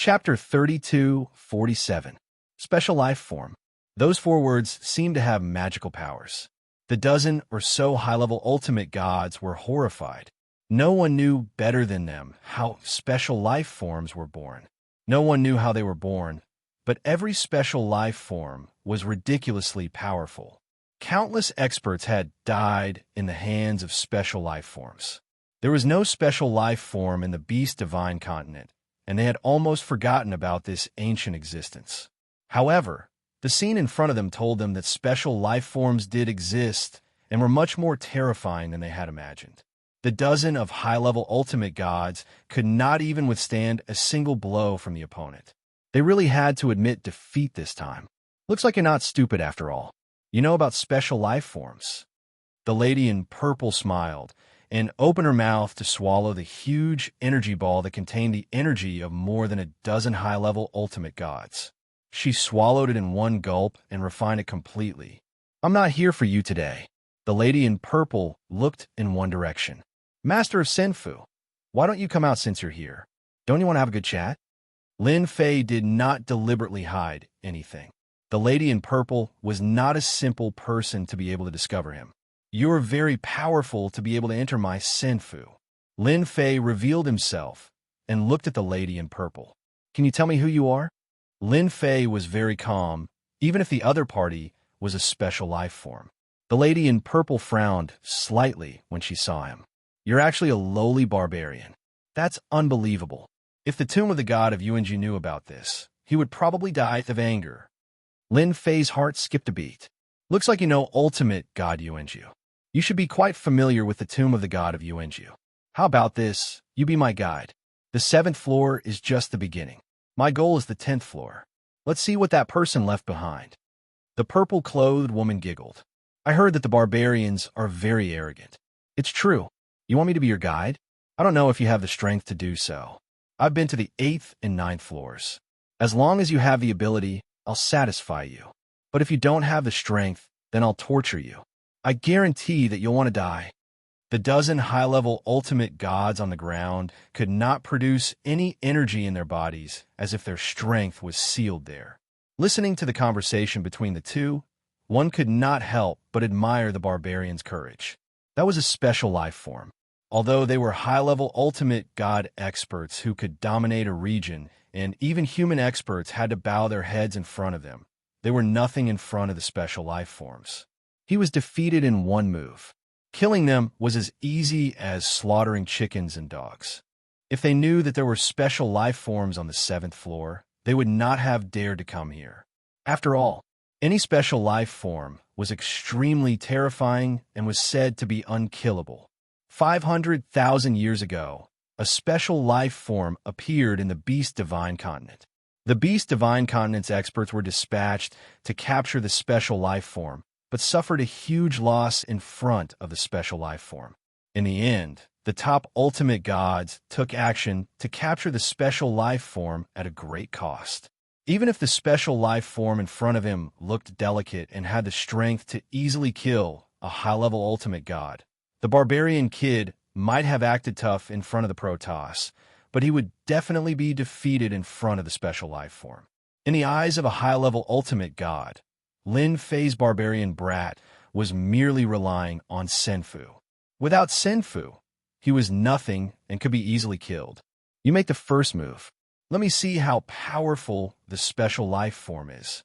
Chapter 32:47. Special Life Form. Those four words seem to have magical powers. The dozen or so high-level ultimate gods were horrified. No one knew better than them how special life forms were born. No one knew how they were born, but every special life form was ridiculously powerful. Countless experts had died in the hands of special life forms. There was no special life form in the Beast Divine continent, and they had almost forgotten about this ancient existence. However, the scene in front of them told them that special life forms did exist and were much more terrifying than they had imagined. The dozen of high-level ultimate gods could not even withstand a single blow from the opponent. They really had to admit defeat this time. Looks like you're not stupid after all. You know about special life forms. The lady in purple smiled and opened her mouth to swallow the huge energy ball that contained the energy of more than a dozen high-level ultimate gods. She swallowed it in one gulp and refined it completely. I'm not here for you today. The lady in purple looked in one direction. Master of Senfu, why don't you come out since you're here? Don't you want to have a good chat? Lin Fei did not deliberately hide anything. The lady in purple was not a simple person to be able to discover him. You're very powerful to be able to enter my Senfu. Lin Fei revealed himself and looked at the lady in purple. Can you tell me who you are? Lin Fei was very calm, even if the other party was a special life form. The lady in purple frowned slightly when she saw him. You're actually a lowly barbarian. That's unbelievable. If the tomb of the god of Yuanju knew about this, he would probably die of anger. Lin Fei's heart skipped a beat. Looks like you know ultimate god Yuanju. You should be quite familiar with the tomb of the god of Yuanju. How about this? You be my guide. The 7th floor is just the beginning. My goal is the 10th floor. Let's see what that person left behind. The purple-clothed woman giggled. I heard that the barbarians are very arrogant. It's true. You want me to be your guide? I don't know if you have the strength to do so. I've been to the 8th and 9th floors. As long as you have the ability, I'll satisfy you. But if you don't have the strength, then I'll torture you. I guarantee that you'll want to die. The dozen high-level ultimate gods on the ground could not produce any energy in their bodies, as if their strength was sealed there. Listening to the conversation between the two, one could not help but admire the barbarian's courage. That was a special life form. Although they were high-level ultimate god experts who could dominate a region, and even human experts had to bow their heads in front of them, they were nothing in front of the special life forms. He was defeated in one move. Killing them was as easy as slaughtering chickens and dogs. If they knew that there were special life forms on the 7th floor, they would not have dared to come here. After all, any special life form was extremely terrifying and was said to be unkillable. 500,000 years ago, a special life form appeared in the Beast Divine continent. The Beast Divine continent's experts were dispatched to capture the special life form, but suffered a huge loss in front of the special life form. In the end, the top ultimate gods took action to capture the special life form at a great cost. Even if the special life form in front of him looked delicate and had the strength to easily kill a high-level ultimate god, the barbarian kid might have acted tough in front of the Protoss, but he would definitely be defeated in front of the special life form. In the eyes of a high-level ultimate god, Lin Fei's barbarian brat was merely relying on Senfu. Without Senfu, he was nothing and could be easily killed. You make the first move. Let me see how powerful the special life form is.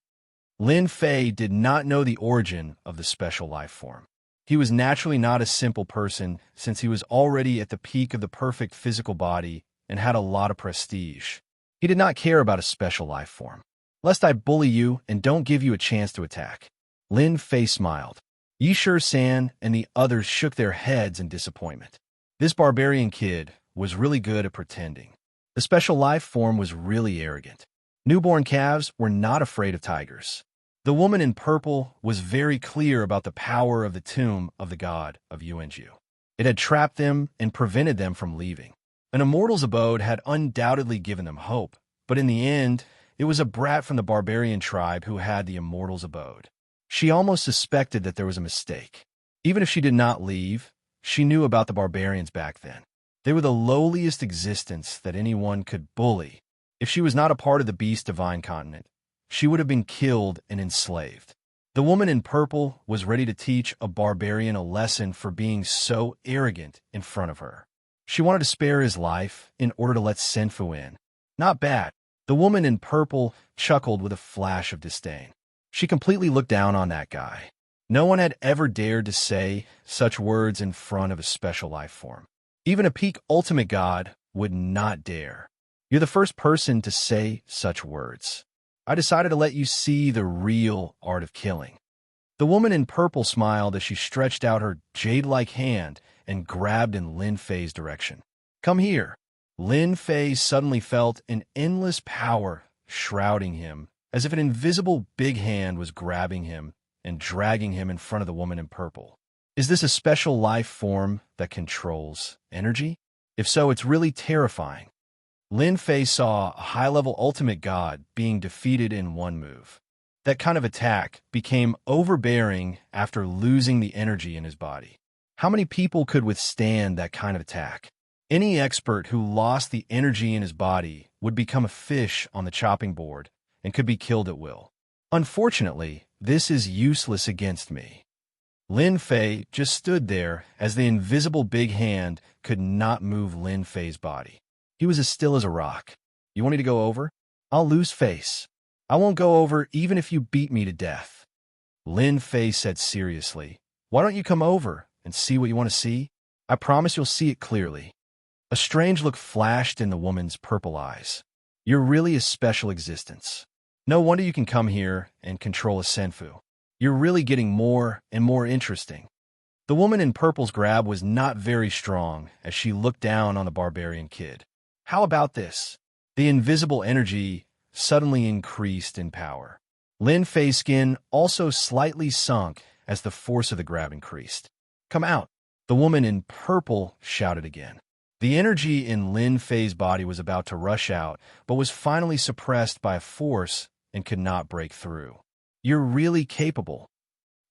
Lin Fei did not know the origin of the special life form. He was naturally not a simple person since he was already at the peak of the perfect physical body and had a lot of prestige. He did not care about a special life form. Lest I bully you and don't give you a chance to attack. Lin Fei smiled. Yishur San and the others shook their heads in disappointment. This barbarian kid was really good at pretending. The special life form was really arrogant. Newborn calves were not afraid of tigers. The woman in purple was very clear about the power of the tomb of the god of Yuanju. It had trapped them and prevented them from leaving. An immortal's abode had undoubtedly given them hope, but in the end, it was a brat from the barbarian tribe who had the immortal's abode. She almost suspected that there was a mistake. Even if she did not leave, she knew about the barbarians back then. They were the lowliest existence that anyone could bully, If she was not a part of the beast divine continent, she would have been killed and enslaved. The woman in purple was ready to teach a barbarian a lesson for being so arrogant in front of her. She wanted to spare his life in order to let Senfu in. Not bad. The woman in purple chuckled with a flash of disdain. She completely looked down on that guy. No one had ever dared to say such words in front of a special life form. Even a peak ultimate god would not dare. You're the first person to say such words. I decided to let you see the real art of killing. The woman in purple smiled as she stretched out her jade-like hand and grabbed in Lin Fei's direction. Come here. Lin Fei suddenly felt an endless power shrouding him, as if an invisible big hand was grabbing him and dragging him in front of the woman in purple. Is this a special life form that controls energy? If so, it's really terrifying. Lin Fei saw a high-level ultimate god being defeated in one move. That kind of attack became overbearing after losing the energy in his body. How many people could withstand that kind of attack? Any expert who lost the energy in his body would become a fish on the chopping board and could be killed at will. Unfortunately, this is useless against me. Lin Fei just stood there as the invisible big hand could not move Lin Fei's body. He was as still as a rock. You want me to go over? I'll lose face. I won't go over even if you beat me to death. Lin Fei said seriously. Why don't you come over and see what you want to see? I promise you'll see it clearly. A strange look flashed in the woman's purple eyes. You're really a special existence. No wonder you can come here and control a Senfu. You're really getting more and more interesting. The woman in purple's grab was not very strong as she looked down on the barbarian kid. How about this? The invisible energy suddenly increased in power. Lin Fei's skin also slightly sunk as the force of the grab increased. Come out! The woman in purple shouted again. The energy in Lin Fei's body was about to rush out, but was finally suppressed by a force and could not break through. You're really capable.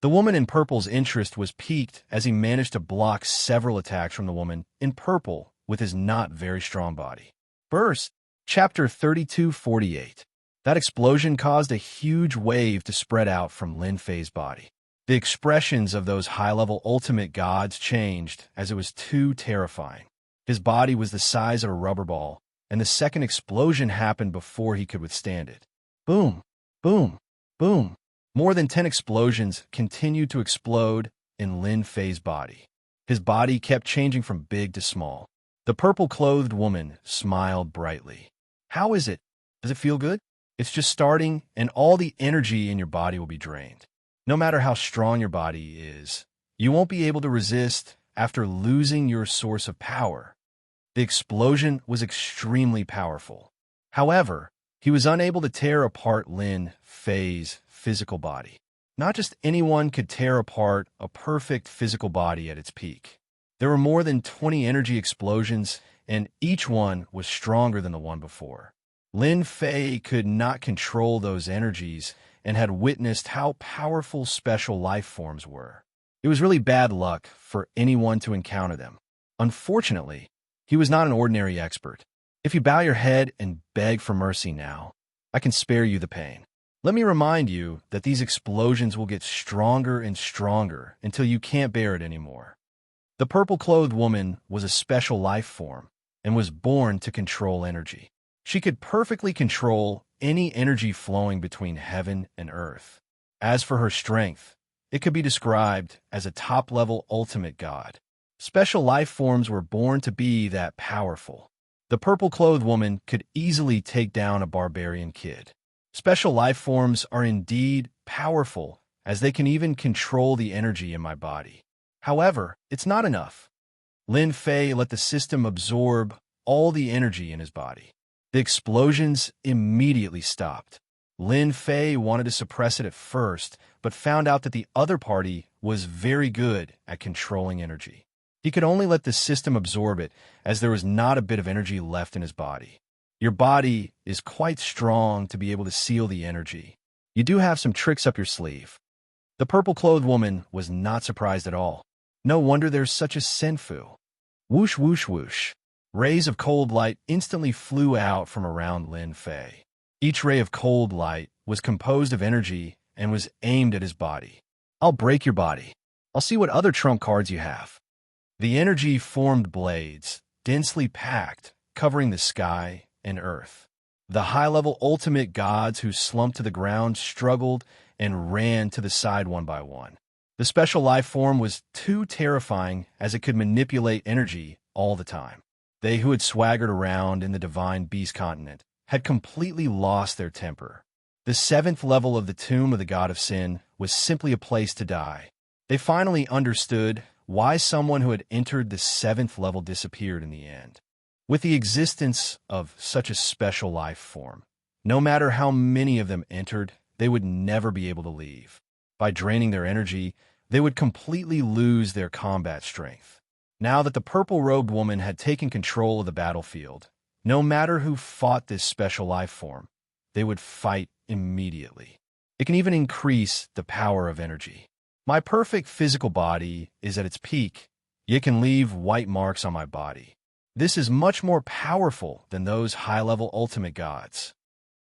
The woman in purple's interest was piqued as he managed to block several attacks from the woman in purple with his not very strong body. Burst! Chapter 3248. That explosion caused a huge wave to spread out from Lin Fei's body. The expressions of those high-level ultimate gods changed as it was too terrifying. His body was the size of a rubber ball, and the second explosion happened before he could withstand it. Boom! Boom! Boom! More than 10 explosions continued to explode in Lin Fei's body. His body kept changing from big to small. The purple-clothed woman smiled brightly. How is it? Does it feel good? It's just starting, and all the energy in your body will be drained. No matter how strong your body is, you won't be able to resist after losing your source of power. The explosion was extremely powerful. However, he was unable to tear apart Lin Fei's physical body. Not just anyone could tear apart a perfect physical body at its peak. There were more than 20 energy explosions, and each one was stronger than the one before. Lin Fei could not control those energies and had witnessed how powerful special life forms were. It was really bad luck for anyone to encounter them. Unfortunately, he was not an ordinary expert. If you bow your head and beg for mercy now, I can spare you the pain. Let me remind you that these explosions will get stronger and stronger until you can't bear it anymore. The purple-clothed woman was a special life form and was born to control energy. She could perfectly control any energy flowing between heaven and earth. As for her strength, it could be described as a top-level ultimate god. Special life forms were born to be that powerful. The purple-clothed woman could easily take down a barbarian kid. Special life forms are indeed powerful, as they can even control the energy in my body. However, it's not enough. Lin Fei let the system absorb all the energy in his body. The explosions immediately stopped. Lin Fei wanted to suppress it at first, but found out that the other party was very good at controlling energy. He could only let the system absorb it, as there was not a bit of energy left in his body. Your body is quite strong to be able to seal the energy. You do have some tricks up your sleeve. The purple-clothed woman was not surprised at all. No wonder there's such a senfu. Whoosh, whoosh, whoosh. Rays of cold light instantly flew out from around Lin Fei. Each ray of cold light was composed of energy and was aimed at his body. I'll break your body. I'll see what other trump cards you have. The energy formed blades, densely packed, covering the sky and earth. The high-level ultimate gods who slumped to the ground struggled and ran to the side one by one. The special life form was too terrifying as it could manipulate energy all the time. They who had swaggered around in the divine beast continent had completely lost their temper. The seventh level of the tomb of the god of sin was simply a place to die. They finally understood why someone who had entered the seventh level disappeared in the end. With the existence of such a special life form, no matter how many of them entered, they would never be able to leave. By draining their energy, they would completely lose their combat strength. Now that the purple-robed woman had taken control of the battlefield, no matter who fought this special life form, they would fight immediately. It can even increase the power of energy. My perfect physical body is at its peak, yet can leave white marks on my body. This is much more powerful than those high-level ultimate gods.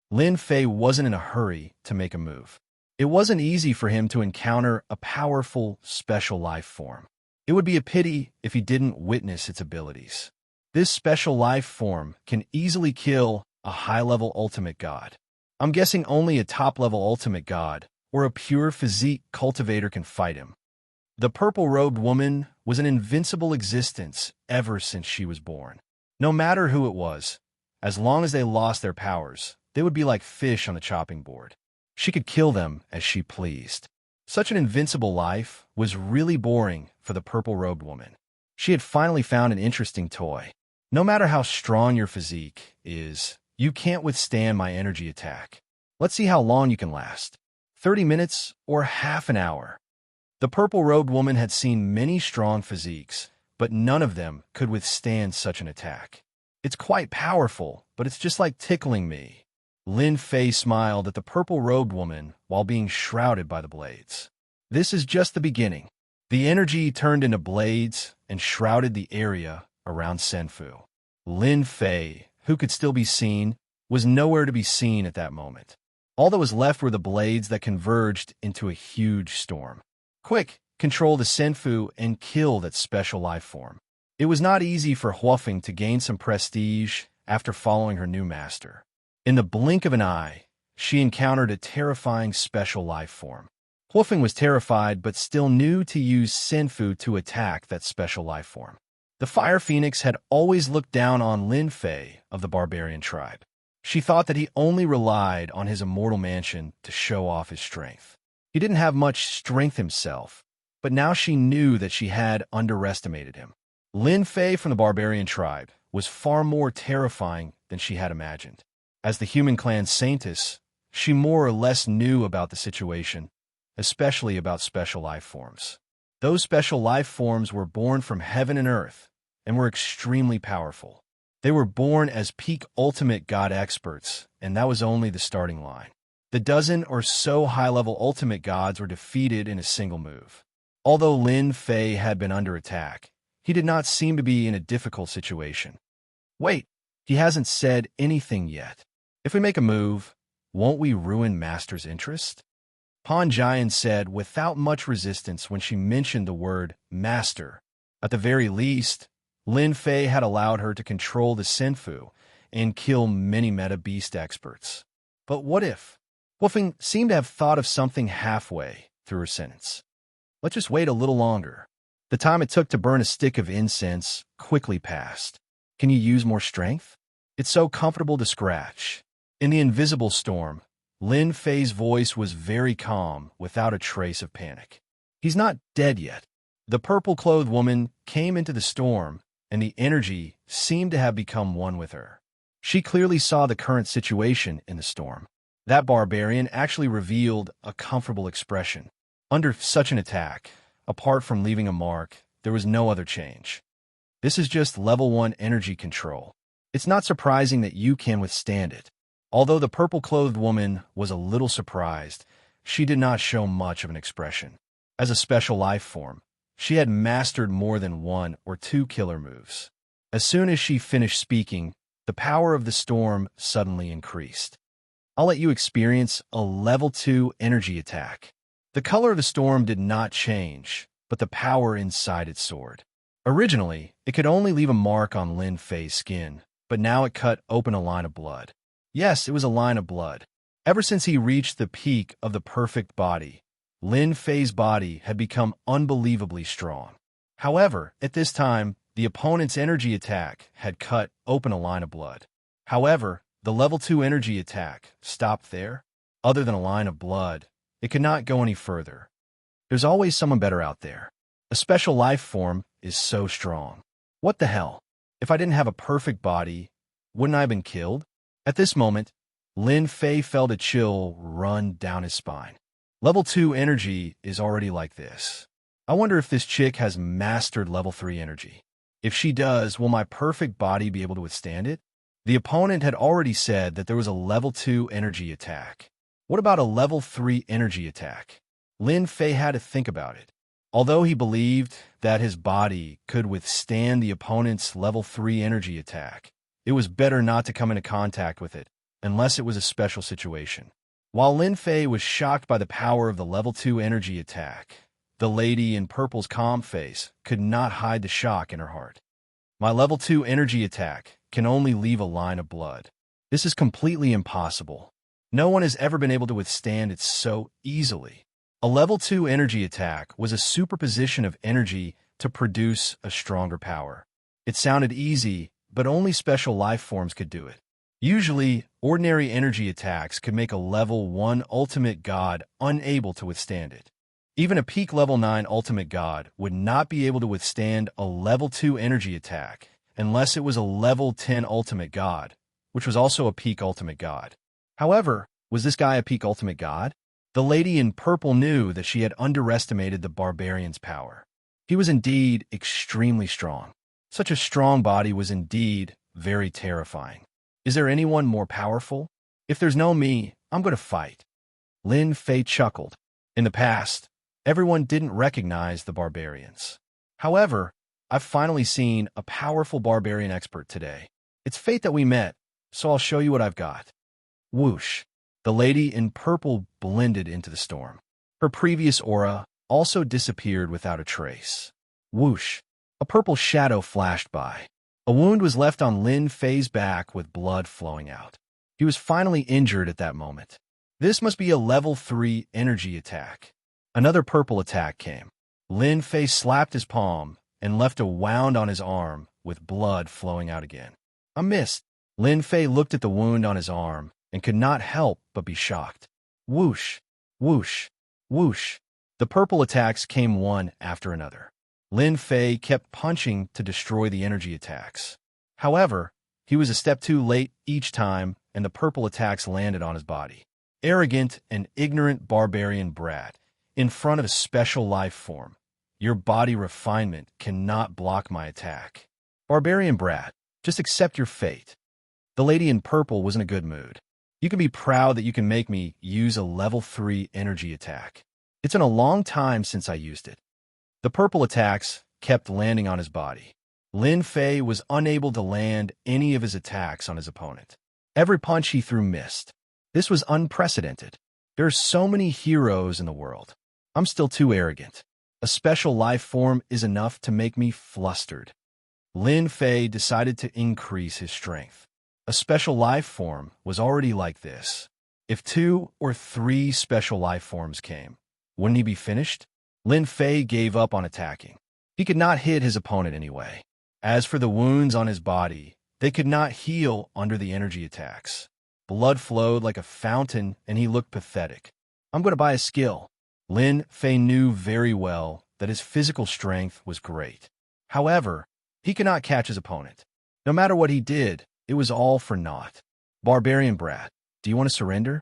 Lin Fei wasn't in a hurry to make a move. It wasn't easy for him to encounter a powerful, special life form. It would be a pity if he didn't witness its abilities. This special life form can easily kill a high-level ultimate god. I'm guessing only a top-level ultimate god or a pure physique cultivator can fight him. The purple-robed woman was an invincible existence ever since she was born. No matter who it was, as long as they lost their powers, they would be like fish on the chopping board. She could kill them as she pleased. Such an invincible life was really boring for the purple-robed woman. She had finally found an interesting toy. No matter how strong your physique is, you can't withstand my energy attack. Let's see how long you can last. 30 minutes or half an hour. The purple-robed woman had seen many strong physiques, but none of them could withstand such an attack. It's quite powerful, but it's just like tickling me. Lin Fei smiled at the purple-robed woman while being shrouded by the blades. This is just the beginning. The energy turned into blades and shrouded the area around Senfu. Lin Fei, who could still be seen, was nowhere to be seen at that moment. All that was left were the blades that converged into a huge storm. Quick, control the Senfu and kill that special life form. It was not easy for Huofeng to gain some prestige after following her new master. In the blink of an eye, she encountered a terrifying special life form. Huofeng was terrified but still knew to use Senfu to attack that special life form. The Fire Phoenix had always looked down on Lin Fei of the barbarian tribe. She thought that he only relied on his immortal mansion to show off his strength. He didn't have much strength himself, but now she knew that she had underestimated him. Lin Fei from the barbarian tribe was far more terrifying than she had imagined. As the human clan Saintess, she more or less knew about the situation, especially about special life forms. Those special life forms were born from heaven and earth and were extremely powerful. They were born as peak ultimate god experts, and that was only the starting line. The dozen or so high-level ultimate gods were defeated in a single move. Although Lin Fei had been under attack, he did not seem to be in a difficult situation. Wait, he hasn't said anything yet. If we make a move, won't we ruin Master's interest? Han Jian said without much resistance when she mentioned the word Master. At the very least, Lin Fei had allowed her to control the Senfu and kill many meta-beast experts. But what if? Huofeng seemed to have thought of something halfway through her sentence. Let's just wait a little longer. The time it took to burn a stick of incense quickly passed. Can you use more strength? It's so comfortable to scratch. In the invisible storm, Lin Fei's voice was very calm without a trace of panic. He's not dead yet. The purple-clothed woman came into the storm, and the energy seemed to have become one with her. She clearly saw the current situation in the storm. That barbarian actually revealed a comfortable expression. Under such an attack, apart from leaving a mark, there was no other change. This is just level 1 energy control. It's not surprising that you can withstand it. Although the purple-clothed woman was a little surprised, she did not show much of an expression. As a special life form, she had mastered more than 1 or 2 killer moves. As soon as she finished speaking, the power of the storm suddenly increased. I'll let you experience a level 2 energy attack. The color of the storm did not change, but the power inside it soared. Originally, it could only leave a mark on Lin Fei's skin, but now it cut open a line of blood. Yes, it was a line of blood. Ever since he reached the peak of the perfect body, Lin Fei's body had become unbelievably strong. However, at this time, the opponent's energy attack had cut open a line of blood. However, the level 2 energy attack stopped there. Other than a line of blood, it could not go any further. There's always someone better out there. A special life form is so strong. What the hell? If I didn't have a perfect body, wouldn't I have been killed? At this moment, Lin Fei felt a chill run down his spine. Level 2 energy is already like this. I wonder if this chick has mastered level 3 energy. If she does, will my perfect body be able to withstand it? The opponent had already said that there was a level 2 energy attack. What about a level 3 energy attack? Lin Fei had to think about it. Although he believed that his body could withstand the opponent's level 3 energy attack, it was better not to come into contact with it, unless it was a special situation. While Lin Fei was shocked by the power of the level 2 energy attack, the lady in purple's calm face could not hide the shock in her heart. My level 2 energy attack can only leave a line of blood. This is completely impossible. No one has ever been able to withstand it so easily. A level 2 energy attack was a superposition of energy to produce a stronger power. It sounded easy, but only special life forms could do it. Usually, ordinary energy attacks could make a level 1 ultimate god unable to withstand it. Even a peak level 9 ultimate god would not be able to withstand a level 2 energy attack unless it was a level 10 ultimate god, which was also a peak ultimate god. However, was this guy a peak ultimate god? The lady in purple knew that she had underestimated the barbarian's power. He was indeed extremely strong. Such a strong body was indeed very terrifying. Is there anyone more powerful? If there's no me, I'm going to fight. Lin Fei chuckled. In the past, everyone didn't recognize the barbarians. However, I've finally seen a powerful barbarian expert today. It's fate that we met, so I'll show you what I've got. Whoosh. The lady in purple blended into the storm. Her previous aura also disappeared without a trace. Whoosh. A purple shadow flashed by. A wound was left on Lin Fei's back with blood flowing out. He was finally injured at that moment. This must be a level 3 energy attack. Another purple attack came. Lin Fei slapped his palm and left a wound on his arm with blood flowing out again. A miss. Lin Fei looked at the wound on his arm and could not help but be shocked. Whoosh, whoosh, whoosh. The purple attacks came one after another. Lin Fei kept punching to destroy the energy attacks. However, he was a step too late each time, and the purple attacks landed on his body. Arrogant and ignorant barbarian brat, in front of a special life form. Your body refinement cannot block my attack. Barbarian brat, just accept your fate. The lady in purple was in a good mood. You can be proud that you can make me use a level 3 energy attack. It's been a long time since I used it. The purple attacks kept landing on his body. Lin Fei was unable to land any of his attacks on his opponent. Every punch he threw missed. This was unprecedented. There are so many heroes in the world. I'm still too arrogant. A special life form is enough to make me flustered. Lin Fei decided to increase his strength. A special life form was already like this. If 2 or 3 special life forms came, wouldn't he be finished? Lin Fei gave up on attacking. He could not hit his opponent anyway. As for the wounds on his body, they could not heal under the energy attacks. Blood flowed like a fountain, and he looked pathetic. I'm going to buy a skill. Lin Fei knew very well that his physical strength was great. However, he could not catch his opponent. No matter what he did, it was all for naught. Barbarian brat, do you want to surrender?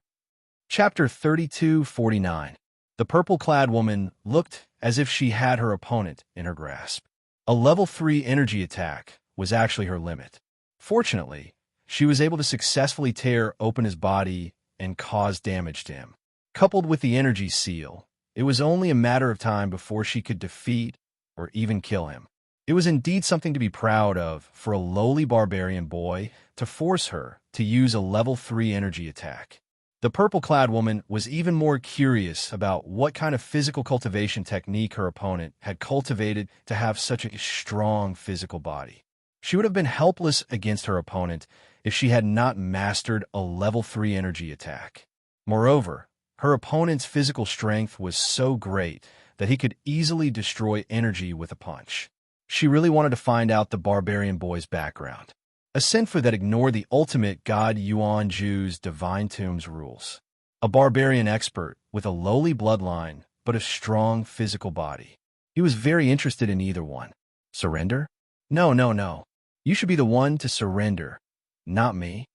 Chapter 32:49. The purple-clad woman looked as if she had her opponent in her grasp. A level 3 energy attack was actually her limit. Fortunately, she was able to successfully tear open his body and cause damage to him. Coupled with the energy seal, it was only a matter of time before she could defeat or even kill him. It was indeed something to be proud of for a lowly barbarian boy to force her to use a level 3 energy attack. The purple-clad woman was even more curious about what kind of physical cultivation technique her opponent had cultivated to have such a strong physical body. She would have been helpless against her opponent if she had not mastered a level 3 energy attack. Moreover, her opponent's physical strength was so great that he could easily destroy energy with a punch. She really wanted to find out the barbarian boy's background, a sinfu that ignored the ultimate god Yuan Ju's divine tomb's rules. A barbarian expert with a lowly bloodline but a strong physical body. He was very interested in either one. Surrender? No, no, no. You should be the one to surrender, not me.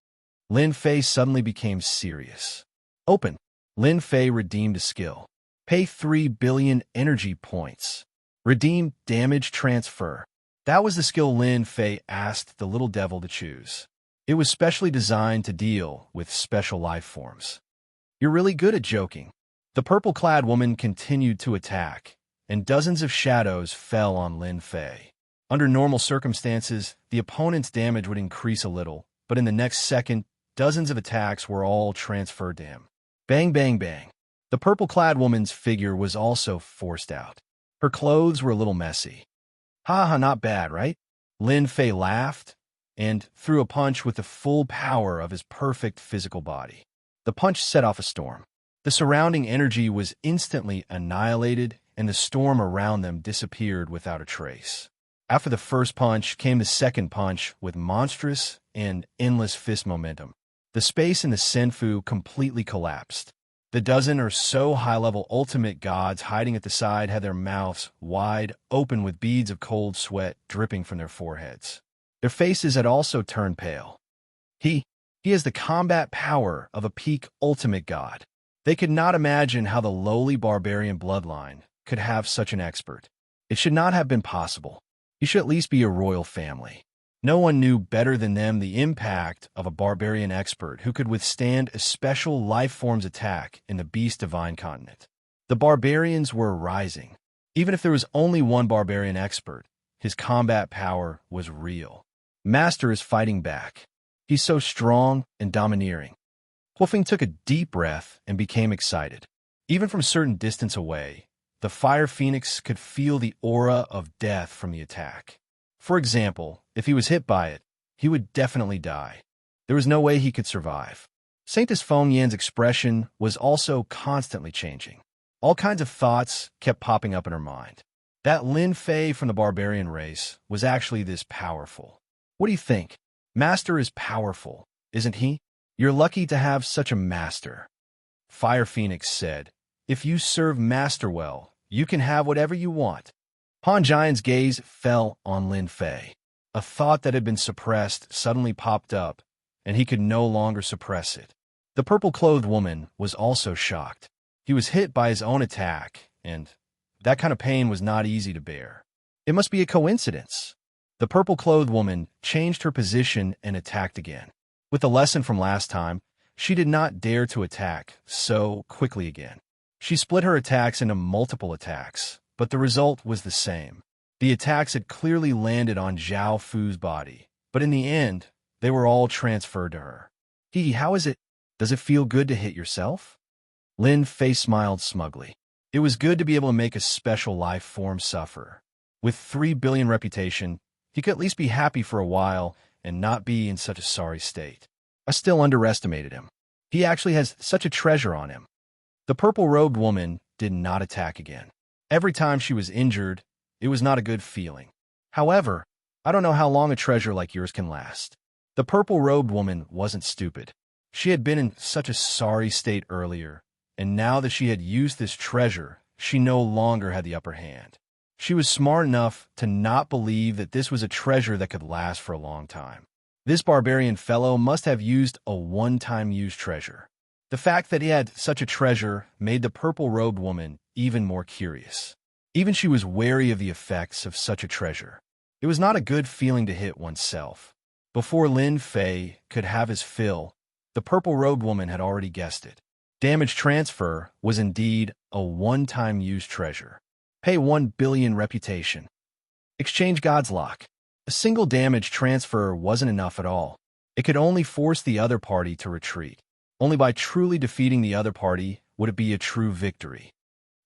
Lin Fei suddenly became serious. Open. Lin Fei redeemed a skill. Pay 3 billion energy points. Redeem damage transfer. That was the skill Lin Fei asked the little devil to choose. It was specially designed to deal with special life forms. You're really good at joking. The purple-clad woman continued to attack, and dozens of shadows fell on Lin Fei. Under normal circumstances, the opponent's damage would increase a little, but in the next second, dozens of attacks were all transferred to him. Bang, bang, bang. The purple-clad woman's figure was also forced out. Her clothes were a little messy. Ha ha, not bad, right? Lin Fei laughed and threw a punch with the full power of his perfect physical body. The punch set off a storm. The surrounding energy was instantly annihilated, and the storm around them disappeared without a trace. After the first punch came the second punch with monstrous and endless fist momentum. The space in the senfu completely collapsed. The dozen or so high-level ultimate gods hiding at the side had their mouths wide open with beads of cold sweat dripping from their foreheads. Their faces had also turned pale. He has the combat power of a peak ultimate god. They could not imagine how the lowly barbarian bloodline could have such an expert. It should not have been possible. He should at least be a royal family. No one knew better than them the impact of a barbarian expert who could withstand a special life form's attack in the Beast Divine continent. The barbarians were rising. Even if there was only one barbarian expert, his combat power was real. Master is fighting back. He's so strong and domineering. Huofeng took a deep breath and became excited. Even from a certain distance away, the Fire Phoenix could feel the aura of death from the attack. For example, if he was hit by it, he would definitely die. There was no way he could survive. Saintess Feng Yan's expression was also constantly changing. All kinds of thoughts kept popping up in her mind. That Lin Fei from the barbarian race was actually this powerful. What do you think? Master is powerful, isn't he? You're lucky to have such a master. Fire Phoenix said, if you serve Master well, you can have whatever you want. Han Jian's gaze fell on Lin Fei. A thought that had been suppressed suddenly popped up, and he could no longer suppress it. The purple-clothed woman was also shocked. He was hit by his own attack, and that kind of pain was not easy to bear. It must be a coincidence. The purple-clothed woman changed her position and attacked again. With the lesson from last time, she did not dare to attack so quickly again. She split her attacks into multiple attacks, but the result was the same. The attacks had clearly landed on Zhao Fu's body, but in the end, they were all transferred to her. How is it? Does it feel good to hit yourself? Lin Fei smiled smugly. It was good to be able to make a special life form suffer. With 3 billion reputation, he could at least be happy for a while and not be in such a sorry state. I still underestimated him. He actually has such a treasure on him. The purple-robed woman did not attack again. Every time she was injured, it was not a good feeling. However, I don't know how long a treasure like yours can last. The purple-robed woman wasn't stupid. She had been in such a sorry state earlier, and now that she had used this treasure, she no longer had the upper hand. She was smart enough to not believe that this was a treasure that could last for a long time. This barbarian fellow must have used a one-time use treasure. The fact that he had such a treasure made the purple-robed woman even more curious. Even she was wary of the effects of such a treasure. It was not a good feeling to hit oneself. Before Lin Fei could have his fill, the purple-robed woman had already guessed it. Damage transfer was indeed a one-time use treasure. Pay 1 billion reputation. Exchange God's Lock. A single damage transfer wasn't enough at all. It could only force the other party to retreat. Only by truly defeating the other party would it be a true victory.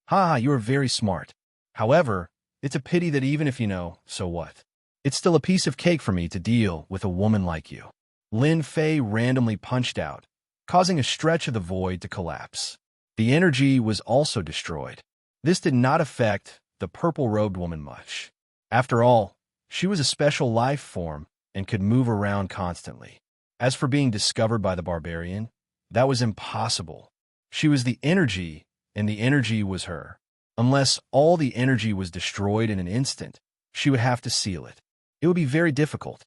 Ha, you are very smart. However, it's a pity that even if you know, so what? It's still a piece of cake for me to deal with a woman like you. Lin Fei randomly punched out, causing a stretch of the void to collapse. The energy was also destroyed. This did not affect the purple-robed woman much. After all, she was a special life form and could move around constantly. As for being discovered by the barbarian, that was impossible. She was the energy, and the energy was her. Unless all the energy was destroyed in an instant, she would have to seal it. It would be very difficult.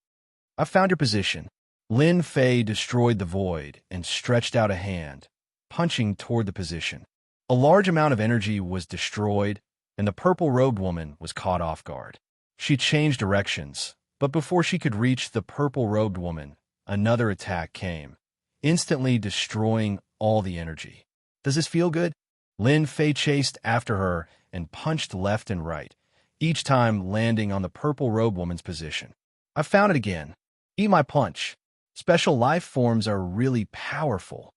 I found your position. Lin Fei destroyed the void and stretched out a hand, punching toward the position. A large amount of energy was destroyed, and the purple-robed woman was caught off guard. She changed directions, but before she could reach the purple-robed woman, another attack came, instantly destroying all the energy. Does this feel good? Lin Fei chased after her and punched left and right, each time landing on the purple-robed woman's position. I found it again. Eat my punch. Special life forms are really powerful.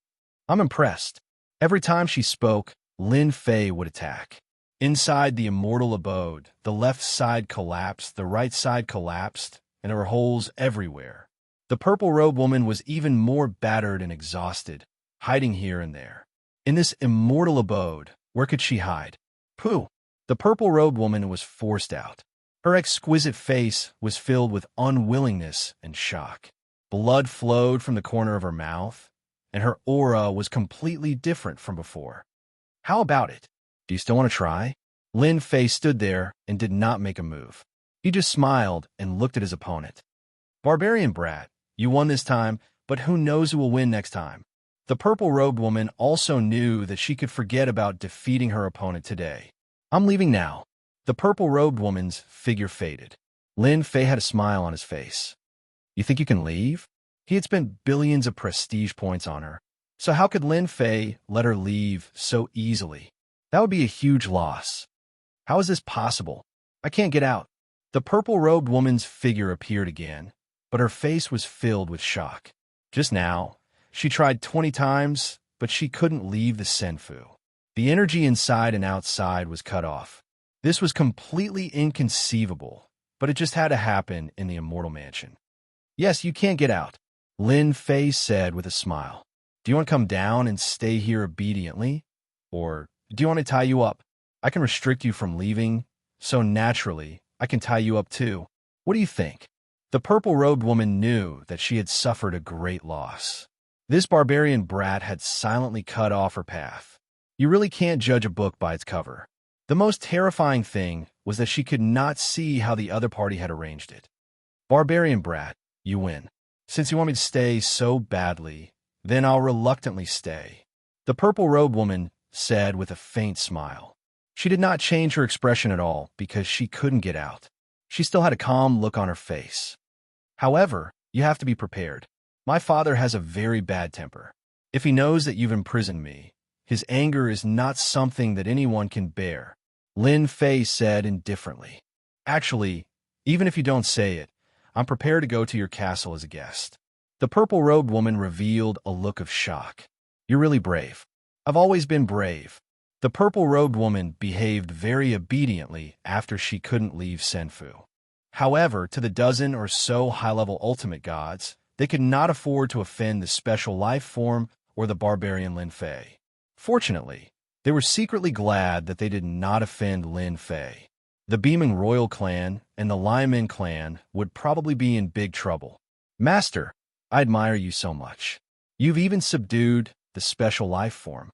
I'm impressed. Every time she spoke, Lin Fei would attack. Inside the immortal abode, the left side collapsed, the right side collapsed, and there were holes everywhere. The purple-robed woman was even more battered and exhausted, hiding here and there. In this immortal abode, where could she hide? Pooh! The purple-robed woman was forced out. Her exquisite face was filled with unwillingness and shock. Blood flowed from the corner of her mouth, and her aura was completely different from before. How about it? Do you still want to try? Lin Fei stood there and did not make a move. He just smiled and looked at his opponent. Barbarian brat, you won this time, but who knows who will win next time? The purple-robed woman also knew that she could forget about defeating her opponent today. I'm leaving now. The purple-robed woman's figure faded. Lin Fei had a smile on his face. You think you can leave? He had spent billions of prestige points on her. So how could Lin Fei let her leave so easily? That would be a huge loss. How is this possible? I can't get out. The purple-robed woman's figure appeared again, but her face was filled with shock. Just now, she tried 20 times, but she couldn't leave the Senfu. The energy inside and outside was cut off. This was completely inconceivable, but it just had to happen in the Immortal Mansion. Yes, you can't get out, Lin Fei said with a smile. Do you want to come down and stay here obediently? Or do you want to tie you up? I can restrict you from leaving, so naturally, I can tie you up too. What do you think? The purple-robed woman knew that she had suffered a great loss. This barbarian brat had silently cut off her path. You really can't judge a book by its cover. The most terrifying thing was that she could not see how the other party had arranged it. Barbarian brat, you win. Since you want me to stay so badly, then I'll reluctantly stay. The purple-robed woman said with a faint smile. She did not change her expression at all because she couldn't get out. She still had a calm look on her face. However, you have to be prepared. My father has a very bad temper. If he knows that you've imprisoned me, his anger is not something that anyone can bear, Lin Fei said indifferently. Actually, even if you don't say it, I'm prepared to go to your castle as a guest. The purple-robed woman revealed a look of shock. You're really brave. I've always been brave. The purple-robed woman behaved very obediently after she couldn't leave Senfu. However, to the dozen or so high-level ultimate gods, they could not afford to offend the special life form or the barbarian Lin Fei. Fortunately, they were secretly glad that they did not offend Lin Fei. The Beaming Royal clan and the Lyman clan would probably be in big trouble. Master, I admire you so much. You've even subdued the special life form,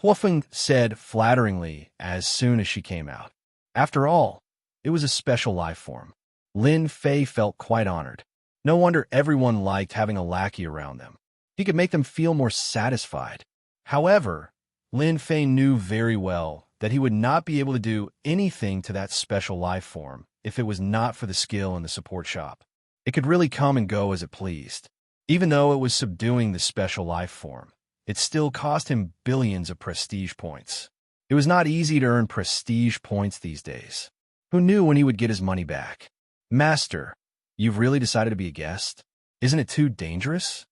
Huofeng said flatteringly as soon as she came out. After all, it was a special life form. Lin Fei felt quite honored. No wonder everyone liked having a lackey around them. He could make them feel more satisfied. However, Lin Fei knew very well that he would not be able to do anything to that special life form if it was not for the skill in the support shop. It could really come and go as it pleased. Even though it was subduing the special life form, it still cost him billions of prestige points. It was not easy to earn prestige points these days. Who knew when he would get his money back? Master, you've really decided to be a guest? Isn't it too dangerous?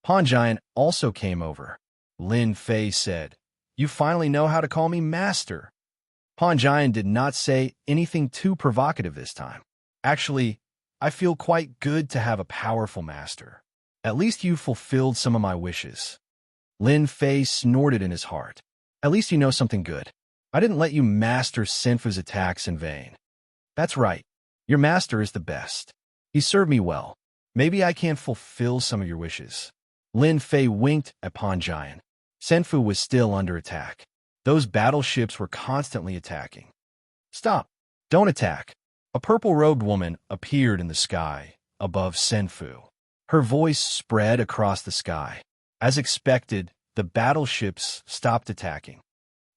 Pawn Giant also came over. Lin Fei said, "You finally know how to call me master." Pawn Giant did not say anything too provocative this time. Actually, I feel quite good to have a powerful master. At least you fulfilled some of my wishes. Lin Fei snorted in his heart. At least you know something good. I didn't let you master Senfu's attacks in vain. That's right. Your master is the best. He served me well. Maybe I can fulfill some of your wishes. Lin Fei winked at Pawn Giant. Senfu was still under attack. Those battleships were constantly attacking. Stop! Don't attack! A purple-robed woman appeared in the sky above Senfu. Her voice spread across the sky. As expected, the battleships stopped attacking.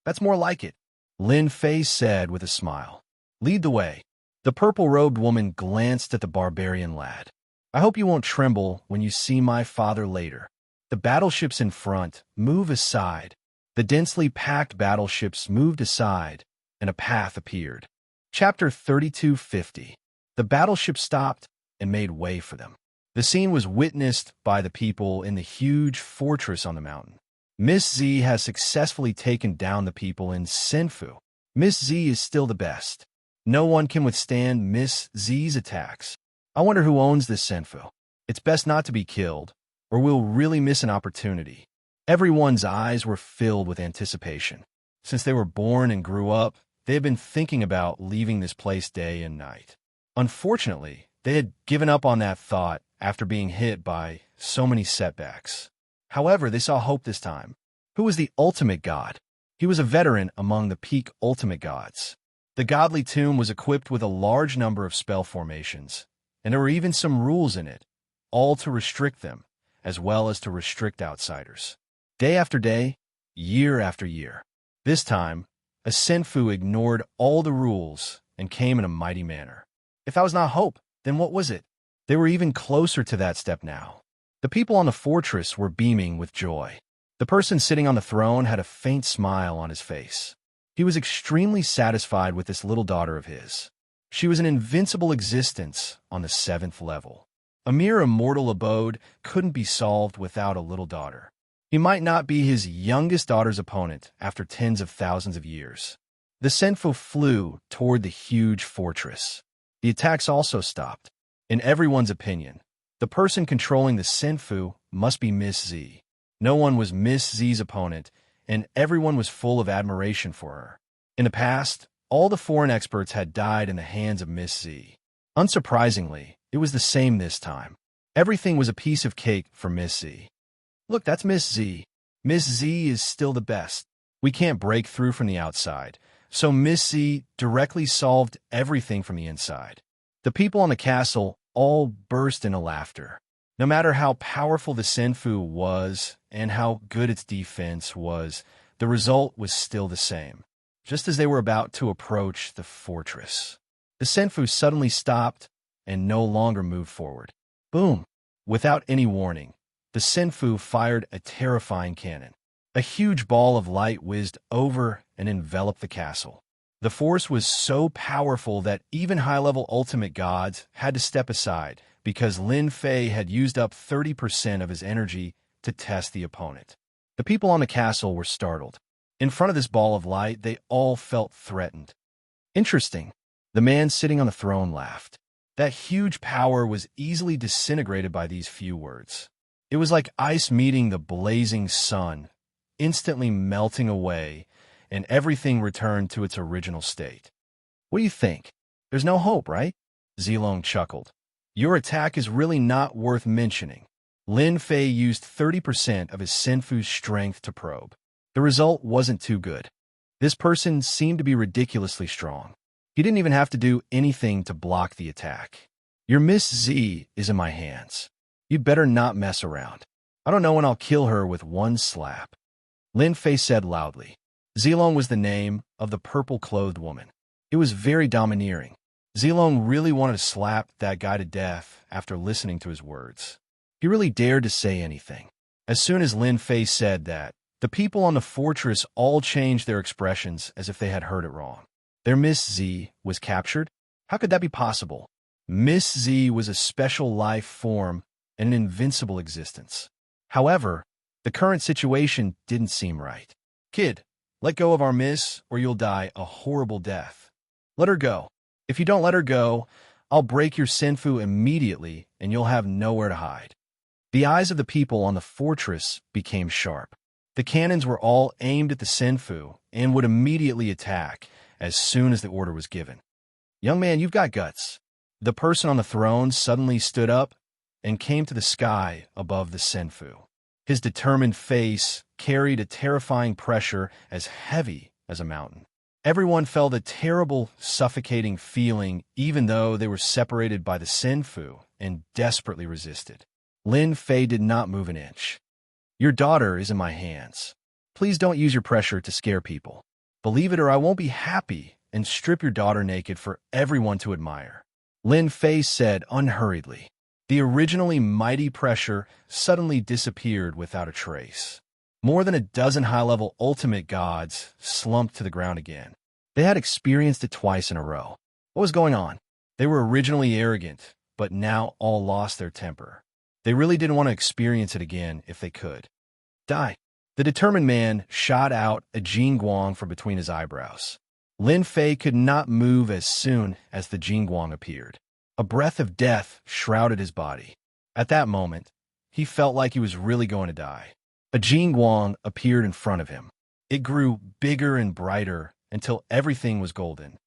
That's more like it, Lin Fei said with a smile. Lead the way. The purple-robed woman glanced at the barbarian lad. I hope you won't tremble when you see my father later. The battleships in front move aside. The densely packed battleships moved aside, and a path appeared. Chapter 3250. The battleship stopped and made way for them. The scene was witnessed by the people in the huge fortress on the mountain. Miss Z has successfully taken down the people in Senfu. Miss Z is still the best. No one can withstand Miss Z's attacks. I wonder who owns this Senfu. It's best not to be killed, or we'll really miss an opportunity. Everyone's eyes were filled with anticipation. Since they were born and grew up, they had been thinking about leaving this place day and night. Unfortunately, they had given up on that thought after being hit by so many setbacks. However, they saw hope this time. Who was the ultimate god? He was a veteran among the peak ultimate gods. The godly tomb was equipped with a large number of spell formations, and there were even some rules in it, all to restrict them, as well as to restrict outsiders. Day after day, year after year. This time, a Senfu ignored all the rules and came in a mighty manner. If that was not hope, then what was it? They were even closer to that step now. The people on the fortress were beaming with joy. The person sitting on the throne had a faint smile on his face. He was extremely satisfied with this little daughter of his. She was an invincible existence on the 7th level. A mere immortal abode couldn't be solved without a little daughter. He might not be his youngest daughter's opponent after tens of thousands of years. The Senfu flew toward the huge fortress. The attacks also stopped. In everyone's opinion, the person controlling the Senfu must be Miss Z. No one was Miss Z's opponent, and everyone was full of admiration for her. In the past, all the foreign experts had died in the hands of Miss Z. Unsurprisingly, it was the same this time. Everything was a piece of cake for Miss Z. Look, that's Miss Z. Miss Z is still the best. We can't break through from the outside, so Miss Z directly solved everything from the inside. The people on the castle all burst into laughter. No matter how powerful the Senfu was and how good its defense was, the result was still the same. Just as they were about to approach the fortress, the Senfu suddenly stopped and no longer moved forward. Boom! Without any warning, the Senfu fired a terrifying cannon. A huge ball of light whizzed over and enveloped the castle. The force was so powerful that even high-level ultimate gods had to step aside because Lin Fei had used up 30% of his energy to test the opponent. The people on the castle were startled. In front of this ball of light, they all felt threatened. Interesting. The man sitting on the throne laughed. That huge power was easily disintegrated by these few words. It was like ice meeting the blazing sun, instantly melting away, and everything returned to its original state. What do you think? There's no hope, right? Zilong chuckled. Your attack is really not worth mentioning. Lin Fei used 30% of his Senfu's strength to probe. The result wasn't too good. This person seemed to be ridiculously strong. He didn't even have to do anything to block the attack. Your Miss Z is in my hands. You'd better not mess around. I don't know when I'll kill her with one slap. Lin Fei said loudly. Zilong was the name of the purple-clothed woman. It was very domineering. Zilong really wanted to slap that guy to death after listening to his words. He really dared to say anything. As soon as Lin Fei said that, the people on the fortress all changed their expressions as if they had heard it wrong. Their Miss Z was captured? How could that be possible? Miss Z was a special life form and an invincible existence. However, the current situation didn't seem right. Kid, let go of our miss, or you'll die a horrible death. Let her go. If you don't let her go, I'll break your senfu immediately, and you'll have nowhere to hide. The eyes of the people on the fortress became sharp. The cannons were all aimed at the senfu and would immediately attack as soon as the order was given. Young man, you've got guts. The person on the throne suddenly stood up and came to the sky above the senfu. His determined face carried a terrifying pressure as heavy as a mountain. Everyone felt a terrible, suffocating feeling even though they were separated by the senfu and desperately resisted. Lin Fei did not move an inch. Your daughter is in my hands. Please don't use your pressure to scare people. Believe it or I won't be happy and strip your daughter naked for everyone to admire. Lin Fei said unhurriedly. The originally mighty pressure suddenly disappeared without a trace. More than a dozen high-level ultimate gods slumped to the ground again. They had experienced it twice in a row. What was going on? They were originally arrogant, but now all lost their temper. They really didn't want to experience it again if they could. Die. The determined man shot out a jingguang from between his eyebrows. Lin Fei could not move as soon as the jingguang appeared. A breath of death shrouded his body. At that moment, he felt like he was really going to die. A jingguang appeared in front of him. It grew bigger and brighter until everything was golden.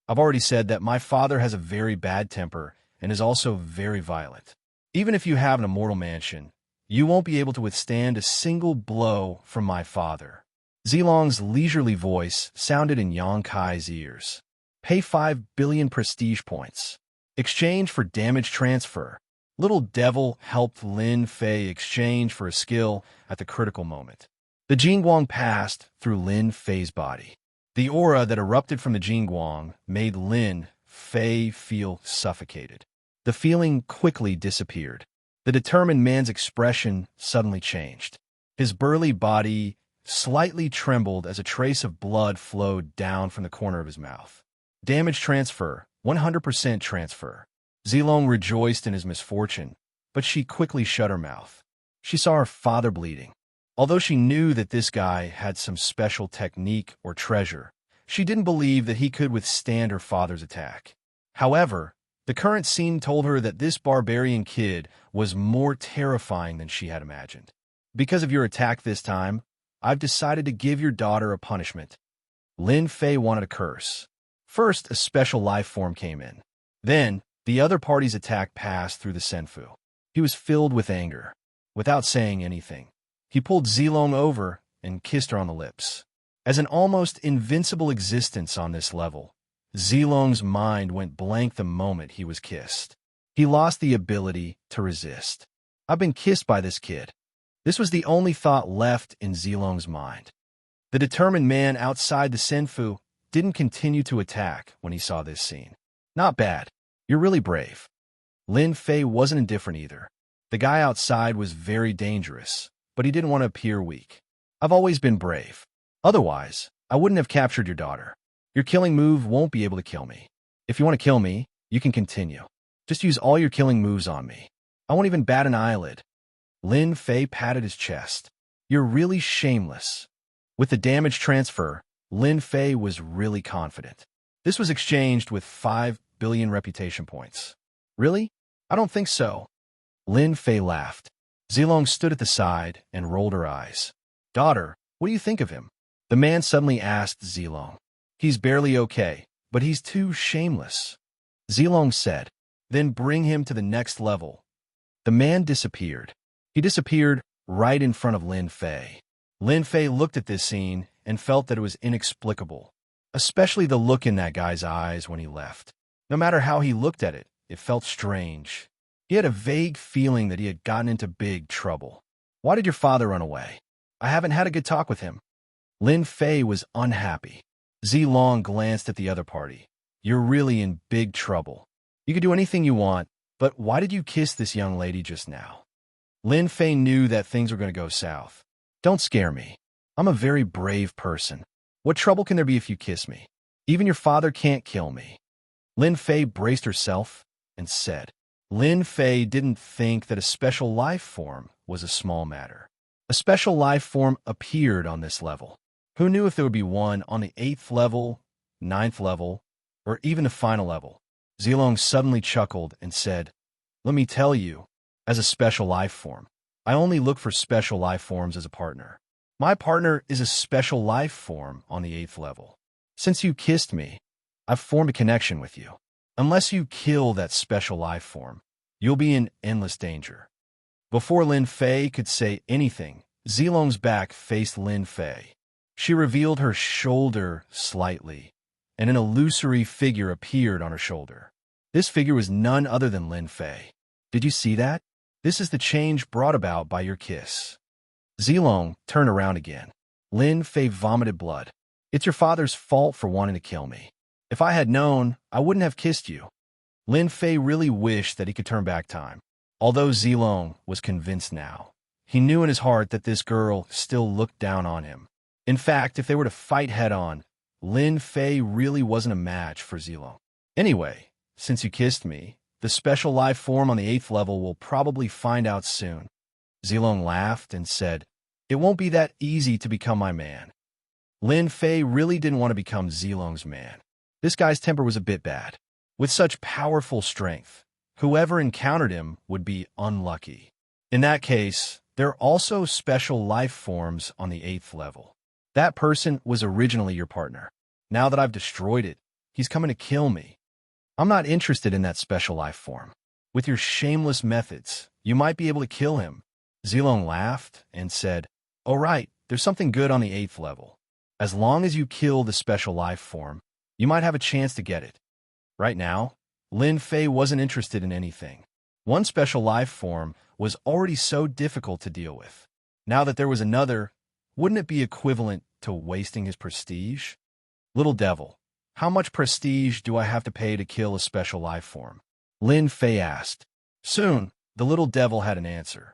I've already said that my father has a very bad temper and is also very violent. Even if you have an immortal mansion, you won't be able to withstand a single blow from my father. Zilong's leisurely voice sounded in Yang Kai's ears. Pay 5 billion prestige points. Exchange for damage transfer. Little Devil helped Lin Fei exchange for a skill at the critical moment. The jingguang passed through Lin Fei's body. The aura that erupted from the jingguang made Lin Fei feel suffocated. The feeling quickly disappeared. The determined man's expression suddenly changed. His burly body slightly trembled as a trace of blood flowed down from the corner of his mouth. Damage transfer, 100% transfer. Zilong rejoiced in his misfortune, but she quickly shut her mouth. She saw her father bleeding. Although she knew that this guy had some special technique or treasure, she didn't believe that he could withstand her father's attack. However, the current scene told her that this barbarian kid was more terrifying than she had imagined. Because of your attack this time, I've decided to give your daughter a punishment. Lin Fei wanted a curse. First, a special life form came in. Then, the other party's attack passed through the senfu. He was filled with anger. Without saying anything, he pulled Zilong over and kissed her on the lips. As an almost invincible existence on this level, Zilong's mind went blank the moment he was kissed. He lost the ability to resist. I've been kissed by this kid. This was the only thought left in Zilong's mind. The determined man outside the senfu didn't continue to attack when he saw this scene. Not bad. You're really brave. Lin Fei wasn't indifferent either. The guy outside was very dangerous, but he didn't want to appear weak. I've always been brave. Otherwise, I wouldn't have captured your daughter. Your killing move won't be able to kill me. If you want to kill me, you can continue. Just use all your killing moves on me. I won't even bat an eyelid. Lin Fei patted his chest. You're really shameless. With the damage transfer, Lin Fei was really confident. This was exchanged with 5 billion reputation points. Really? I don't think so. Lin Fei laughed. Zilong stood at the side and rolled her eyes. Daughter, what do you think of him? The man suddenly asked Zilong. He's barely okay, but he's too shameless. Zilong said, then bring him to the next level. The man disappeared. He disappeared right in front of Lin Fei. Lin Fei looked at this scene and felt that it was inexplicable, especially the look in that guy's eyes when he left. No matter how he looked at it, it felt strange. He had a vague feeling that he had gotten into big trouble. Why did your father run away? I haven't had a good talk with him. Lin Fei was unhappy. Zilong glanced at the other party. You're really in big trouble. You can do anything you want, but why did you kiss this young lady just now? Lin Fei knew that things were going to go south. Don't scare me. I'm a very brave person. What trouble can there be if you kiss me? Even your father can't kill me. Lin Fei braced herself and said. Lin Fei didn't think that a special life form was a small matter. A special life form appeared on this level. Who knew if there would be one on the 8th level, 9th level, or even the final level? Zilong suddenly chuckled and said, let me tell you, as a special life form, I only look for special life forms as a partner. My partner is a special life form on the 8th level. Since you kissed me, I've formed a connection with you. Unless you kill that special life form, you'll be in endless danger. Before Lin Fei could say anything, Zilong's back faced Lin Fei. She revealed her shoulder slightly, and an illusory figure appeared on her shoulder. This figure was none other than Lin Fei. Did you see that? This is the change brought about by your kiss. Zilong turned around again. Lin Fei vomited blood. It's your father's fault for wanting to kill me. If I had known, I wouldn't have kissed you. Lin Fei really wished that he could turn back time. Although Zilong was convinced now, he knew in his heart that this girl still looked down on him. In fact, if they were to fight head-on, Lin Fei really wasn't a match for Zilong. Anyway, since you kissed me, the special life form on the 8th level will probably find out soon. Zilong laughed and said, it won't be that easy to become my man. Lin Fei really didn't want to become Zilong's man. This guy's temper was a bit bad. With such powerful strength, whoever encountered him would be unlucky. In that case, there are also special life forms on the 8th level. That person was originally your partner. Now that I've destroyed it, he's coming to kill me. I'm not interested in that special life form. With your shameless methods, you might be able to kill him. Zilong laughed and said, all right, there's something good on the 8th level. As long as you kill the special life form, you might have a chance to get it. Right now, Lin Fei wasn't interested in anything. One special life form was already so difficult to deal with. Now that there was another, wouldn't it be equivalent to wasting his prestige? Little devil, how much prestige do I have to pay to kill a special life form? Lin Fei asked. Soon, the little devil had an answer.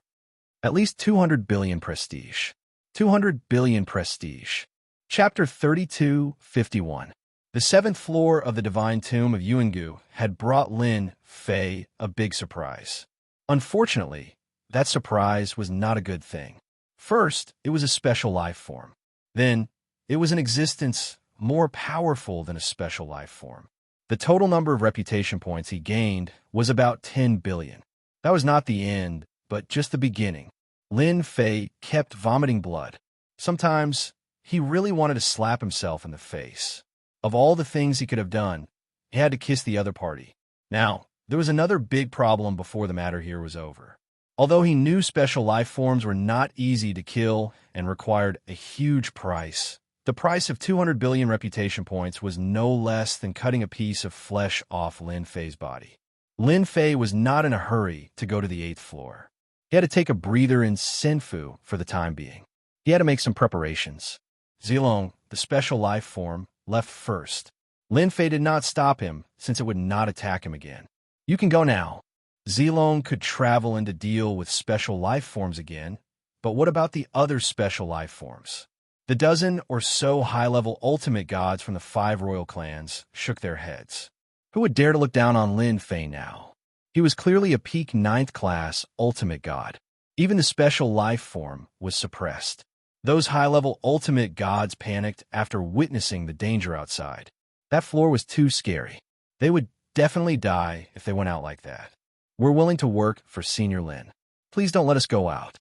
At least 200 billion prestige. 200 billion prestige. Chapter 32:51. The 7th floor of the Divine Tomb of Yuangu had brought Lin Fei a big surprise. Unfortunately, that surprise was not a good thing. First, it was a special life form. Then, it was an existence more powerful than a special life form. The total number of reputation points he gained was about 10 billion. That was not the end, but just the beginning. Lin Fei kept vomiting blood. Sometimes, he really wanted to slap himself in the face. Of all the things he could have done, he had to kiss the other party. Now, there was another big problem before the matter here was over. Although he knew special life forms were not easy to kill and required a huge price, the price of 200 billion reputation points was no less than cutting a piece of flesh off Lin Fei's body. Lin Fei was not in a hurry to go to the 8th floor. He had to take a breather in Senfu for the time being. He had to make some preparations. Zilong, the special life form, left first. Lin Fei did not stop him, since it would not attack him again. You can go now. Zilong could travel and to deal with special life forms again, but what about the other special life forms? The dozen or so high-level ultimate gods from the 5 royal clans shook their heads. Who would dare to look down on Lin Fei now? He was clearly a peak 9th class ultimate god. Even the special life form was suppressed. Those high-level ultimate gods panicked after witnessing the danger outside. That floor was too scary. They would definitely die if they went out like that. We're willing to work for Senior Lin. Please don't let us go out.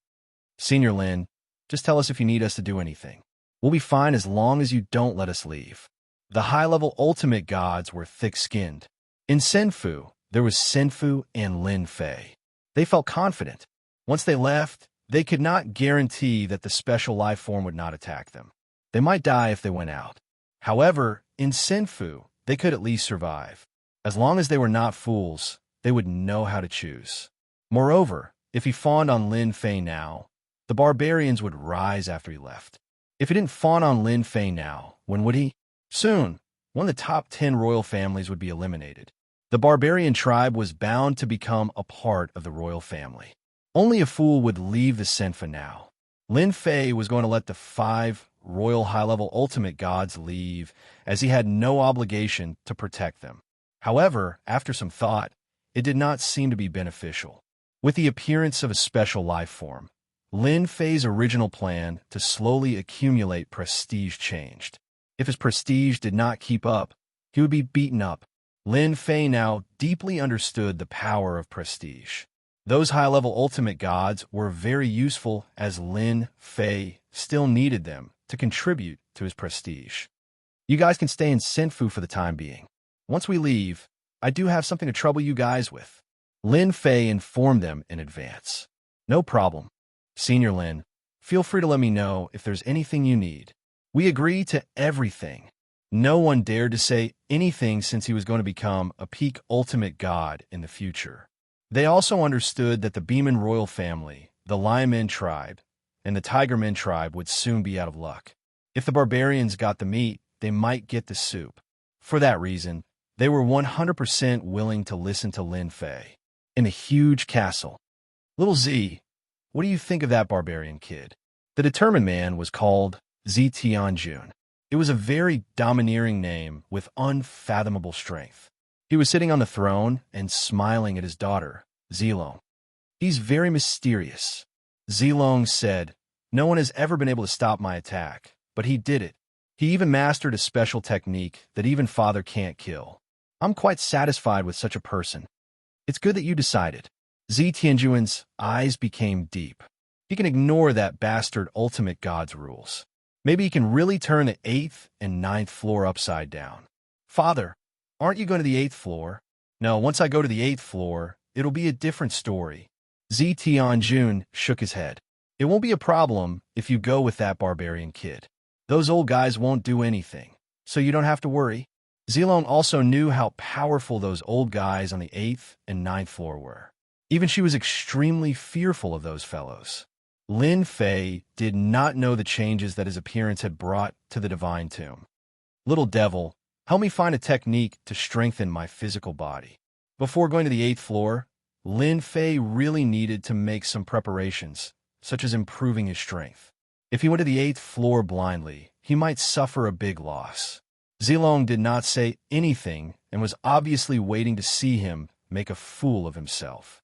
Senior Lin, just tell us if you need us to do anything. We'll be fine as long as you don't let us leave. The high-level ultimate gods were thick-skinned. In Senfu, there was Senfu and Lin Fei. They felt confident. Once they left, they could not guarantee that the special life form would not attack them. They might die if they went out. However, in Senfu, they could at least survive. As long as they were not fools, they would know how to choose. Moreover, if he fawned on Lin Fei now, the barbarians would rise after he left. If he didn't fawn on Lin Fei now, when would he? Soon, one of the top 10 royal families would be eliminated. The barbarian tribe was bound to become a part of the royal family. Only a fool would leave the Senfa now. Lin Fei was going to let the 5 royal high-level ultimate gods leave, as he had no obligation to protect them. However, after some thought, it did not seem to be beneficial. With the appearance of a special life form, Lin Fei's original plan to slowly accumulate prestige changed. If his prestige did not keep up, he would be beaten up. Lin Fei now deeply understood the power of prestige. Those high-level ultimate gods were very useful, as Lin Fei still needed them to contribute to his prestige. You guys can stay in Senfu for the time being. Once we leave, I do have something to trouble you guys with. Lin Fei informed them in advance. No problem. Senior Lin, feel free to let me know if there's anything you need. We agree to everything. No one dared to say anything since he was going to become a peak ultimate god in the future. They also understood that the Beeman royal family, the Lionmen tribe, and the Tigermen tribe would soon be out of luck. If the barbarians got the meat, they might get the soup. For that reason, they were 100% willing to listen to Lin Fei. In a huge castle. Little Z, what do you think of that barbarian kid? The determined man was called Z Tianjun. It was a very domineering name with unfathomable strength. He was sitting on the throne and smiling at his daughter, Zilong. He's very mysterious. Zilong said, no one has ever been able to stop my attack, but he did it. He even mastered a special technique that even father can't kill. I'm quite satisfied with such a person. It's good that you decided. Z Tianjuan's eyes became deep. He can ignore that bastard ultimate god's rules. Maybe he can really turn the 8th and 9th floor upside down. Father, aren't you going to the 8th floor? No, once I go to the 8th floor, it'll be a different story. Z Tianjun shook his head. It won't be a problem if you go with that barbarian kid. Those old guys won't do anything, so you don't have to worry. Zilong also knew how powerful those old guys on the 8th and 9th floor were. Even she was extremely fearful of those fellows. Lin Fei did not know the changes that his appearance had brought to the divine tomb. Little devil, help me find a technique to strengthen my physical body. Before going to the 8th floor, Lin Fei really needed to make some preparations, such as improving his strength. If he went to the 8th floor blindly, he might suffer a big loss. Zilong did not say anything and was obviously waiting to see him make a fool of himself.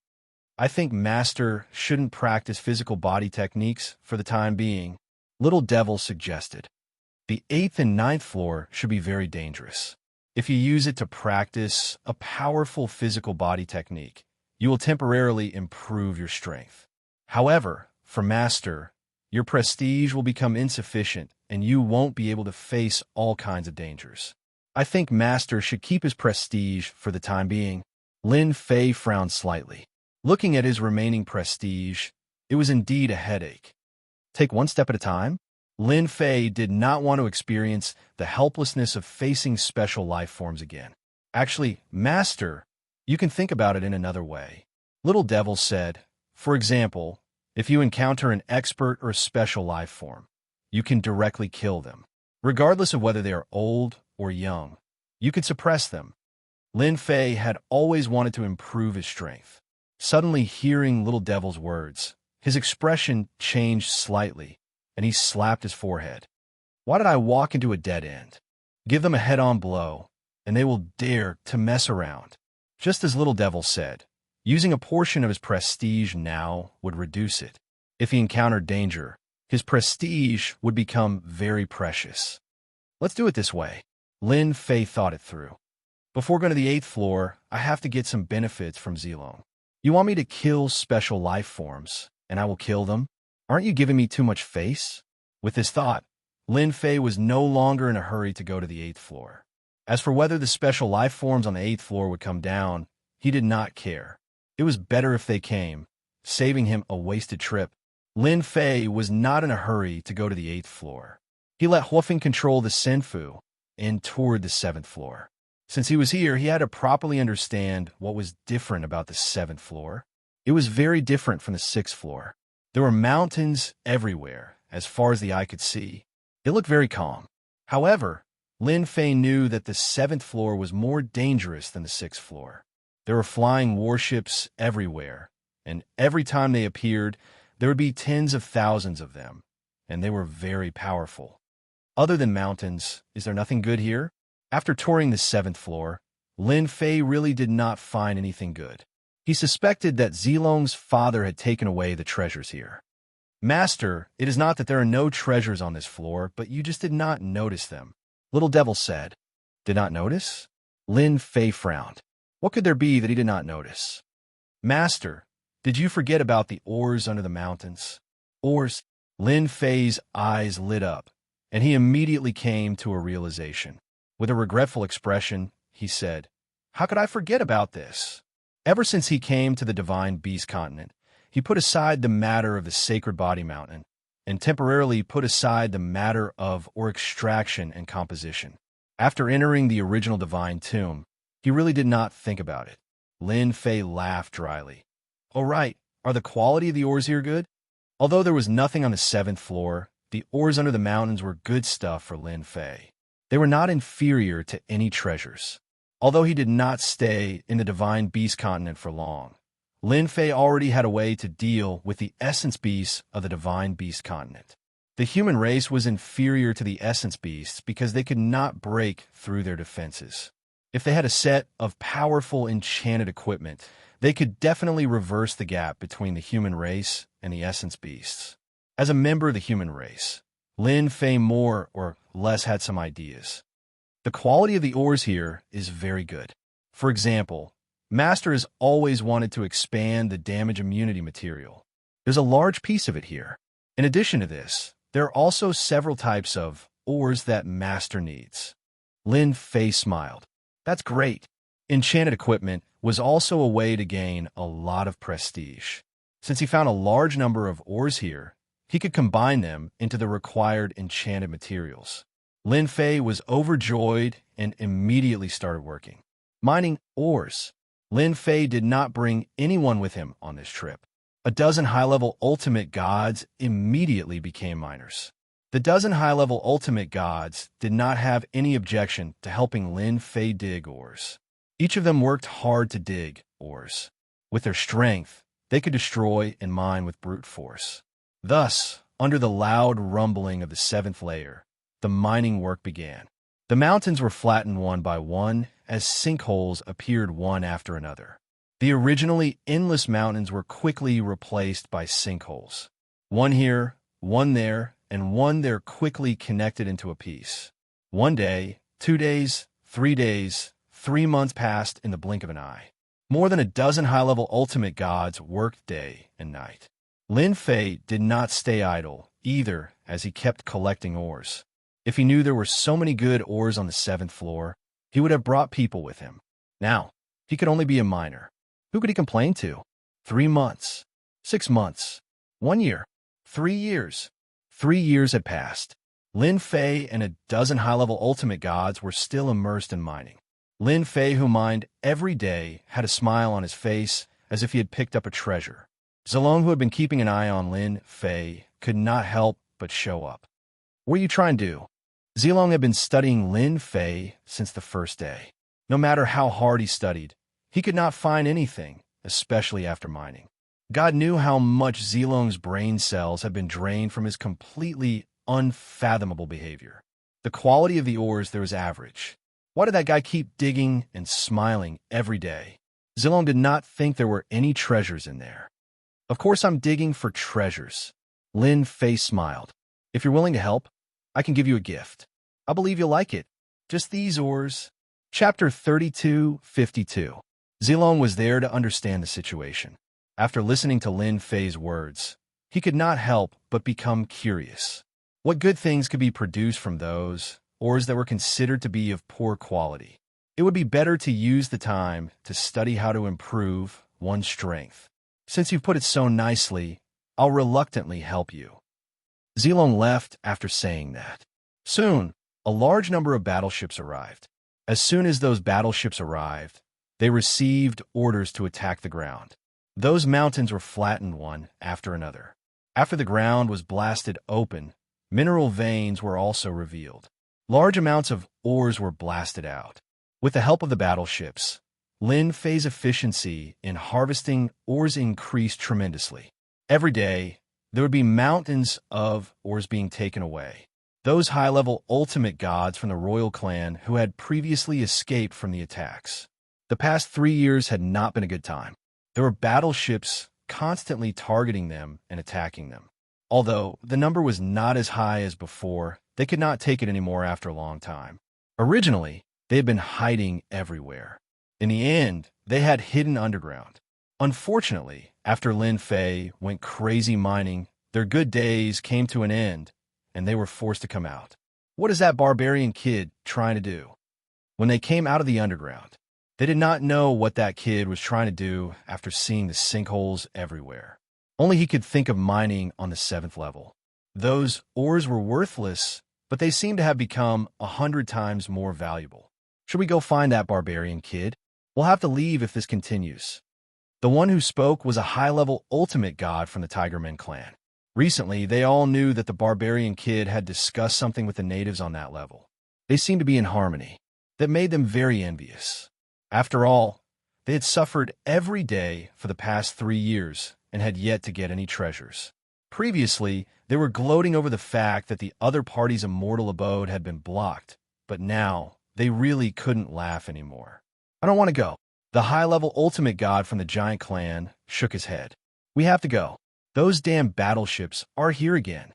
I think Master shouldn't practice physical body techniques for the time being, Little Devil suggested. The 8th and 9th floor should be very dangerous. If you use it to practice a powerful physical body technique, you will temporarily improve your strength. However, for Master, your prestige will become insufficient and you won't be able to face all kinds of dangers. I think Master should keep his prestige for the time being. Lin Fei frowned slightly. Looking at his remaining prestige, it was indeed a headache. Take one step at a time? Lin Fei did not want to experience the helplessness of facing special life forms again. Actually, Master, you can think about it in another way. Little Devil said, for example, if you encounter an expert or a special life form, you can directly kill them. Regardless of whether they are old or young, you can suppress them. Lin Fei had always wanted to improve his strength. Suddenly hearing Little Devil's words, his expression changed slightly, and he slapped his forehead. Why did I walk into a dead end? Give them a head-on blow, and they will dare to mess around. Just as Little Devil said, using a portion of his prestige now would reduce it. If he encountered danger, his prestige would become very precious. Let's do it this way. Lin Fei thought it through. Before going to the 8th floor, I have to get some benefits from Zilong. You want me to kill special life forms, and I will kill them? Aren't you giving me too much face? With this thought, Lin Fei was no longer in a hurry to go to the 8th floor. As for whether the special life forms on the 8th floor would come down, he did not care. It was better if they came, saving him a wasted trip. Lin Fei was not in a hurry to go to the 8th floor. He let Huofeng control the Senfu and toured the 7th floor. Since he was here, he had to properly understand what was different about the 7th floor. It was very different from the 6th floor. There were mountains everywhere, as far as the eye could see. It looked very calm. However, Lin Fei knew that the 7th floor was more dangerous than the 6th floor. There were flying warships everywhere, and every time they appeared, there would be tens of thousands of them, and they were very powerful. Other than mountains, is there nothing good here? After touring the 7th floor, Lin Fei really did not find anything good. He suspected that Zilong's father had taken away the treasures here. Master, it is not that there are no treasures on this floor, but you just did not notice them. Little Devil said. Did not notice? Lin Fei frowned. What could there be that he did not notice? Master, did you forget about the ores under the mountains? Ores? Lin Fei's eyes lit up, and he immediately came to a realization. With a regretful expression, he said, How could I forget about this? Ever since he came to the Divine Beast continent, he put aside the matter of the Sacred Body Mountain and temporarily put aside the matter of ore extraction and composition. After entering the original Divine Tomb, he really did not think about it. Lin Fei laughed dryly. Oh right, are the quality of the ores here good? Although there was nothing on the 7th floor, the ores under the mountains were good stuff for Lin Fei. They were not inferior to any treasures. Although he did not stay in the Divine Beast continent for long, Lin Fei already had a way to deal with the essence beasts of the Divine Beast continent. The human race was inferior to the essence beasts because they could not break through their defenses. If they had a set of powerful enchanted equipment, they could definitely reverse the gap between the human race and the essence beasts. As a member of the human race, Lin Fei more or less had some ideas. The quality of the ores here is very good. For example, Master has always wanted to expand the damage immunity material. There's a large piece of it here. In addition to this, there are also several types of ores that Master needs. Lin Fei smiled. That's great. Enchanted equipment was also a way to gain a lot of prestige. Since he found a large number of ores here, he could combine them into the required enchanted materials. Lin Fei was overjoyed and immediately started working. Mining ores. Lin Fei did not bring anyone with him on this trip. A dozen high-level ultimate gods immediately became miners. The dozen high-level ultimate gods did not have any objection to helping Lin Fei dig ores. Each of them worked hard to dig ores. With their strength, they could destroy and mine with brute force. Thus, under the loud rumbling of the 7th layer, the mining work began. The mountains were flattened one by one as sinkholes appeared one after another. The originally endless mountains were quickly replaced by sinkholes. One here, one there, and one there quickly connected into a piece. 1 day, 2 days, 3 days, 3 months passed in the blink of an eye. More than a dozen high-level ultimate gods worked day and night. Lin Fei did not stay idle, either, as he kept collecting ores. If he knew there were so many good ores on the 7th floor, he would have brought people with him. Now, he could only be a miner. Who could he complain to? 3 months, 6 months, 1 year, 3 years. 3 years had passed. Lin Fei and a dozen high-level ultimate gods were still immersed in mining. Lin Fei, who mined every day, had a smile on his face as if he had picked up a treasure. Zilong, who had been keeping an eye on Lin Fei, could not help but show up. What are you trying to do? Zilong had been studying Lin Fei since the first day. No matter how hard he studied, he could not find anything, especially after mining. God knew how much Zilong's brain cells had been drained from his completely unfathomable behavior. The quality of the ores there was average. Why did that guy keep digging and smiling every day? Zilong did not think there were any treasures in there. Of course I'm digging for treasures. Lin Fei smiled. If you're willing to help, I can give you a gift. I believe you'll like it. Just these ores. Chapter 32:52. Zilong was there to understand the situation. After listening to Lin Fei's words, he could not help but become curious. What good things could be produced from those ores that were considered to be of poor quality? It would be better to use the time to study how to improve one's strength. Since you've put it so nicely, I'll reluctantly help you. Zilong left after saying that. Soon, a large number of battleships arrived. As soon as those battleships arrived, they received orders to attack the ground. Those mountains were flattened one after another. After the ground was blasted open, mineral veins were also revealed. Large amounts of ores were blasted out. With the help of the battleships, Lin Fei's efficiency in harvesting ores increased tremendously. Every day, there would be mountains of ores being taken away. those high-level ultimate gods from the royal clan who had previously escaped from the attacks. The past 3 years had not been a good time. There were battleships constantly targeting them and attacking them. Although the number was not as high as before, they could not take it anymore after a long time. Originally, they had been hiding everywhere. In the end, they had hidden underground. Unfortunately, after Lin Fei went crazy mining, their good days came to an end, and they were forced to come out. What is that barbarian kid trying to do? When they came out of the underground, they did not know what that kid was trying to do after seeing the sinkholes everywhere. Only he could think of mining on the 7th level. Those ores were worthless, but they seemed to have become 100 times more valuable. Should we go find that barbarian kid? We'll have to leave if this continues. The one who spoke was a high-level ultimate god from the Tigerman clan. Recently, they all knew that the barbarian kid had discussed something with the natives on that level. They seemed to be in harmony. That made them very envious. After all, they had suffered every day for the past 3 years and had yet to get any treasures. Previously, they were gloating over the fact that the other party's immortal abode had been blocked, but now they really couldn't laugh anymore. I don't want to go. The high-level ultimate god from the giant clan shook his head. We have to go. Those damn battleships are here again.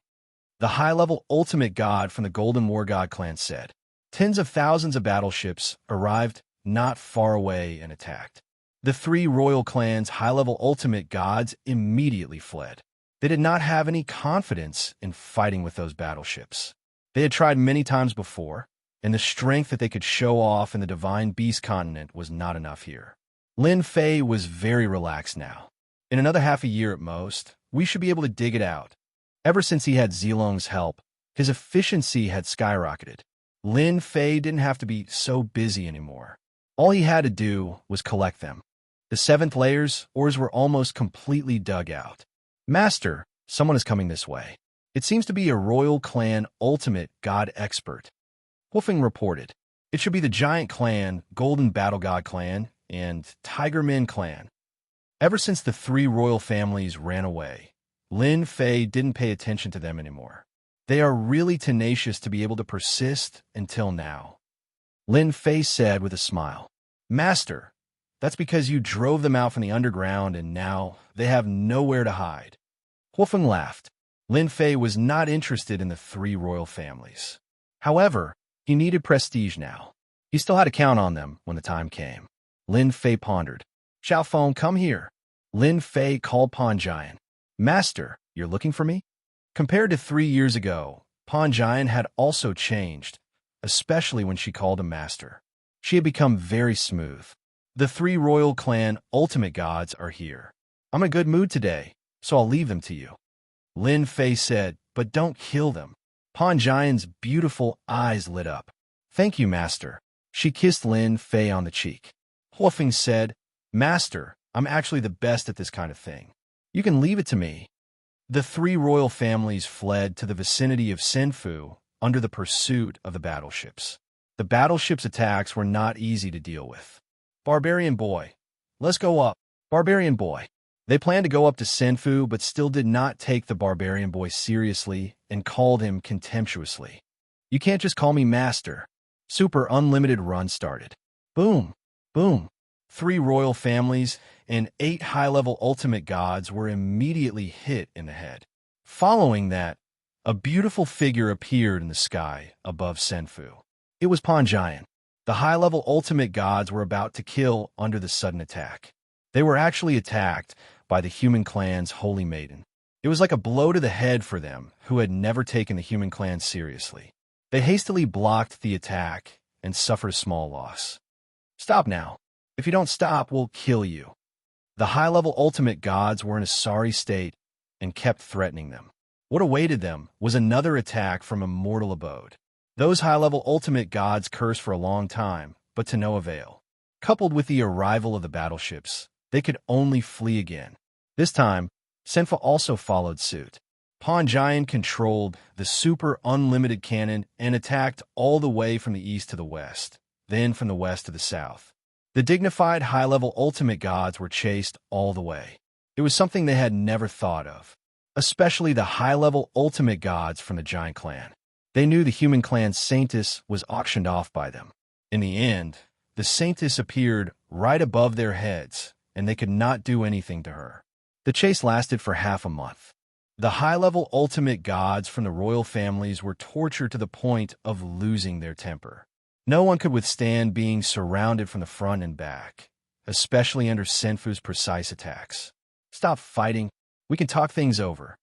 The high-level ultimate god from the Golden War God clan said. Tens of thousands of battleships arrived not far away and attacked. The 3 royal clans' high-level ultimate gods immediately fled. They did not have any confidence in fighting with those battleships. They had tried many times before, and the strength that they could show off in the Divine Beast continent was not enough here. Lin Fei was very relaxed now. In another half a year at most, we should be able to dig it out. Ever since he had Zilong's help, his efficiency had skyrocketed. Lin Fei didn't have to be so busy anymore. All he had to do was collect them. The 7th layer's ores were almost completely dug out. Master, someone is coming this way. It seems to be a royal clan ultimate god expert. Wolfing reported. It should be the giant clan, Golden Battle God clan, and Tigerman clan. Ever since the 3 royal families ran away, Lin Fei didn't pay attention to them anymore. They are really tenacious to be able to persist until now. Lin Fei said with a smile, Master, that's because you drove them out from the underground and now they have nowhere to hide. Wolfeng laughed. Lin Fei was not interested in the 3 royal families. However, he needed prestige now. He still had to count on them when the time came. Lin Fei pondered. Xiaofeng, come here. Lin Fei called Pan Jian. Master, you're looking for me? Compared to 3 years ago, Pan Jian had also changed, especially when she called him master. She had become very smooth. The 3 royal clan ultimate gods are here. I'm in a good mood today, so I'll leave them to you. Lin Fei said, but don't kill them. Pan Jian's beautiful eyes lit up. Thank you, master. She kissed Lin Fei on the cheek. Huofeng said, Master, I'm actually the best at this kind of thing. You can leave it to me. The 3 royal families fled to the vicinity of Senfu under the pursuit of the battleships. The battleships' attacks were not easy to deal with. Barbarian boy. Let's go up. Barbarian boy. They planned to go up to Senfu but still did not take the barbarian boy seriously and called him contemptuously. You can't just call me master. Super unlimited run started. Boom. Boom. 3 royal families and 8 high-level ultimate gods were immediately hit in the head. Following that, a beautiful figure appeared in the sky above Senfu. It was Pan Jian. The high-level ultimate gods were about to kill under the sudden attack. They were actually attacked by the human clan's holy maiden. It was like a blow to the head for them, who had never taken the human clan seriously. They hastily blocked the attack and suffered a small loss. Stop now. If you don't stop, we'll kill you. The high-level ultimate gods were in a sorry state and kept threatening them. What awaited them was another attack from Immortal Abode. Those high-level ultimate gods cursed for a long time, but to no avail. Coupled with the arrival of the battleships, they could only flee again. This time, Senfa also followed suit. Pan Jian controlled the super unlimited cannon and attacked all the way from the east to the west, then from the west to the south. The dignified high-level ultimate gods were chased all the way. It was something they had never thought of, especially the high-level ultimate gods from the giant clan. They knew the human clan Saintis was auctioned off by them. In the end, the Saintis appeared right above their heads, and they could not do anything to her. The chase lasted for half a month. The high-level ultimate gods from the royal families were tortured to the point of losing their temper. No one could withstand being surrounded from the front and back, especially under Senfu's precise attacks. Stop fighting. We can talk things over.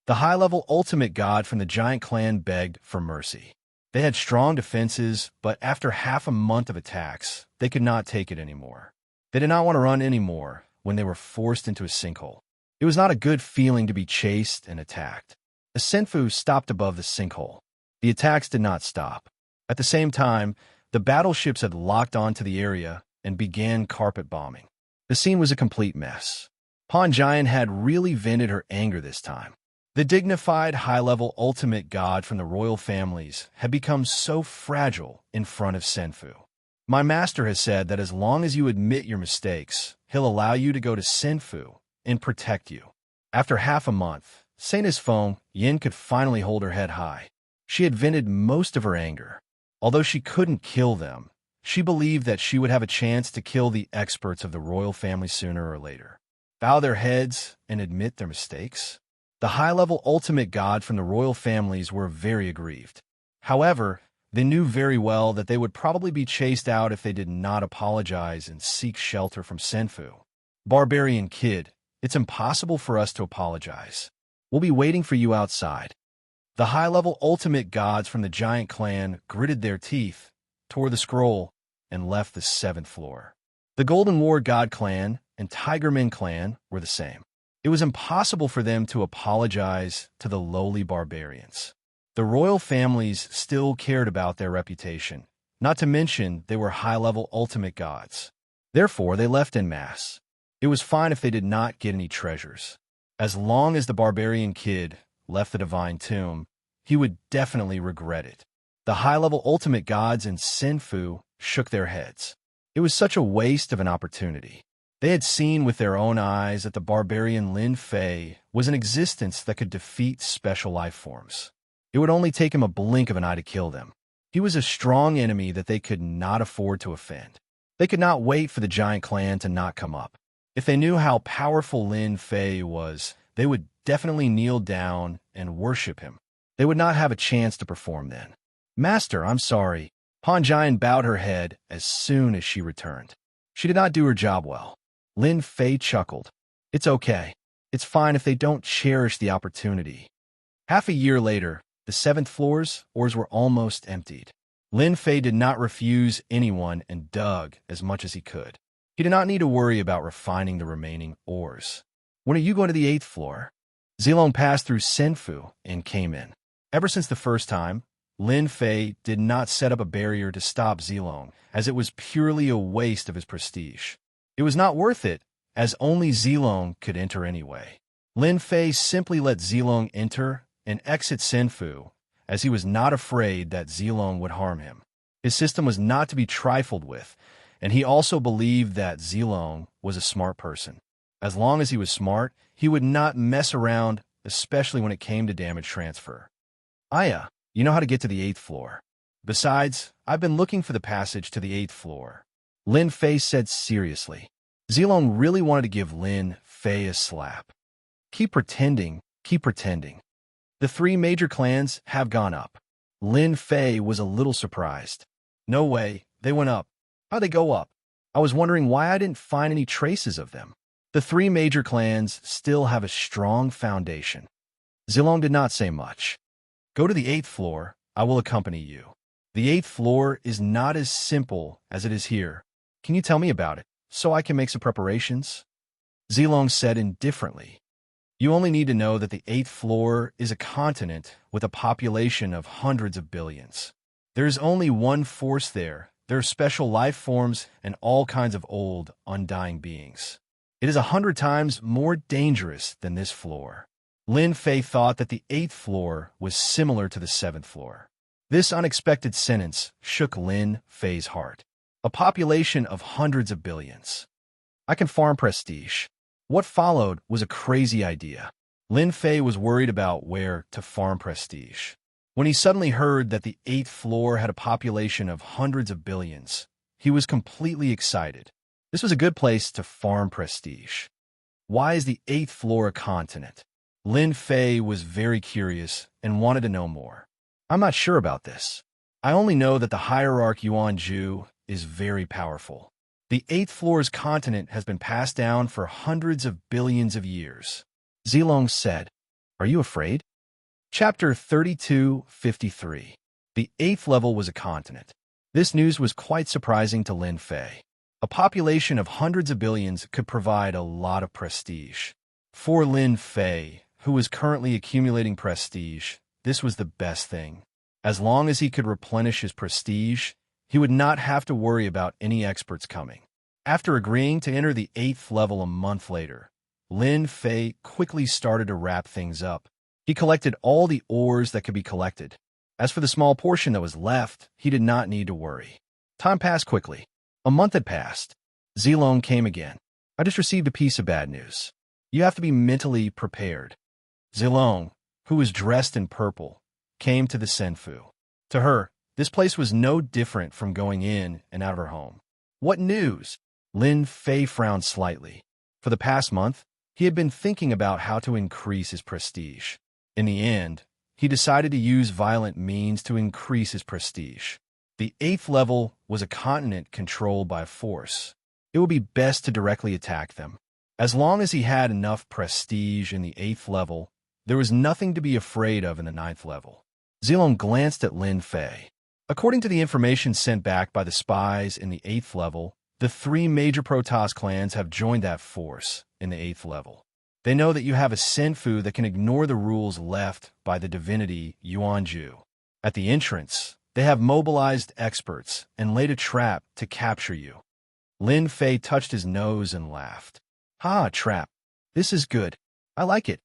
The high-level ultimate god from the giant clan begged for mercy. They had strong defenses, but after half a month of attacks, they could not take it anymore. They did not want to run anymore when they were forced into a sinkhole. It was not a good feeling to be chased and attacked. As Senfu stopped above the sinkhole, the attacks did not stop. At the same time, the battleships had locked onto the area and began carpet bombing. The scene was a complete mess. Pawn Giant had really vented her anger this time. The dignified, high-level ultimate god from the royal families had become so fragile in front of Senfu. My master has said that as long as you admit your mistakes, he'll allow you to go to Senfu and protect you. After half a month, Saintess Foam Yin could finally hold her head high. She had vented most of her anger. Although she couldn't kill them, she believed that she would have a chance to kill the experts of the royal family sooner or later. Bow their heads and admit their mistakes? The high-level ultimate god from the royal families were very aggrieved. However, they knew very well that they would probably be chased out if they did not apologize and seek shelter from Senfu. Barbarian kid, it's impossible for us to apologize. We'll be waiting for you outside. The high-level ultimate gods from the giant clan gritted their teeth, tore the scroll, and left the 7th floor. The Golden War God clan and Tigerman clan were the same. It was impossible for them to apologize to the lowly barbarians. The royal families still cared about their reputation, not to mention they were high-level ultimate gods. Therefore, they left en masse. It was fine if they did not get any treasures. As long as the barbarian kid left the divine tomb, he would definitely regret it. The high-level ultimate gods and Senfu shook their heads. It was such a waste of an opportunity. They had seen with their own eyes that the barbarian Lin Fei was an existence that could defeat special life forms. It would only take him a blink of an eye to kill them. He was a strong enemy that they could not afford to offend. They could not wait for the giant clan to not come up. If they knew how powerful Lin Fei was, they would definitely kneel down and worship him. They would not have a chance to perform then. Master, I'm sorry. Pawn Giant bowed her head as soon as she returned. She did not do her job well. Lin Fei chuckled. It's okay. It's fine if they don't cherish the opportunity. Half a year later, the 7th floor's ores were almost emptied. Lin Fei did not refuse anyone and dug as much as he could. He did not need to worry about refining the remaining ores. When are you going to the 8th floor? Zilong passed through Senfu and came in. Ever since the first time, Lin Fei did not set up a barrier to stop Zilong, as it was purely a waste of his prestige. It was not worth it, as only Zilong could enter anyway. Lin Fei simply let Zilong enter and exit Senfu, as he was not afraid that Zilong would harm him. His system was not to be trifled with, and he also believed that Zilong was a smart person. As long as he was smart, he would not mess around, especially when it came to damage transfer. Aya, you know how to get to the 8th floor. Besides, I've been looking for the passage to the 8th floor. Lin Fei said seriously. Zilong really wanted to give Lin Fei a slap. Keep pretending, keep pretending. The 3 major clans have gone up. Lin Fei was a little surprised. No way, they went up. How'd they go up? I was wondering why I didn't find any traces of them. The 3 major clans still have a strong foundation. Zilong did not say much. Go to the 8th floor, I will accompany you. The 8th floor is not as simple as it is here. Can you tell me about it, so I can make some preparations? Zilong said indifferently. You only need to know that the 8th floor is a continent with a population of hundreds of billions. There is only one force there. There are special life forms and all kinds of old, undying beings. It is 100 times more dangerous than this floor. Lin Fei thought that the 8th floor was similar to the 7th floor. This unexpected sentence shook Lin Fei's heart. A population of hundreds of billions. I can farm prestige. What followed was a crazy idea. Lin Fei was worried about where to farm prestige. When he suddenly heard that the 8th floor had a population of hundreds of billions, he was completely excited. This was a good place to farm prestige. Why is the 8th floor a continent? Lin Fei was very curious and wanted to know more. I'm not sure about this. I only know that the hierarch Yuanju is very powerful. The 8th floor's continent has been passed down for hundreds of billions of years. Zilong said, "Are you afraid?" Chapter 3253. The 8th level was a continent. This news was quite surprising to Lin Fei. A population of hundreds of billions could provide a lot of prestige. For Lin Fei, who was currently accumulating prestige, this was the best thing. As long as he could replenish his prestige, he would not have to worry about any experts coming. After agreeing to enter the 8th level a month later, Lin Fei quickly started to wrap things up. He collected all the ores that could be collected. As for the small portion that was left, he did not need to worry. Time passed quickly. A month had passed. Zilong came again. "I just received a piece of bad news. You have to be mentally prepared." Zilong, who was dressed in purple, came to the Senfu. To her, this place was no different from going in and out of her home. "What news?" Lin Fei frowned slightly. For the past month, he had been thinking about how to increase his prestige. In the end, he decided to use violent means to increase his prestige. The 8th level was a continent controlled by force. It would be best to directly attack them. As long as he had enough prestige in the 8th level, there was nothing to be afraid of in the 9th level. Zilong glanced at Lin Fei. According to the information sent back by the spies in the 8th level, the 3 major Protoss clans have joined that force in the 8th level. They know that you have a Senfu that can ignore the rules left by the divinity Yuanju. At the entrance, they have mobilized experts and laid a trap to capture you. Lin Fei touched his nose and laughed. "Ha, trap. This is good. I like it."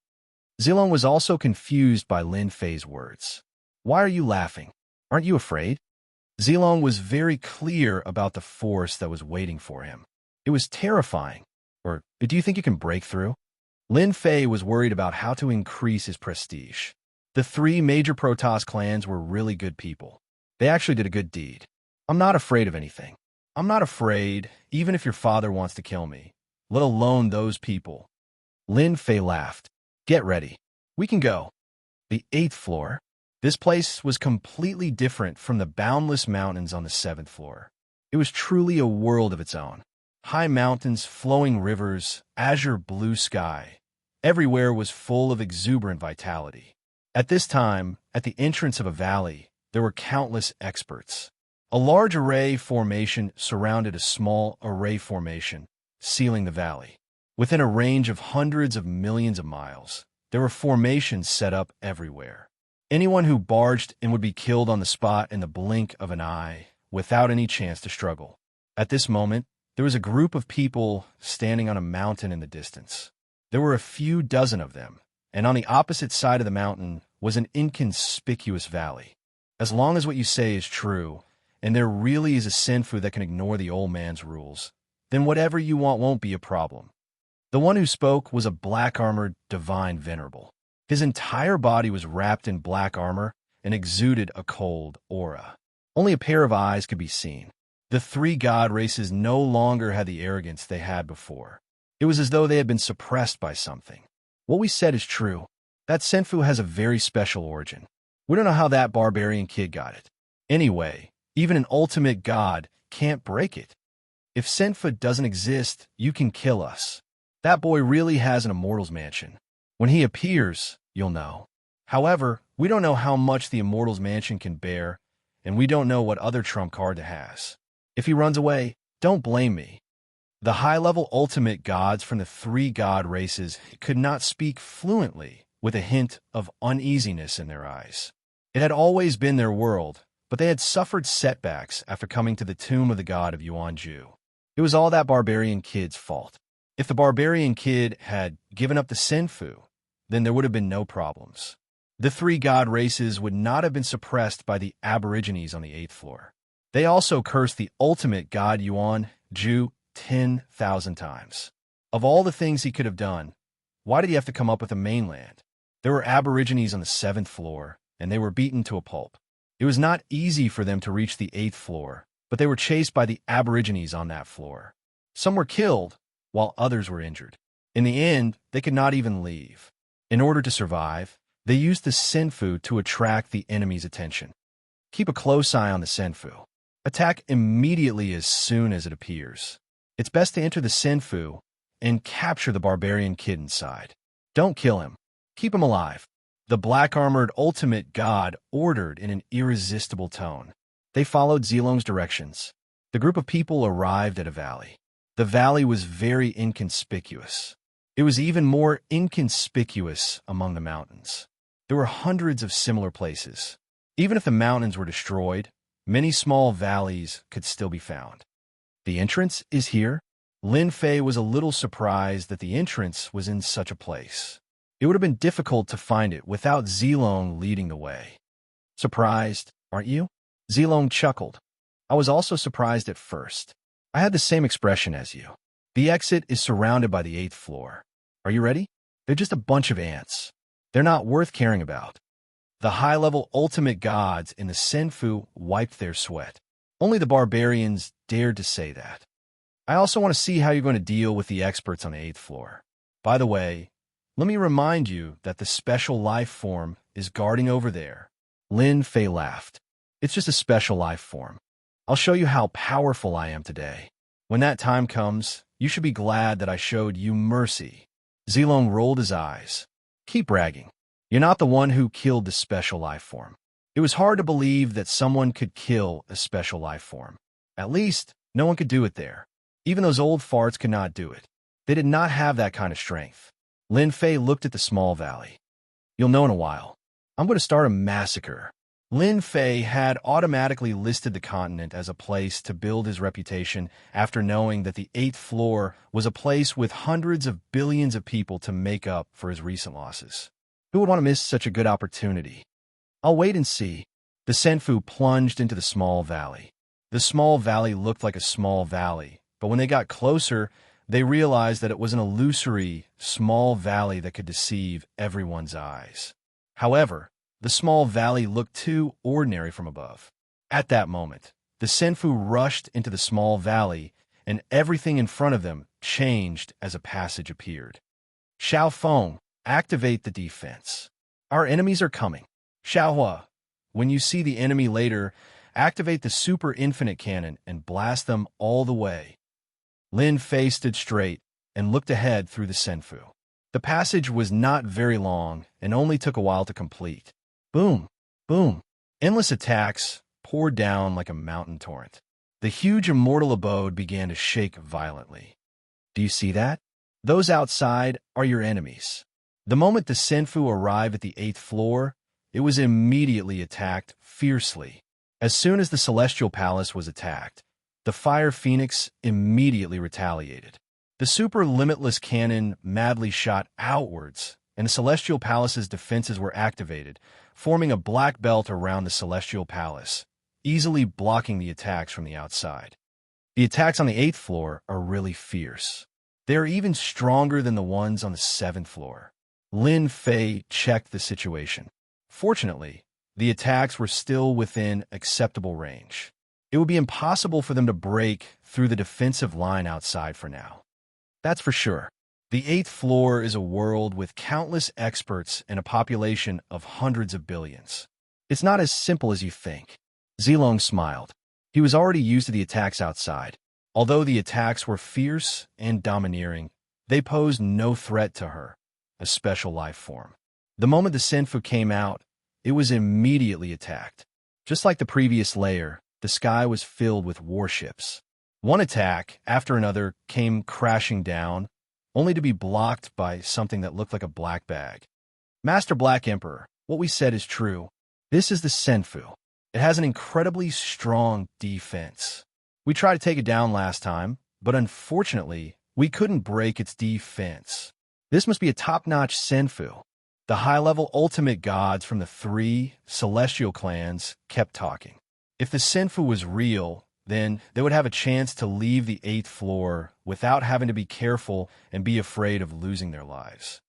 Zilong was also confused by Lin Fei's words. "Why are you laughing? Aren't you afraid?" Zilong was very clear about the force that was waiting for him. It was terrifying. Or do you think you can break through? Lin Fei was worried about how to increase his prestige. The 3 major Protoss clans were really good people. They actually did a good deed. "I'm not afraid of anything. I'm not afraid, even if your father wants to kill me, let alone those people." Lin Fei laughed. "Get ready. We can go." The 8th floor. This place was completely different from the boundless mountains on the 7th floor. It was truly a world of its own. High mountains, flowing rivers, azure blue sky. Everywhere was full of exuberant vitality. At this time, at the entrance of a valley, there were countless experts. A large array formation surrounded a small array formation, sealing the valley. Within a range of hundreds of millions of miles, there were formations set up everywhere. Anyone who barged in would be killed on the spot in the blink of an eye, without any chance to struggle. At this moment, there was a group of people standing on a mountain in the distance. There were a few dozen of them, and on the opposite side of the mountain was an inconspicuous valley. As long as what you say is true, and there really is a Senfu that can ignore the old man's rules, then whatever you want won't be a problem. The one who spoke was a black-armored divine venerable. His entire body was wrapped in black armor and exuded a cold aura. Only a pair of eyes could be seen. The 3 god races no longer had the arrogance they had before. It was as though they had been suppressed by something. What we said is true. That Senfu has a very special origin. We don't know how that barbarian kid got it. Anyway, even an ultimate god can't break it. If Senfu doesn't exist, you can kill us. That boy really has an immortal's mansion. When he appears, you'll know. However, we don't know how much the immortal's mansion can bear, and we don't know what other trump card it has. If he runs away, don't blame me. The high-level ultimate gods from the 3 god races could not speak fluently, with a hint of uneasiness in their eyes. It had always been their world, but they had suffered setbacks after coming to the tomb of the god of Yuanju. It was all that barbarian kid's fault. If the barbarian kid had given up the Senfu, then there would have been no problems. The 3 god races would not have been suppressed by the aborigines on the 8th floor. They also cursed the ultimate god Yuanju 10,000 times. Of all the things he could have done, why did he have to come up with a mainland? There were aborigines on the 7th floor and they were beaten to a pulp. It was not easy for them to reach the 8th floor, but they were chased by the aborigines on that floor. Some were killed, while others were injured. In the end, they could not even leave. In order to survive, they used the Senfu to attract the enemy's attention. Keep a close eye on the Senfu. Attack immediately as soon as it appears. It's best to enter the Senfu and capture the barbarian kid inside. Don't kill him. Keep him alive. The black-armored ultimate god ordered in an irresistible tone. They followed Zilong's directions. The group of people arrived at a valley. The valley was very inconspicuous. It was even more inconspicuous among the mountains. There were hundreds of similar places. Even if the mountains were destroyed, many small valleys could still be found. The entrance is here. Lin Fei was a little surprised that the entrance was in such a place. It would have been difficult to find it without Zilong leading the way. Surprised, aren't you? Zilong chuckled. I was also surprised at first. I had the same expression as you. The exit is surrounded by the 8th floor. Are you ready? They're just a bunch of ants. They're not worth caring about. The high-level ultimate gods in the Senfu wiped their sweat. Only the barbarians dared to say that. I also want to see how you're going to deal with the experts on the 8th floor. By the way, let me remind you that the special life form is guarding over there. Lin Fei laughed. It's just a special life form. I'll show you how powerful I am today. When that time comes, you should be glad that I showed you mercy. Zilong rolled his eyes. Keep bragging. You're not the one who killed the special life form. It was hard to believe that someone could kill a special life form. At least, no one could do it there. Even those old farts could not do it. They did not have that kind of strength. Lin Fei looked at the small valley. You'll know in a while. I'm going to start a massacre. Lin Fei had automatically listed the continent as a place to build his reputation after knowing that the 8th floor was a place with hundreds of billions of people to make up for his recent losses. Who would want to miss such a good opportunity? I'll wait and see. The Senfu plunged into the small valley. The small valley looked like a small valley, but when they got closer, they realized that it was an illusory, small valley that could deceive everyone's eyes. However, the small valley looked too ordinary from above. At that moment, the Senfu rushed into the small valley, and everything in front of them changed as a passage appeared. Xiao Feng, activate the defense. Our enemies are coming. Xiaohua, when you see the enemy later, activate the super infinite cannon and blast them all the way. Lin Fei stood straight and looked ahead through the Senfu. The passage was not very long and only took a while to complete. Boom, boom. Endless attacks poured down like a mountain torrent. The huge immortal abode began to shake violently. Do you see that? Those outside are your enemies. The moment the Senfu arrived at the 8th floor, it was immediately attacked fiercely. As soon as the Celestial Palace was attacked, the Fire Phoenix immediately retaliated. The super limitless cannon madly shot outwards, and the Celestial Palace's defenses were activated, forming a black belt around the Celestial Palace, easily blocking the attacks from the outside. The attacks on the 8th floor are really fierce. They are even stronger than the ones on the 7th floor. Lin Fei checked the situation. Fortunately, the attacks were still within acceptable range. It would be impossible for them to break through the defensive line outside for now. That's for sure. The 8th floor is a world with countless experts and a population of hundreds of billions. It's not as simple as you think. Zilong smiled. He was already used to the attacks outside. Although the attacks were fierce and domineering, they posed no threat to her, a special life form. The moment the Senfu came out, it was immediately attacked. Just like the previous layer, the sky was filled with warships. One attack after another came crashing down, only to be blocked by something that looked like a black bag. Master Black Emperor, what we said is true. This is the Senfu. It has an incredibly strong defense. We tried to take it down last time, but unfortunately, we couldn't break its defense. This must be a top-notch Senfu. The high-level ultimate gods from the 3 celestial clans kept talking. If the Senfu was real, then they would have a chance to leave the 8th floor without having to be careful and be afraid of losing their lives.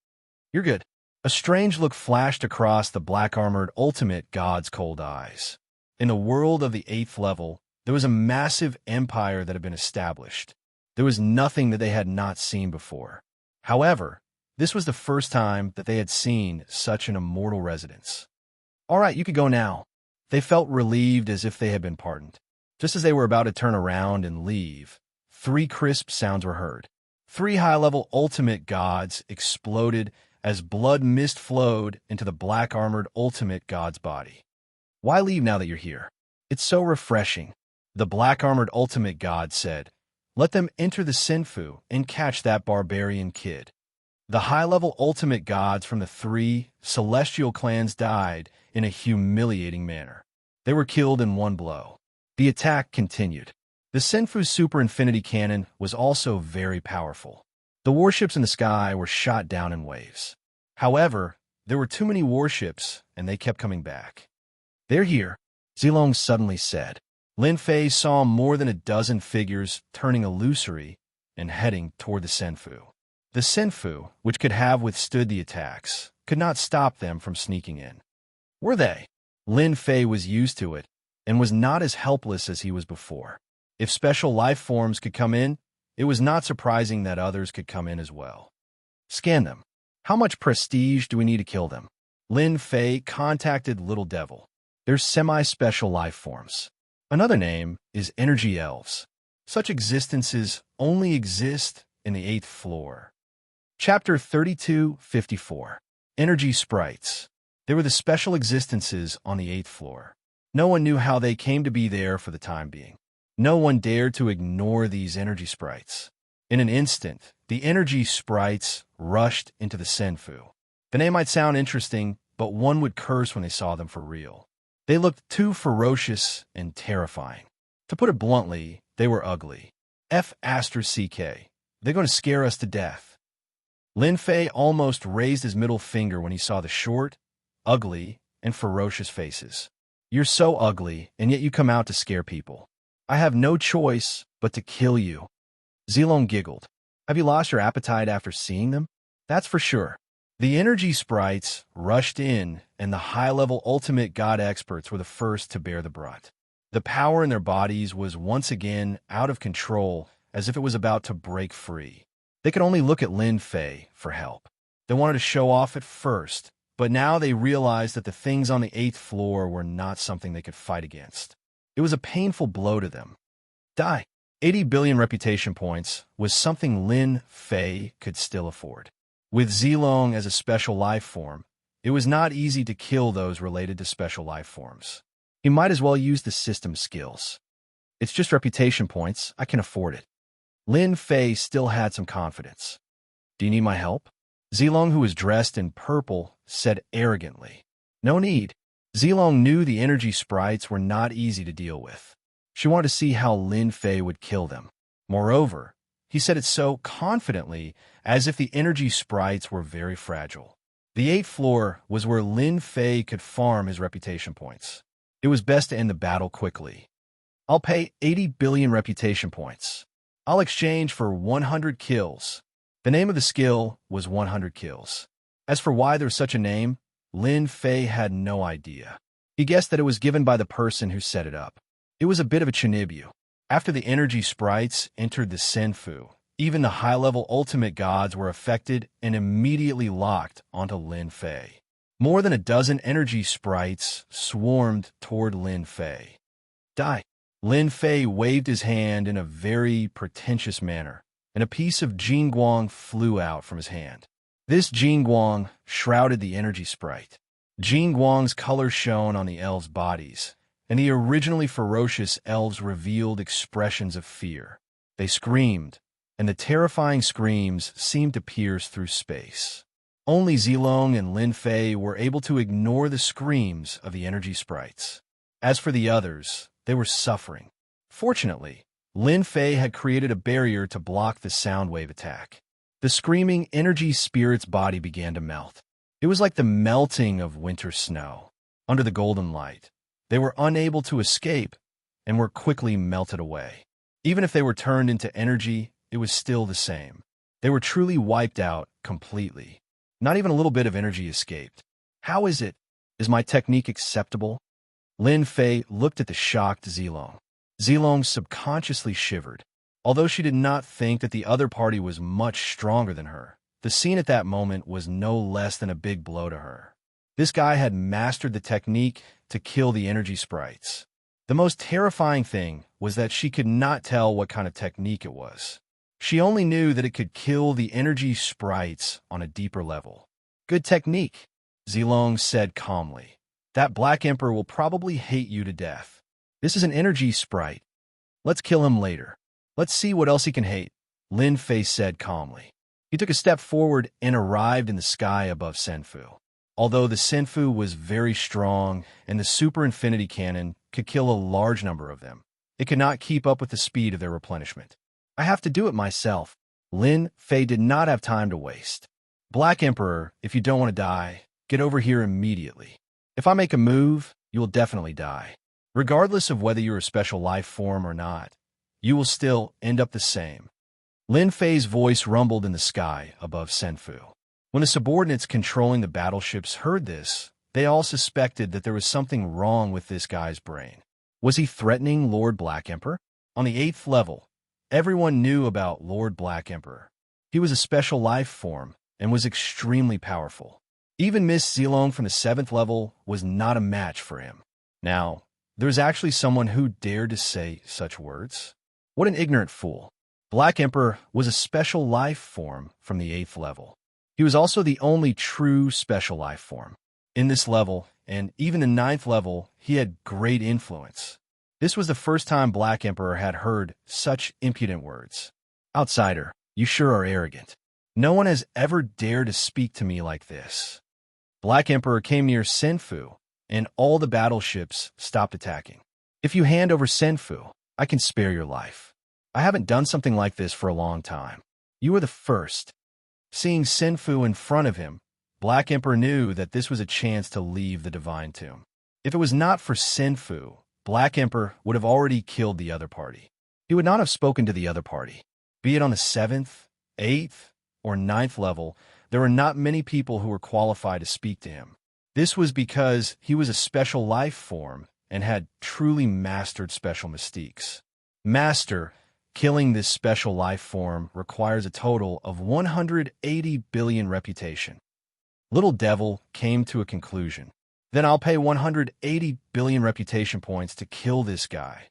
You're good. A strange look flashed across the black-armored ultimate god's cold eyes. In the world of the 8th level, there was a massive empire that had been established. There was nothing that they had not seen before. However, this was the first time that they had seen such an immortal residence. "All right, you could go now." They felt relieved as if they had been pardoned. Just as they were about to turn around and leave, 3 crisp sounds were heard. 3 high-level ultimate gods exploded as blood mist flowed into the black-armored ultimate god's body. "Why leave now that you're here? It's so refreshing," the black-armored ultimate god said. "Let them enter the Senfu and catch that barbarian kid." The high-level ultimate gods from the 3 celestial clans died in a humiliating manner. They were killed in one blow. The attack continued. The Senfu's super infinity cannon was also very powerful. The warships in the sky were shot down in waves. However, there were too many warships, and they kept coming back. "They're here," Zilong suddenly said. Lin Fei saw more than a dozen figures turning illusory and heading toward the Senfu. The Senfu, which could have withstood the attacks, could not stop them from sneaking in. Were they? Lin Fei was used to it and was not as helpless as he was before. If special life forms could come in, it was not surprising that others could come in as well. "Scan them. How much prestige do we need to kill them?" Lin Fei contacted Little Devil. They're semi-special life forms. Another name is energy elves. Such existences only exist in the 8th floor. Chapter 3254. Energy Sprites. They were the special existences on the 8th floor. No one knew how they came to be there for the time being. No one dared to ignore these energy sprites. In an instant, the energy sprites rushed into the Senfu. The name might sound interesting, but one would curse when they saw them for real. They looked too ferocious and terrifying. To put it bluntly, they were ugly. F***. They're going to scare us to death. Lin Fei almost raised his middle finger when he saw the short, ugly, and ferocious faces. "You're so ugly, and yet you come out to scare people. I have no choice but to kill you." Zilong giggled. "Have you lost your appetite after seeing them?" "That's for sure." The energy sprites rushed in, and the high-level ultimate god experts were the first to bear the brunt. The power in their bodies was once again out of control, as if it was about to break free. They could only look at Lin Fei for help. They wanted to show off at first, but now they realized that the things on the 8th floor were not something they could fight against. It was a painful blow to them. Die. 80 billion reputation points was something Lin Fei could still afford. With Zilong as a special life form, it was not easy to kill those related to special life forms. He might as well use the system skills. "It's just reputation points. I can afford it." Lin Fei still had some confidence. "Do you need my help?" Zilong, who was dressed in purple, said arrogantly. "No need." Zilong knew the energy sprites were not easy to deal with. She wanted to see how Lin Fei would kill them. Moreover, he said it so confidently, as if the energy sprites were very fragile. The 8th floor was where Lin Fei could farm his reputation points. It was best to end the battle quickly. "I'll pay 80 billion reputation points. I'll exchange for 100 kills." The name of the skill was 100 kills. As for why there was such a name, Lin Fei had no idea. He guessed that it was given by the person who set it up. It was a bit of a chinibyu. After the energy sprites entered the Senfu, even the high-level ultimate gods were affected and immediately locked onto Lin Fei. More than a dozen energy sprites swarmed toward Lin Fei. "Die." Lin Fei waved his hand in a very pretentious manner, and a piece of Jingguang flew out from his hand. This Jingguang shrouded the energy sprite. Jingguang's color shone on the elves' bodies, and the originally ferocious elves revealed expressions of fear. They screamed, and the terrifying screams seemed to pierce through space. Only Zilong and Lin Fei were able to ignore the screams of the energy sprites. As for the others, they were suffering. Fortunately, Lin Fei had created a barrier to block the sound wave attack. The screaming energy spirit's body began to melt. It was like the melting of winter snow. Under the golden light, they were unable to escape and were quickly melted away. Even if they were turned into energy, it was still the same. They were truly wiped out completely. Not even a little bit of energy escaped. How is it? Is my technique acceptable? Lin Fei looked at the shocked Zilong. Zilong subconsciously shivered. Although she did not think that the other party was much stronger than her, the scene at that moment was no less than a big blow to her. This guy had mastered the technique to kill the energy sprites. The most terrifying thing was that she could not tell what kind of technique it was. She only knew that it could kill the energy sprites on a deeper level. Good technique, Zilong said calmly. That Black Emperor will probably hate you to death. This is an energy sprite. Let's kill him later. Let's see what else he can hate, Lin Fei said calmly. He took a step forward and arrived in the sky above Senfu. Although the Senfu was very strong and the super infinity cannon could kill a large number of them, it could not keep up with the speed of their replenishment. I have to do it myself. Lin Fei did not have time to waste. Black Emperor, if you don't want to die, get over here immediately. If I make a move, you will definitely die. Regardless of whether you're a special life form or not, you will still end up the same. Lin Fei's voice rumbled in the sky above Senfu. When the subordinates controlling the battleships heard this, they all suspected that there was something wrong with this guy's brain. Was he threatening Lord Black Emperor? On the 8th level, everyone knew about Lord Black Emperor. He was a special life form and was extremely powerful. Even Miss Zilong from the 7th level was not a match for him. Now, there's actually someone who dared to say such words. What an ignorant fool. Black Emperor was a special life form from the 8th level. He was also the only true special life form. In this level, and even the 9th level, he had great influence. This was the first time Black Emperor had heard such impudent words. Outsider, you sure are arrogant. No one has ever dared to speak to me like this. Black Emperor came near Senfu, and all the battleships stopped attacking. If you hand over Senfu, I can spare your life. I haven't done something like this for a long time. You were the first. Seeing Senfu in front of him, Black Emperor knew that this was a chance to leave the Divine Tomb. If it was not for Senfu, Black Emperor would have already killed the other party. He would not have spoken to the other party. Be it on the 7th, 8th, or 9th level, there were not many people who were qualified to speak to him. This was because he was a special life form and had truly mastered special mystiques. Master, killing this special life form requires a total of 180 billion reputation. Little Devil came to a conclusion. Then I'll pay 180 billion reputation points to kill this guy.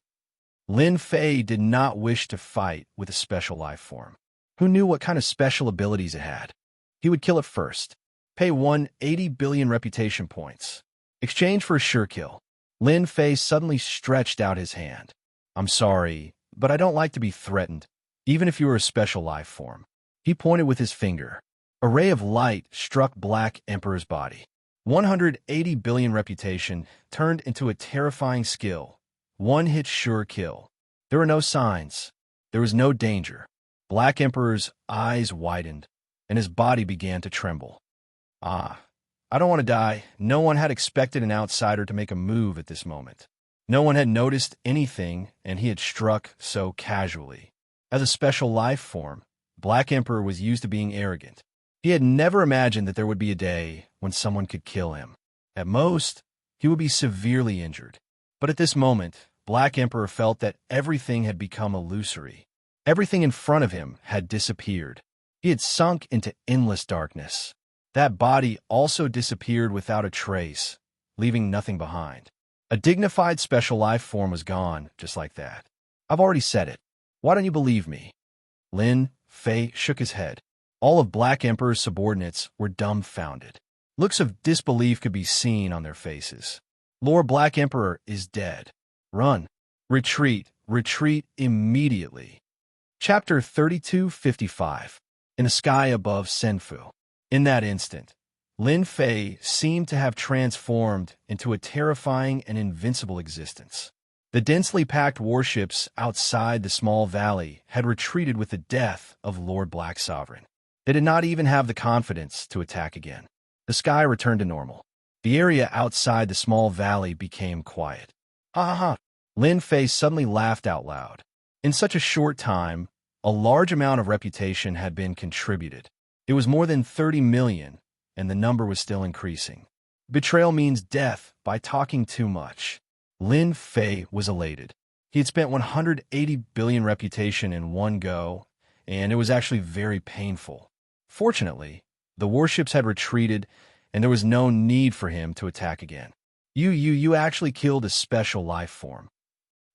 Lin Fei did not wish to fight with a special life form. Who knew what kind of special abilities it had? He would kill it first. Pay 180 billion reputation points. Exchange for a sure kill. Lin Fei suddenly stretched out his hand. I'm sorry, but I don't like to be threatened, even if you were a special life form. He pointed with his finger. A ray of light struck Black Emperor's body. 180 billion reputation turned into a terrifying skill. One hit sure kill. There were no signs. There was no danger. Black Emperor's eyes widened, and his body began to tremble. I don't want to die. No one had expected an outsider to make a move at this moment. No one had noticed anything, and he had struck so casually. As a special life form, Black Emperor was used to being arrogant. He had never imagined that there would be a day when someone could kill him. At most, he would be severely injured. But at this moment, Black Emperor felt that everything had become illusory. Everything in front of him had disappeared. He had sunk into endless darkness. That body also disappeared without a trace, leaving nothing behind. A dignified special life form was gone, just like that. I've already said it. Why don't you believe me? Lin Fei shook his head. All of Black Emperor's subordinates were dumbfounded. Looks of disbelief could be seen on their faces. Lord Black Emperor is dead. Run. Retreat. Retreat immediately. Chapter 3255. In the sky above Senfu. In that instant, Lin Fei seemed to have transformed into a terrifying and invincible existence. The densely packed warships outside the small valley had retreated with the death of Lord Black Sovereign. They did not even have the confidence to attack again. The sky returned to normal. The area outside the small valley became quiet. Ha ha ha! Lin Fei suddenly laughed out loud. In such a short time, a large amount of reputation had been contributed. It was more than 30 million, and the number was still increasing. Betrayal means death by talking too much. Lin Fei was elated. He had spent 180 billion reputation in one go, and it was actually very painful. Fortunately, the warships had retreated, and there was no need for him to attack again. You actually killed a special life form.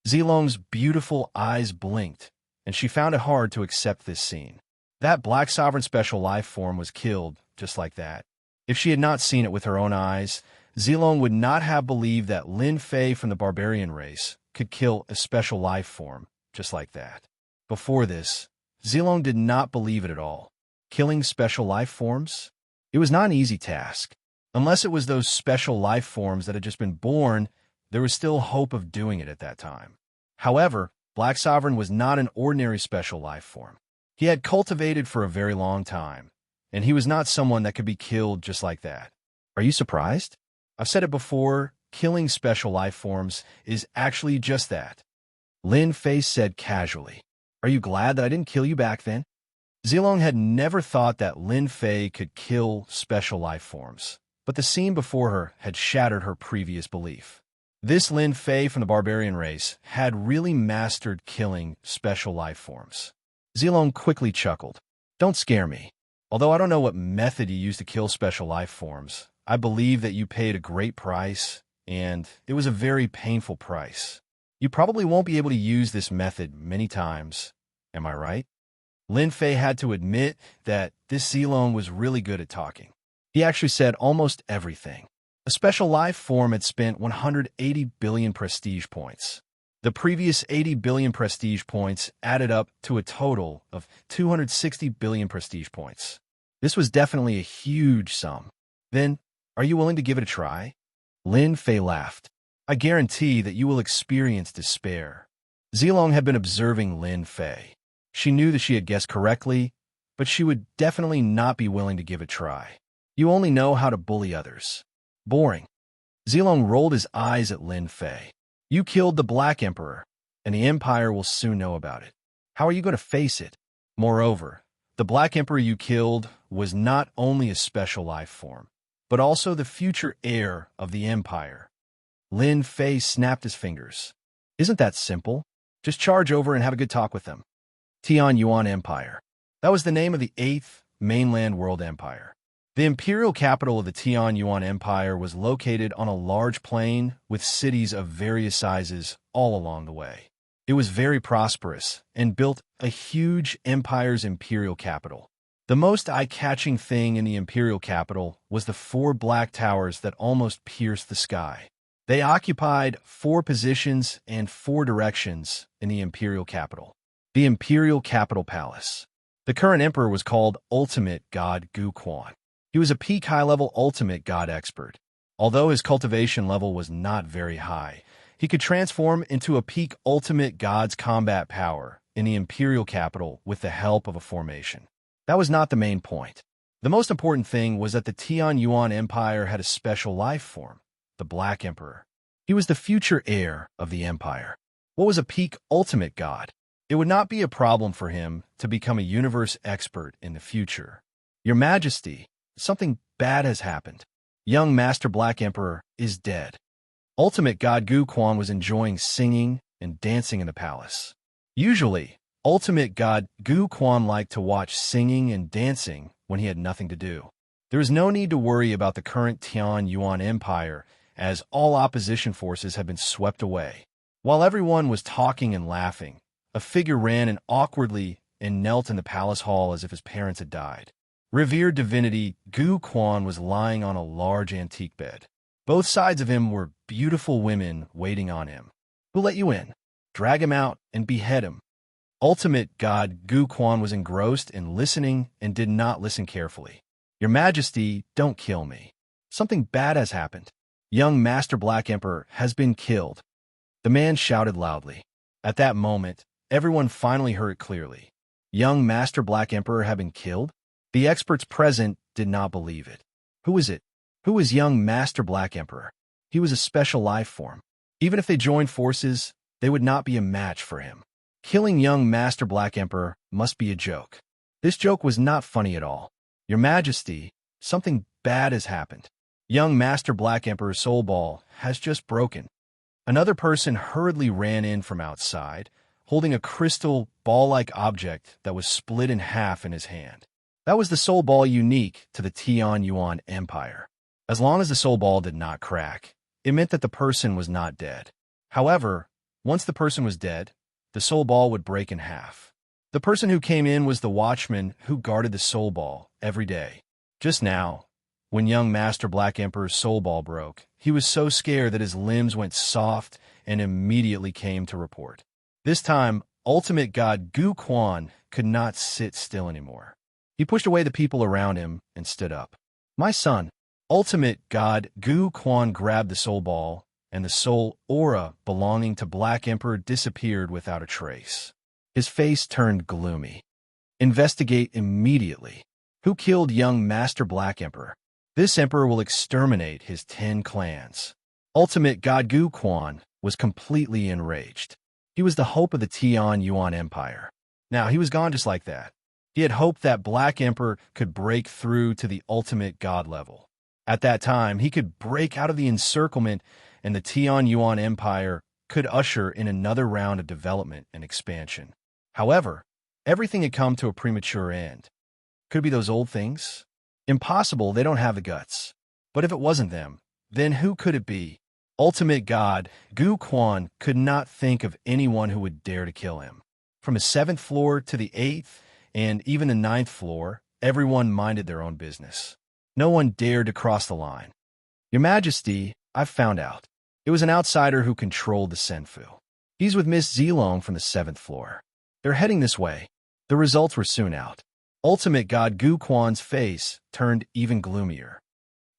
Zilong's beautiful eyes blinked, and she found it hard to accept this scene. That Black Sovereign special life form was killed just like that. If she had not seen it with her own eyes, Zilong would not have believed that Lin Fei from the barbarian race could kill a special life form just like that. Before this, Zilong did not believe it at all. Killing special life forms? It was not an easy task. Unless it was those special life forms that had just been born, there was still hope of doing it at that time. However, Black Sovereign was not an ordinary special life form. He had cultivated for a very long time, and he was not someone that could be killed just like that. Are you surprised? I've said it before, killing special life forms is actually just that. Lin Fei said casually. Are you glad that I didn't kill you back then? Zilong had never thought that Lin Fei could kill special life forms, but the scene before her had shattered her previous belief. This Lin Fei from the barbarian race had really mastered killing special life forms. Zilong quickly chuckled. Don't scare me. Although I don't know what method you used to kill special life forms, I believe that you paid a great price, and it was a very painful price. You probably won't be able to use this method many times. Am I right? Lin Fei had to admit that this Zilong was really good at talking. He actually said almost everything. A special life form had spent 180 billion prestige points. The previous 80 billion prestige points added up to a total of 260 billion prestige points. This was definitely a huge sum. Then, are you willing to give it a try? Lin Fei laughed. I guarantee that you will experience despair. Zilong had been observing Lin Fei. She knew that she had guessed correctly, but she would definitely not be willing to give it a try. You only know how to bully others. Boring. Zilong rolled his eyes at Lin Fei. You killed the Black Emperor, and the Empire will soon know about it. How are you going to face it? Moreover, the Black Emperor you killed was not only a special life form, but also the future heir of the Empire. Lin Fei snapped his fingers. Isn't that simple? Just charge over and have a good talk with them. Tian Yuan Empire. That was the name of the 8th mainland world empire. The imperial capital of the Tian Yuan Empire was located on a large plain with cities of various sizes all along the way. It was very prosperous and built a huge empire's imperial capital. The most eye-catching thing in the imperial capital was the 4 black towers that almost pierced the sky. They occupied 4 positions and 4 directions in the imperial capital. The imperial capital palace. The current emperor was called Ultimate God Gu Quan. He was a peak high-level ultimate god expert. Although his cultivation level was not very high, he could transform into a peak ultimate god's combat power in the imperial capital with the help of a formation. That was not the main point. The most important thing was that the Tian Yuan Empire had a special life form, the Black Emperor. He was the future heir of the empire. What was a peak ultimate god? It would not be a problem for him to become a universe expert in the future. Your Majesty, something bad has happened. Young Master Black Emperor is dead. Ultimate God Gu Quan was enjoying singing and dancing in the palace. Usually, Ultimate God Gu Quan liked to watch singing and dancing when he had nothing to do. There is no need to worry about the current Tian Yuan Empire, as all opposition forces had been swept away. While everyone was talking and laughing, a figure ran in awkwardly and knelt in the palace hall as if his parents had died. Revered divinity Gu Quan was lying on a large antique bed. Both sides of him were beautiful women waiting on him. Who let you in? Drag him out and behead him. Ultimate God Gu Quan was engrossed in listening and did not listen carefully. Your Majesty, don't kill me. Something bad has happened. Young Master Black Emperor has been killed. The man shouted loudly. At that moment, everyone finally heard it clearly. Young Master Black Emperor had been killed? The experts present did not believe it. Who was it? Who was young Master Black Emperor? He was a special life form. Even if they joined forces, they would not be a match for him. Killing young Master Black Emperor must be a joke. This joke was not funny at all. Your Majesty, something bad has happened. Young Master Black Emperor's soul ball has just broken. Another person hurriedly ran in from outside, holding a crystal ball-like object that was split in half in his hand. That was the soul ball unique to the Tian Yuan Empire. As long as the soul ball did not crack, it meant that the person was not dead. However, once the person was dead, the soul ball would break in half. The person who came in was the watchman who guarded the soul ball every day. Just now, when young Master Black Emperor's soul ball broke, he was so scared that his limbs went soft and immediately came to report. This time, ultimate god Gu Quan could not sit still anymore. He pushed away the people around him and stood up. My son, ultimate god Gu Quan grabbed the soul ball, and the soul aura belonging to Black Emperor disappeared without a trace. His face turned gloomy. Investigate immediately. Who killed young Master Black Emperor? This emperor will exterminate his 10 clans. Ultimate god Gu Quan was completely enraged. He was the hope of the Tian Yuan Empire. Now, he was gone just like that. He had hoped that Black Emperor could break through to the ultimate god level. At that time, he could break out of the encirclement, and the Tian Yuan Empire could usher in another round of development and expansion. However, everything had come to a premature end. Could it be those old things? Impossible, they don't have the guts. But if it wasn't them, then who could it be? Ultimate god Gu Quan could not think of anyone who would dare to kill him. From the 7th floor to the 8th, and even the 9th floor, everyone minded their own business. No one dared to cross the line. Your Majesty, I've found out. It was an outsider who controlled the Senfu. He's with Miss Zilong from the 7th floor. They're heading this way. The results were soon out. Ultimate god Gu Quan's face turned even gloomier.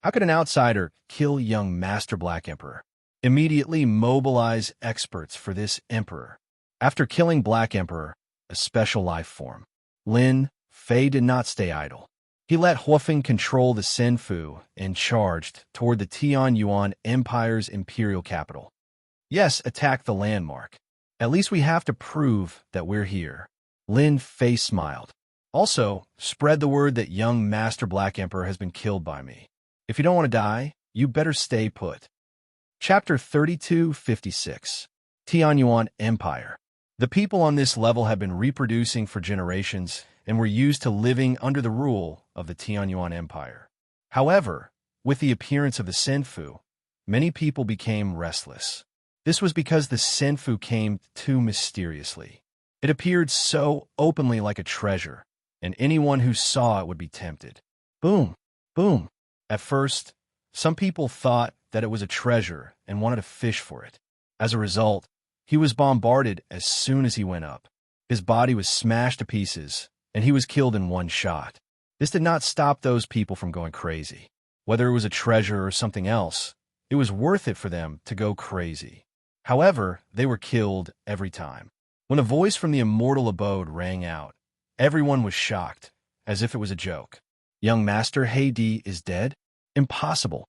How could an outsider kill young Master Black Emperor? Immediately mobilize experts for this emperor. After killing Black Emperor, a special life form, Lin Fei did not stay idle. He let Huofeng control the Senfu and charged toward the Tian Yuan Empire's imperial capital. Yes, attack the landmark. At least we have to prove that we're here. Lin Fei smiled. Also, spread the word that young Master Black Emperor has been killed by me. If you don't want to die, you better stay put. Chapter 3256. Tian Yuan Empire. The people on this level have been reproducing for generations and were used to living under the rule of the Tian Yuan Empire. However, with the appearance of the Senfu, many people became restless. This was because the Senfu came too mysteriously. It appeared so openly like a treasure, and anyone who saw it would be tempted. Boom, boom. At first, some people thought that it was a treasure and wanted to fish for it. As a result, he was bombarded as soon as he went up. His body was smashed to pieces, and he was killed in one shot. This did not stop those people from going crazy. Whether it was a treasure or something else, it was worth it for them to go crazy. However, they were killed every time. When a voice from the Immortal Abode rang out, everyone was shocked, as if it was a joke. Young Master Heidi is dead? Impossible.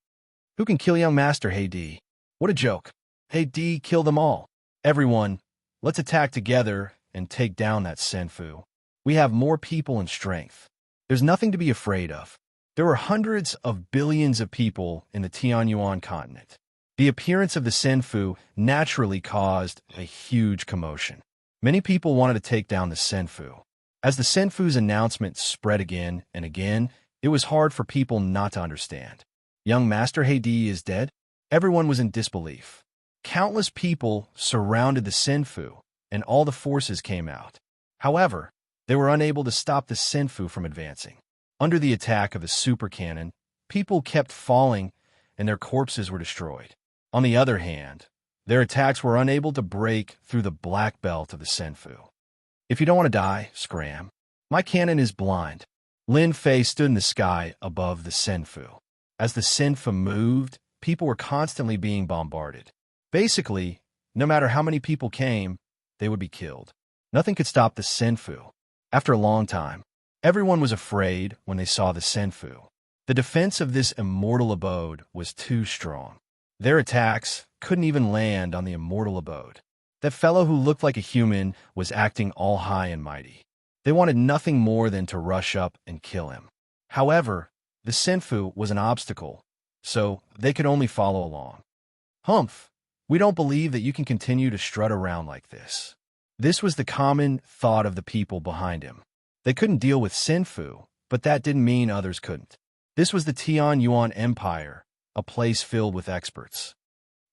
Who can kill young Master Heidi? What a joke. Heidi killed them all. Everyone, let's attack together and take down that Senfu. We have more people and strength. There's nothing to be afraid of. There were hundreds of billions of people in the Tian Yuan continent. The appearance of the Senfu naturally caused a huge commotion. Many people wanted to take down the Senfu. As the Senfu's announcement spread again and again, it was hard for people not to understand. Young Master Heidi is dead? Everyone was in disbelief. Countless people surrounded the Senfu, and all the forces came out. However, they were unable to stop the Senfu from advancing. Under the attack of the super cannon, people kept falling, and their corpses were destroyed. On the other hand, their attacks were unable to break through the black belt of the Senfu. If you don't want to die, scram. My cannon is blind. Lin Fei stood in the sky above the Senfu. As the Senfu moved, people were constantly being bombarded. Basically, no matter how many people came, they would be killed. Nothing could stop the Senfu. After a long time, everyone was afraid when they saw the Senfu. The defense of this immortal abode was too strong. Their attacks couldn't even land on the immortal abode. That fellow who looked like a human was acting all high and mighty. They wanted nothing more than to rush up and kill him. However, The Senfu was an obstacle, so they could only follow along. Humph, we don't believe that you can continue to strut around like this. This was the common thought of the people behind him. They couldn't deal with Senfu, but that didn't mean others couldn't. This was the Tian Yuan Empire, a place filled with experts.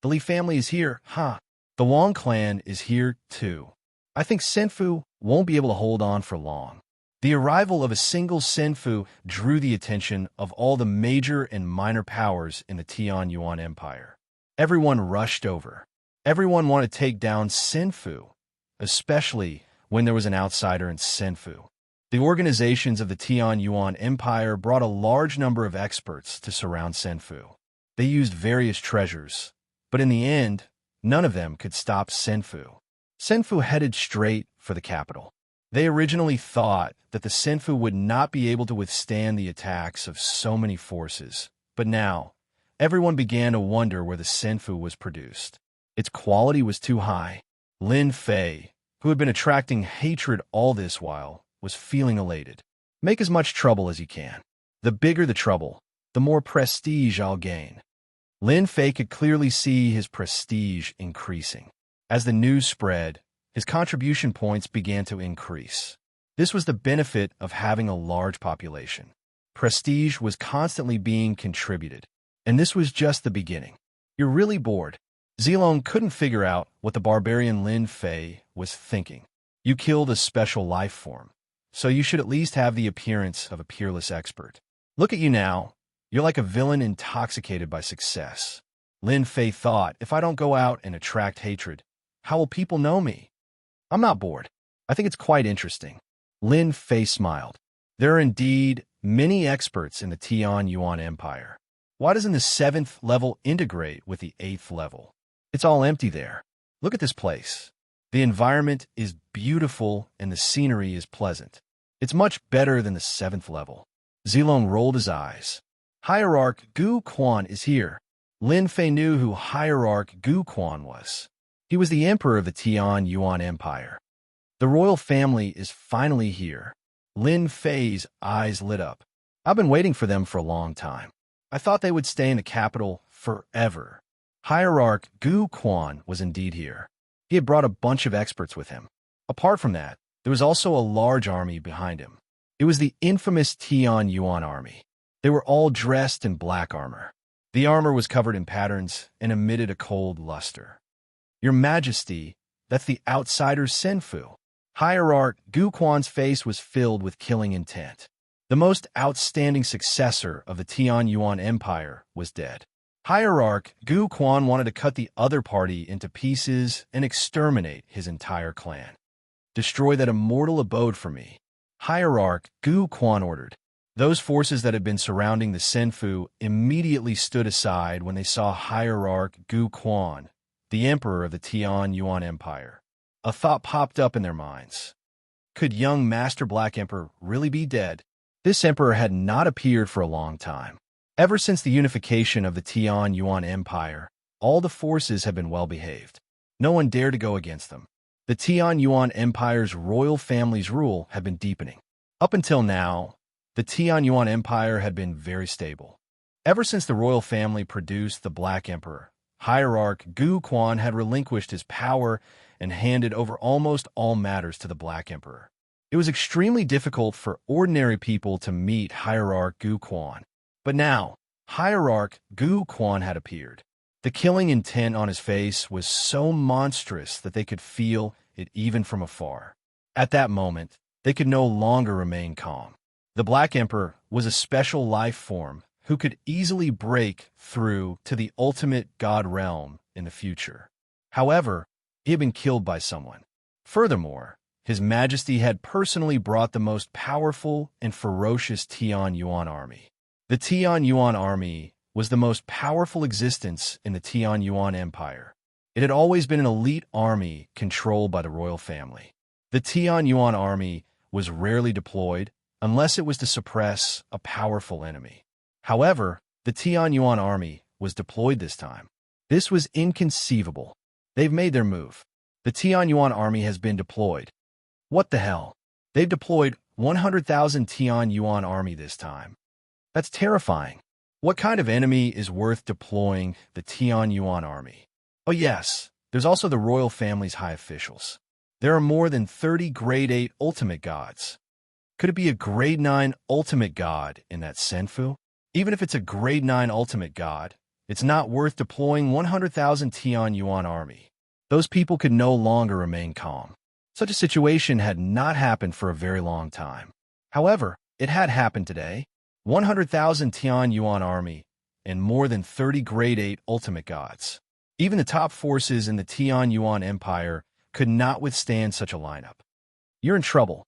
The Li family is here, huh? The Wang clan is here, too. I think Senfu won't be able to hold on for long. The arrival of a single Senfu drew the attention of all the major and minor powers in the Tian Yuan Empire. Everyone rushed over. Everyone wanted to take down Senfu, especially when there was an outsider in Senfu. The organizations of the Tian Yuan Empire brought a large number of experts to surround Senfu. They used various treasures, but in the end, none of them could stop Senfu. Senfu headed straight for the capital. They originally thought that the Senfu would not be able to withstand the attacks of so many forces, but now, everyone began to wonder where the Senfu was produced. Its quality was too high. Lin Fei, who had been attracting hatred all this while, was feeling elated. Make as much trouble as you can. The bigger the trouble, the more prestige I'll gain. Lin Fei could clearly see his prestige increasing. As the news spread, his contribution points began to increase. This was the benefit of having a large population. Prestige was constantly being contributed, and this was just the beginning. You're really bored. Zilong couldn't figure out what the barbarian Lin Fei was thinking. You killed a special life form, so you should at least have the appearance of a peerless expert. Look at you now. You're like a villain intoxicated by success. Lin Fei thought, if I don't go out and attract hatred, how will people know me? I'm not bored. I think it's quite interesting. Lin Fei smiled. There are indeed many experts in the Tian Yuan Empire. Why doesn't the 7th level integrate with the 8th level? It's all empty there. Look at this place. The environment is beautiful and the scenery is pleasant. It's much better than the 7th level. Zilong rolled his eyes. Hierarch Gu Quan is here. Lin Fei knew who Hierarch Gu Quan was. He was the emperor of the Tian Yuan Empire. The royal family is finally here. Lin Fei's eyes lit up. I've been waiting for them for a long time. I thought they would stay in the capital forever. Hierarch Gu Quan was indeed here. He had brought a bunch of experts with him. Apart from that, there was also a large army behind him. It was the infamous Tian Yuan army. They were all dressed in black armor. The armor was covered in patterns and emitted a cold luster. Your Majesty, that's the outsider's Senfu. Hierarch Gu Quan's face was filled with killing intent. The most outstanding successor of the Tian Yuan Empire was dead. Hierarch Gu Quan wanted to cut the other party into pieces and exterminate his entire clan. Destroy that immortal abode for me. Hierarch Gu Quan ordered. Those forces that had been surrounding the Senfu immediately stood aside when they saw Hierarch Gu Quan, the emperor of the Tian Yuan Empire. A thought popped up in their minds. Could young Master Black Emperor really be dead? This emperor had not appeared for a long time. Ever since the unification of the Tian Yuan Empire, all the forces had been well-behaved. No one dared to go against them. The Tian Yuan Empire's royal family's rule had been deepening. Up until now, the Tian Yuan Empire had been very stable. Ever since the royal family produced the Black Emperor, Hierarch Gu Quan had relinquished his power and handed over almost all matters to the Black Emperor. It was extremely difficult for ordinary people to meet Hierarch Gu Quan. But now, Hierarch Gu Quan had appeared. The killing intent on his face was so monstrous that they could feel it even from afar. At that moment, they could no longer remain calm. The Black Emperor was a special life form who could easily break through to the ultimate God realm in the future. However, he had been killed by someone. Furthermore, His Majesty had personally brought the most powerful and ferocious Tian Yuan army. The Tian Yuan army was the most powerful existence in the Tian Yuan Empire. It had always been an elite army controlled by the royal family. The Tian Yuan army was rarely deployed unless it was to suppress a powerful enemy. However, the Tian Yuan army was deployed this time. This was inconceivable. They've made their move. The Tian Yuan army has been deployed. What the hell? They've deployed 100,000 Tian Yuan army this time. That's terrifying. What kind of enemy is worth deploying the Tian Yuan army? Oh yes, there's also the royal family's high officials. There are more than 30 grade 8 ultimate gods. Could it be a grade 9 ultimate god in that Senfu? Even if it's a grade 9 ultimate god, it's not worth deploying 100,000 Tian Yuan army. Those people could no longer remain calm. Such a situation had not happened for a very long time. However, it had happened today. 100,000 Tian Yuan army and more than 30 grade 8 ultimate gods. Even the top forces in the Tian Yuan Empire could not withstand such a lineup. You're in trouble.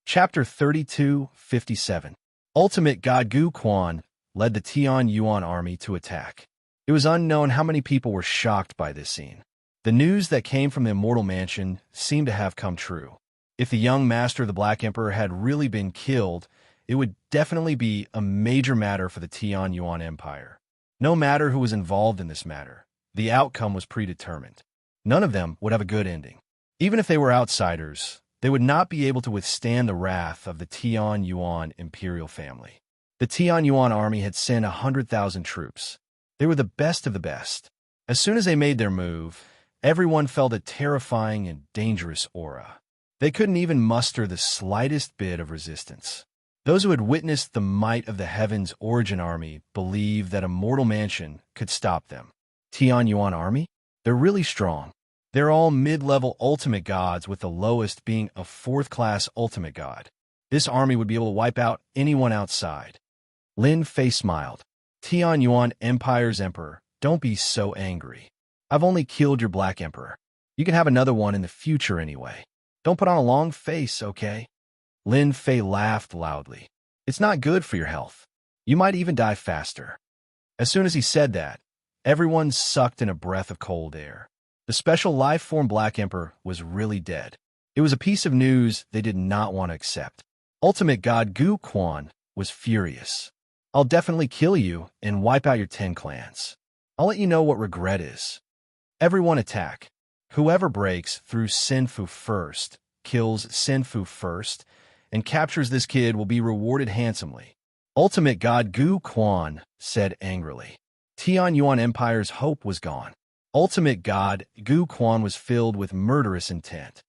Chapter 32:57. Ultimate God Gu Quan led the Tian Yuan army to attack. It was unknown how many people were shocked by this scene. The news that came from the Immortal Mansion seemed to have come true. If the young master of the Black Emperor had really been killed, it would definitely be a major matter for the Tian Yuan Empire. No matter who was involved in this matter, the outcome was predetermined. None of them would have a good ending. Even if they were outsiders, they would not be able to withstand the wrath of the Tian Yuan imperial family. The Tian Yuan army had sent 100,000 troops. They were the best of the best. As soon as they made their move, everyone felt a terrifying and dangerous aura. They couldn't even muster the slightest bit of resistance. Those who had witnessed the might of the Heaven's Origin Army believed that Immortal Mansion could stop them. Tian Yuan Army? They're really strong. They're all mid-level ultimate gods, with the lowest being a 4th-class ultimate god. This army would be able to wipe out anyone outside. Lin Fei smiled. Tian Yuan Empire's emperor, don't be so angry. I've only killed your Black Emperor. You can have another one in the future anyway. Don't put on a long face, okay? Lin Fei laughed loudly. It's not good for your health. You might even die faster. As soon as he said that, everyone sucked in a breath of cold air. The special life-form Black Emperor was really dead. It was a piece of news they did not want to accept. Ultimate God Gu Quan was furious. I'll definitely kill you and wipe out your 10 clans. I'll let you know what regret is. Everyone attack. Whoever breaks through Senfu first, kills Senfu first, and captures this kid will be rewarded handsomely. Ultimate God Gu Quan said angrily. Tian Yuan Empire's hope was gone. Ultimate God Gu Quan was filled with murderous intent.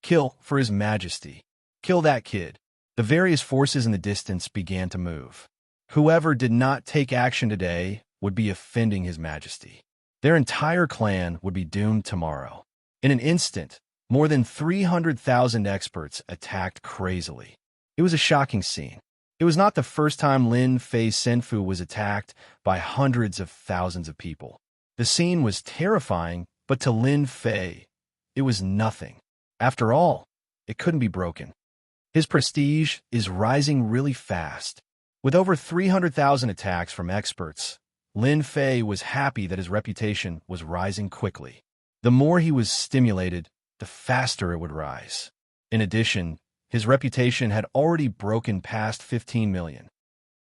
Kill for his majesty. Kill that kid. The various forces in the distance began to move. Whoever did not take action today would be offending his majesty. Their entire clan would be doomed tomorrow. In an instant, more than 300,000 experts attacked crazily. It was a shocking scene. It was not the first time Lin Fei Senfu was attacked by hundreds of thousands of people. The scene was terrifying, but to Lin Fei, it was nothing. After all, it couldn't be broken. His prestige is rising really fast. With over 300,000 attacks from experts, Lin Fei was happy that his reputation was rising quickly. The more he was stimulated, the faster it would rise. In addition, his reputation had already broken past 15 million.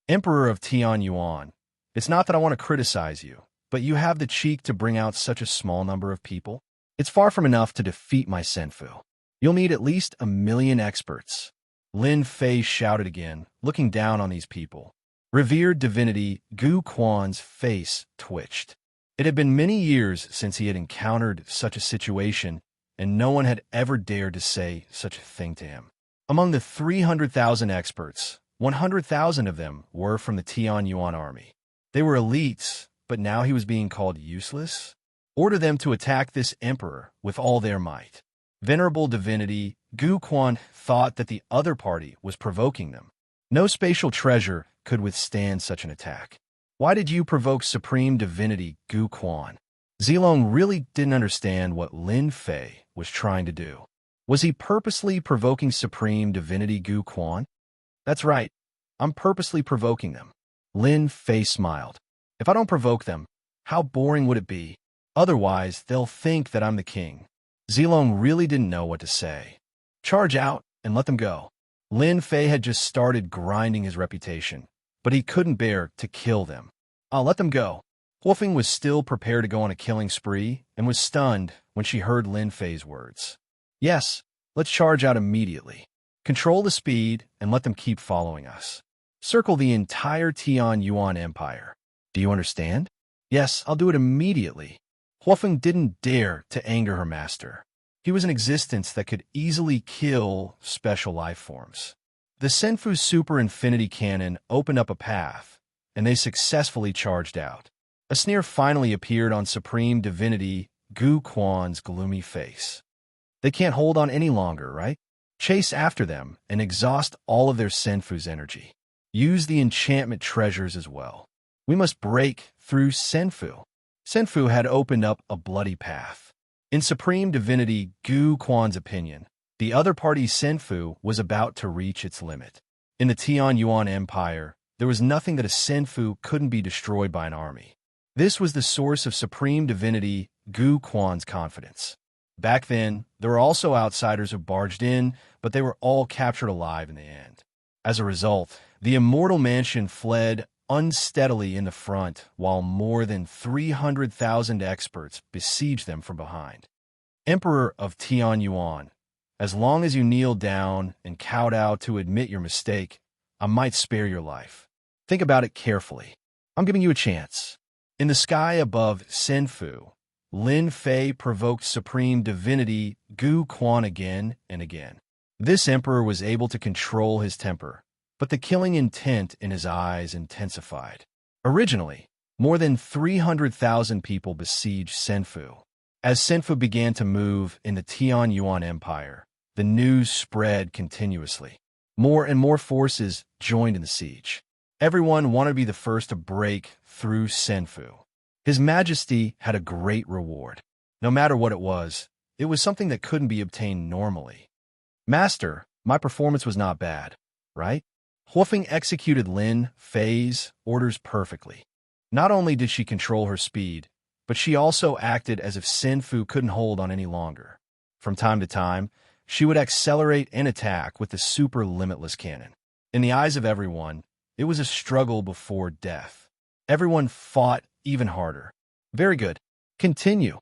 Emperor of Tian Yuan, it's not that I want to criticize you, but you have the cheek to bring out such a small number of people. It's far from enough to defeat my Senfu. You'll need at least 1 million experts. Lin Fei shouted again, looking down on these people. Revered divinity Gu Quan's face twitched. It had been many years since he had encountered such a situation, and no one had ever dared to say such a thing to him. Among the 300,000 experts, 100,000 of them were from the Tian Yuan army. They were elites, but now he was being called useless? Order them to attack this emperor with all their might. Venerable divinity Gu Quan thought that the other party was provoking them. No spatial treasure could withstand such an attack. Why did you provoke supreme divinity Gu Quan? Zilong really didn't understand what Lin Fei was trying to do. Was he purposely provoking supreme divinity Gu Quan? That's right. I'm purposely provoking them. Lin Fei smiled. If I don't provoke them, how boring would it be? Otherwise, they'll think that I'm the king. Zilong really didn't know what to say. Charge out and let them go. Lin Fei had just started grinding his reputation, but he couldn't bear to kill them. I'll let them go. Wolfing was still prepared to go on a killing spree and was stunned when she heard Lin Fei's words. Yes, let's charge out immediately. Control the speed and let them keep following us. Circle the entire Tian Yuan Empire. Do you understand? Yes, I'll do it immediately. Huofeng didn't dare to anger her master. He was an existence that could easily kill special life forms. The Senfu Super Infinity Cannon opened up a path, and they successfully charged out. A sneer finally appeared on Supreme Divinity Gu Quan's gloomy face. They can't hold on any longer, right? Chase after them and exhaust all of their Senfu's energy. Use the enchantment treasures as well. We must break through Senfu. Senfu had opened up a bloody path. In Supreme Divinity Gu Quan's opinion, the other party's Senfu was about to reach its limit. In the Tian Yuan Empire, there was nothing that a Senfu couldn't be destroyed by an army. This was the source of Supreme Divinity Gu Quan's confidence. Back then, there were also outsiders who barged in, but they were all captured alive in the end. As a result, the Immortal Mansion fled unsteadily in the front, while more than 300,000 experts besieged them from behind. Emperor of Tian Yuan, as long as you kneel down and kowtow to admit your mistake, I might spare your life. Think about it carefully. I'm giving you a chance. In the sky above Senfu, Lin Fei provoked Supreme Divinity Gu Quan again and again. This emperor was able to control his temper, but the killing intent in his eyes intensified. Originally, more than 300,000 people besieged Senfu. As Senfu began to move in the Tian Yuan Empire, the news spread continuously. More and more forces joined in the siege. Everyone wanted to be the first to break through Senfu. His Majesty had a great reward. No matter what it was something that couldn't be obtained normally. Master, my performance was not bad, right? Huofeng executed Lin Fei's orders perfectly. Not only did she control her speed, but she also acted as if Senfu couldn't hold on any longer. From time to time, she would accelerate and attack with the super limitless cannon. In the eyes of everyone, it was a struggle before death. Everyone fought even harder. Very good. Continue.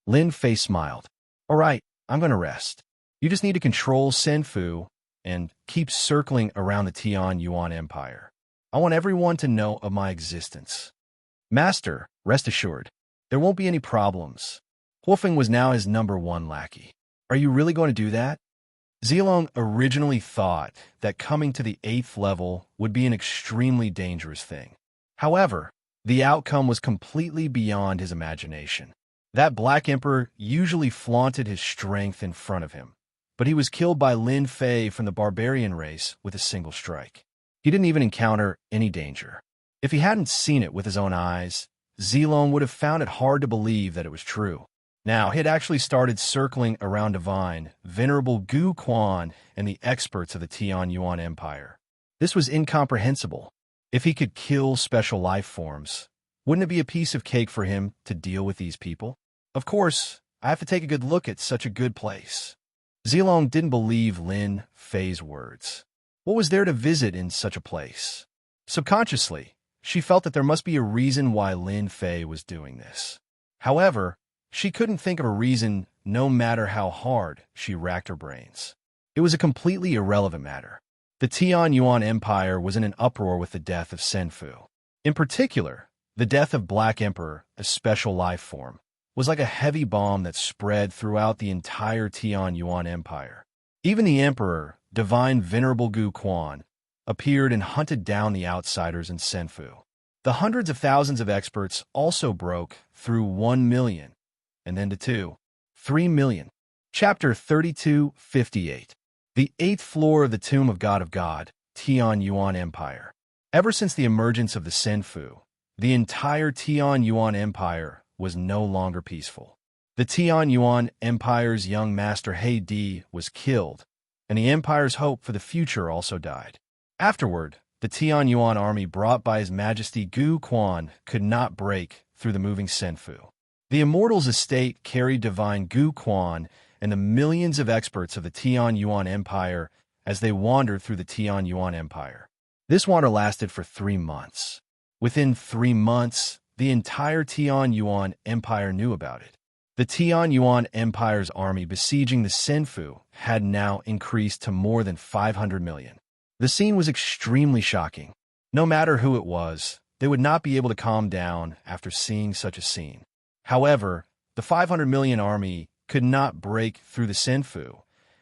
Lin Fei smiled. All right, I'm going to rest. You just need to control Senfu and keep circling around the Tian Yuan Empire. I want everyone to know of my existence. Master, rest assured, there won't be any problems. Huofeng was now his #1 lackey. Are you really going to do that? Zilong originally thought that coming to the 8th level would be an extremely dangerous thing. However, the outcome was completely beyond his imagination. That Black Emperor usually flaunted his strength in front of him, but he was killed by Lin Fei from the barbarian race with a single strike. He didn't even encounter any danger. If he hadn't seen it with his own eyes, Zilong would have found it hard to believe that it was true. Now, he had actually started circling around Divine, Venerable Gu Quan, and the experts of the Tian Yuan Empire. This was incomprehensible. If he could kill special life forms, wouldn't it be a piece of cake for him to deal with these people? Of course, I have to take a good look at such a good place. Zilong didn't believe Lin Fei's words. What was there to visit in such a place? Subconsciously, she felt that there must be a reason why Lin Fei was doing this. However, she couldn't think of a reason no matter how hard she racked her brains. It was a completely irrelevant matter. The Tian Yuan Empire was in an uproar with the death of Senfu. In particular, the death of Black Emperor, a special life form, was like a heavy bomb that spread throughout the entire Tian Yuan Empire. Even the Emperor, Divine Venerable Gu Quan, appeared and hunted down the outsiders in Senfu. The hundreds of thousands of experts also broke through 1 million, and then to 2, 3 million. Chapter 3258. The 8th floor of the Tomb of God, Tian Yuan Empire. Ever since the emergence of the Senfu, the entire Tian Yuan Empire was no longer peaceful. The Tian Yuan Empire's young master He Di was killed, and the empire's hope for the future also died. Afterward, the Tian Yuan army brought by His Majesty Gu Quan could not break through the moving Senfu. The Immortal's estate carried Divine Gu Quan and the millions of experts of the Tian Yuan Empire as they wandered through the Tian Yuan Empire. This wander lasted for 3 months. Within 3 months, the entire Tian Yuan Empire knew about it. The Tian Yuan Empire's army besieging the Senfu had now increased to more than 500 million. The scene was extremely shocking. No matter who it was, they would not be able to calm down after seeing such a scene. However, the 500 million army could not break through the Senfu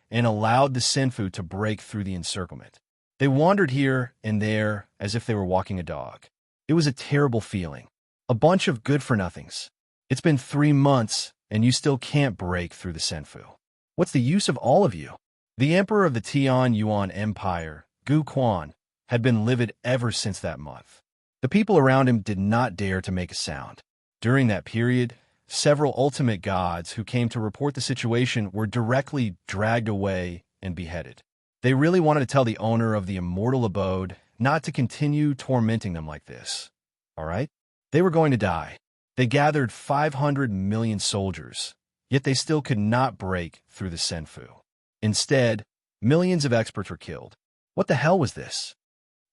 and allowed the Senfu to break through the encirclement. They wandered here and there as if they were walking a dog. It was a terrible feeling. A bunch of good-for-nothings. It's been 3 months, and you still can't break through the Senfu. What's the use of all of you? The emperor of the Tian Yuan Empire, Gu Quan, had been livid ever since that month. The people around him did not dare to make a sound. During that period, several ultimate gods who came to report the situation were directly dragged away and beheaded. They really wanted to tell the owner of the immortal abode not to continue tormenting them like this. All right? They were going to die. They gathered 500 million soldiers, yet they still could not break through the Senfu. Instead, millions of experts were killed. What the hell was this?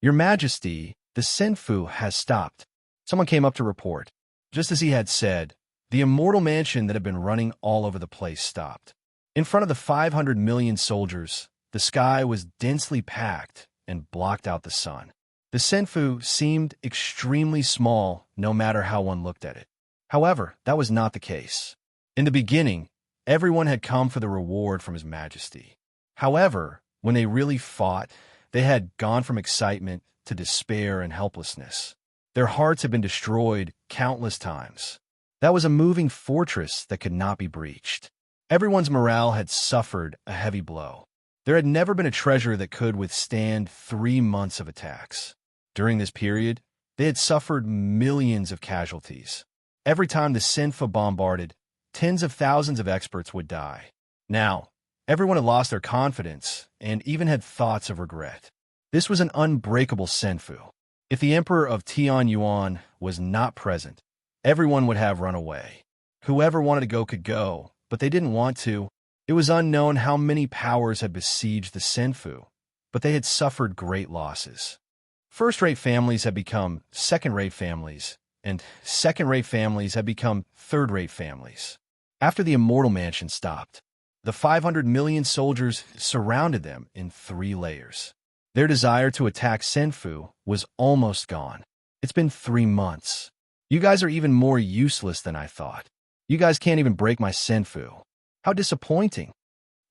Your Majesty, the Senfu has stopped. Someone came up to report. Just as he had said, the immortal mansion that had been running all over the place stopped. In front of the 500 million soldiers, the sky was densely packed and blocked out the sun. The Senfu seemed extremely small no matter how one looked at it. However, that was not the case. In the beginning, everyone had come for the reward from His Majesty. However, when they really fought, they had gone from excitement to despair and helplessness. Their hearts had been destroyed countless times. That was a moving fortress that could not be breached. Everyone's morale had suffered a heavy blow. There had never been a treasure that could withstand 3 months of attacks. During this period, they had suffered millions of casualties. Every time the Senfu bombarded, tens of thousands of experts would die. Now, everyone had lost their confidence and even had thoughts of regret. This was an unbreakable Senfu. If the Emperor of Tian Yuan was not present, everyone would have run away. Whoever wanted to go could go, but they didn't want to. It was unknown how many powers had besieged the Senfu, but they had suffered great losses. First-rate families had become second-rate families, and second-rate families had become third-rate families. After the immortal mansion stopped, the 500 million soldiers surrounded them in 3 layers. Their desire to attack Senfu was almost gone. It's been 3 months. You guys are even more useless than I thought. You guys can't even break my Senfu. How disappointing.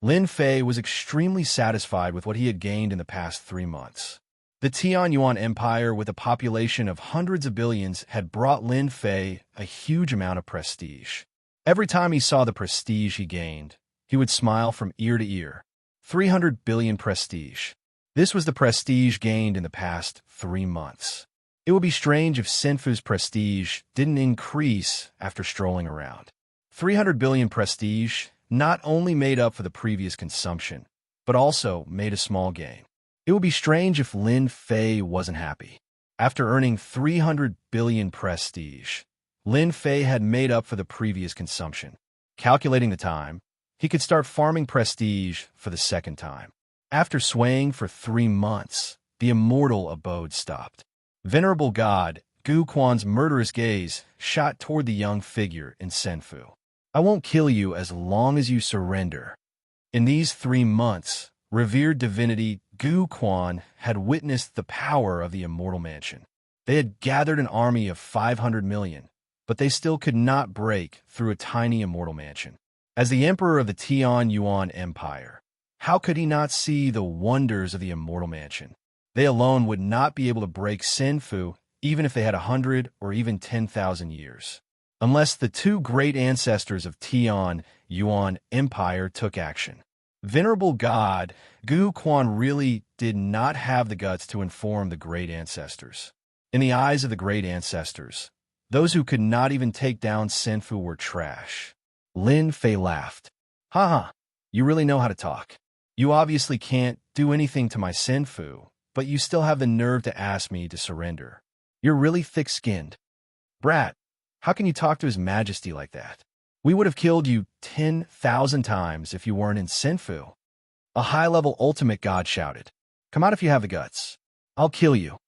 Lin Fei was extremely satisfied with what he had gained in the past 3 months. The Tian Yuan Empire, with a population of hundreds of billions, had brought Lin Fei a huge amount of prestige. Every time he saw the prestige he gained, he would smile from ear to ear. 300 billion prestige. This was the prestige gained in the past 3 months. It would be strange if Senfu's prestige didn't increase after strolling around. 300 billion prestige not only made up for the previous consumption, but also made a small gain. It would be strange if Lin Fei wasn't happy. After earning 300 billion prestige, Lin Fei had made up for the previous consumption. Calculating the time, he could start farming prestige for the second time. After swaying for 3 months, the immortal abode stopped. Venerable God, Gu Quan's murderous gaze shot toward the young figure in Senfu. I won't kill you as long as you surrender. In these 3 months, revered divinity Gu Quan had witnessed the power of the immortal mansion. They had gathered an army of 500 million, but they still could not break through a tiny immortal mansion. As the emperor of the Tian Yuan Empire, how could he not see the wonders of the immortal mansion? They alone would not be able to break Senfu even if they had 100 or even 10,000 years. Unless the 2 great ancestors of Tian Yuan Empire took action. Venerable God, Gu Quan really did not have the guts to inform the great ancestors. In the eyes of the great ancestors, those who could not even take down Senfu were trash. Lin Fei laughed. Haha, you really know how to talk. You obviously can't do anything to my Senfu, but you still have the nerve to ask me to surrender. You're really thick-skinned. Brat, how can you talk to His Majesty like that? We would have killed you 10,000 times if you weren't in Senfu. A high-level ultimate god shouted. Come out if you have the guts. I'll kill you.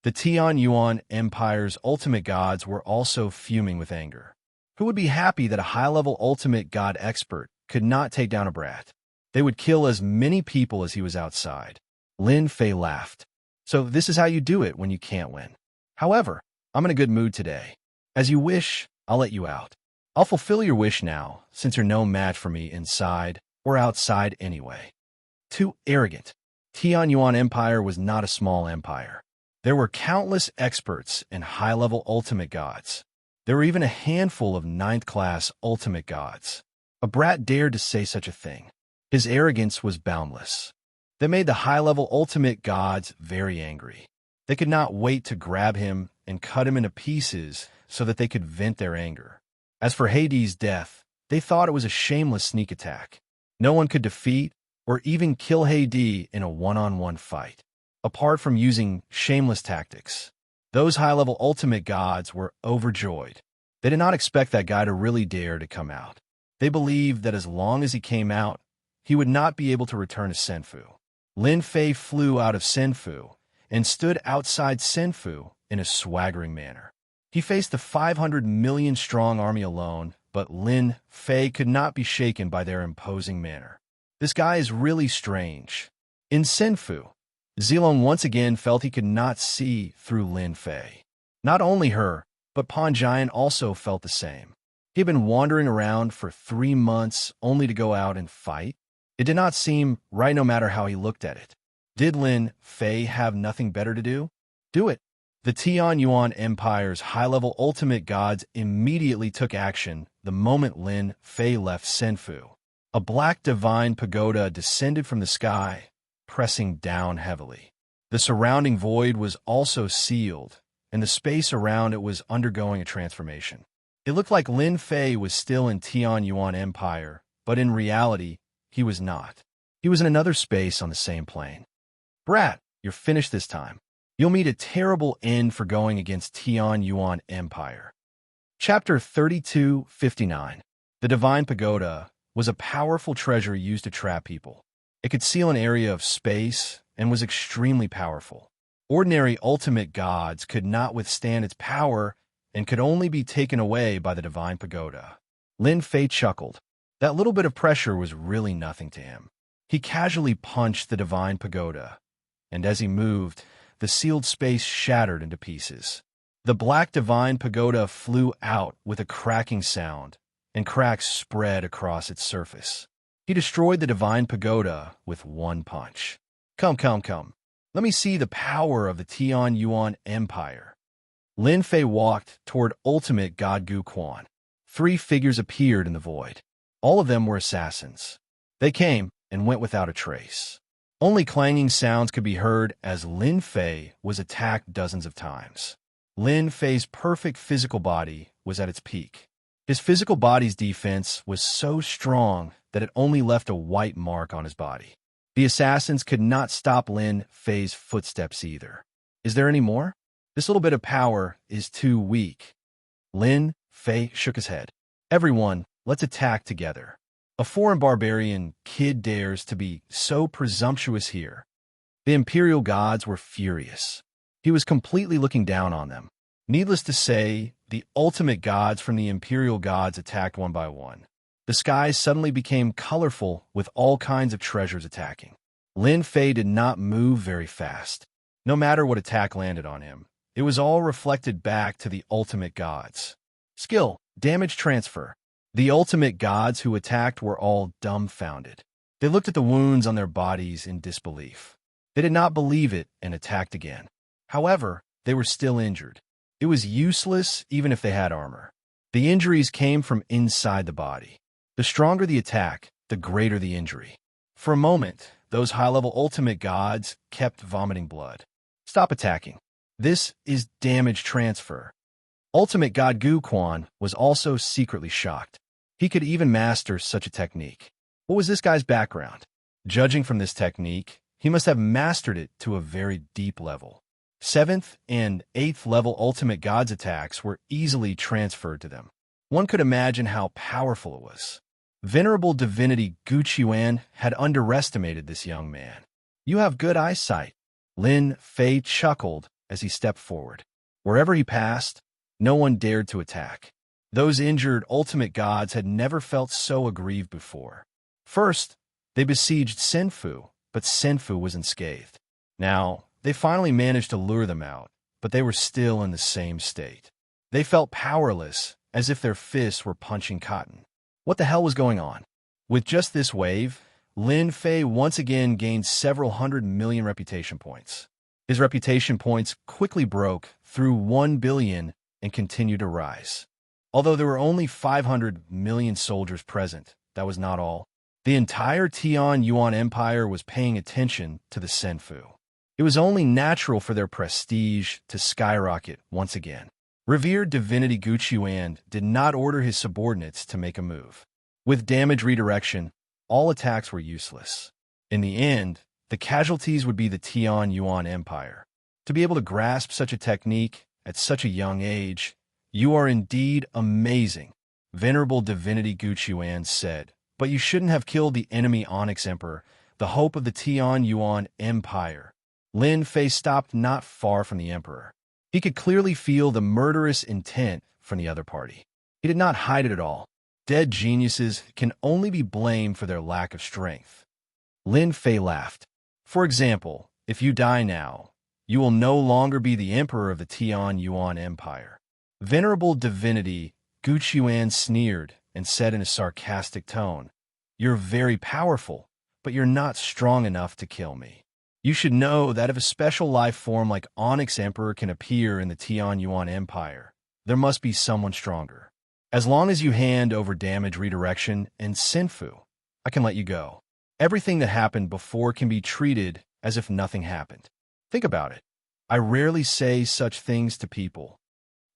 The Tian Yuan Empire's ultimate gods were also fuming with anger. Who would be happy that a high-level ultimate god expert could not take down a brat? They would kill as many people as he was outside. Lin Fei laughed. So this is how you do it when you can't win. However, I'm in a good mood today. As you wish, I'll let you out. I'll fulfill your wish now, since you're no match for me inside or outside anyway. Too arrogant. Tian Yuan Empire was not a small empire. There were countless experts and high-level ultimate gods. There were even a handful of ninth-class ultimate gods. A brat dared to say such a thing. His arrogance was boundless. That made the high-level ultimate gods very angry. They could not wait to grab him and cut him into pieces so that they could vent their anger. As for Hades' death, they thought it was a shameless sneak attack. No one could defeat or even kill Hades in a one-on-one fight, apart from using shameless tactics. Those high-level ultimate gods were overjoyed. They did not expect that guy to really dare to come out. They believed that as long as he came out, he would not be able to return to Senfu. Lin Fei flew out of Senfu and stood outside Senfu in a swaggering manner. He faced the 500 million strong army alone, but Lin Fei could not be shaken by their imposing manner. This guy is really strange. In Senfu, Zilong once again felt he could not see through Lin Fei. Not only her, but Pan Giant also felt the same. He had been wandering around for 3 months only to go out and fight. It did not seem right no matter how he looked at it. Did Lin Fei have nothing better to do? Do it. The Tian Yuan Empire's high-level ultimate gods immediately took action the moment Lin Fei left Senfu. A black divine pagoda descended from the sky, pressing down heavily. The surrounding void was also sealed, and the space around it was undergoing a transformation. It looked like Lin Fei was still in Tian Yuan Empire, but in reality, he was not. He was in another space on the same plane. Brat, you're finished this time. You'll meet a terrible end for going against Tian Yuan Empire. Chapter 3259. The Divine Pagoda was a powerful treasure used to trap people. It could seal an area of space and was extremely powerful. Ordinary ultimate gods could not withstand its power and could only be taken away by the Divine Pagoda. Lin Fei chuckled. That little bit of pressure was really nothing to him. He casually punched the Divine Pagoda, and as he moved, the sealed space shattered into pieces. The black Divine Pagoda flew out with a cracking sound, and cracks spread across its surface. He destroyed the Divine Pagoda with one punch. Come. Let me see the power of the Tian Yuan Empire. Lin Fei walked toward Ultimate God Gu Quan. 3 figures appeared in the void. All of them were assassins. They came and went without a trace. Only clanging sounds could be heard as Lin Fei was attacked dozens of times. Lin Fei's perfect physical body was at its peak. His physical body's defense was so strong that it only left a white mark on his body. The assassins could not stop Lin Fei's footsteps either. Is there any more? This little bit of power is too weak. Lin Fei shook his head. Everyone, let's attack together. A foreign barbarian kid dares to be so presumptuous here. The imperial gods were furious. He was completely looking down on them. Needless to say, the ultimate gods from the imperial gods attacked one by one. The skies suddenly became colorful with all kinds of treasures attacking. Lin Fei did not move very fast. No matter what attack landed on him, it was all reflected back to the ultimate gods. Skill, damage transfer. The ultimate gods who attacked were all dumbfounded. They looked at the wounds on their bodies in disbelief. They did not believe it and attacked again. However, they were still injured. It was useless even if they had armor. The injuries came from inside the body. The stronger the attack, the greater the injury. For a moment, those high-level ultimate gods kept vomiting blood. Stop attacking. This is damage transfer. Ultimate God Gu Quan was also secretly shocked. He could even master such a technique. What was this guy's background? Judging from this technique, he must have mastered it to a very deep level. 7th and 8th level ultimate gods attacks were easily transferred to them. One could imagine how powerful it was. Venerable divinity Gu Qiuan had underestimated this young man. You have good eyesight. Lin Fei chuckled as he stepped forward. Wherever he passed, no one dared to attack. Those injured ultimate gods had never felt so aggrieved before. First, they besieged Senfu, but Senfu was unscathed. Now, They finally managed to lure them out, but they were still in the same state. They felt powerless, as if their fists were punching cotton. What the hell was going on? With just this wave, Lin Fei once again gained several 100 million reputation points. His reputation points quickly broke through 1 billion and continued to rise. Although there were only 500 million soldiers present, that was not all. The entire Tian Yuan Empire was paying attention to the Senfu. It was only natural for their prestige to skyrocket once again. Revered divinity Gu Qiuan did not order his subordinates to make a move. With damage redirection, all attacks were useless. In the end, the casualties would be the Tian Yuan Empire. To be able to grasp such a technique at such a young age, you are indeed amazing, Venerable Divinity Gu Qiuan said. But you shouldn't have killed the enemy Onyx Emperor, the hope of the Tian Yuan Empire. Lin Fei stopped not far from the emperor. He could clearly feel the murderous intent from the other party. He did not hide it at all. Dead geniuses can only be blamed for their lack of strength. Lin Fei laughed. For example, if you die now, you will no longer be the emperor of the Tian Yuan Empire. Venerable Divinity Gu Qiuan sneered and said in a sarcastic tone, "You're very powerful, but you're not strong enough to kill me. You should know that if a special life form like Onyx Emperor can appear in the Tian Yuan Empire, there must be someone stronger. As long as you hand over damage redirection and Senfu, I can let you go. Everything that happened before can be treated as if nothing happened. Think about it. I rarely say such things to people."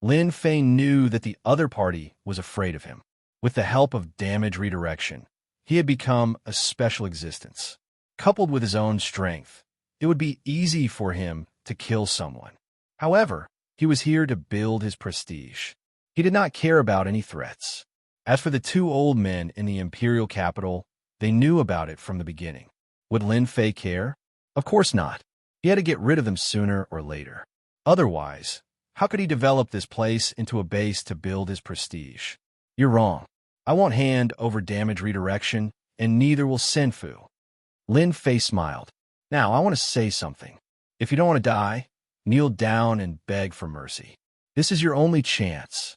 Lin Fei knew that the other party was afraid of him. With the help of damage redirection, he had become a special existence. Coupled with his own strength, it would be easy for him to kill someone. However, he was here to build his prestige. He did not care about any threats. As for the two old men in the imperial capital, they knew about it from the beginning. Would Lin Fei care? Of course not. He had to get rid of them sooner or later. Otherwise, how could he develop this place into a base to build his prestige? You're wrong. I won't hand over damage redirection, and neither will Senfu. Lin Fei smiled. Now, I want to say something. If you don't want to die, kneel down and beg for mercy. This is your only chance.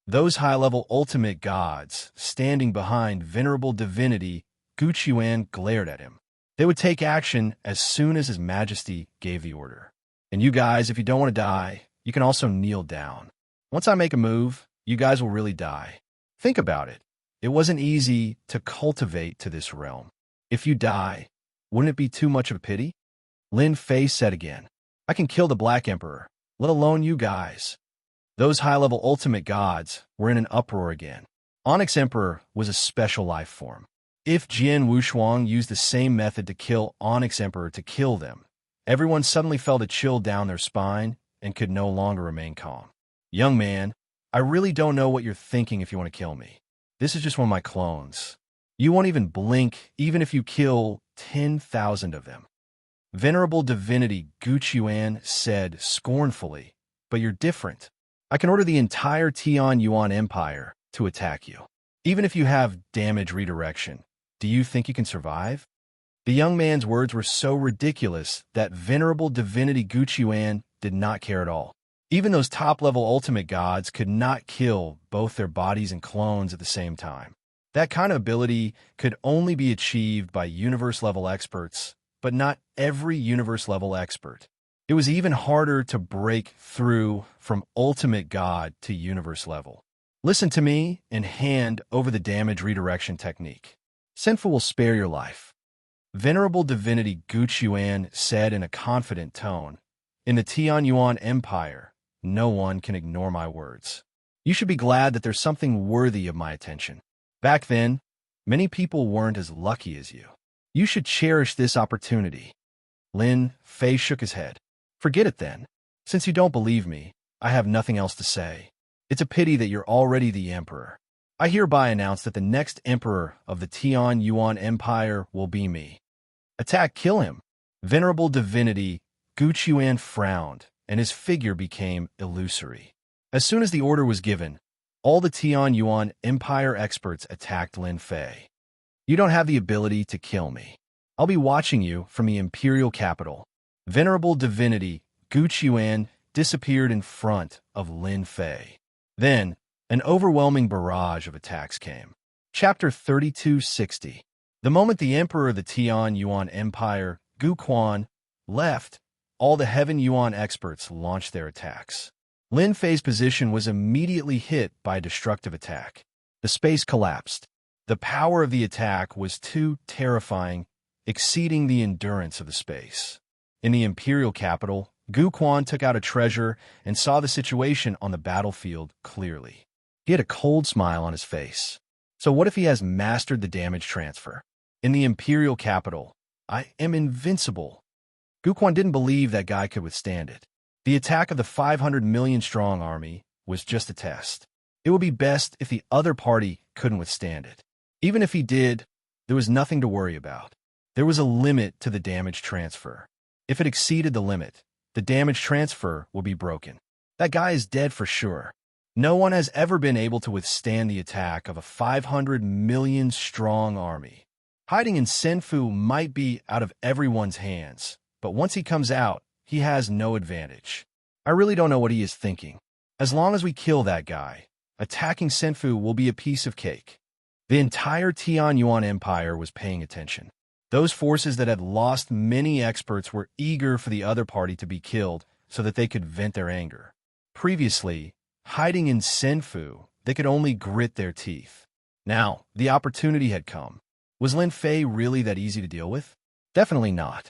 Those high-level ultimate gods standing behind Venerable Divinity Gu Qiuan glared at him. They would take action as soon as His Majesty gave the order. And you guys, if you don't want to die, you can also kneel down. Once I make a move, you guys will really die. Think about it. It wasn't easy to cultivate to this realm. If you die, wouldn't it be too much of a pity? Lin Fei said again, I can kill the Black Emperor, let alone you guys. Those high-level ultimate gods were in an uproar again. Onyx Emperor was a special life form. If Jian Wushuang used the same method to kill Onyx Emperor to kill them, everyone suddenly felt a chill down their spine and could no longer remain calm. Young man, I really don't know what you're thinking if you want to kill me. This is just one of my clones. You won't even blink even if you kill 10,000 of them. Venerable Divinity Gu Qiuan said scornfully, but you're different. I can order the entire Tian Yuan Empire to attack you. Even if you have damage redirection, do you think you can survive? The young man's words were so ridiculous that Venerable Divinity Gu Qiuan did not care at all. Even those top-level ultimate gods could not kill both their bodies and clones at the same time. That kind of ability could only be achieved by universe-level experts, but not every universe-level expert. It was even harder to break through from ultimate god to universe level. Listen to me and hand over the damage redirection technique. Senfu will spare your life. Venerable Divinity Gu Qiuan said in a confident tone, in the Tian Yuan Empire, no one can ignore my words. You should be glad that there's something worthy of my attention. Back then, many people weren't as lucky as you. You should cherish this opportunity. Lin Fei shook his head. Forget it then. Since you don't believe me, I have nothing else to say. It's a pity that you're already the emperor. I hereby announce that the next emperor of the Tian Yuan Empire will be me. Attack, kill him. Venerable Divinity Gu Qiuan frowned, and his figure became illusory. As soon as the order was given, all the Tian Yuan Empire experts attacked Lin Fei. You don't have the ability to kill me. I'll be watching you from the imperial capital. Venerable divinity Gu Qiuan disappeared in front of Lin Fei. Then, an overwhelming barrage of attacks came. Chapter 3260. The moment the emperor of the Tian Yuan Empire, Gu Quan, left, all the Heaven Yuan experts launched their attacks. Lin Fei's position was immediately hit by a destructive attack. The space collapsed. The power of the attack was too terrifying, exceeding the endurance of the space. In the imperial capital, Gu Quan took out a treasure and saw the situation on the battlefield clearly. He had a cold smile on his face. So what if he has mastered the damage transfer? In the imperial capital, I am invincible. Gu Quan didn't believe that guy could withstand it. The attack of the 500 million strong army was just a test. It would be best if the other party couldn't withstand it. Even if he did, there was nothing to worry about. There was a limit to the damage transfer. If it exceeded the limit, the damage transfer will be broken. That guy is dead for sure. No one has ever been able to withstand the attack of a 500 million strong army. Hiding in Senfu might be out of everyone's hands, but once he comes out, he has no advantage. I really don't know what he is thinking. As long as we kill that guy, attacking Senfu will be a piece of cake. The entire Tian Yuan Empire was paying attention. Those forces that had lost many experts were eager for the other party to be killed so that they could vent their anger. Previously, hiding in Senfu, they could only grit their teeth. Now, the opportunity had come. Was Lin Fei really that easy to deal with? Definitely not.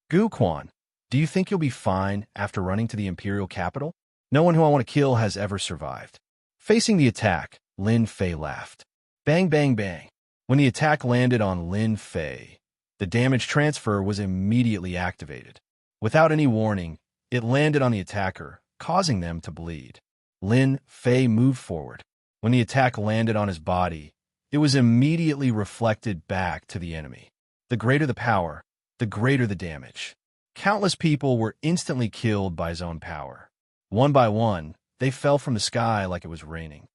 Gu Quan, do you think you'll be fine after running to the imperial capital? No one who I want to kill has ever survived. Facing the attack, Lin Fei laughed. Bang, bang, bang. When the attack landed on Lin Fei, the damage transfer was immediately activated. Without any warning, it landed on the attacker, causing them to bleed. Lin Fei moved forward. When the attack landed on his body, it was immediately reflected back to the enemy. The greater the power, the greater the damage. Countless people were instantly killed by his own power. One by one, they fell from the sky like it was raining.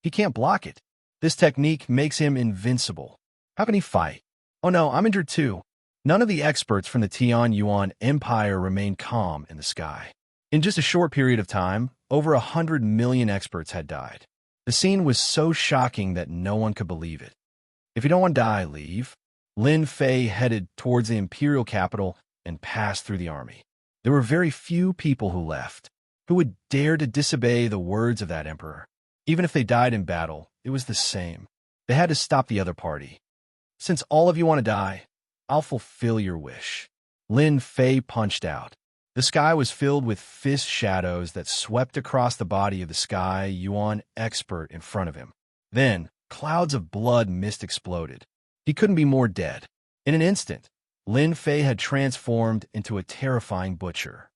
He can't block it. This technique makes him invincible. How can he fight? Oh no, I'm injured too. None of the experts from the Tian Yuan Empire remained calm in the sky. In just a short period of time, over 100 million experts had died. The scene was so shocking that no one could believe it. If you don't want to die, leave. Lin Fei headed towards the imperial capital and passed through the army. There were very few people who left, who would dare to disobey the words of that emperor. Even if they died in battle, it was the same. They had to stop the other party. Since all of you want to die, I'll fulfill your wish. Lin Fei punched out. The sky was filled with fist shadows that swept across the body of the Sky Yuan expert in front of him. Then, clouds of blood mist exploded. He couldn't be more dead. In an instant, Lin Fei had transformed into a terrifying butcher.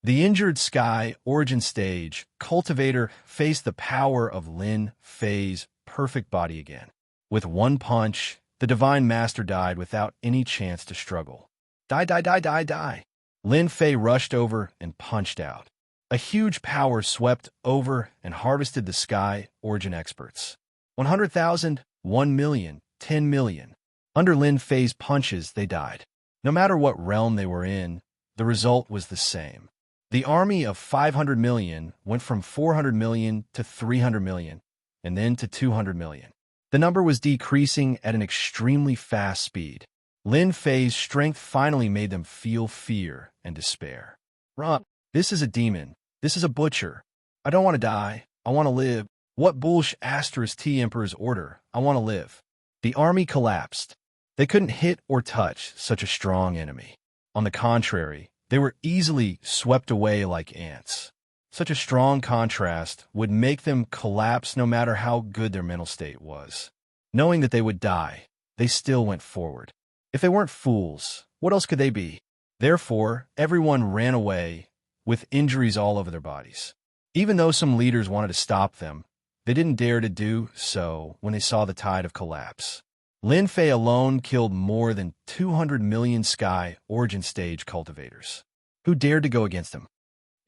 The injured Sky Origin Stage Cultivator faced the power of Lin Fei's perfect body again. With one punch, the Divine Master died without any chance to struggle. Die, die, die, die, die. Lin Fei rushed over and punched out. A huge power swept over and harvested the Sky Origin experts. 100,000, 1 million, 10 million. Under Lin Fei's punches, they died. No matter what realm they were in, the result was the same. The army of 500 million went from 400 million to 300 million, and then to 200 million. The number was decreasing at an extremely fast speed. Lin Fei's strength finally made them feel fear and despair. Run! This is a demon. This is a butcher. I don't want to die. I want to live. What bullsh asterisk T Emperor's order? I want to live. The army collapsed. They couldn't hit or touch such a strong enemy. On the contrary, they were easily swept away like ants. Such a strong contrast would make them collapse no matter how good their mental state was. Knowing that they would die, they still went forward. If they weren't fools, what else could they be? Therefore, everyone ran away with injuries all over their bodies. Even though some leaders wanted to stop them, they didn't dare to do so when they saw the tide of collapse. Lin Fei alone killed more than 200 million Sky Origin Stage cultivators. Who dared to go against him?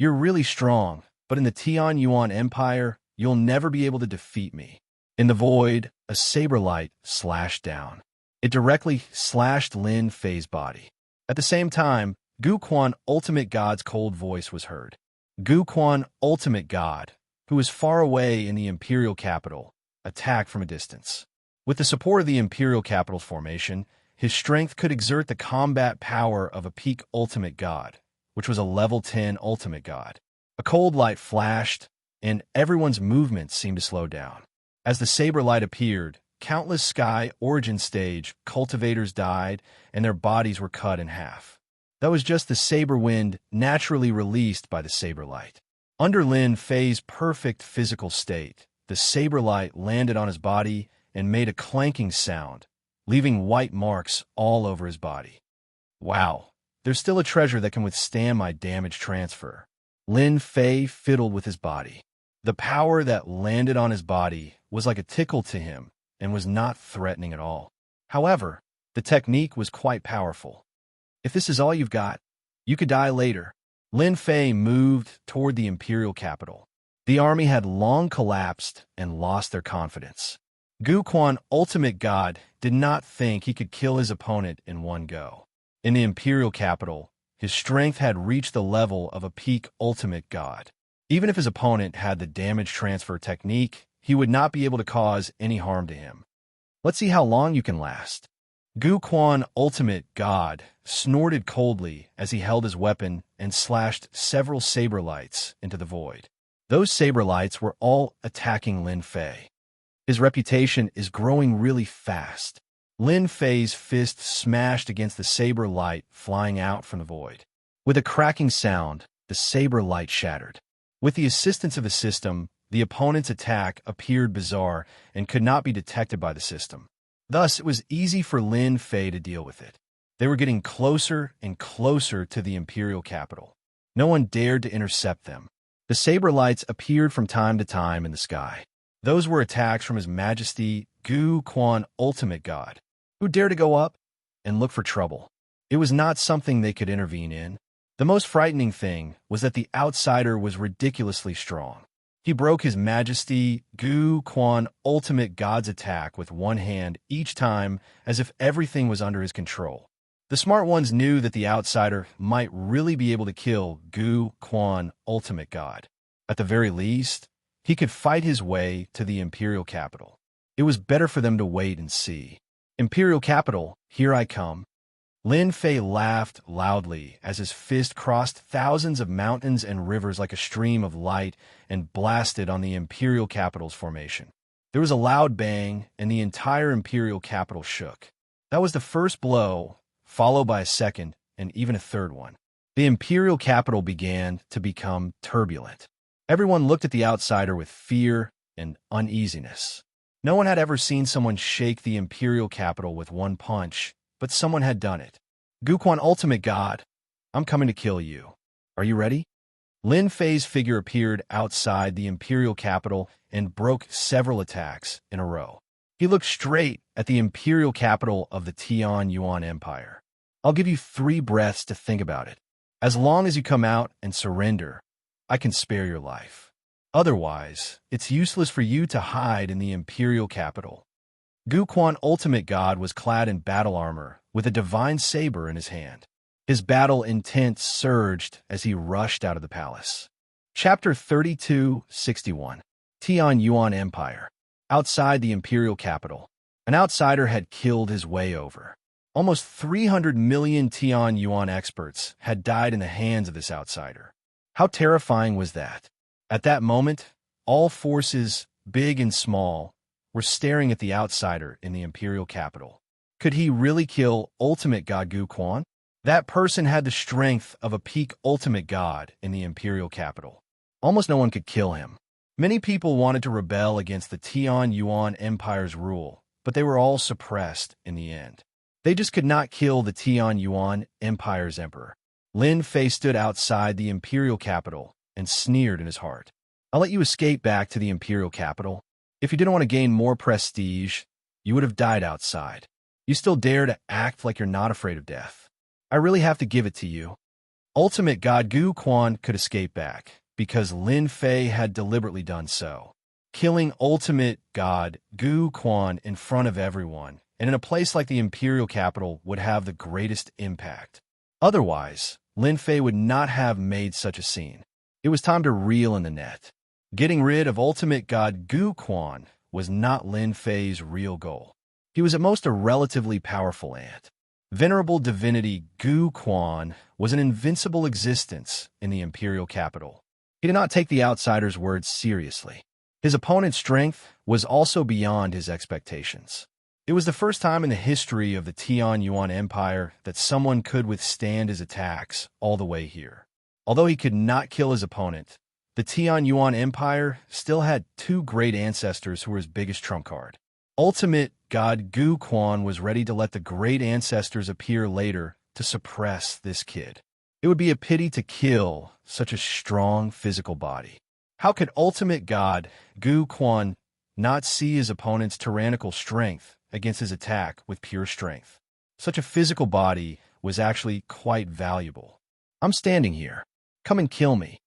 You're really strong, but in the Tian Yuan Empire, you'll never be able to defeat me. In the void, a saber light slashed down. It directly slashed Lin Fei's body. At the same time, Gu Quan, ultimate god's cold voice was heard. Gu Quan, ultimate god, who was far away in the imperial capital, attacked from a distance. With the support of the imperial capital's formation, his strength could exert the combat power of a peak ultimate god, which was a level 10 ultimate god. A cold light flashed, and everyone's movements seemed to slow down. As the saber light appeared, countless sky origin stage cultivators died, and their bodies were cut in half. That was just the saber wind naturally released by the saber light. Under Lin Fei's perfect physical state, the saber light landed on his body and made a clanking sound, leaving white marks all over his body. Wow, there's still a treasure that can withstand my damage transfer. Lin Fei fiddled with his body. The power that landed on his body was like a tickle to him and was not threatening at all. However, the technique was quite powerful. If this is all you've got, you could die later. Lin Fei moved toward the imperial capital. The army had long collapsed and lost their confidence. Gu Quan, ultimate god, did not think he could kill his opponent in one go. In the imperial capital, his strength had reached the level of a peak ultimate god. Even if his opponent had the damage transfer technique, he would not be able to cause any harm to him. Let's see how long you can last. Gu Quan, ultimate god, snorted coldly as he held his weapon and slashed several saber lights into the void. Those saber lights were all attacking Lin Fei. His reputation is growing really fast. Lin Fei's fist smashed against the saber light flying out from the void. With a cracking sound, the saber light shattered. With the assistance of the system, the opponent's attack appeared bizarre and could not be detected by the system. Thus, it was easy for Lin Fei to deal with it. They were getting closer and closer to the imperial capital. No one dared to intercept them. The saber lights appeared from time to time in the sky. Those were attacks from His Majesty Gu Quan, ultimate god, who dared to go up and look for trouble. It was not something they could intervene in. The most frightening thing was that the outsider was ridiculously strong. He broke His Majesty Gu Quan, ultimate god's attack with one hand each time, as if everything was under his control. The smart ones knew that the outsider might really be able to kill Gu Quan, ultimate god. At the very least, he could fight his way to the imperial capital. It was better for them to wait and see. Imperial capital, here I come. Lin Fei laughed loudly as his fist crossed thousands of mountains and rivers like a stream of light and blasted on the imperial capital's formation. There was a loud bang, and the entire imperial capital shook. That was the first blow, followed by a second and even a third one. The imperial capital began to become turbulent. Everyone looked at the outsider with fear and uneasiness. No one had ever seen someone shake the imperial capital with one punch, but someone had done it. Gu Quan, ultimate god, I'm coming to kill you. Are you ready? Lin Fei's figure appeared outside the imperial capital and broke several attacks in a row. He looked straight at the imperial capital of the Tian Yuan Empire. I'll give you 3 breaths to think about it. As long as you come out and surrender, I can spare your life. Otherwise, it's useless for you to hide in the imperial capital. Gu Quan, ultimate god, was clad in battle armor with a divine saber in his hand. His battle intent surged as he rushed out of the palace. Chapter 3261. Tian Yuan Empire. Outside the imperial capital, an outsider had killed his way over. Almost 300 million Tian Yuan experts had died in the hands of this outsider. How terrifying was that? At that moment, all forces, big and small, were staring at the outsider in the imperial capital. Could he really kill ultimate god Gu Quan? That person had the strength of a peak ultimate god in the imperial capital. Almost no one could kill him. Many people wanted to rebel against the Tian Yuan Empire's rule, but they were all suppressed in the end. They just could not kill the Tian Yuan Empire's emperor. Lin Fei stood outside the imperial capital and sneered in his heart. I'll let you escape back to the imperial capital. If you didn't want to gain more prestige, you would have died outside. You still dare to act like you're not afraid of death. I really have to give it to you. Ultimate god Gu Quan could escape back, because Lin Fei had deliberately done so. Killing ultimate god Gu Quan in front of everyone, and in a place like the imperial capital, would have the greatest impact. Otherwise, Lin Fei would not have made such a scene. It was time to reel in the net. Getting rid of ultimate god Gu Quan was not Lin Fei's real goal. He was at most a relatively powerful ant. Venerable divinity Gu Quan was an invincible existence in the imperial capital. He did not take the outsider's words seriously. His opponent's strength was also beyond his expectations. It was the first time in the history of the Tian Yuan Empire that someone could withstand his attacks all the way here. Although he could not kill his opponent, the Tian Yuan Empire still had two great ancestors who were his biggest trump card. Ultimate god Gu Quan was ready to let the great ancestors appear later to suppress this kid. It would be a pity to kill such a strong physical body. How could ultimate god Gu Quan not see his opponent's tyrannical strength against his attack with pure strength? Such a physical body was actually quite valuable. I'm standing here. Come and kill me.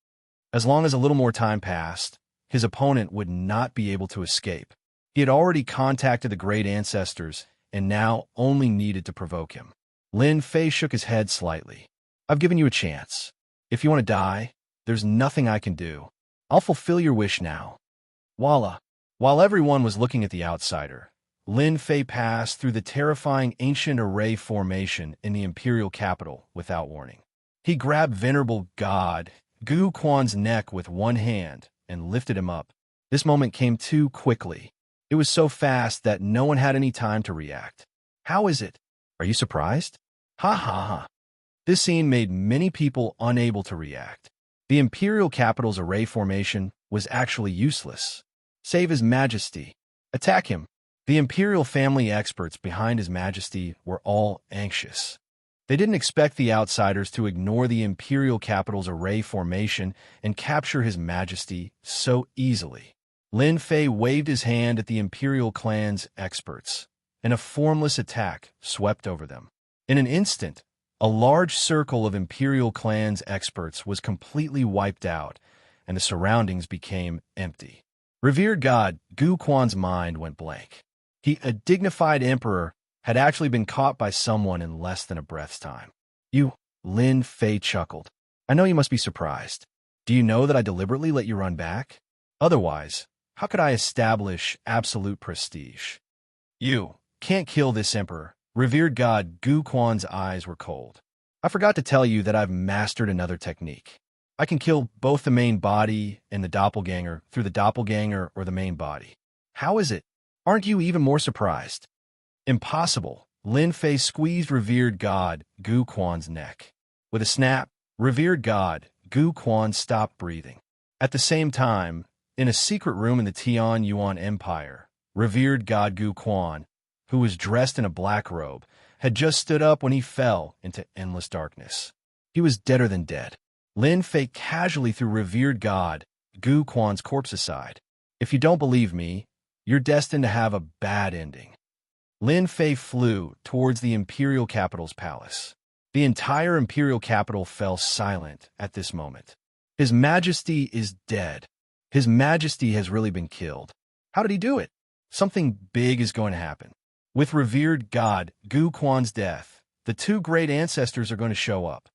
As long as a little more time passed, his opponent would not be able to escape. He had already contacted the great ancestors and now only needed to provoke him. Lin Fei shook his head slightly. I've given you a chance. If you want to die, there's nothing I can do. I'll fulfill your wish now. Voila. While everyone was looking at the outsider, Lin Fei passed through the terrifying ancient array formation in the imperial capital without warning. He grabbed venerable god Gu Quan's neck with one hand and lifted him up. This moment came too quickly. It was so fast that no one had any time to react. How is it? Are you surprised? Ha ha ha. This scene made many people unable to react. The imperial capital's array formation was actually useless. Save His Majesty. Attack him. The imperial family experts behind His Majesty were all anxious. They didn't expect the outsiders to ignore the imperial capital's array formation and capture His Majesty so easily. Lin Fei waved his hand at the imperial clan's experts, and a formless attack swept over them. In an instant, a large circle of imperial clan's experts was completely wiped out, and the surroundings became empty. Revered god Gu Quan's mind went blank. A dignified emperor, had actually been caught by someone in less than a breath's time. You, Lin Fei chuckled. I know you must be surprised. Do you know that I deliberately let you run back? Otherwise, how could I establish absolute prestige? You can't kill this emperor. Revered god Gu Quan's eyes were cold. I forgot to tell you that I've mastered another technique. I can kill both the main body and the doppelganger through the doppelganger or the main body. How is it? Aren't you even more surprised? Impossible. Lin Fei squeezed revered god Gu Quan's neck. With a snap, revered god Gu Quan stopped breathing. At the same time, in a secret room in the Tian Yuan Empire, revered god Gu Quan, who was dressed in a black robe, had just stood up when he fell into endless darkness. He was deader than dead. Lin Fei casually threw revered god Gu Quan's corpse aside. If you don't believe me, you're destined to have a bad ending. Lin Fei flew towards the imperial capital's palace. The entire imperial capital fell silent at this moment. His Majesty is dead. His Majesty has really been killed. How did he do it? Something big is going to happen. With revered god Gu Quan's death, the two great ancestors are going to show up.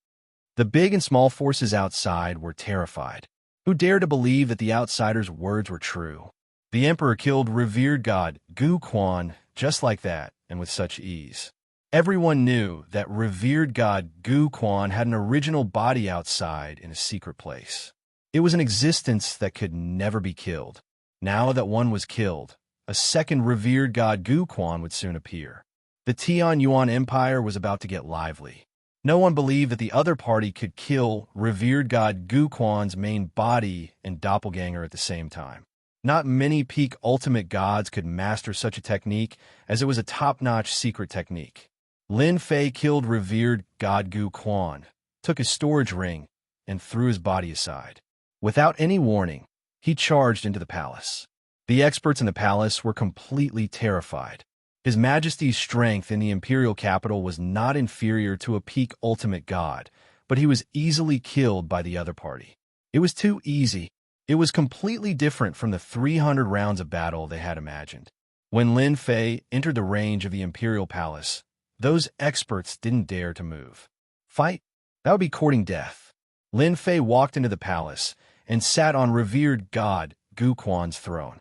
The big and small forces outside were terrified. Who dared to believe that the outsider's words were true? The emperor killed revered god Gu Quan just like that and with such ease. Everyone knew that revered god Gu Quan had an original body outside in a secret place. It was an existence that could never be killed. Now that one was killed, a second revered god Gu Quan would soon appear. The Tian Yuan Empire was about to get lively. No one believed that the other party could kill revered god Gu Quan's main body and doppelganger at the same time. Not many peak ultimate gods could master such a technique, as it was a top-notch secret technique. Lin Fei killed revered god Gu Quan, took his storage ring, and threw his body aside. Without any warning, he charged into the palace. The experts in the palace were completely terrified. His Majesty's strength in the imperial capital was not inferior to a peak ultimate god, but he was easily killed by the other party. It was too easy. It was completely different from the 300 rounds of battle they had imagined. When Lin Fei entered the range of the imperial palace, those experts didn't dare to move. Fight? That would be courting death. Lin Fei walked into the palace and sat on revered god Gu Quan's throne.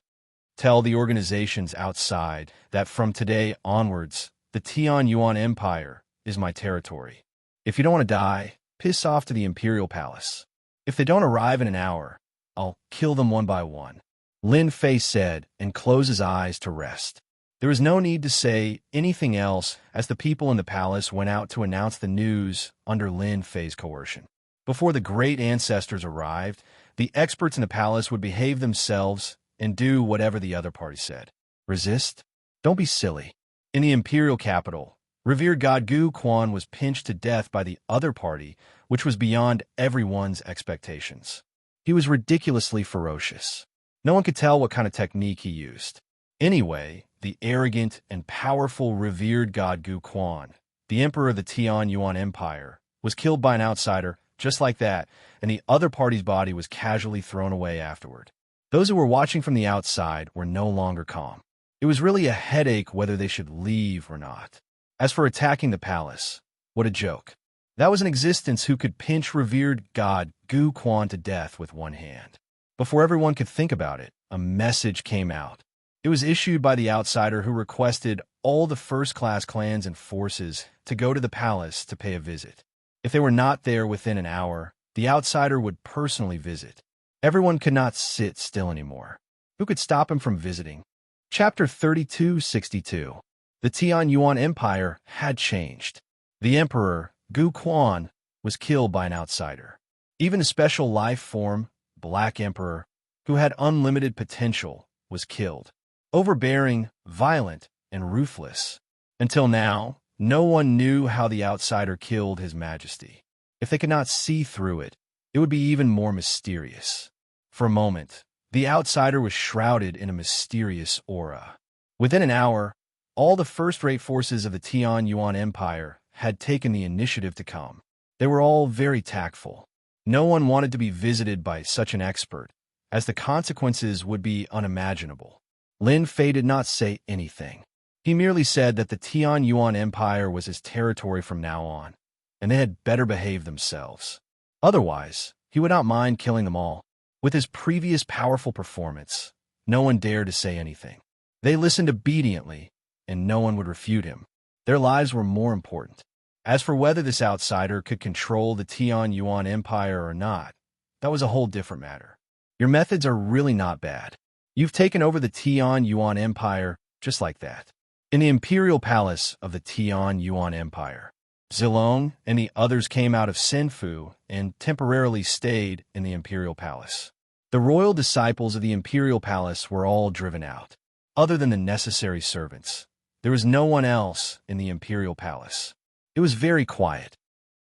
Tell the organizations outside that from today onwards, the Tian Yuan Empire is my territory. If you don't want to die, piss off to the Imperial Palace. If they don't arrive in an hour, I'll kill them one by one. Lin Fei said and closed his eyes to rest. There was no need to say anything else as the people in the palace went out to announce the news under Lin Fei's coercion. Before the great ancestors arrived, the experts in the palace would behave themselves and do whatever the other party said. Resist? Don't be silly. In the imperial capital, revered god Gu Quan was pinched to death by the other party, which was beyond everyone's expectations. He was ridiculously ferocious. No one could tell what kind of technique he used. Anyway, the arrogant and powerful revered god Gu Quan, the emperor of the Tian Yuan Empire, was killed by an outsider just like that, and the other party's body was casually thrown away afterward. Those who were watching from the outside were no longer calm. It was really a headache whether they should leave or not. As for attacking the palace, what a joke. That was an existence who could pinch revered god Gu Quan to death with one hand. Before everyone could think about it, a message came out. It was issued by the outsider who requested all the first-class clans and forces to go to the palace to pay a visit. If they were not there within an hour, the outsider would personally visit. Everyone could not sit still anymore. Who could stop him from visiting? Chapter 3262. The Tian Yuan Empire had changed. The emperor, Gu Quan, was killed by an outsider. Even a special life form, Black Emperor, who had unlimited potential, was killed. Overbearing, violent, and ruthless. Until now, no one knew how the outsider killed His Majesty. If they could not see through it, it would be even more mysterious. For a moment, the outsider was shrouded in a mysterious aura. Within an hour, all the first-rate forces of the Tian Yuan Empire had taken the initiative to come. They were all very tactful. No one wanted to be visited by such an expert, as the consequences would be unimaginable. Lin Fei did not say anything. He merely said that the Tian Yuan Empire was his territory from now on, and they had better behave themselves. Otherwise, he would not mind killing them all. With his previous powerful performance, no one dared to say anything. They listened obediently, and no one would refute him. Their lives were more important. As for whether this outsider could control the Tian Yuan Empire or not, that was a whole different matter. Your methods are really not bad. You've taken over the Tian Yuan Empire just like that. In the imperial palace of the Tian Yuan Empire, Zilong and the others came out of Senfu and temporarily stayed in the imperial palace. The royal disciples of the imperial palace were all driven out. Other than the necessary servants, there was no one else in the imperial palace. It was very quiet.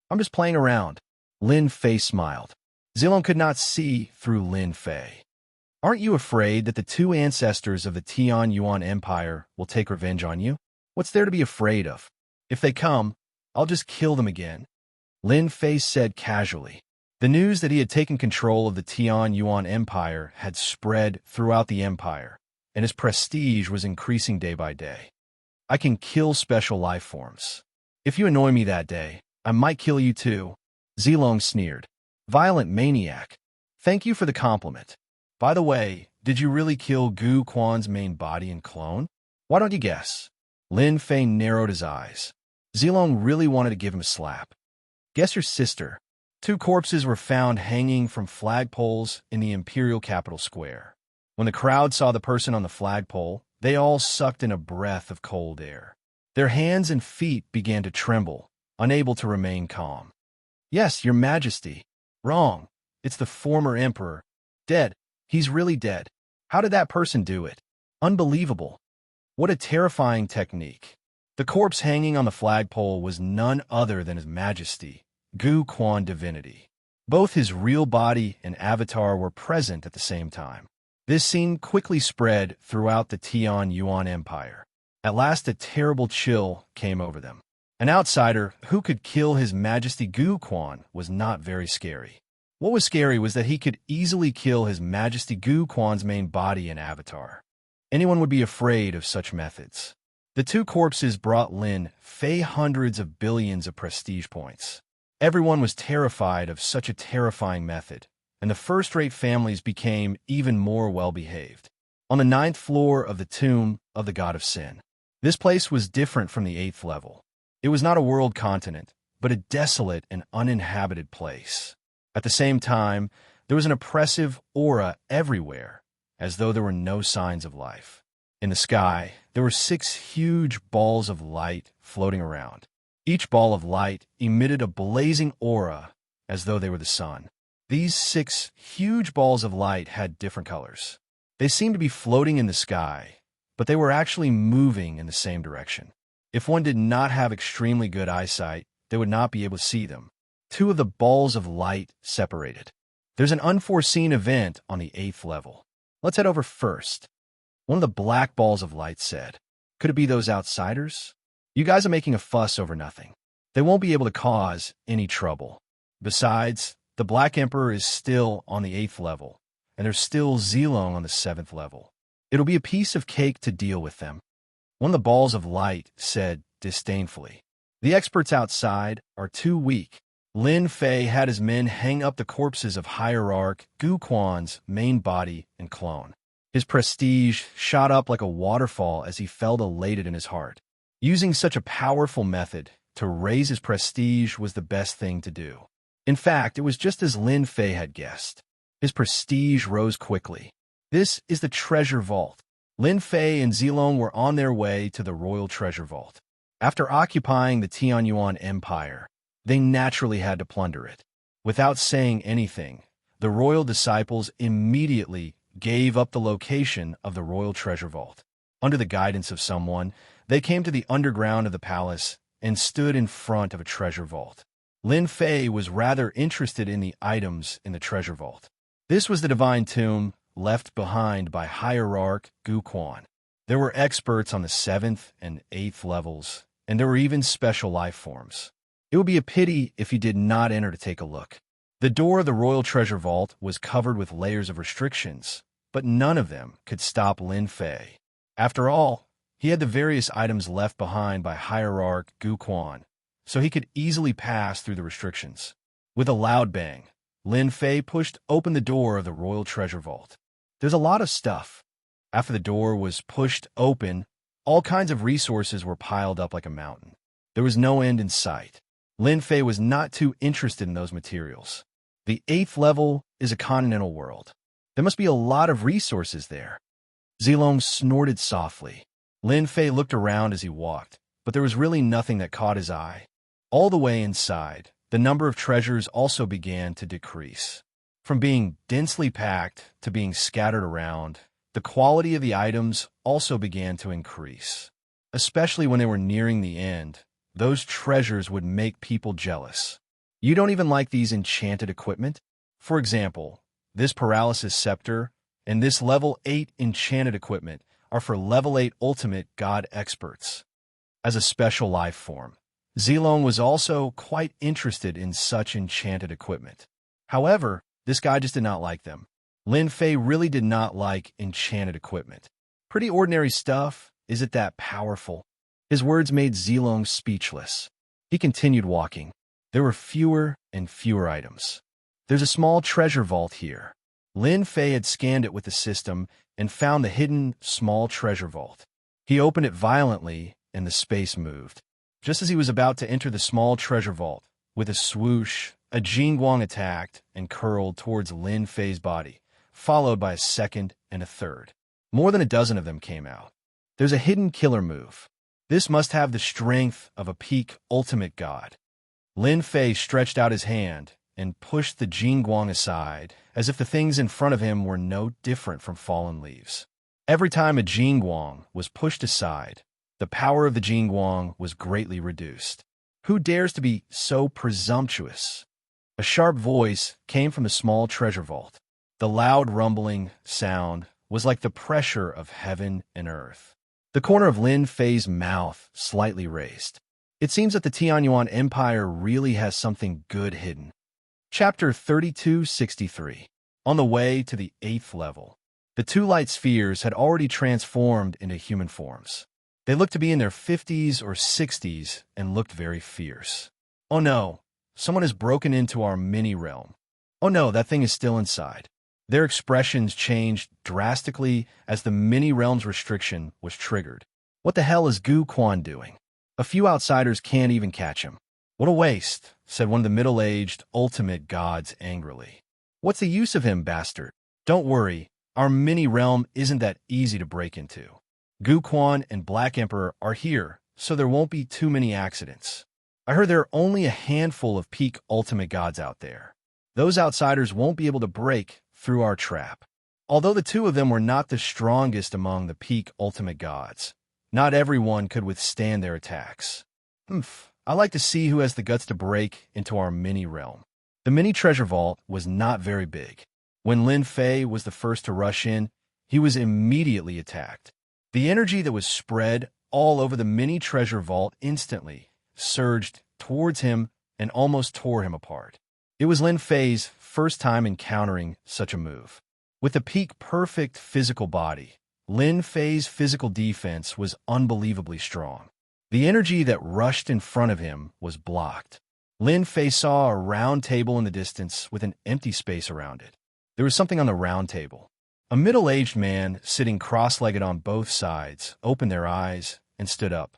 I'm just playing around. Lin Fei smiled. Zilong could not see through Lin Fei. Aren't you afraid that the two ancestors of the Tian Yuan Empire will take revenge on you? What's there to be afraid of? If they come, I'll just kill them again. Lin Fei said casually. The news that he had taken control of the Tian Yuan Empire had spread throughout the empire, and his prestige was increasing day by day. I can kill special life forms. If you annoy me that day, I might kill you too. Zilong sneered. Violent maniac. Thank you for the compliment. By the way, did you really kill Gu Quan's main body and clone? Why don't you guess? Lin Fei narrowed his eyes. Zilong really wanted to give him a slap. Guess your sister. Two corpses were found hanging from flagpoles in the imperial capital square. When the crowd saw the person on the flagpole, they all sucked in a breath of cold air. Their hands and feet began to tremble, unable to remain calm. Yes, your majesty. Wrong. It's the former emperor. Dead. He's really dead. How did that person do it? Unbelievable. What a terrifying technique. The corpse hanging on the flagpole was none other than His Majesty, Gu Quan Divinity. Both his real body and avatar were present at the same time. This scene quickly spread throughout the Tian Yuan Empire. At last a terrible chill came over them. An outsider who could kill His Majesty Gu Quan was not very scary. What was scary was that he could easily kill His Majesty Gu Quan's main body and avatar. Anyone would be afraid of such methods. The two corpses brought Lin Fei hundreds of billions of prestige points. Everyone was terrified of such a terrifying method, and the first-rate families became even more well-behaved. On the 9th floor of the tomb of the god of sin. This place was different from the 8th level. It was not a world continent, but a desolate and uninhabited place. At the same time, there was an oppressive aura everywhere, as though there were no signs of life. In the sky, there were 6 huge balls of light floating around. Each ball of light emitted a blazing aura, as though they were the sun. These 6 huge balls of light had different colors. They seemed to be floating in the sky, but they were actually moving in the same direction. If one did not have extremely good eyesight, they would not be able to see them. 2 of the balls of light separated. There's an unforeseen event on the 8th level. Let's head over first. One of the black balls of light said, "Could it be those outsiders? You guys are making a fuss over nothing. They won't be able to cause any trouble. Besides, the Black Emperor is still on the 8th level, and there's still Zilong on the 7th level. It'll be a piece of cake to deal with them." One of the balls of light said disdainfully, "The experts outside are too weak." Lin Fei had his men hang up the corpses of Hierarch Gu Quan's main body and clone. His prestige shot up like a waterfall as he felt elated in his heart. Using such a powerful method to raise his prestige was the best thing to do. In fact, it was just as Lin Fei had guessed. His prestige rose quickly. This is the treasure vault. Lin Fei and Zilong were on their way to the royal treasure vault. After occupying the Tianyuan Empire, they naturally had to plunder it. Without saying anything, the royal disciples immediately gave up the location of the royal treasure vault. Under the guidance of someone, they came to the underground of the palace and stood in front of a treasure vault. Lin Fei was rather interested in the items in the treasure vault. This was the divine tomb left behind by Hierarch Gu Quan. There were experts on the 7th and 8th levels, and there were even special life forms. It would be a pity if you did not enter to take a look. The door of the royal treasure vault was covered with layers of restrictions, but none of them could stop Lin Fei. After all, he had the various items left behind by Hierarch Gu Quan, so he could easily pass through the restrictions. With a loud bang, Lin Fei pushed open the door of the royal treasure vault. There's a lot of stuff. After the door was pushed open, all kinds of resources were piled up like a mountain. There was no end in sight. Lin Fei was not too interested in those materials. The 8th level is a continental world. There must be a lot of resources there. Zilong snorted softly. Lin Fei looked around as he walked, but there was really nothing that caught his eye. All the way inside, the number of treasures also began to decrease. From being densely packed to being scattered around, the quality of the items also began to increase. Especially when they were nearing the end, those treasures would make people jealous. You don't even like these enchanted equipment? For example, this paralysis scepter and this level 8 enchanted equipment are for level 8 ultimate god experts. As a special life form, Zilong was also quite interested in such enchanted equipment. However, this guy just did not like them. Lin Fei really did not like enchanted equipment. Pretty ordinary stuff, is it that powerful? His words made Zilong speechless. He continued walking. There were fewer and fewer items. There's a small treasure vault here. Lin Fei had scanned it with the system and found the hidden small treasure vault. He opened it violently and the space moved. Just as he was about to enter the small treasure vault, with a swoosh, a Jingguang attacked and curled towards Lin Fei's body, followed by a second and a third. More than a dozen of them came out. There's a hidden killer move. This must have the strength of a peak ultimate god. Lin Fei stretched out his hand and pushed the Jingguang aside, as if the things in front of him were no different from fallen leaves. Every time a Jingguang was pushed aside, the power of the Jingguang was greatly reduced. Who dares to be so presumptuous? A sharp voice came from the small treasure vault. The loud rumbling sound was like the pressure of heaven and earth. The corner of Lin Fei's mouth slightly raised. It seems that the Tianyuan Empire really has something good hidden. Chapter 3263. On the way to the 8th level, the 2 light spheres had already transformed into human forms. They looked to be in their 50s or 60s and looked very fierce. Oh no, someone has broken into our mini-realm. Oh no, that thing is still inside. Their expressions changed drastically as the mini-realm's restriction was triggered. What the hell is Gu Quan doing? A few outsiders can't even catch him. What a waste, said one of the middle-aged ultimate gods angrily. What's the use of him, bastard? Don't worry, our mini-realm isn't that easy to break into. Gu Quan and Black Emperor are here, so there won't be too many accidents. I heard there are only a handful of peak ultimate gods out there. Those outsiders won't be able to break through our trap. Although the two of them were not the strongest among the peak ultimate gods, not everyone could withstand their attacks. I like to see who has the guts to break into our mini-realm. The mini-treasure vault was not very big. When Lin Fei was the first to rush in, he was immediately attacked. The energy that was spread all over the mini-treasure vault instantly surged towards him and almost tore him apart. It was Lin Fei's first time encountering such a move. With a peak-perfect physical body, Lin Fei's physical defense was unbelievably strong. The energy that rushed in front of him was blocked. Lin Fei saw a round table in the distance with an empty space around it. There was something on the round table. A middle-aged man, sitting cross-legged on both sides, opened their eyes and stood up.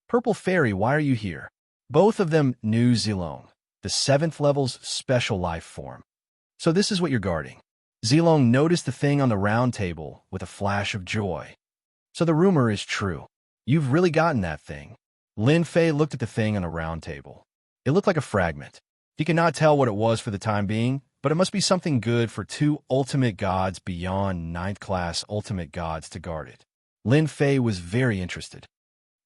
Purple Fairy, why are you here? Both of them knew Zilong, the 7th level's special life form. So this is what you're guarding. Zilong noticed the thing on the round table with a flash of joy. So the rumor is true. You've really gotten that thing. Lin Fei looked at the thing on the round table. It looked like a fragment. He could not tell what it was for the time being, but it must be something good for 2 ultimate gods beyond 9th class ultimate gods to guard it. Lin Fei was very interested.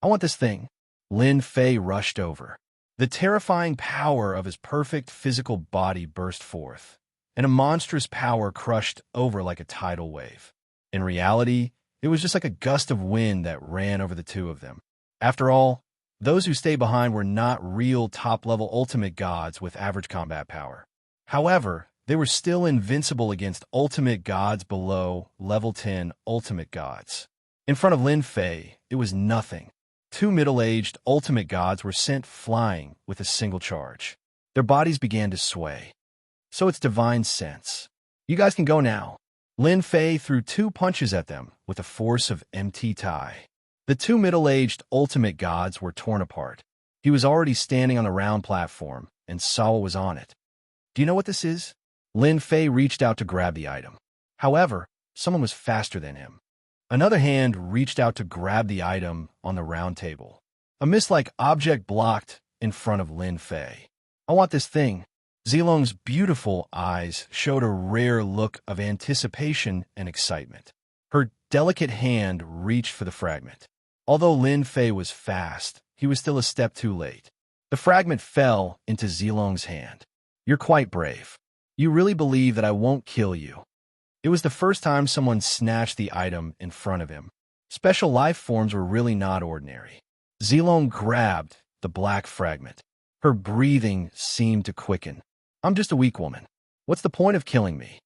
I want this thing. Lin Fei rushed over. The terrifying power of his perfect physical body burst forth, and a monstrous power crushed over like a tidal wave. In reality, it was just like a gust of wind that ran over the two of them. After all, those who stay behind were not real top-level ultimate gods with average combat power. However, they were still invincible against ultimate gods below level 10 ultimate gods. In front of Lin Fei, it was nothing. 2 middle-aged ultimate gods were sent flying with a single charge. Their bodies began to sway. So it's divine sense. You guys can go now. Lin Fei threw 2 punches at them with the force of MT Tai. The 2 middle-aged ultimate gods were torn apart. He was already standing on the round platform, and Sawa was on it. Do you know what this is? Lin Fei reached out to grab the item. However, someone was faster than him. Another hand reached out to grab the item on the round table. A mist-like object blocked in front of Lin Fei. I want this thing. Zilong's beautiful eyes showed a rare look of anticipation and excitement. Her delicate hand reached for the fragment. Although Lin Fei was fast, he was still a step too late. The fragment fell into Zilong's hand. You're quite brave. You really believe that I won't kill you. It was the first time someone snatched the item in front of him. Special life forms were really not ordinary. Zilong grabbed the black fragment. Her breathing seemed to quicken. I'm just a weak woman. What's the point of killing me?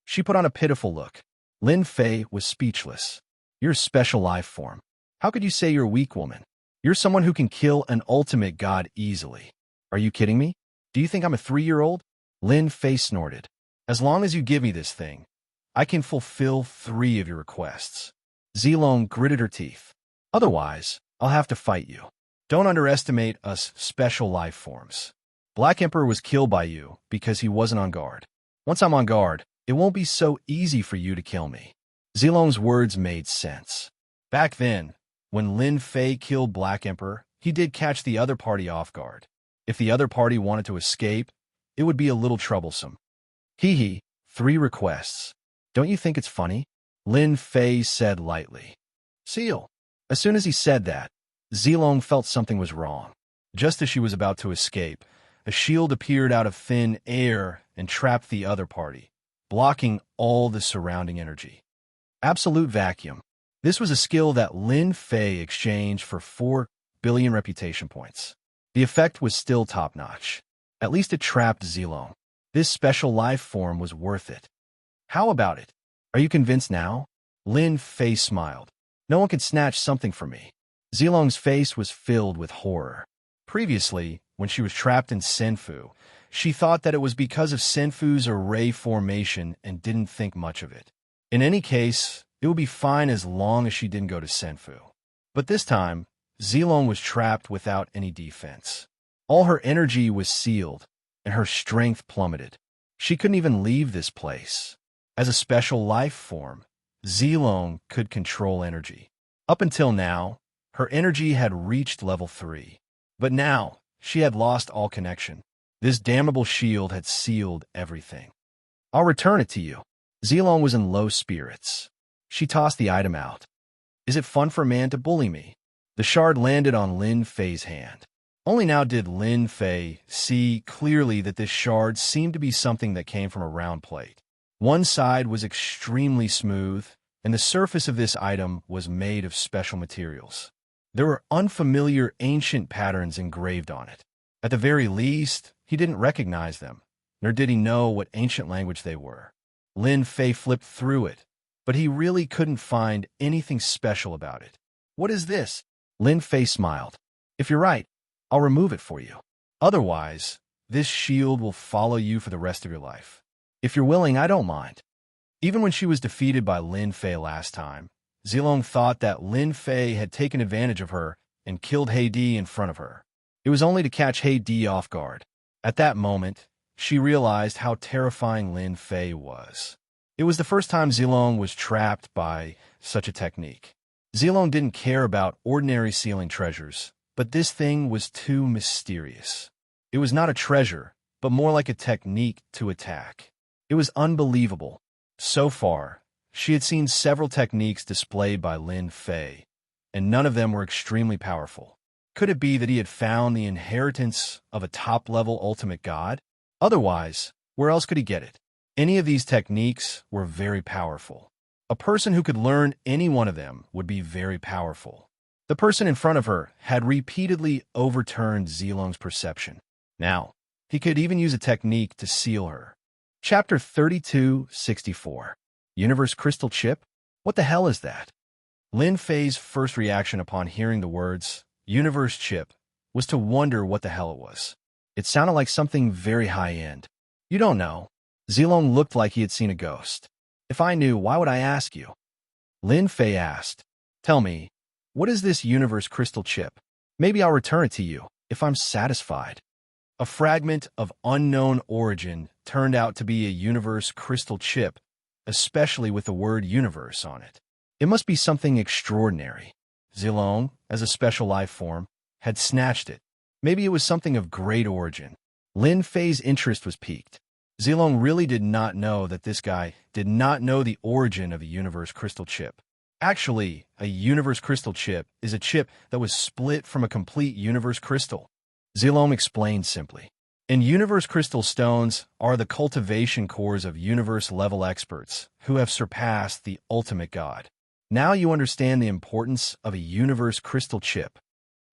She put on a pitiful look. Lin Fei was speechless. You're a special life form. How could you say you're a weak woman? You're someone who can kill an ultimate god easily. Are you kidding me? Do you think I'm a 3-year-old? Lin Fei snorted. As long as you give me this thing, I can fulfill 3 of your requests. Zilong gritted her teeth. Otherwise, I'll have to fight you. Don't underestimate us special life forms. Black Emperor was killed by you because he wasn't on guard. Once I'm on guard, it won't be so easy for you to kill me. Zilong's words made sense. Back then, when Lin Fei killed Black Emperor, he did catch the other party off guard. If the other party wanted to escape, it would be a little troublesome. Hee hee, 3 requests. Don't you think it's funny? Lin Fei said lightly. Seal. As soon as he said that, Zilong felt something was wrong. Just as she was about to escape, a shield appeared out of thin air and trapped the other party, blocking all the surrounding energy. Absolute vacuum. This was a skill that Lin Fei exchanged for 4 billion reputation points. The effect was still top-notch. At least it trapped Zilong. This special life form was worth it. How about it? Are you convinced now? Lin Fei smiled. No one could snatch something from me. Zilong's face was filled with horror. Previously, when she was trapped in Senfu. She thought that it was because of Senfu's array formation and didn't think much of it. In any case, it would be fine as long as she didn't go to Senfu. But this time, Zilong was trapped without any defense. All her energy was sealed, and her strength plummeted. She couldn't even leave this place. As a special life form, Zilong could control energy. Up until now, her energy had reached level 3. But now, she had lost all connection. This damnable shield had sealed everything. I'll return it to you. Zilong was in low spirits. She tossed the item out. Is it fun for a man to bully me? The shard landed on Lin Fei's hand. Only now did Lin Fei see clearly that this shard seemed to be something that came from a round plate. One side was extremely smooth, and the surface of this item was made of special materials. There were unfamiliar ancient patterns engraved on it. At the very least, he didn't recognize them, nor did he know what ancient language they were. Lin Fei flipped through it, but he really couldn't find anything special about it. What is this? Lin Fei smiled. If you're right, I'll remove it for you. Otherwise, this shield will follow you for the rest of your life. If you're willing, I don't mind. Even when she was defeated by Lin Fei last time, Zilong thought that Lin Fei had taken advantage of her and killed Heidi in front of her. It was only to catch Heidi off guard. At that moment, she realized how terrifying Lin Fei was. It was the first time Zilong was trapped by such a technique. Zilong didn't care about ordinary sealing treasures, but this thing was too mysterious. It was not a treasure, but more like a technique to attack. It was unbelievable. So far, she had seen several techniques displayed by Lin Fei, and none of them were extremely powerful. Could it be that he had found the inheritance of a top-level ultimate god? Otherwise, where else could he get it? Any of these techniques were very powerful. A person who could learn any one of them would be very powerful. The person in front of her had repeatedly overturned Zilong's perception. Now, he could even use a technique to seal her. Chapter 3264. Universe Crystal Chip? What the hell is that? Lin Fei's first reaction upon hearing the words, Universe Chip, was to wonder what the hell it was. It sounded like something very high-end. You don't know. Zilong looked like he had seen a ghost. If I knew, why would I ask you? Lin Fei asked. Tell me, what is this Universe Crystal Chip? Maybe I'll return it to you, if I'm satisfied. A fragment of unknown origin turned out to be a Universe Crystal Chip, especially with the word universe on it. It must be something extraordinary. Zilong, as a special life form, had snatched it. Maybe it was something of great origin. Lin Fei's interest was piqued. Zilong really did not know that this guy did not know the origin of a Universe Crystal Chip. Actually, a Universe Crystal Chip is a chip that was split from a complete Universe Crystal. Zilong explained simply. And Universe Crystal Stones are the cultivation cores of Universe-level experts who have surpassed the ultimate god. Now you understand the importance of a Universe Crystal Chip.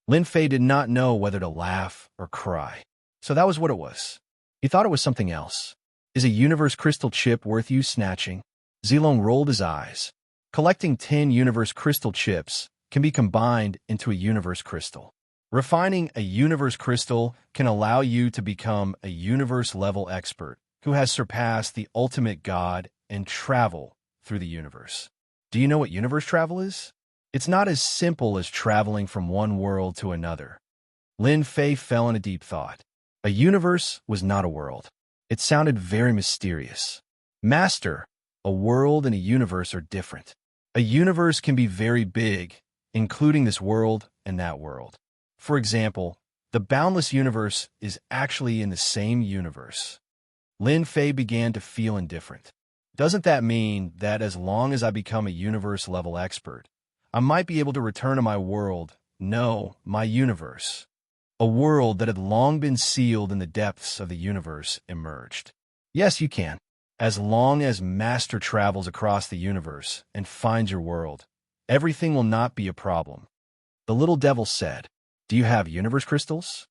Lin Fei did not know whether to laugh or cry. So that was what it was. He thought it was something else. Is a Universe Crystal Chip worth you snatching? Zilong rolled his eyes. Collecting 10 Universe Crystal Chips can be combined into a Universe Crystal. Refining a Universe Crystal can allow you to become a Universe-level expert who has surpassed the ultimate god and travel through the universe. Do you know what universe travel is? It's not as simple as traveling from one world to another. Lin Fei fell in a deep thought. A universe was not a world. It sounded very mysterious. Master, a world and a universe are different. A universe can be very big, including this world and that world. For example, the boundless universe is actually in the same universe. Lin Fei began to feel indifferent. Doesn't that mean that as long as I become a universe-level expert, I might be able to return to my world, no, my universe? A world that had long been sealed in the depths of the universe emerged. Yes, you can. As long as Master travels across the universe and finds your world, everything will not be a problem. The little devil said, Do you have universe crystals?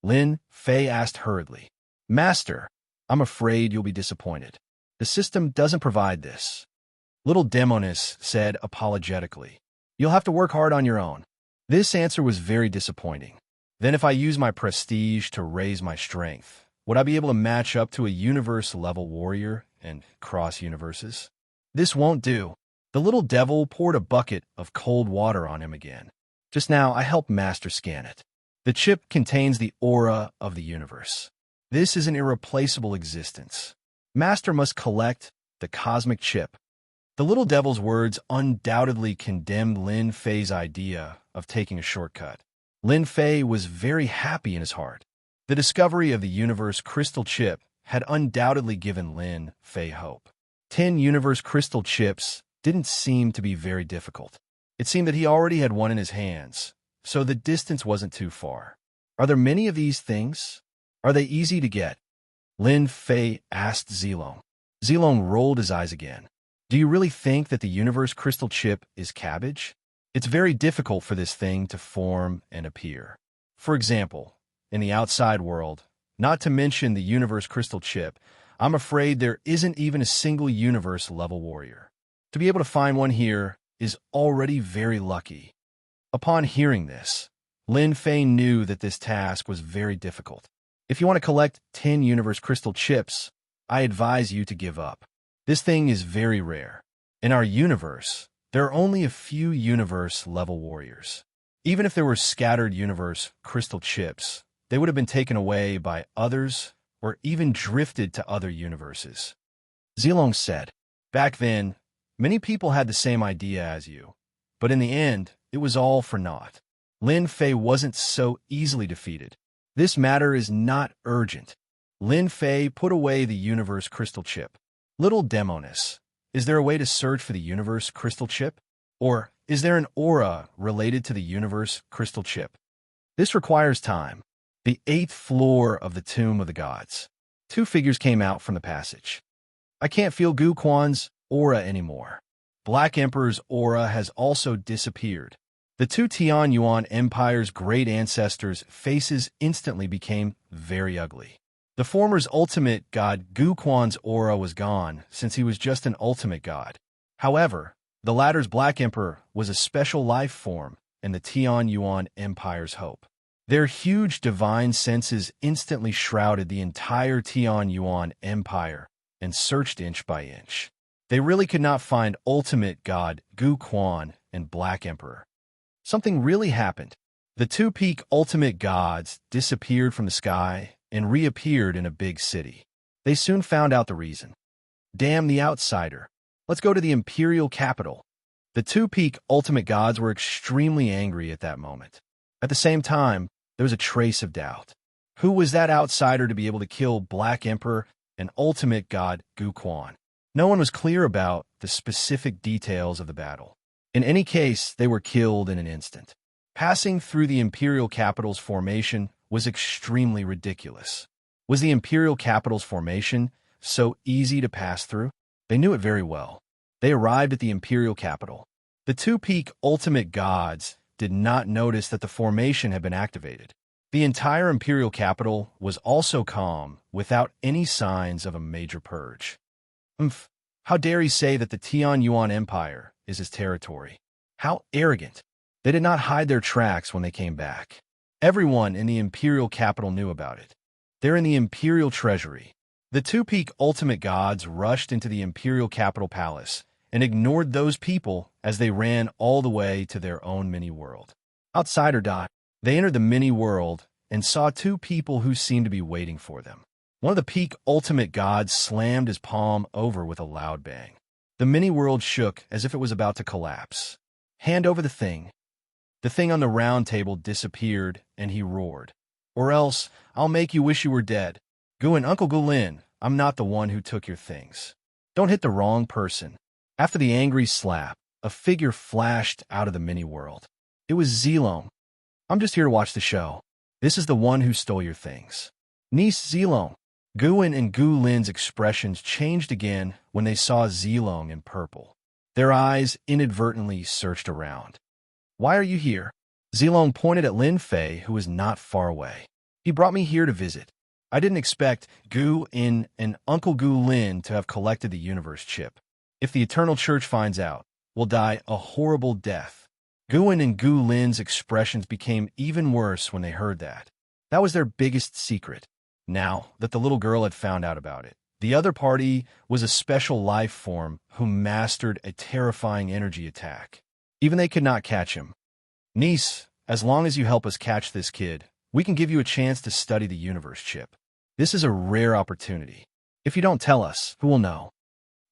Lin Fei asked hurriedly. Master, I'm afraid you'll be disappointed. The system doesn't provide this. Little Demonis said apologetically. You'll have to work hard on your own. This answer was very disappointing. Then if I use my prestige to raise my strength, would I be able to match up to a universe-level warrior and cross universes? This won't do. The little devil poured a bucket of cold water on him again. Just now, I helped Master scan it. The chip contains the aura of the universe. This is an irreplaceable existence. Master must collect the cosmic chip. The little devil's words undoubtedly condemned Lin Fei's idea of taking a shortcut. Lin Fei was very happy in his heart. The discovery of the universe crystal chip had undoubtedly given Lin Fei hope. 10 universe crystal chips didn't seem to be very difficult. It seemed that he already had one in his hands, so the distance wasn't too far. Are there many of these things? Are they easy to get? Lin Fei asked Zilong. Zilong rolled his eyes again. Do you really think that the universe crystal chip is cabbage? It's very difficult for this thing to form and appear. For example, in the outside world, not to mention the universe crystal chip, I'm afraid there isn't even a single universe-level warrior. To be able to find one here is already very lucky. Upon hearing this, Lin Fei knew that this task was very difficult. If you want to collect 10 universe crystal chips, I advise you to give up. This thing is very rare. In our universe, there are only a few universe-level warriors. Even if there were scattered universe crystal chips, they would have been taken away by others or even drifted to other universes. Zilong said, back then, many people had the same idea as you, but in the end, it was all for naught. Lin Fei wasn't so easily defeated. This matter is not urgent. Lin Fei put away the universe crystal chip. Little Demonis, is there a way to search for the universe crystal chip? Or is there an aura related to the universe crystal chip? This requires time. The 8th floor of the Tomb of the Gods. 2 figures came out from the passage. I can't feel Gu Quan's aura anymore. Black Emperor's aura has also disappeared. The 2 Tian Yuan Empire's great ancestors' faces instantly became very ugly. The former's ultimate god Gu Quan's aura was gone since he was just an ultimate god. However, the latter's Black Emperor was a special life form and the Tian Yuan Empire's hope. Their huge divine senses instantly shrouded the entire Tian Yuan Empire and searched inch by inch. They really could not find ultimate god Gu Quan and Black Emperor. Something really happened. The 2 peak ultimate gods disappeared from the sky and reappeared in a big city. They soon found out the reason. Damn the outsider. Let's go to the imperial capital. The 2 peak ultimate gods were extremely angry at that moment. At the same time, there was a trace of doubt. Who was that outsider to be able to kill Black Emperor and ultimate god Gu Quan? No one was clear about the specific details of the battle. In any case, they were killed in an instant. Passing through the imperial capital's formation was extremely ridiculous. Was the imperial capital's formation so easy to pass through? They knew it very well. They arrived at the imperial capital. The 2 peak ultimate gods did not notice that the formation had been activated. The entire imperial capital was also calm, without any signs of a major purge. How dare he say that the Tian Yuan Empire is his territory? How arrogant. They did not hide their tracks when they came back. Everyone in the imperial capital knew about it. They're in the imperial treasury. The 2 peak ultimate gods rushed into the imperial capital palace and ignored those people as they ran all the way to their own mini-world. Outsider dot. They entered the mini-world and saw 2 people who seemed to be waiting for them. One of the peak ultimate gods slammed his palm over with a loud bang. The mini-world shook as if it was about to collapse. Hand over the thing. The thing on the round table disappeared, and he roared. Or else, I'll make you wish you were dead. Gu and Uncle Gulin, I'm not the one who took your things. Don't hit the wrong person. After the angry slap, a figure flashed out of the mini-world. It was Zilong. I'm just here to watch the show. This is the one who stole your things. Niece Zilong. Guin and Gu Lin's expressions changed again when they saw Zilong in purple. Their eyes inadvertently searched around. Why are you here? Zilong pointed at Lin Fei, who was not far away. He brought me here to visit. I didn't expect Gu In and Uncle Gu Lin to have collected the universe chip. If the Eternal Church finds out, we'll die a horrible death. Guan and Gu Lin's expressions became even worse when they heard that. That was their biggest secret. Now that the little girl had found out about it, the other party was a special life form who mastered a terrifying energy attack. Even they could not catch him. Niece, as long as you help us catch this kid, we can give you a chance to study the universe chip. This is a rare opportunity. If you don't tell us, who will know?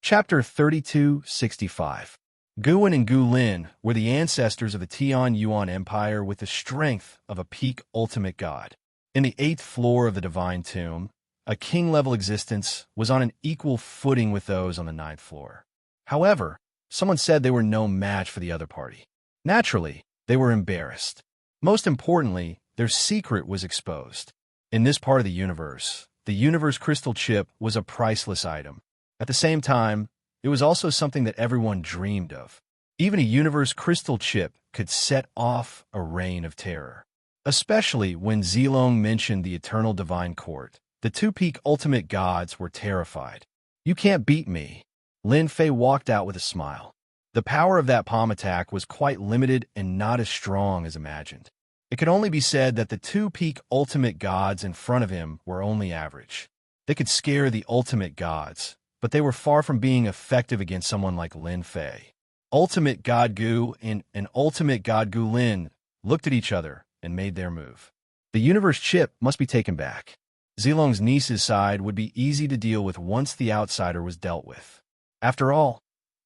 Chapter 3265. Guan and Gu Lin were the ancestors of the Tian Yuan Empire with the strength of a peak ultimate god. In the 8th floor of the Divine Tomb, a king-level existence was on an equal footing with those on the 9th floor. However, someone said they were no match for the other party. Naturally, they were embarrassed. Most importantly, their secret was exposed. In this part of the universe crystal chip was a priceless item. At the same time, it was also something that everyone dreamed of. Even a universe crystal chip could set off a reign of terror. Especially when Zilong mentioned the Eternal Divine Court, the two peak ultimate gods were terrified. You can't beat me. Lin Fei walked out with a smile. The power of that palm attack was quite limited and not as strong as imagined. It could only be said that the two peak ultimate gods in front of him were only average. They could scare the ultimate gods, but they were far from being effective against someone like Lin Fei. Ultimate God Gu and Ultimate God Gu Lin looked at each other and made their move. The universe chip must be taken back. Zilong's niece's side would be easy to deal with once the outsider was dealt with. After all,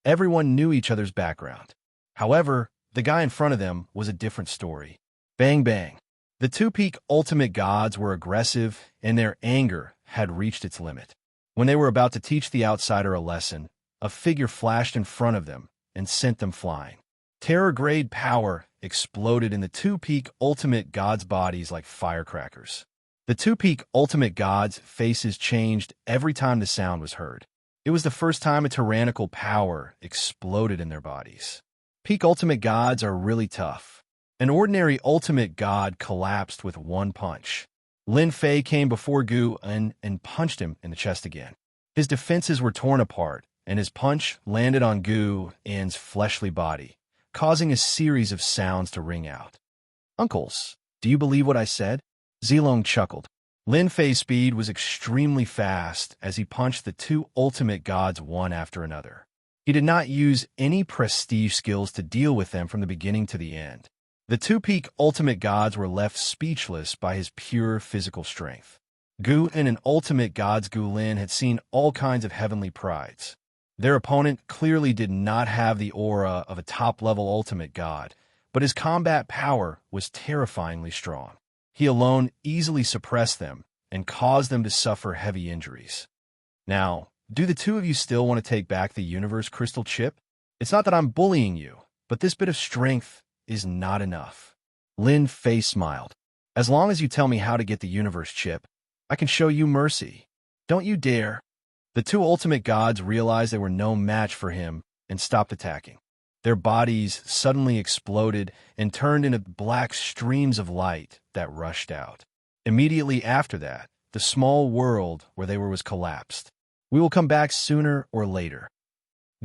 everyone knew each other's background. However, the guy in front of them was a different story. Bang bang. The two peak ultimate gods were aggressive, and their anger had reached its limit. When they were about to teach the outsider a lesson, a figure flashed in front of them and sent them flying. Terror-grade power exploded in the two peak ultimate gods' bodies like firecrackers. The two peak ultimate gods' faces changed every time the sound was heard. It was the first time a tyrannical power exploded in their bodies. Peak ultimate gods are really tough. An ordinary ultimate god collapsed with one punch. Lin Fei came before Gu and punched him in the chest again. His defenses were torn apart, and his punch landed on Gu In's fleshly body, causing a series of sounds to ring out. Uncles, do you believe what I said? Zilong chuckled. Lin Fei's speed was extremely fast as he punched the two ultimate gods one after another. He did not use any prestige skills to deal with them from the beginning to the end. The two peak ultimate gods were left speechless by his pure physical strength. Gu and an ultimate god's Gu Lin had seen all kinds of heavenly prides. Their opponent clearly did not have the aura of a top-level ultimate god, but his combat power was terrifyingly strong. He alone easily suppressed them and caused them to suffer heavy injuries. Now, do the two of you still want to take back the universe crystal chip? It's not that I'm bullying you, but this bit of strength is not enough. Lin Fei smiled. As long as you tell me how to get the universe chip, I can show you mercy. Don't you dare. The two ultimate gods realized they were no match for him and stopped attacking. Their bodies suddenly exploded and turned into black streams of light that rushed out. Immediately after that, the small world where they were was collapsed. We will come back sooner or later.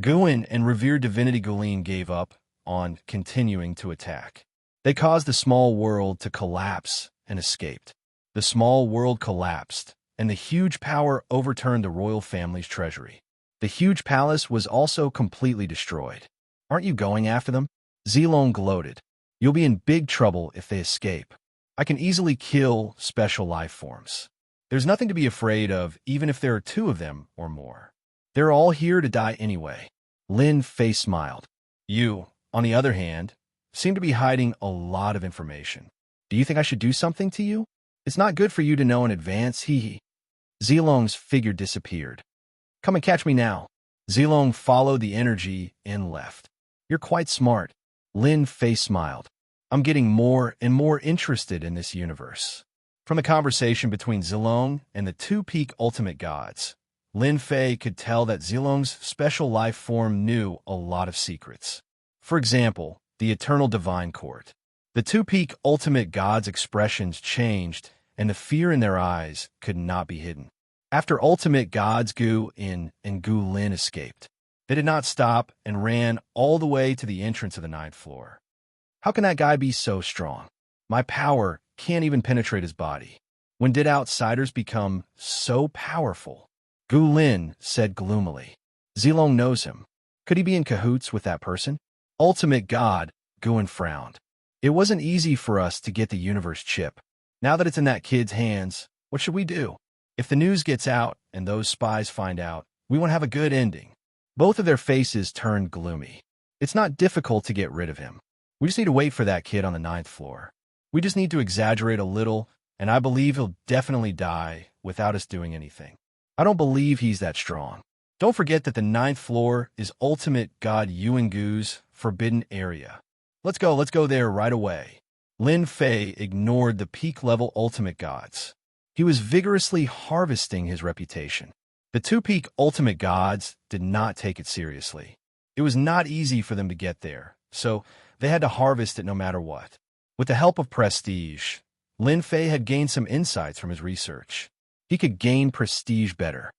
Guin and revered divinity Gulin gave up on continuing to attack. They caused the small world to collapse and escaped. The small world collapsed, and the huge power overturned the royal family's treasury. The huge palace was also completely destroyed. Aren't you going after them? Zilong gloated. You'll be in big trouble if they escape. I can easily kill special life forms. There's nothing to be afraid of, even if there are two of them or more. They're all here to die anyway. Lin Fei smiled. You, on the other hand, seem to be hiding a lot of information. Do you think I should do something to you? It's not good for you to know in advance, hee. Zilong's figure disappeared. Come and catch me now. Zilong followed the energy and left. You're quite smart. Lin Fei smiled. I'm getting more and more interested in this universe. From the conversation between Zilong and the two peak ultimate gods, Lin Fei could tell that Zilong's special life form knew a lot of secrets. For example, the Eternal Divine Court. The two peak ultimate gods' expressions changed, and the fear in their eyes could not be hidden. After ultimate gods Gu In and Gu Lin escaped, they did not stop and ran all the way to the entrance of the 9th floor. How can that guy be so strong? My power can't even penetrate his body. When did outsiders become so powerful? Gu Lin said gloomily. Zilong knows him. Could he be in cahoots with that person? Ultimate God, Guin frowned. It wasn't easy for us to get the universe chip. Now that it's in that kid's hands, what should we do? If the news gets out and those spies find out, we won't have a good ending. Both of their faces turned gloomy. It's not difficult to get rid of him. We just need to wait for that kid on the 9th floor. We just need to exaggerate a little, and I believe he'll definitely die without us doing anything. I don't believe he's that strong. Don't forget that the 9th floor is Ultimate God Yuangu's forbidden area. Let's go there right away. Lin Fei ignored the peak-level Ultimate Gods. He was vigorously harvesting his reputation. The two peak Ultimate Gods did not take it seriously. It was not easy for them to get there, so they had to harvest it no matter what. With the help of prestige, Lin Fei had gained some insights from his research. He could gain prestige better.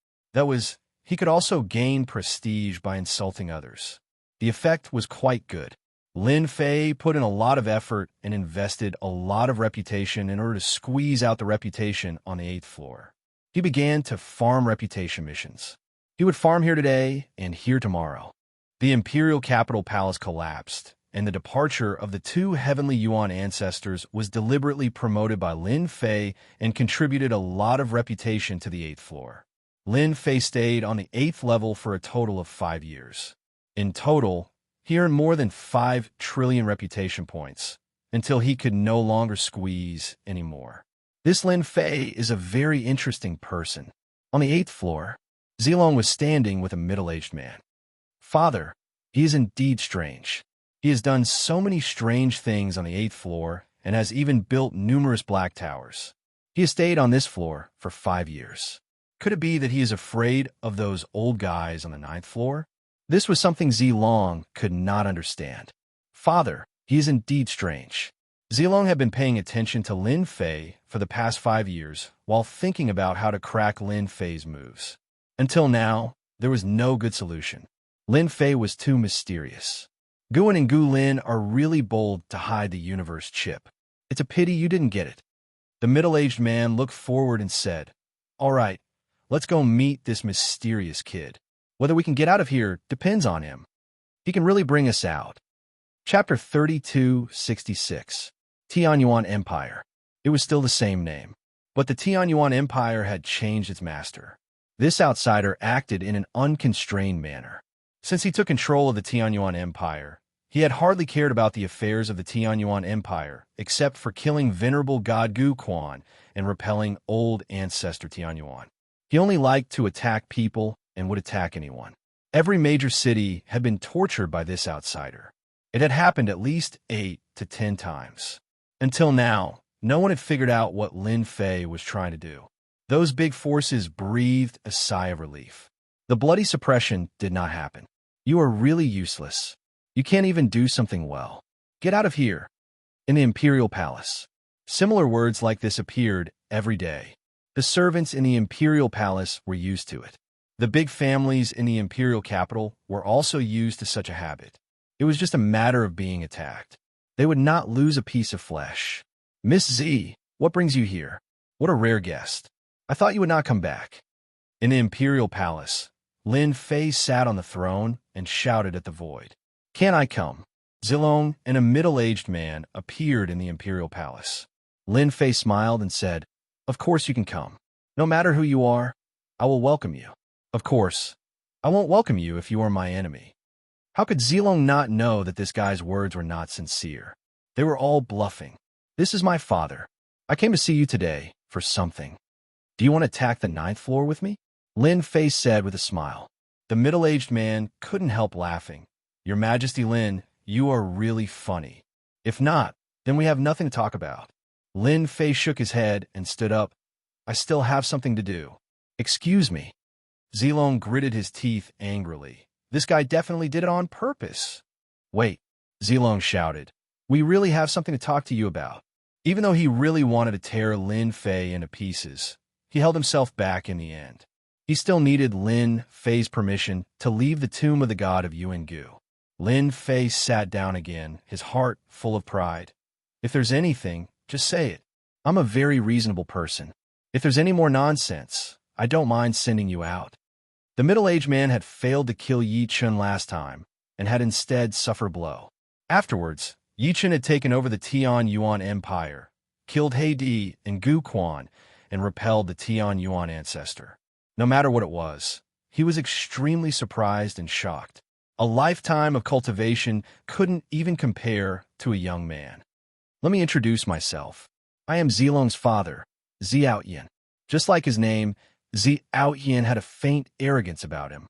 He could also gain prestige by insulting others. The effect was quite good. Lin Fei put in a lot of effort and invested a lot of reputation in order to squeeze out the reputation on the 8th floor. He began to farm reputation missions. He would farm here today and here tomorrow. The Imperial Capital Palace collapsed, and the departure of the two Heavenly Yuan ancestors was deliberately promoted by Lin Fei and contributed a lot of reputation to the 8th floor. Lin Fei stayed on the 8th level for a total of 5 years. In total, he earned more than 5 trillion reputation points, until he could no longer squeeze anymore. This Lin Fei is a very interesting person. On the 8th floor, Zilong was standing with a middle-aged man. Father, he is indeed strange. He has done so many strange things on the 8th floor and has even built numerous black towers. He has stayed on this floor for 5 years. Could it be that he is afraid of those old guys on the 9th floor? This was something Zilong could not understand. Father, he is indeed strange. Zilong had been paying attention to Lin Fei for the past 5 years while thinking about how to crack Lin Fei's moves. Until now, there was no good solution. Lin Fei was too mysterious. Guin and Gu Lin are really bold to hide the universe chip. It's a pity you didn't get it. The middle-aged man looked forward and said, All right, let's go meet this mysterious kid. Whether we can get out of here depends on him. He can really bring us out. Chapter 3266. Tianyuan Empire. It was still the same name, but the Tianyuan Empire had changed its master. This outsider acted in an unconstrained manner. Since he took control of the Tianyuan Empire, he had hardly cared about the affairs of the Tianyuan Empire, except for killing venerable god Gu Quan and repelling old ancestor Tianyuan. He only liked to attack people and would attack anyone. Every major city had been tortured by this outsider. It had happened at least 8 to 10 times. Until now, no one had figured out what Lin Fei was trying to do. Those big forces breathed a sigh of relief. The bloody suppression did not happen. You are really useless. You can't even do something well. Get out of here. In the Imperial Palace. Similar words like this appeared every day. The servants in the Imperial Palace were used to it. The big families in the Imperial capital were also used to such a habit. It was just a matter of being attacked. They would not lose a piece of flesh. Miss Z, what brings you here? What a rare guest. I thought you would not come back. In the Imperial Palace, Lin Fei sat on the throne and shouted at the void. Can I come? Zilong and a middle-aged man appeared in the Imperial Palace. Lin Fei smiled and said, Of course you can come. No matter who you are, I will welcome you. Of course, I won't welcome you if you are my enemy. How could Zilong not know that this guy's words were not sincere? They were all bluffing. This is my father. I came to see you today for something. Do you want to attack the 9th floor with me? Lin Fei said with a smile. The middle-aged man couldn't help laughing. Your Majesty Lin, you are really funny. If not, then we have nothing to talk about. Lin Fei shook his head and stood up. I still have something to do. Excuse me. Zilong gritted his teeth angrily. This guy definitely did it on purpose. Wait, Zilong shouted. We really have something to talk to you about. Even though he really wanted to tear Lin Fei into pieces, he held himself back in the end. He still needed Lin Fei's permission to leave the tomb of the god of Yuangu. Lin Fei sat down again, his heart full of pride. If there's anything, just say it. I'm a very reasonable person. If there's any more nonsense, I don't mind sending you out. The middle-aged man had failed to kill Yi Chun last time, and had instead suffered a blow. Afterwards, Yi Chun had taken over the Tian Yuan Empire, killed Heidi and Gu Quan, and repelled the Tian Yuan ancestor. No matter what it was, he was extremely surprised and shocked. A lifetime of cultivation couldn't even compare to a young man. Let me introduce myself. I am Zilong's father, Xiaoyan. Just like his name, Xiaoyan had a faint arrogance about him.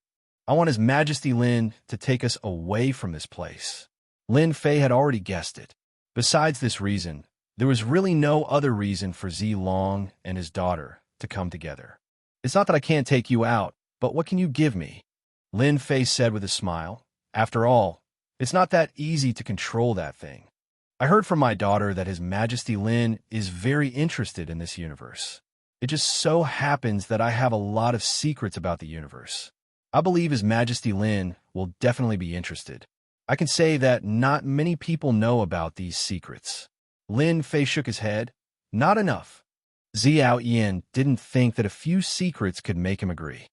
I want His Majesty Lin to take us away from this place. Lin Fei had already guessed it. Besides this reason, there was really no other reason for Zilong and his daughter to come together. It's not that I can't take you out, but what can you give me? Lin Fei said with a smile. After all, it's not that easy to control that thing. I heard from my daughter that His Majesty Lin is very interested in this universe. It just so happens that I have a lot of secrets about the universe. I believe His Majesty Lin will definitely be interested. I can say that not many people know about these secrets. Lin Fei shook his head. Not enough. Xiaoyan didn't think that a few secrets could make him agree.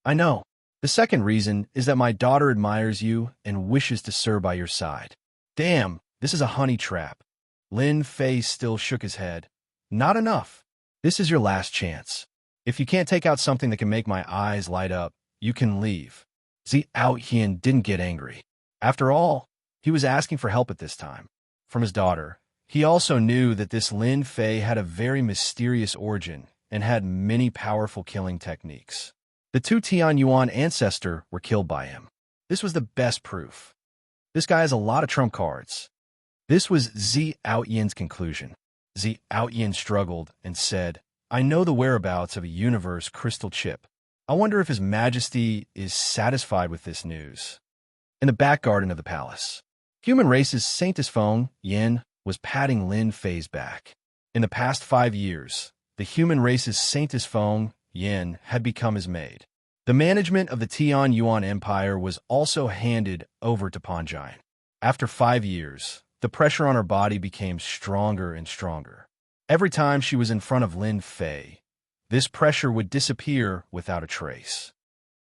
I know. The second reason is that my daughter admires you and wishes to serve by your side. Damn, this is a honey trap. Lin Fei still shook his head. Not enough. This is your last chance. If you can't take out something that can make my eyes light up, you can leave. Xiaoyan didn't get angry. After all, he was asking for help at this time. From his daughter, he also knew that this Lin Fei had a very mysterious origin and had many powerful killing techniques. The two Tian Yuan ancestors were killed by him. This was the best proof. This guy has a lot of trump cards. This was Xiaoyan's conclusion. Xiaoyan struggled and said, I know the whereabouts of a universe crystal chip. I wonder if His Majesty is satisfied with this news. In the back garden of the palace, human race's Saintess Feng, Yin, was patting Lin Fei's back. In the past 5 years, the human race's Saintess Feng, Yin, had become his maid. The management of the Tian Yuan Empire was also handed over to Panjine. After 5 years, the pressure on her body became stronger and stronger. Every time she was in front of Lin Fei, this pressure would disappear without a trace.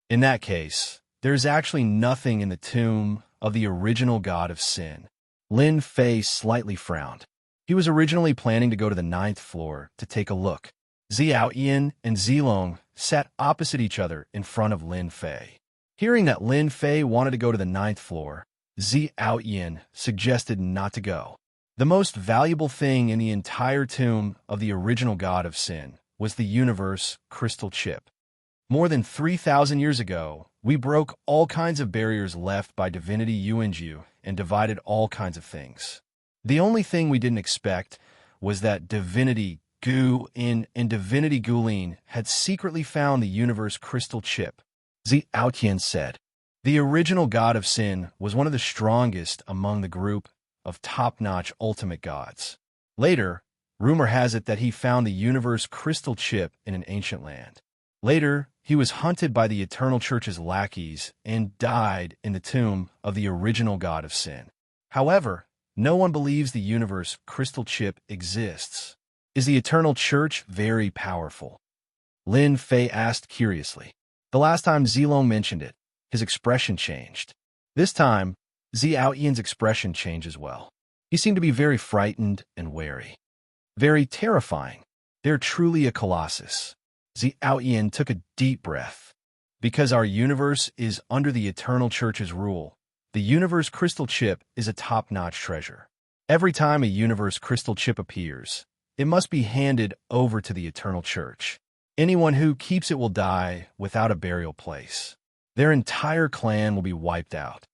In that case, there is actually nothing in the tomb of the original god of sin. Lin Fei slightly frowned. He was originally planning to go to the 9th floor to take a look. Xiaoyan and Zilong sat opposite each other in front of Lin Fei. Hearing that Lin Fei wanted to go to the 9th floor, Xiaoyan suggested not to go. The most valuable thing in the entire tomb of the original god of sin was the universe crystal chip. More than 3,000 years ago, we broke all kinds of barriers left by divinity Yuanju and divided all kinds of things. The only thing we didn't expect was that divinity Gu In and divinity Gulin had secretly found the universe crystal chip. Xiaoyan said. The original god of sin was one of the strongest among the group of top-notch ultimate gods. Later, rumor has it that he found the universe crystal chip in an ancient land. Later, he was hunted by the Eternal Church's lackeys and died in the tomb of the original god of sin. However, no one believes the universe crystal chip exists. Is the Eternal Church very powerful? Lin Fei asked curiously. The last time Zilong mentioned it, his expression changed. This time, Xiaoyan's expression changed as well. He seemed to be very frightened and wary. Very terrifying. They're truly a colossus. Xiaoyan took a deep breath. Because our universe is under the Eternal Church's rule, the universe crystal chip is a top-notch treasure. Every time a universe crystal chip appears, it must be handed over to the Eternal Church. Anyone who keeps it will die without a burial place. Their entire clan will be wiped out.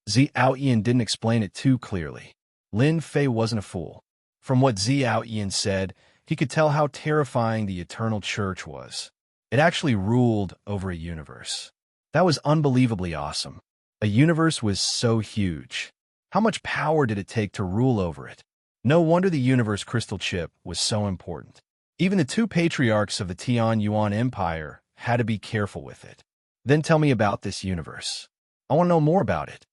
Xiaoyan didn't explain it too clearly. Lin Fei wasn't a fool. From what Xiaoyan said, he could tell how terrifying the Eternal Church was. It actually ruled over a universe. That was unbelievably awesome. A universe was so huge. How much power did it take to rule over it? No wonder the universe crystal chip was so important. Even the two patriarchs of the Tian Yuan Empire had to be careful with it. Then tell me about this universe. I want to know more about it.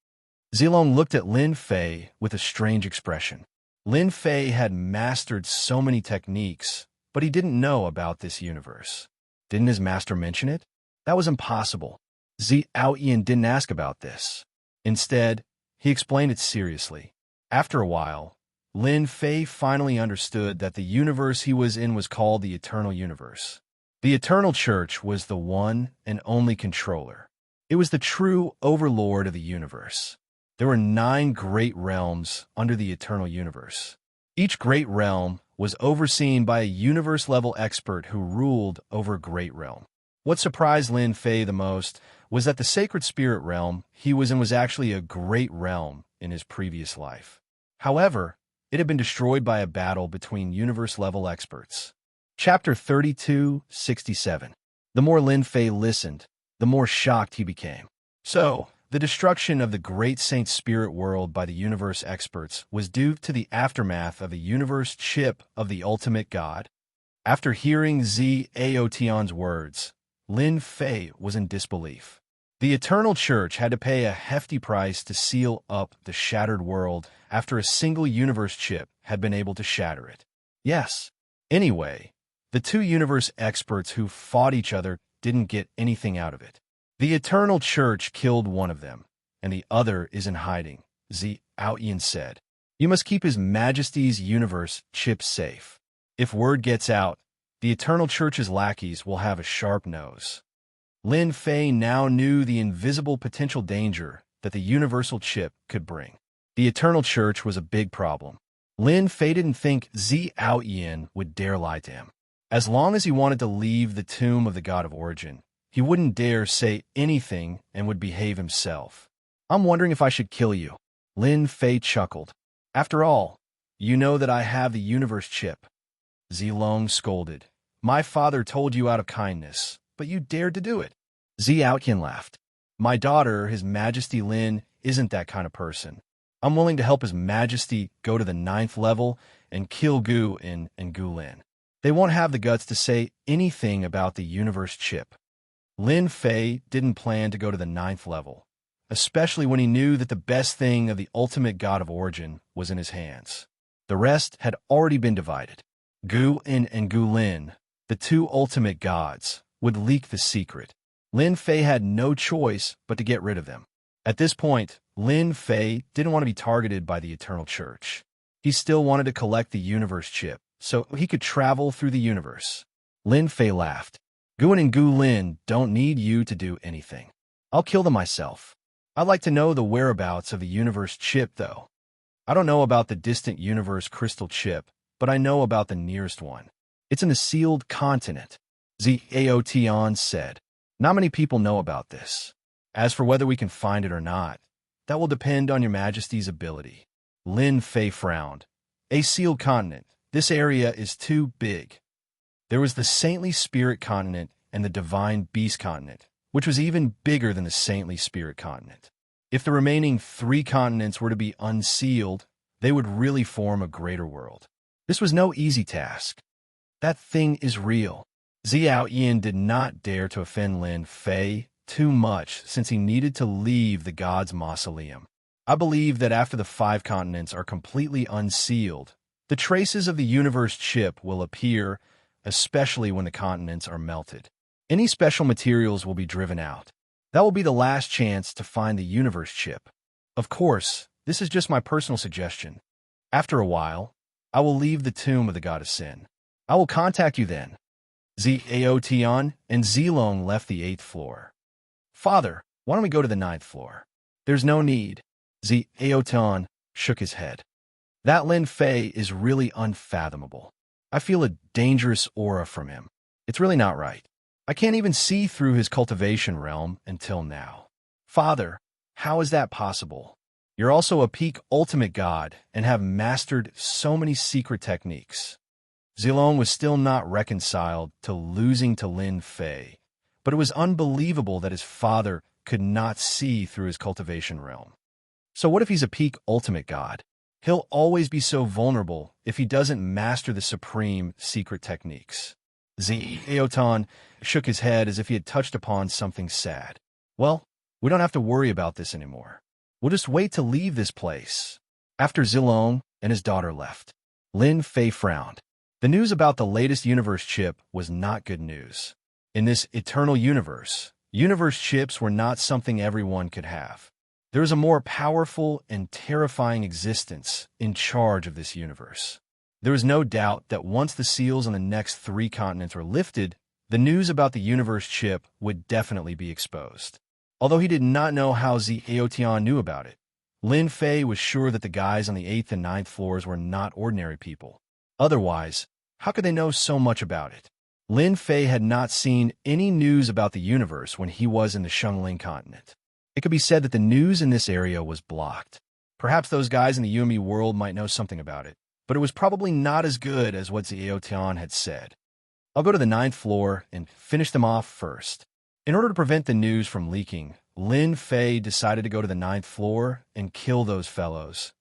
Zilong looked at Lin Fei with a strange expression. Lin Fei had mastered so many techniques, but he didn't know about this universe. Didn't his master mention it? That was impossible. Xiaoyan didn't ask about this. Instead, he explained it seriously. After a while, Lin Fei finally understood that the universe he was in was called the Eternal Universe. The Eternal Church was the one and only controller. It was the true overlord of the universe. There were 9 great realms under the Eternal Universe. Each great realm was overseen by a universe-level expert who ruled over a great realm. What surprised Lin Fei the most was that the Sacred Spirit realm he was in was actually a great realm in his previous life. However, it had been destroyed by a battle between universe-level experts. Chapter 32:67. The more Lin Fei listened, the more shocked he became. So, the destruction of the great Saint Spirit world by the universe experts was due to the aftermath of a universe chip of the ultimate God. After hearing Aotian's words, Lin Fei was in disbelief. The Eternal Church had to pay a hefty price to seal up the shattered world after a single universe chip had been able to shatter it. Yes. Anyway, the 2 universe experts who fought each other didn't get anything out of it. The Eternal Church killed one of them, and the other is in hiding, Xiaoyan said. You must keep His Majesty's universe chip safe. If word gets out, the Eternal Church's lackeys will have a sharp nose. Lin Fei now knew the invisible potential danger that the universal chip could bring. The Eternal Church was a big problem. Lin Fei didn't think Xiaoyan would dare lie to him. As long as he wanted to leave the tomb of the God of Origin, he wouldn't dare say anything and would behave himself. I'm wondering if I should kill you. Lin Fei chuckled. After all, you know that I have the universe chip. Zilong scolded. My father told you out of kindness, but you dared to do it. Xiaoyan laughed. My daughter, His Majesty Lin, isn't that kind of person. I'm willing to help His Majesty go to the 9th level and kill Gu In and Gu Lin. They won't have the guts to say anything about the universe chip. Lin Fei didn't plan to go to the 9th level, especially when he knew that the best thing of the ultimate God of Origin was in his hands. The rest had already been divided. Gu In and Gu Lin, the 2 ultimate gods, would leak the secret. Lin Fei had no choice but to get rid of them. At this point, Lin Fei didn't want to be targeted by the Eternal Church. He still wanted to collect the universe chip, so he could travel through the universe. Lin Fei laughed. Guin and Gu Lin don't need you to do anything. I'll kill them myself. I'd like to know the whereabouts of the universe chip, though. I don't know about the distant universe crystal chip, but I know about the nearest one. It's in a sealed continent, Aotian said. Not many people know about this. As for whether we can find it or not, that will depend on your Majesty's ability. Lin Fei frowned. A sealed continent. This area is too big. There was the Saintly Spirit continent and the Divine Beast continent, which was even bigger than the Saintly Spirit continent. If the remaining 3 continents were to be unsealed, they would really form a greater world. This was no easy task. That thing is real. Xiaoyan did not dare to offend Lin Fei too much since he needed to leave the god's mausoleum. I believe that after the 5 continents are completely unsealed, the traces of the universe chip will appear, especially when the continents are melted. Any special materials will be driven out. That will be the last chance to find the universe chip. Of course, this is just my personal suggestion. After a while, I will leave the tomb of the god of sin. I will contact you then. Aotian and Zilong left the 8th floor. Father, why don't we go to the 9th floor? There's no need. Aotian shook his head. That Lin Fei is really unfathomable. I feel a dangerous aura from him. It's really not right. I can't even see through his cultivation realm until now. Father, how is that possible? You're also a peak ultimate god and have mastered so many secret techniques. Zilong was still not reconciled to losing to Lin Fei, but it was unbelievable that his father could not see through his cultivation realm. So what if he's a peak ultimate god? He'll always be so vulnerable if he doesn't master the supreme secret techniques. Aotan shook his head as if he had touched upon something sad. Well, we don't have to worry about this anymore. We'll just wait to leave this place. After Zilong and his daughter left, Lin Fei frowned. The news about the latest universe chip was not good news. In this eternal universe chips were not something everyone could have. There is a more powerful and terrifying existence in charge of this universe. There is no doubt that once the seals on the next 3 continents were lifted, the news about the universe chip would definitely be exposed. Although he did not know how Aotian knew about it, Lin Fei was sure that the guys on the 8th and 9th floors were not ordinary people. Otherwise, how could they know so much about it? Lin Fei had not seen any news about the universe when he was in the Shengling continent. It could be said that the news in this area was blocked. Perhaps those guys in the Yumi world might know something about it, but it was probably not as good as what Aotian had said. I'll go to the 9th floor and finish them off first. In order to prevent the news from leaking, Lin Fei decided to go to the 9th floor and kill those fellows.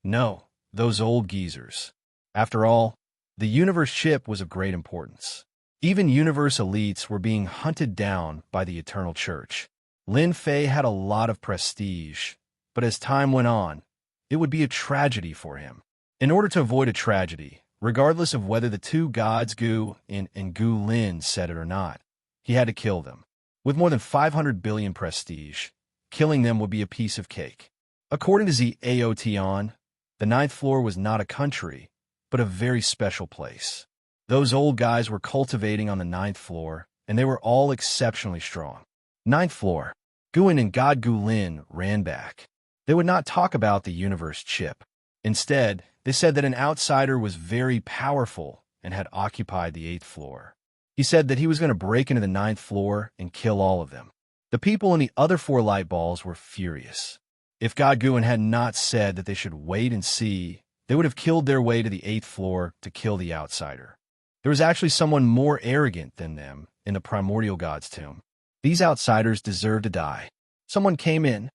No, those old geezers. After all, the universe chip was of great importance. Even universe elites were being hunted down by the Eternal Church. Lin Fei had a lot of prestige, but as time went on, it would be a tragedy for him. In order to avoid a tragedy, regardless of whether the 2 gods Gu and Gu Lin said it or not, he had to kill them. With more than 500 billion prestige, killing them would be a piece of cake. According to Aotian, the 9th floor was not a country, but a very special place. Those old guys were cultivating on the 9th floor, and they were all exceptionally strong. 9th floor, Guin and God Gu Lin ran back. They would not talk about the universe chip. Instead, they said that an outsider was very powerful and had occupied the 8th floor. He said that he was going to break into the 9th floor and kill all of them. The people in the other 4 light balls were furious. If God Guin had not said that they should wait and see, they would have killed their way to the 8th floor to kill the outsider. There was actually someone more arrogant than them in the primordial god's tomb. These outsiders deserved to die. Someone came in.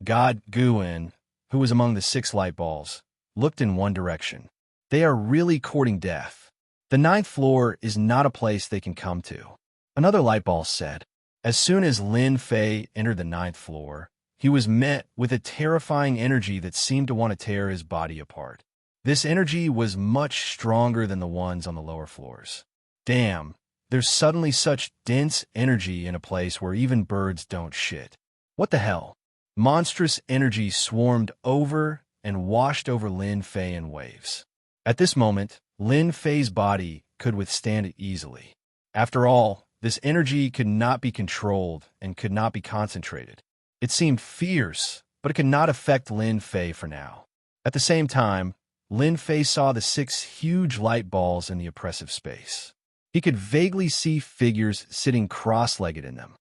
God Guin, who was among the 6 light balls, looked in one direction. They are really courting death. The 9th floor is not a place they can come to. Another light ball said. As soon as Lin Fei entered the 9th floor, he was met with a terrifying energy that seemed to want to tear his body apart. This energy was much stronger than the ones on the lower floors. Damn, there's suddenly such dense energy in a place where even birds don't shit. What the hell? Monstrous energy swarmed over and washed over Lin Fei in waves. At this moment, Lin Fei's body could withstand it easily. After all, this energy could not be controlled and could not be concentrated. It seemed fierce, but it could not affect Lin Fei for now. At the same time, Lin Fei saw the 6 huge light balls in the oppressive space. He could vaguely see figures sitting cross-legged in them.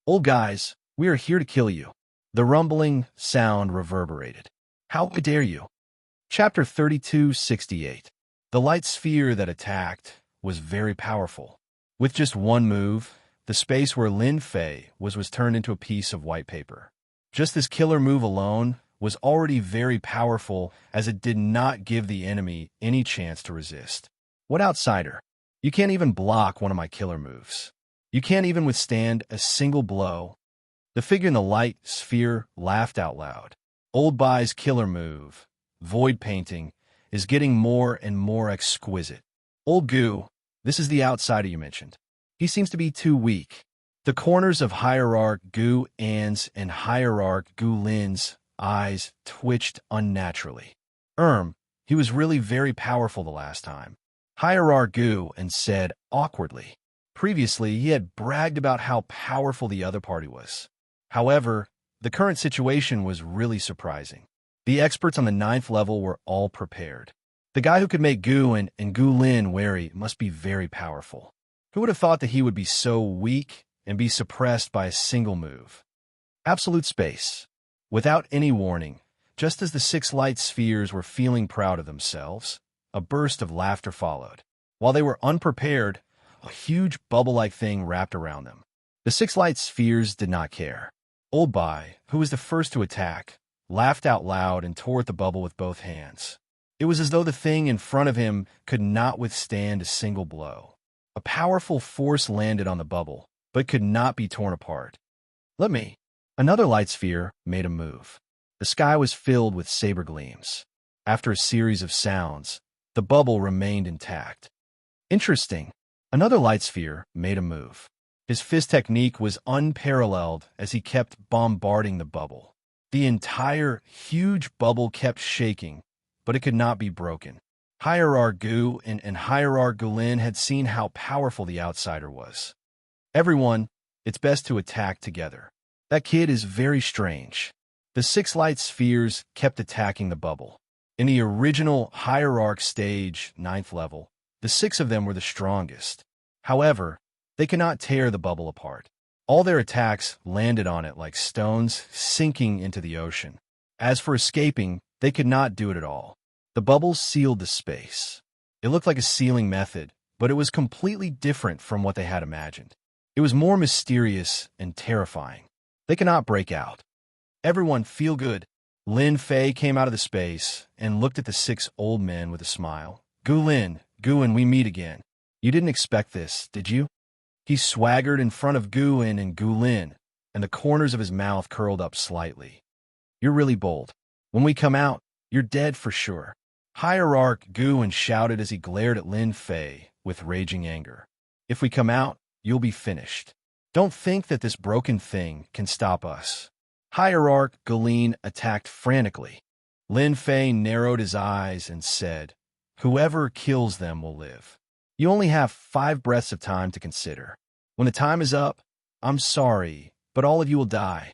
Old guys, we are here to kill you. The rumbling sound reverberated. How dare you? Chapter 3268. The light sphere that attacked was very powerful. With just one move, the space where Lin Fei was turned into a piece of white paper. Just this killer move alone was already very powerful, as it did not give the enemy any chance to resist. What outsider? You can't even block one of my killer moves. You can't even withstand a single blow. The figure in the light sphere laughed out loud. Old Bai's killer move, void painting, is getting more and more exquisite. Old Gu, this is the outsider you mentioned. He seems to be too weak. The corners of Hierarch Gu An's and Hierarch Gu Lin's eyes twitched unnaturally. He was really very powerful the last time. Hierarch Gu and said awkwardly. Previously, he had bragged about how powerful the other party was. However, the current situation was really surprising. The experts on the 9th level were all prepared. The guy who could make Gu and Gu Lin wary must be very powerful. Who would have thought that he would be so weak and be suppressed by a single move? Absolute space. Without any warning, just as the 6 light spheres were feeling proud of themselves, a burst of laughter followed. While they were unprepared, a huge bubble-like thing wrapped around them. The 6 light spheres did not care. Old Bai, who was the first to attack, laughed out loud and tore at the bubble with both hands. It was as though the thing in front of him could not withstand a single blow. A powerful force landed on the bubble, but could not be torn apart. Let me. Another light sphere made a move. The sky was filled with saber gleams. After a series of sounds, the bubble remained intact. Interesting. Another light sphere made a move. His fist technique was unparalleled as he kept bombarding the bubble. The entire huge bubble kept shaking, but it could not be broken. Hierarch Gu and Hierarch Gulin had seen how powerful the outsider was. Everyone, it's best to attack together. That kid is very strange. The 6 light spheres kept attacking the bubble. In the original Hierarch stage, 9th level, the 6 of them were the strongest. However, they could not tear the bubble apart. All their attacks landed on it like stones sinking into the ocean. As for escaping, they could not do it at all. The bubbles sealed the space. It looked like a sealing method, but it was completely different from what they had imagined. It was more mysterious and terrifying. They cannot break out. Everyone feel good. Lin Fei came out of the space and looked at the 6 old men with a smile. Gulin, Guin, we meet again. You didn't expect this, did you? He swaggered in front of Guin and Gulin, and the corners of his mouth curled up slightly. You're really bold. When we come out, you're dead for sure. Hierarch Guin shouted as he glared at Lin Fei with raging anger. If we come out, you'll be finished. Don't think that this broken thing can stop us. Hierarch Gulin attacked frantically. Lin Fei narrowed his eyes and said, whoever kills them will live. You only have 5 breaths of time to consider. When the time is up, I'm sorry, but all of you will die.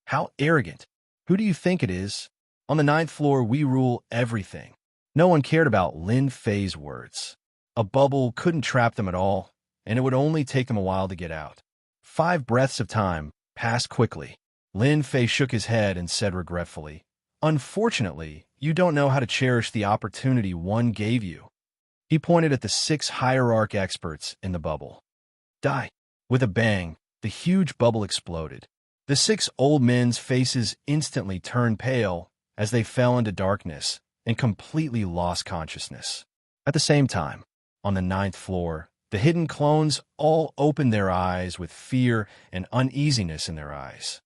How arrogant. Who do you think it is? On the 9th floor, we rule everything. No one cared about Lin Fei's words. A bubble couldn't trap them at all, and it would only take them a while to get out. 5 breaths of time passed quickly. Lin Fei shook his head and said regretfully, unfortunately, you don't know how to cherish the opportunity one gave you. He pointed at the 6 hierarch experts in the bubble. Die. With a bang, the huge bubble exploded. The 6 old men's faces instantly turned pale as they fell into darkness and completely lost consciousness. At the same time, on the 9th floor, the hidden clones all opened their eyes with fear and uneasiness in their eyes.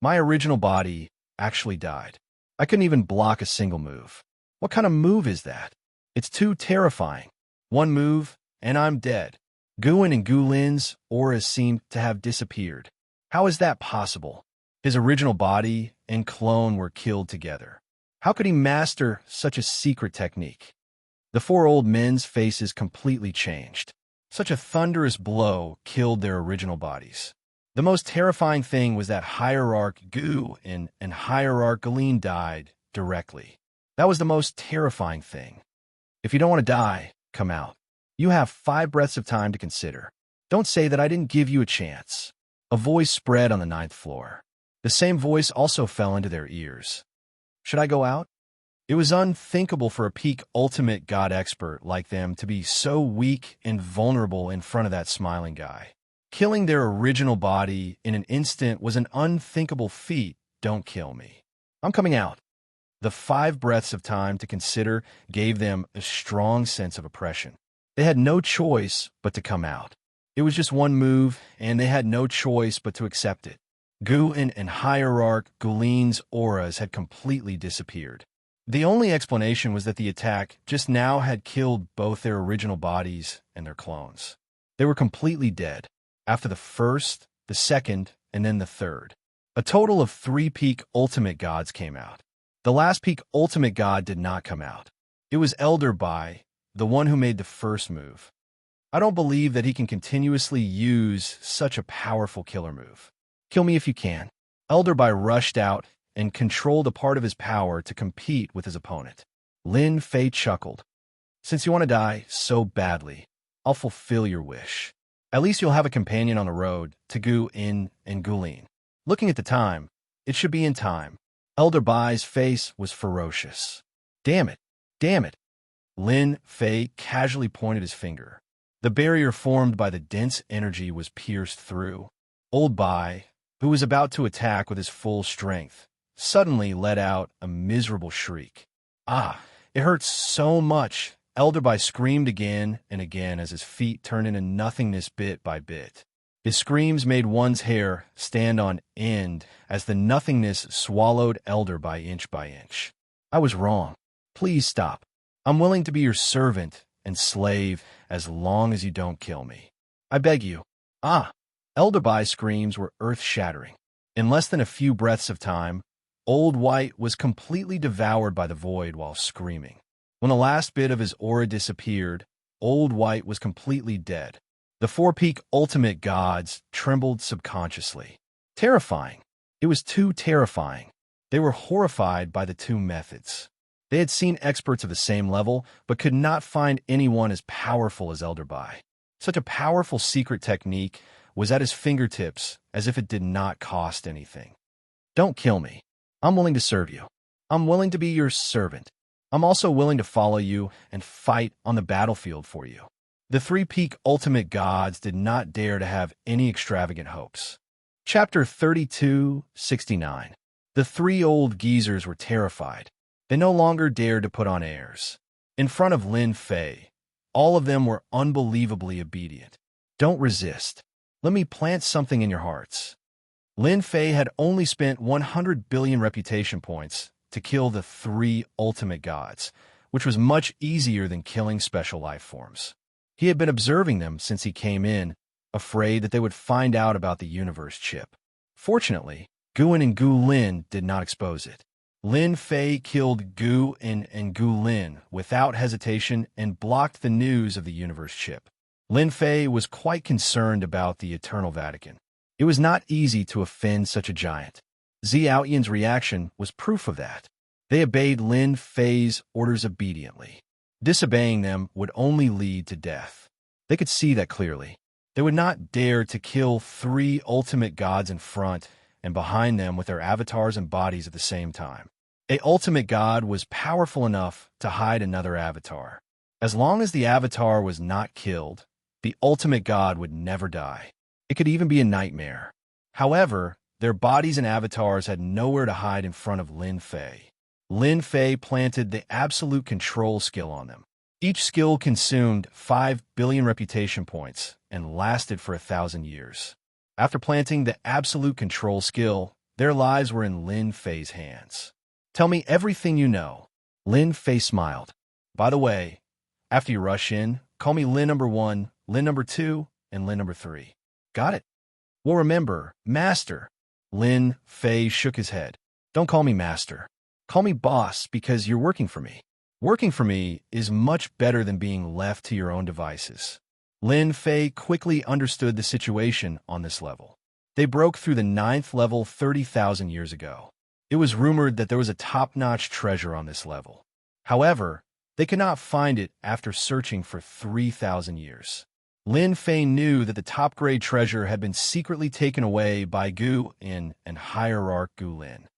My original body actually died. I couldn't even block a single move. What kind of move is that? It's too terrifying. One move, and I'm dead. Guin and Gulin's auras seemed to have disappeared. How is that possible? His original body and clone were killed together. How could he master such a secret technique? The 4 old men's faces completely changed. Such a thunderous blow killed their original bodies. The most terrifying thing was that Hierarch Gu and Hierarch Gulin died directly. That was the most terrifying thing. If you don't want to die, come out. You have 5 breaths of time to consider. Don't say that I didn't give you a chance. A voice spread on the 9th floor. The same voice also fell into their ears. Should I go out? It was unthinkable for a peak ultimate god expert like them to be so weak and vulnerable in front of that smiling guy. Killing their original body in an instant was an unthinkable feat. Don't kill me. I'm coming out. The 5 breaths of time to consider gave them a strong sense of oppression. They had no choice but to come out. It was just one move, and they had no choice but to accept it. Guin and Hierarch Gulin's auras had completely disappeared. The only explanation was that the attack just now had killed both their original bodies and their clones. They were completely dead. After the first, the second, and then the third. A total of 3 peak ultimate gods came out. The last peak ultimate god did not come out. It was Elder Bai, the one who made the first move. I don't believe that he can continuously use such a powerful killer move. Kill me if you can. Elder Bai rushed out and controlled a part of his power to compete with his opponent. Lin Fei chuckled. Since you want to die so badly, I'll fulfill your wish. At least you'll have a companion on the road to Guin and Gulin. Looking at the time, it should be in time. Elder Bai's face was ferocious. Damn it! Damn it! Lin Fei casually pointed his finger. The barrier formed by the dense energy was pierced through. Old Bai, who was about to attack with his full strength, suddenly let out a miserable shriek. Ah, it hurts so much. Elder Bai screamed again and again as his feet turned into nothingness bit by bit. His screams made one's hair stand on end as the nothingness swallowed Elder by inch by inch. I was wrong. Please stop. I'm willing to be your servant and slave as long as you don't kill me. I beg you. Ah! Elderby's screams were earth-shattering. In less than a few breaths of time, Old White was completely devoured by the void while screaming. When the last bit of his aura disappeared, Old White was completely dead. The four-peak ultimate gods trembled subconsciously. Terrifying. It was too terrifying. They were horrified by the two methods. They had seen experts of the same level, but could not find anyone as powerful as Elderby. Such a powerful secret technique was at his fingertips as if it did not cost anything. Don't kill me. I'm willing to serve you. I'm willing to be your servant. I'm also willing to follow you and fight on the battlefield for you. The three-peak ultimate gods did not dare to have any extravagant hopes. Chapter 32:69. The three old geezers were terrified. They no longer dared to put on airs. In front of Lin Fei, all of them were unbelievably obedient. Don't resist. Let me plant something in your hearts. Lin Fei had only spent 100 billion reputation points to kill the three ultimate gods, which was much easier than killing special life forms. He had been observing them since he came in, afraid that they would find out about the universe chip. Fortunately, Guin and Gu Lin did not expose it. Lin Fei killed Gu and Gu Lin without hesitation and blocked the news of the universe chip. Lin Fei was quite concerned about the Eternal Vatican. It was not easy to offend such a giant. Xiao Yan's reaction was proof of that. They obeyed Lin Fei's orders obediently. Disobeying them would only lead to death. They could see that clearly. They would not dare to kill three ultimate gods in front and behind them with their avatars and bodies at the same time. A ultimate god was powerful enough to hide another avatar. As long as the avatar was not killed, the ultimate god would never die. It could even be a nightmare. However, their bodies and avatars had nowhere to hide in front of Lin Fei. Lin Fei planted the absolute control skill on them. Each skill consumed 5 billion reputation points and lasted for 1,000 years. After planting the absolute control skill, their lives were in Lin Fei's hands. Tell me everything you know. Lin Fei smiled. By the way, after you rush in, call me Lin number 1, Lin number 2, and Lin number 3. Got it? Well, remember, Master. Lin Fei shook his head. Don't call me Master. Call me Boss because you're working for me. Working for me is much better than being left to your own devices. Lin Fei quickly understood the situation on this level. They broke through the 9th level 30,000 years ago. It was rumored that there was a top-notch treasure on this level. However, they could not find it after searching for 3,000 years. Lin Fei knew that the top-grade treasure had been secretly taken away by Gu In and Hierarch Gu Lin.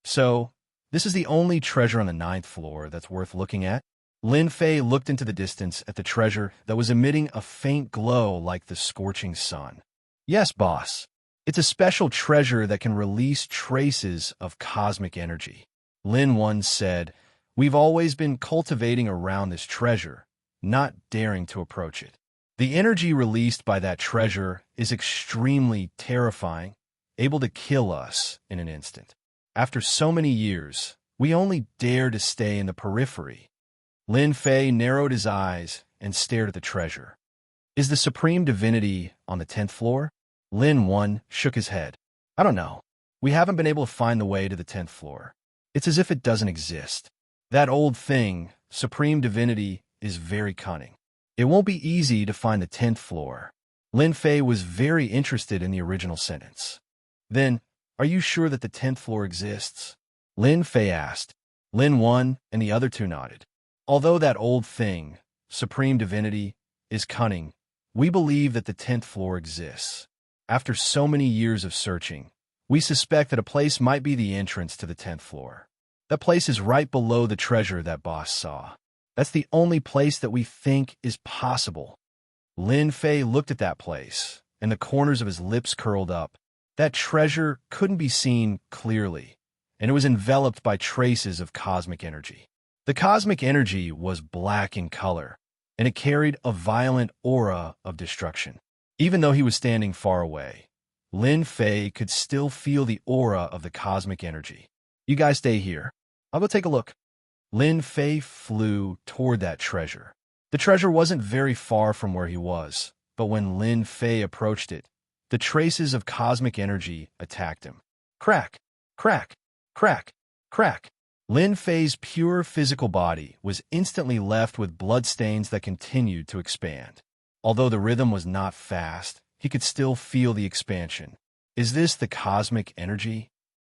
So, this is the only treasure on the 9th floor that's worth looking at? Lin Fei looked into the distance at the treasure that was emitting a faint glow like the scorching sun. Yes, boss. It's a special treasure that can release traces of cosmic energy. Lin once said, "We've always been cultivating around this treasure, not daring to approach it. The energy released by that treasure is extremely terrifying, able to kill us in an instant. After so many years, we only dare to stay in the periphery." Lin Fei narrowed his eyes and stared at the treasure. Is the Supreme Divinity on the 10th floor? Lin 1 shook his head. I don't know. We haven't been able to find the way to the 10th floor. It's as if it doesn't exist. That old thing, Supreme Divinity, is very cunning. It won't be easy to find the 10th floor. Lin Fei was very interested in the original sentence. Then, are you sure that the 10th floor exists? Lin Fei asked. Lin 1 and the other two nodded. Although that old thing, Supreme Divinity, is cunning, we believe that the 10th floor exists. After so many years of searching, we suspect that a place might be the entrance to the 10th floor. That place is right below the treasure that boss saw. That's the only place that we think is possible. Lin Fei looked at that place, and the corners of his lips curled up. That treasure couldn't be seen clearly, and it was enveloped by traces of cosmic energy. The cosmic energy was black in color, and it carried a violent aura of destruction. Even though he was standing far away, Lin Fei could still feel the aura of the cosmic energy. You guys stay here. I'll go take a look. Lin Fei flew toward that treasure. The treasure wasn't very far from where he was, but when Lin Fei approached it, the traces of cosmic energy attacked him. Crack, crack, crack, crack. Lin Fei's pure physical body was instantly left with bloodstains that continued to expand. Although the rhythm was not fast, he could still feel the expansion. Is this the cosmic energy?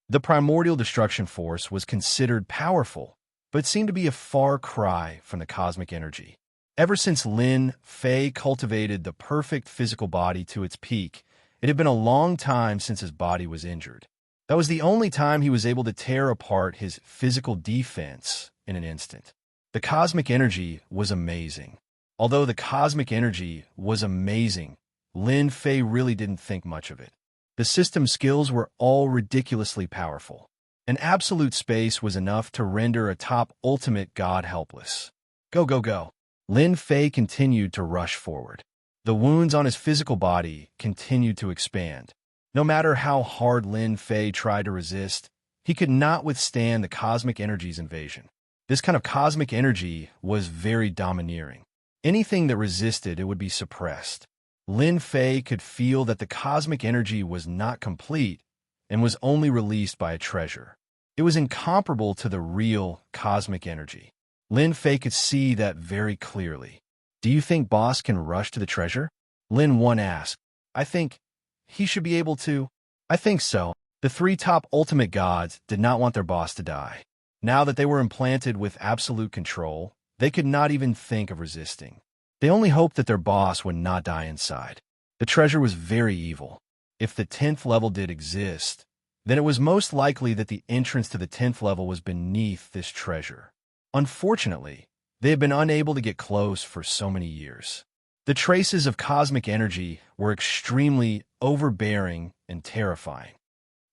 The primordial destruction force was considered powerful, but it seemed to be a far cry from the cosmic energy. Ever since Lin Fei cultivated the perfect physical body to its peak, it had been a long time since his body was injured. That was the only time he was able to tear apart his physical defense in an instant. The cosmic energy was amazing. Although the cosmic energy was amazing, Lin Fei really didn't think much of it. The system skills were all ridiculously powerful. An absolute space was enough to render a top ultimate god helpless. Go, go, go. Lin Fei continued to rush forward. The wounds on his physical body continued to expand. No matter how hard Lin Fei tried to resist, he could not withstand the cosmic energy's invasion. This kind of cosmic energy was very domineering. Anything that resisted it would be suppressed. Lin Fei could feel that the cosmic energy was not complete and was only released by a treasure. It was incomparable to the real cosmic energy. Lin Fei could see that very clearly. Do you think boss can rush to the treasure? Lin 1 asked. I think he should be able to. I think so. The three top ultimate gods did not want their boss to die. Now that they were implanted with absolute control, they could not even think of resisting. They only hoped that their boss would not die inside. The treasure was very evil. If the 10th level did exist, then it was most likely that the entrance to the 10th level was beneath this treasure. Unfortunately, they had been unable to get close for so many years. The traces of cosmic energy were extremely overbearing and terrifying.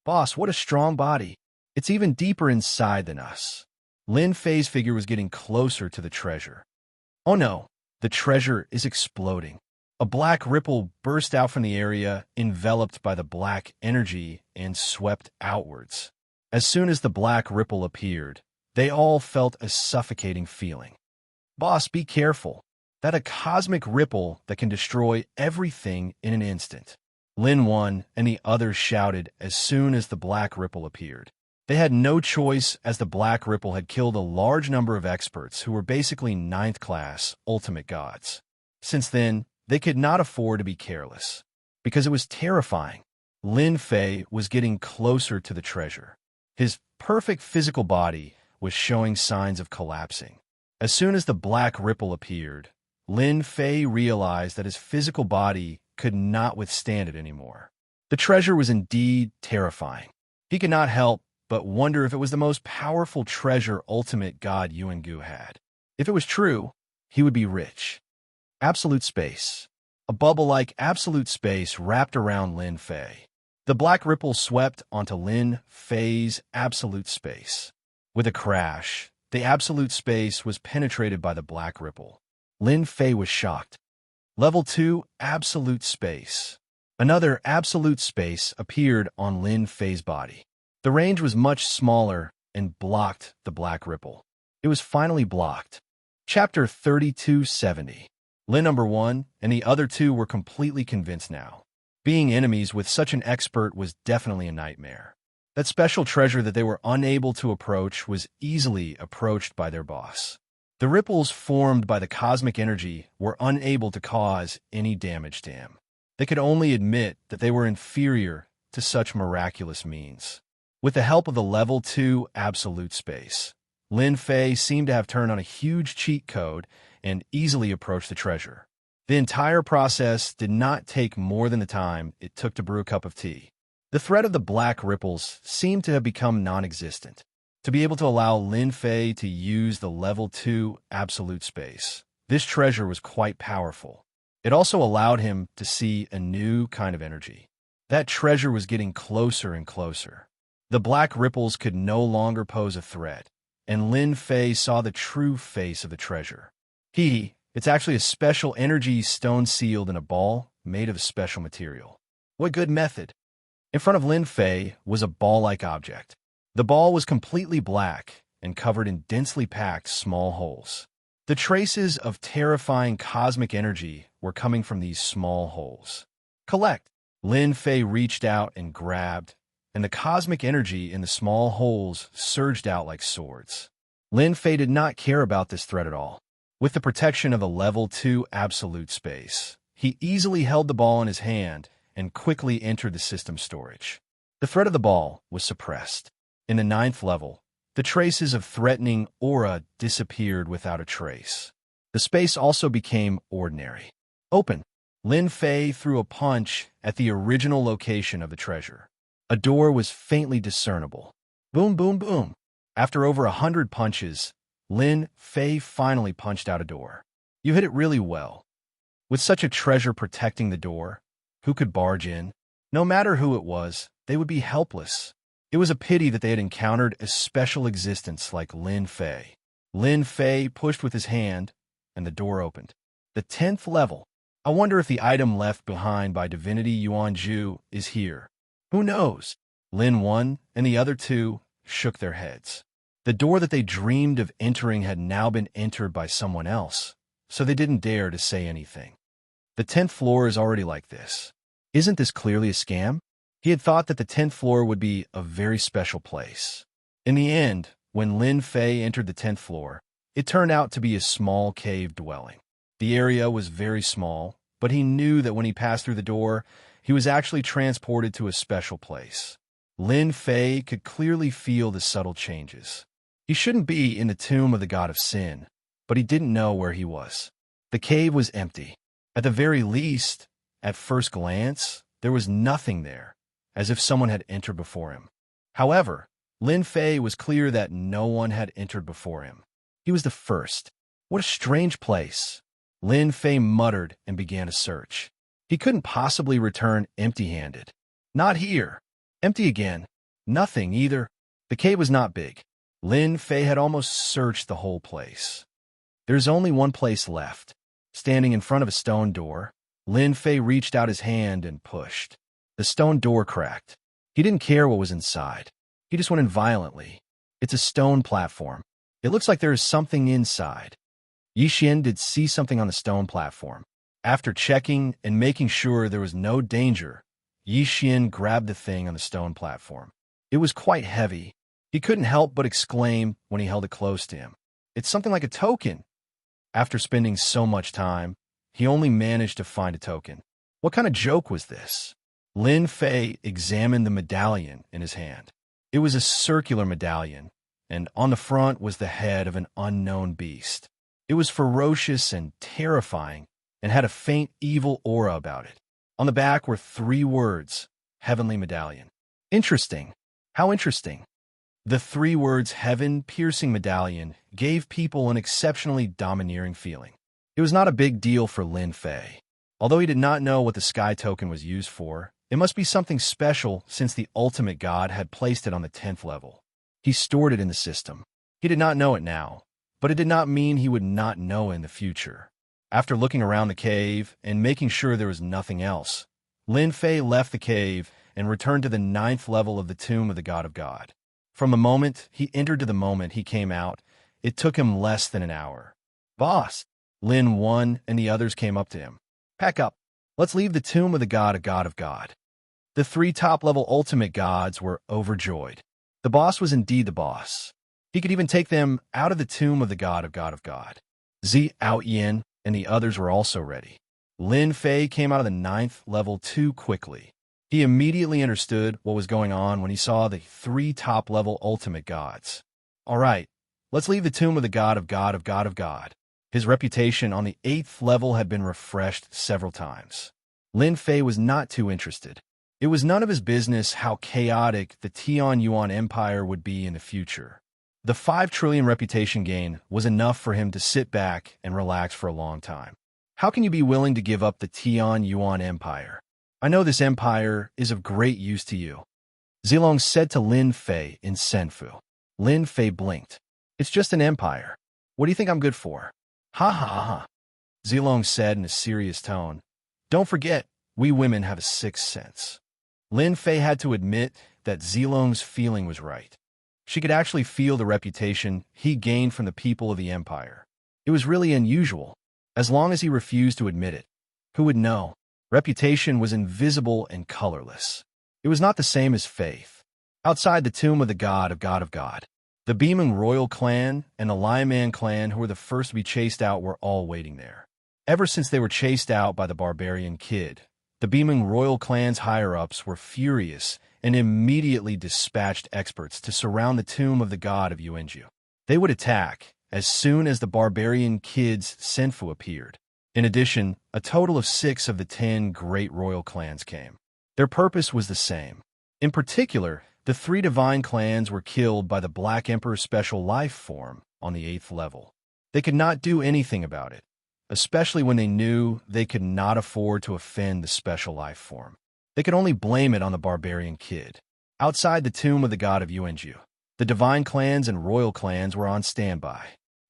Boss, what a strong body. It's even deeper inside than us. Lin Fei's figure was getting closer to the treasure. Oh no, the treasure is exploding. A black ripple burst out from the area, enveloped by the black energy, and swept outwards. As soon as the black ripple appeared, they all felt a suffocating feeling. Boss, be careful. That a cosmic ripple that can destroy everything in an instant. Lin 1 and the others shouted as soon as the black ripple appeared. They had no choice, as the black ripple had killed a large number of experts who were basically 9th-class ultimate gods. Since then, they could not afford to be careless, because it was terrifying. Lin Fei was getting closer to the treasure. His perfect physical body was showing signs of collapsing. As soon as the black ripple appeared, Lin Fei realized that his physical body could not withstand it anymore. The treasure was indeed terrifying. He could not help but wonder if it was the most powerful treasure ultimate god Yuangu had. If it was true, he would be rich. Absolute space. A bubble-like absolute space wrapped around Lin Fei. The black ripple swept onto Lin Fei's absolute space. With a crash, the absolute space was penetrated by the black ripple. Lin Fei was shocked. Level 2 Absolute Space. Another absolute space appeared on Lin Fei's body. The range was much smaller and blocked the black ripple. It was finally blocked. Chapter 3270. Lin number 1 and the other two were completely convinced now. Being enemies with such an expert was definitely a nightmare. That special treasure that they were unable to approach was easily approached by their boss. The ripples formed by the cosmic energy were unable to cause any damage to him. They could only admit that they were inferior to such miraculous means. With the help of the Level 2 Absolute Space, Lin Fei seemed to have turned on a huge cheat code and easily approached the treasure. The entire process did not take more than the time it took to brew a cup of tea. The threat of the black ripples seemed to have become non-existent. To be able to allow Lin Fei to use the Level 2 Absolute Space, this treasure was quite powerful. It also allowed him to see a new kind of energy. That treasure was getting closer and closer. The black ripples could no longer pose a threat, and Lin Fei saw the true face of the treasure. It's actually a special energy stone sealed in a ball made of a special material. What good method! In front of Lin Fei was a ball-like object. The ball was completely black and covered in densely packed small holes. The traces of terrifying cosmic energy were coming from these small holes. Collect! Lin Fei reached out and grabbed, and the cosmic energy in the small holes surged out like swords. Lin Fei did not care about this threat at all. With the protection of a level 2 absolute space, he easily held the ball in his hand and quickly entered the system storage. The threat of the ball was suppressed. In the 9th level, the traces of threatening aura disappeared without a trace. The space also became ordinary. Open. Lin Fei threw a punch at the original location of the treasure. A door was faintly discernible. Boom, boom, boom. After over 100 punches, Lin Fei finally punched out a door. You hit it really well. With such a treasure protecting the door, who could barge in? No matter who it was, they would be helpless. It was a pity that they had encountered a special existence like Lin Fei. Lin Fei pushed with his hand, and the door opened. The 10th level. I wonder if the item left behind by Divinity Yuan Zhu is here. Who knows? Lin 1 and the other two shook their heads. The door that they dreamed of entering had now been entered by someone else, so they didn't dare to say anything. The 10th floor is already like this. Isn't this clearly a scam? He had thought that the 10th floor would be a very special place. In the end, when Lin Fei entered the 10th floor, it turned out to be a small cave dwelling. The area was very small, but he knew that when he passed through the door, he was actually transported to a special place. Lin Fei could clearly feel the subtle changes. He shouldn't be in the tomb of the god of sin, but he didn't know where he was. The cave was empty. At the very least, at first glance, there was nothing there, as if someone had entered before him. However, Lin Fei was clear that no one had entered before him. He was the first. What a strange place. Lin Fei muttered and began a search. He couldn't possibly return empty-handed. Not here. Empty again. Nothing either. The cave was not big. Lin Fei had almost searched the whole place. There's only one place left. Standing in front of a stone door, Lin Fei reached out his hand and pushed. The stone door cracked. He didn't care what was inside. He just went in violently. It's a stone platform. It looks like there is something inside. Yixian did see something on the stone platform. After checking and making sure there was no danger, Yixian grabbed the thing on the stone platform. It was quite heavy. He couldn't help but exclaim when he held it close to him. It's something like a token. After spending so much time, he only managed to find a token. What kind of joke was this? Lin Fei examined the medallion in his hand. It was a circular medallion, and on the front was the head of an unknown beast. It was ferocious and terrifying, and had a faint evil aura about it. On the back were 3 words, Heavenly Medallion. Interesting. How interesting. The 3 words Heaven-Piercing Medallion gave people an exceptionally domineering feeling. It was not a big deal for Lin Fei. Although he did not know what the sky token was used for, it must be something special since the ultimate god had placed it on the 10th level. He stored it in the system. He did not know it now, but it did not mean he would not know in the future. After looking around the cave and making sure there was nothing else, Lin Fei left the cave and returned to the 9th level of the tomb of the God of God. From the moment he entered to the moment he came out, it took him less than an hour. Boss! Lin 1 and the others came up to him. Pack up. Let's leave the tomb of the God of God. The 3 top-level ultimate gods were overjoyed. The boss was indeed the boss. He could even take them out of the tomb of the God of God. Xianxia and the others were also ready. Lin Fei came out of the 9th level too quickly. He immediately understood what was going on when he saw the 3 top-level ultimate gods. All right, let's leave the tomb of the God of God. His reputation on the 8th level had been refreshed several times. Lin Fei was not too interested. It was none of his business how chaotic the Tian Yuan Empire would be in the future. The 5 trillion reputation gain was enough for him to sit back and relax for a long time. How can you be willing to give up the Tian Yuan Empire? I know this empire is of great use to you. Zilong said to Lin Fei in Senfu. Lin Fei blinked. It's just an empire. What do you think I'm good for? Ha ha ha. Zilong said in a serious tone. Don't forget, we women have a sixth sense. Lin Fei had to admit that Zilong's feeling was right. She could actually feel the reputation he gained from the people of the empire. It was really unusual, as long as he refused to admit it. Who would know? Reputation was invisible and colorless. It was not the same as faith. Outside the tomb of the God of God, the Beaming royal clan and the Lion clan, who were the first to be chased out, were all waiting there. Ever since they were chased out by the barbarian kid, the Beaming royal clan's higher-ups were furious and immediately dispatched experts to surround the tomb of the god of Yuanju. They would attack as soon as the barbarian kid's Senfu appeared. In addition, a total of 6 of the 10 great royal clans came. Their purpose was the same. In particular, the 3 divine clans were killed by the Black Emperor's special life form on the 8th level. They could not do anything about it, especially when they knew they could not afford to offend the special life form. They could only blame it on the barbarian kid. Outside the tomb of the god of Yuanju, the divine clans and royal clans were on standby.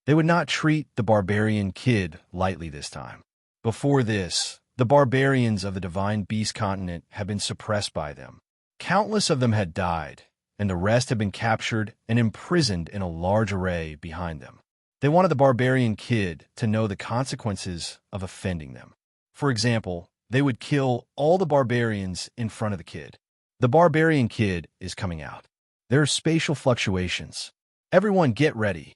They would not treat the barbarian kid lightly this time. Before this, the barbarians of the divine beast continent had been suppressed by them. Countless of them had died, and the rest had been captured and imprisoned in a large array behind them. They wanted the barbarian kid to know the consequences of offending them. For example, they would kill all the barbarians in front of the kid. The barbarian kid is coming out. There are spatial fluctuations. Everyone get ready.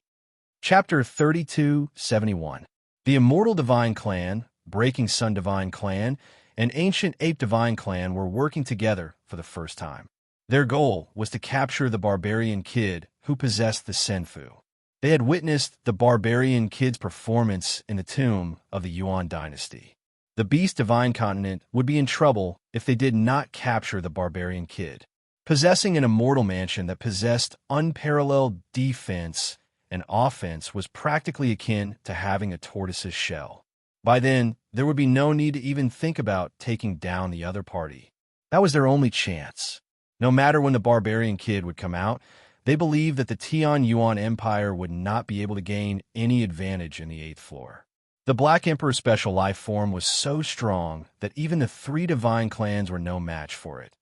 Chapter 3271. The Immortal Divine Clan, Breaking Sun Divine Clan, and Ancient Ape Divine Clan were working together for the first time. Their goal was to capture the barbarian kid who possessed the Senfu. They had witnessed the barbarian kid's performance in the tomb of the Yuan dynasty. The Beast Divine Continent would be in trouble if they did not capture the barbarian kid. Possessing an immortal mansion that possessed unparalleled defense and offense was practically akin to having a tortoise's shell. By then, there would be no need to even think about taking down the other party. That was their only chance. No matter when the barbarian kid would come out, they believed that the Tian Yuan Empire would not be able to gain any advantage in the 8th floor. The Black Emperor's special life form was so strong that even the 3 divine clans were no match for it,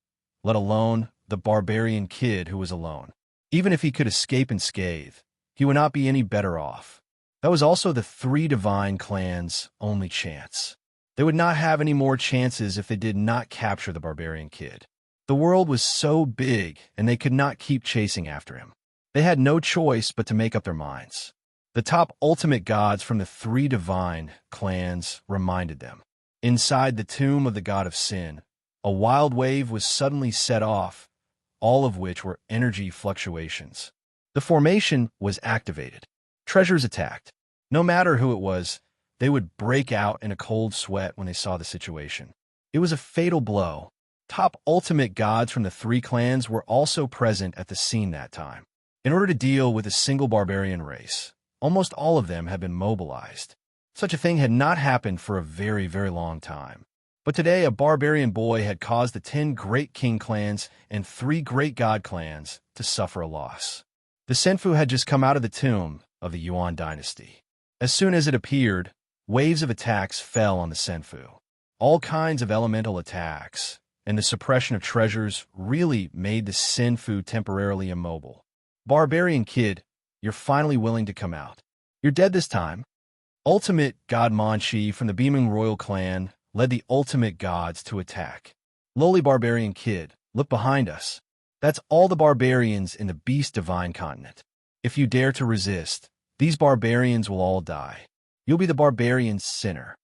let alone the barbarian kid who was alone. Even if he could escape unscathed, he would not be any better off. That was also the 3 divine clans' only chance. They would not have any more chances if they did not capture the barbarian kid. The world was so big, and they could not keep chasing after him. They had no choice but to make up their minds. The top ultimate gods from the 3 divine clans reminded them. Inside the tomb of the god of sin, a wild wave was suddenly set off, all of which were energy fluctuations. The formation was activated. Treasures attacked. No matter who it was, they would break out in a cold sweat when they saw the situation. It was a fatal blow. Top ultimate gods from the 3 clans were also present at the scene that time. In order to deal with a single barbarian race, almost all of them had been mobilized. Such a thing had not happened for a very, very long time. But today, a barbarian boy had caused the 10 great king clans and 3 great god clans to suffer a loss. The Senfu had just come out of the tomb of the Yuan dynasty. As soon as it appeared, waves of attacks fell on the Senfu. All kinds of elemental attacks and the suppression of treasures really made the Senfu temporarily immobile. Barbarian kid, you're finally willing to come out. You're dead this time. Ultimate God Manchi from the Beaming Royal Clan led the ultimate gods to attack. Lowly barbarian kid, look behind us. That's all the barbarians in the Beast Divine Continent. If you dare to resist, these barbarians will all die. You'll be the barbarian's sinner.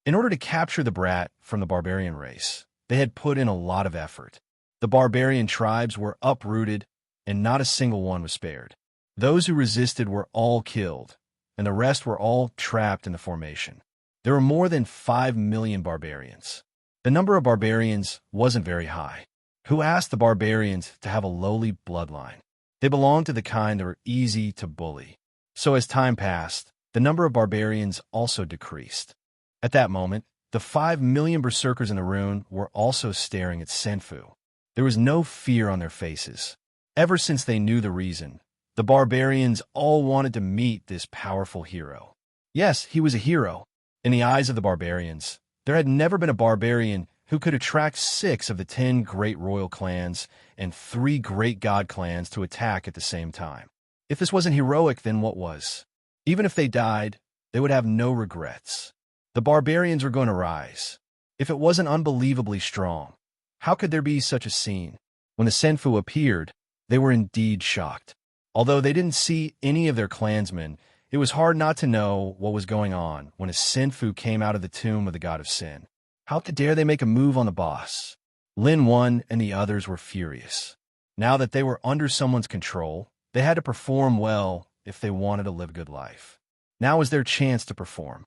In order to capture the brat from the barbarian race, they had put in a lot of effort. The barbarian tribes were uprooted, and not a single one was spared. Those who resisted were all killed, and the rest were all trapped in the formation. There were more than 5 million barbarians. The number of barbarians wasn't very high. Who asked the barbarians to have a lowly bloodline? They belonged to the kind that were easy to bully. So as time passed, the number of barbarians also decreased. At that moment, the 5 million berserkers in the room were also staring at Senfu. There was no fear on their faces. Ever since they knew the reason, the barbarians all wanted to meet this powerful hero. Yes, he was a hero. In the eyes of the barbarians, there had never been a barbarian who could attract 6 of the 10 great royal clans and 3 great god clans to attack at the same time. If this wasn't heroic, then what was? Even if they died, they would have no regrets. The barbarians were going to rise. If it wasn't unbelievably strong, how could there be such a scene? When the Senfu appeared, they were indeed shocked. Although they didn't see any of their clansmen, it was hard not to know what was going on when a Senfu came out of the tomb of the god of sin. How dare they make a move on the boss? Lin 1 and the others were furious. Now that they were under someone's control, they had to perform well if they wanted to live a good life. Now was their chance to perform.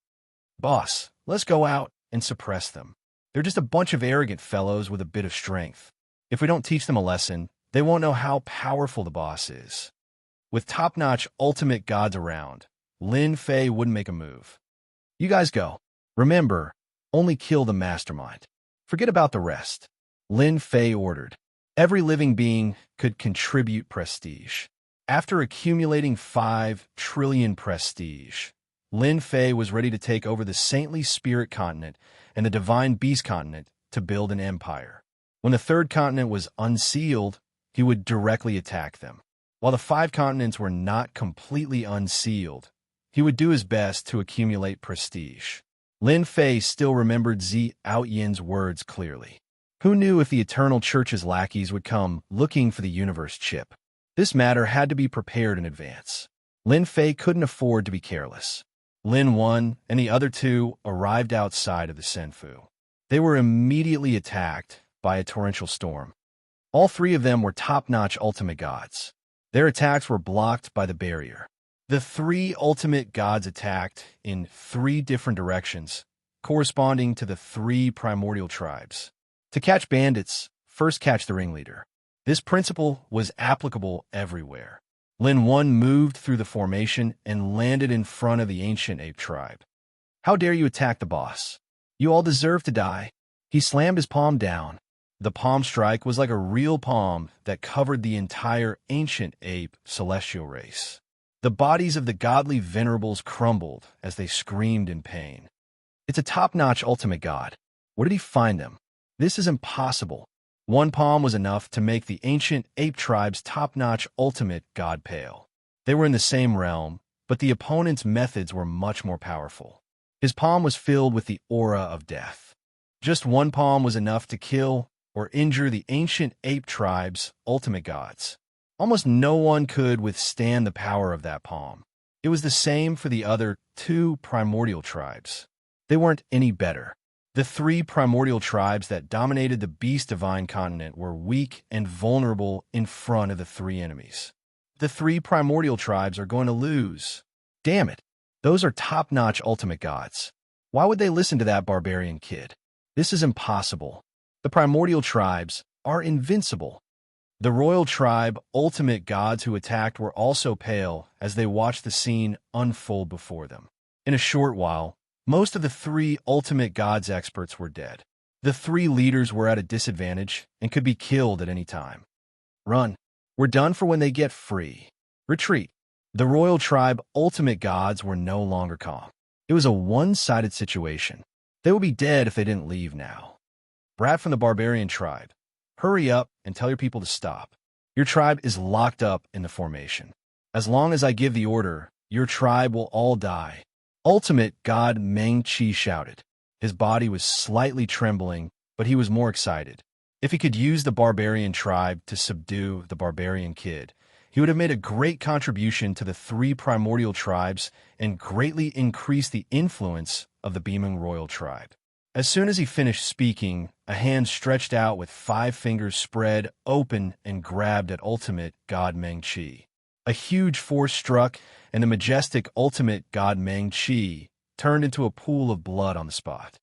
Boss, let's go out and suppress them. They're just a bunch of arrogant fellows with a bit of strength. If we don't teach them a lesson, they won't know how powerful the boss is. With top-notch ultimate gods around, Lin Fei wouldn't make a move. You guys go. Remember, only kill the mastermind. Forget about the rest. Lin Fei ordered. Every living being could contribute prestige. After accumulating 5 trillion prestige, Lin Fei was ready to take over the Saintly Spirit Continent and the Divine Beast Continent to build an empire. When the 3rd continent was unsealed, he would directly attack them. While the 5 continents were not completely unsealed, he would do his best to accumulate prestige. Lin Fei still remembered Zi Aoyin's words clearly. Who knew if the Eternal Church's lackeys would come looking for the universe chip? This matter had to be prepared in advance. Lin Fei couldn't afford to be careless. Lin 1 and the other 2 arrived outside of the Senfu. They were immediately attacked by a torrential storm. All 3 of them were top-notch ultimate gods. Their attacks were blocked by the barrier. The 3 ultimate gods attacked in 3 different directions, corresponding to the 3 primordial tribes. To catch bandits, first catch the ringleader. This principle was applicable everywhere. Lin 1 moved through the formation and landed in front of the ancient ape tribe. How dare you attack the boss? You all deserve to die. He slammed his palm down. The palm strike was like a real palm that covered the entire ancient ape celestial race. The bodies of the godly venerables crumbled as they screamed in pain. It's a top-notch ultimate god. Where did he find them? This is impossible. 1 palm was enough to make the ancient ape tribe's top-notch ultimate god pale. They were in the same realm, but the opponent's methods were much more powerful. His palm was filled with the aura of death. Just 1 palm was enough to kill or injure the ancient ape tribe's ultimate gods. Almost no one could withstand the power of that palm. It was the same for the other 2 primordial tribes. They weren't any better. The 3 primordial tribes that dominated the Beast Divine continent were weak and vulnerable in front of the 3 enemies. The 3 primordial tribes are going to lose. Damn it. Those are top-notch ultimate gods. Why would they listen to that barbarian kid? This is impossible. The primordial tribes are invincible. The royal tribe ultimate gods who attacked were also pale as they watched the scene unfold before them. In a short while, most of the 3 ultimate gods experts were dead. The 3 leaders were at a disadvantage and could be killed at any time. Run. We're done for when they get free. Retreat. The royal tribe ultimate gods were no longer calm. It was a one-sided situation. They would be dead if they didn't leave now. Brat from the barbarian tribe, hurry up and tell your people to stop. Your tribe is locked up in the formation. As long as I give the order, your tribe will all die. Ultimate God Meng Qi shouted. His body was slightly trembling, but he was more excited. If he could use the barbarian tribe to subdue the barbarian kid, he would have made a great contribution to the 3 primordial tribes and greatly increased the influence of the Beaming Royal tribe. As soon as he finished speaking, a hand stretched out with 5 fingers spread open and grabbed at Ultimate God Meng Qi. A huge force struck, and the majestic ultimate god Meng Qi turned into a pool of blood on the spot.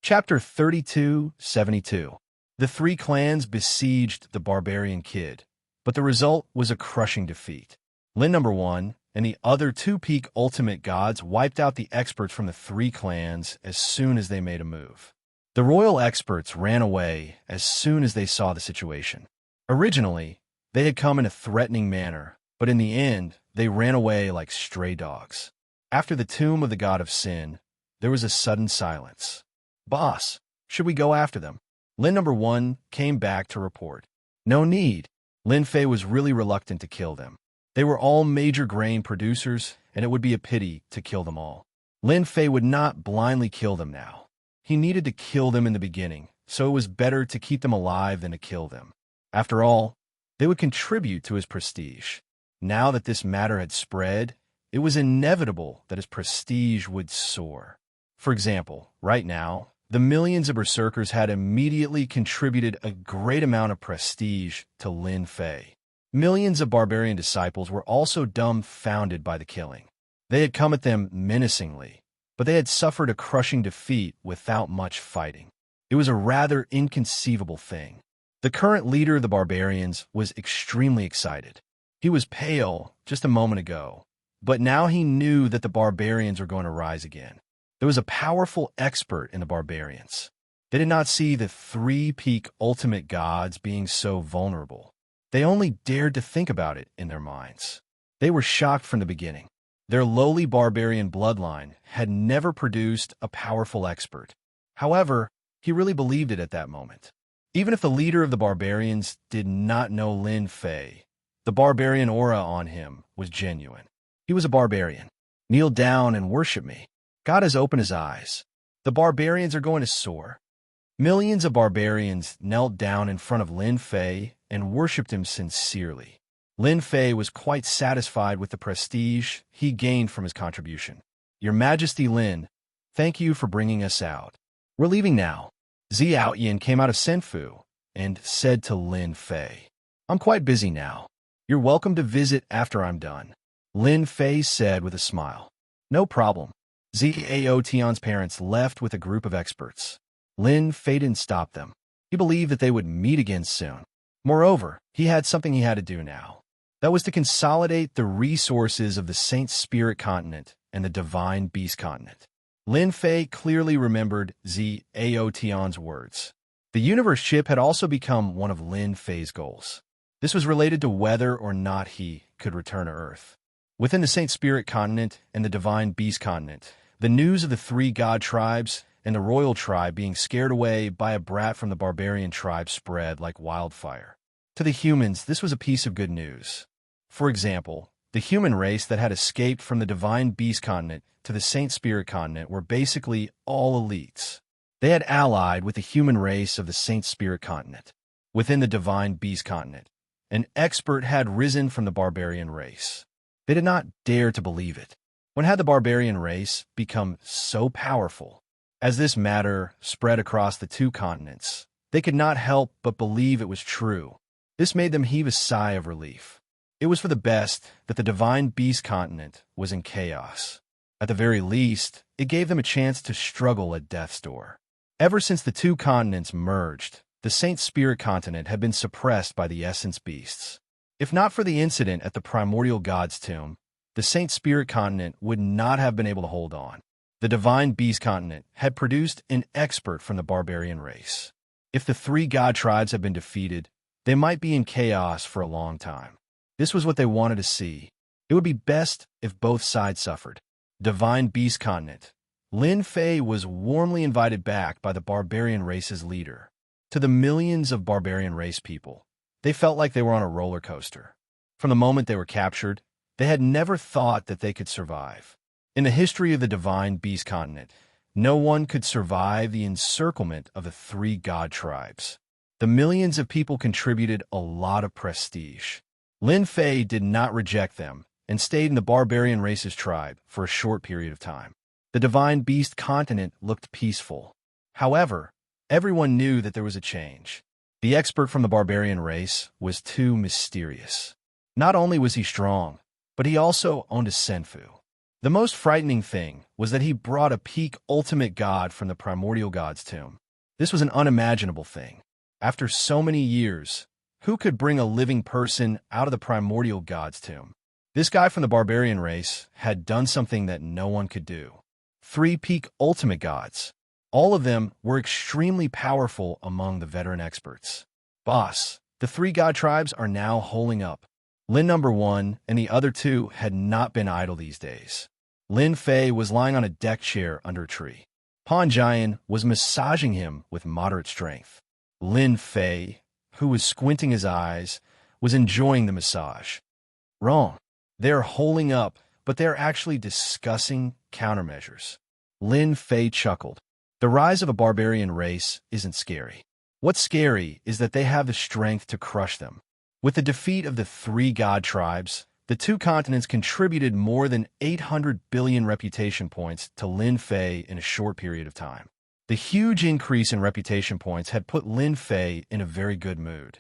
Chapter 32:72. The 3 clans besieged the barbarian kid, but the result was a crushing defeat. Lin No. 1 and the other 2 peak ultimate gods wiped out the experts from the 3 clans as soon as they made a move. The royal experts ran away as soon as they saw the situation. Originally, they had come in a threatening manner, but in the end, they ran away like stray dogs. After the tomb of the god of sin, there was a sudden silence. Boss, should we go after them? Lin number 1 came back to report. No need. Lin Fei was really reluctant to kill them. They were all major grain producers, and it would be a pity to kill them all. Lin Fei would not blindly kill them now. He needed to kill them in the beginning, so it was better to keep them alive than to kill them. After all, they would contribute to his prestige. Now that this matter had spread, it was inevitable that his prestige would soar. For example, right now, the millions of berserkers had immediately contributed a great amount of prestige to Lin Fei. Millions of barbarian disciples were also dumbfounded by the killing. They had come at them menacingly, but they had suffered a crushing defeat without much fighting. It was a rather inconceivable thing. The current leader of the barbarians was extremely excited. He was pale just a moment ago, but now he knew that the barbarians were going to rise again. There was a powerful expert in the barbarians. They did not see the three-peak ultimate gods being so vulnerable. They only dared to think about it in their minds. They were shocked from the beginning. Their lowly barbarian bloodline had never produced a powerful expert. However, he really believed it at that moment. Even if the leader of the barbarians did not know Lin Fei, the barbarian aura on him was genuine. He was a barbarian. Kneel down and worship me. God has opened his eyes. The barbarians are going to soar. Millions of barbarians knelt down in front of Lin Fei and worshipped him sincerely. Lin Fei was quite satisfied with the prestige he gained from his contribution. Your Majesty Lin, thank you for bringing us out. We're leaving now. Xianxia came out of Senfu and said to Lin Fei, I'm quite busy now. You're welcome to visit after I'm done. Lin Fei said with a smile. No problem. Xiaotian's parents left with a group of experts. Lin Fei didn't stop them. He believed that they would meet again soon. Moreover, he had something he had to do now. That was to consolidate the resources of the Saint Spirit continent and the Divine Beast continent. Lin Fei clearly remembered Xiaotian's words. The universe ship had also become one of Lin Fei's goals. This was related to whether or not he could return to Earth. Within the Saint Spirit continent and the Divine Beast continent, the news of the three god tribes and the royal tribe being scared away by a brat from the barbarian tribe spread like wildfire. To the humans, this was a piece of good news. For example, the human race that had escaped from the Divine Beast continent to the Saint Spirit continent were basically all elites. They had allied with the human race of the Saint Spirit continent. Within the Divine Beast continent, an expert had risen from the barbarian race. They did not dare to believe it. When had the barbarian race become so powerful? As this matter spread across the two continents, they could not help but believe it was true. This made them heave a sigh of relief. It was for the best that the Divine Beast continent was in chaos. At the very least, it gave them a chance to struggle at death's door. Ever since the two continents merged, the Saint Spirit continent had been suppressed by the Essence Beasts. If not for the incident at the Primordial God's tomb, the Saint Spirit continent would not have been able to hold on. The Divine Beast continent had produced an expert from the barbarian race. If the three god tribes had been defeated, they might be in chaos for a long time. This was what they wanted to see. It would be best if both sides suffered. Divine Beast continent. Lin Fei was warmly invited back by the barbarian race's leader. To the millions of barbarian race people, they felt like they were on a roller coaster. From the moment they were captured, they had never thought that they could survive. In the history of the Divine Beast continent, no one could survive the encirclement of the three god tribes. The millions of people contributed a lot of prestige. Lin Fei did not reject them and stayed in the barbarian race's tribe for a short period of time. The Divine Beast continent looked peaceful. However, everyone knew that there was a change. The expert from the barbarian race was too mysterious. Not only was he strong, but he also owned a Senfu. The most frightening thing was that he brought a peak ultimate god from the Primordial God's tomb. This was an unimaginable thing. After so many years, who could bring a living person out of the Primordial God's tomb? This guy from the barbarian race had done something that no one could do. Three peak ultimate gods. All of them were extremely powerful among the veteran experts. Boss, the three god tribes are now holding up. Lin number 1 and the other two had not been idle these days. Lin Fei was lying on a deck chair under a tree. Pan Jian was massaging him with moderate strength. Lin Fei, who was squinting his eyes, was enjoying the massage. Wrong. They're holding up, but they're actually discussing countermeasures. Lin Fei chuckled. The rise of a barbarian race isn't scary. What's scary is that they have the strength to crush them. With the defeat of the three god tribes, the two continents contributed more than 800 billion reputation points to Lin Fei in a short period of time. The huge increase in reputation points had put Lin Fei in a very good mood.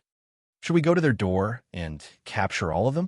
Should we go to their door and capture all of them?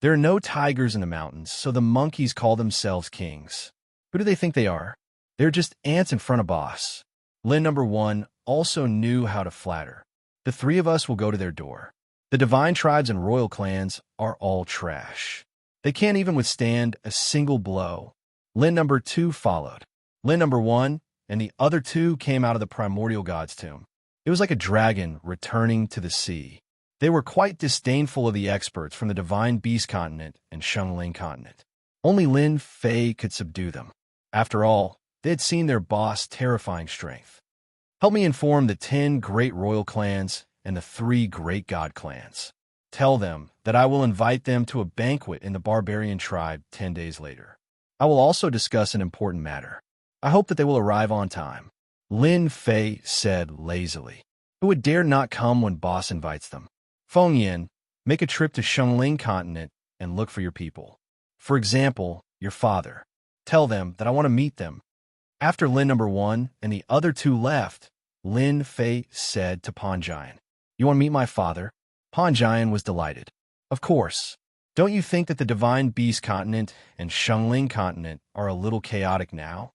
There are no tigers in the mountains, so the monkeys call themselves kings. Who do they think they are? They're just ants in front of boss. Lin number 1 also knew how to flatter. The three of us will go to their door. The divine tribes and royal clans are all trash. They can't even withstand a single blow. Lin number 2 followed. Lin number 1 and the other two came out of the primordial god's tomb. It was like a dragon returning to the sea. They were quite disdainful of the experts from the divine beast continent and Xianxia continent. Only Lin Fei could subdue them. After all, they had seen their boss' terrifying strength. Help me inform the 10 great royal clans and the 3 great god clans. Tell them that I will invite them to a banquet in the barbarian tribe 10 days later. I will also discuss an important matter. I hope that they will arrive on time. Lin Fei said lazily. Who would dare not come when boss invites them? Feng Yin, make a trip to Xianxia continent and look for your people. For example, your father. Tell them that I want to meet them. After Lin number 1 and the other 2 left, Lin Fei said to Pan Jian, "You want to meet my father?" Pan Jian was delighted. Of course. Don't you think that the divine beast continent and Xianxia continent are a little chaotic now?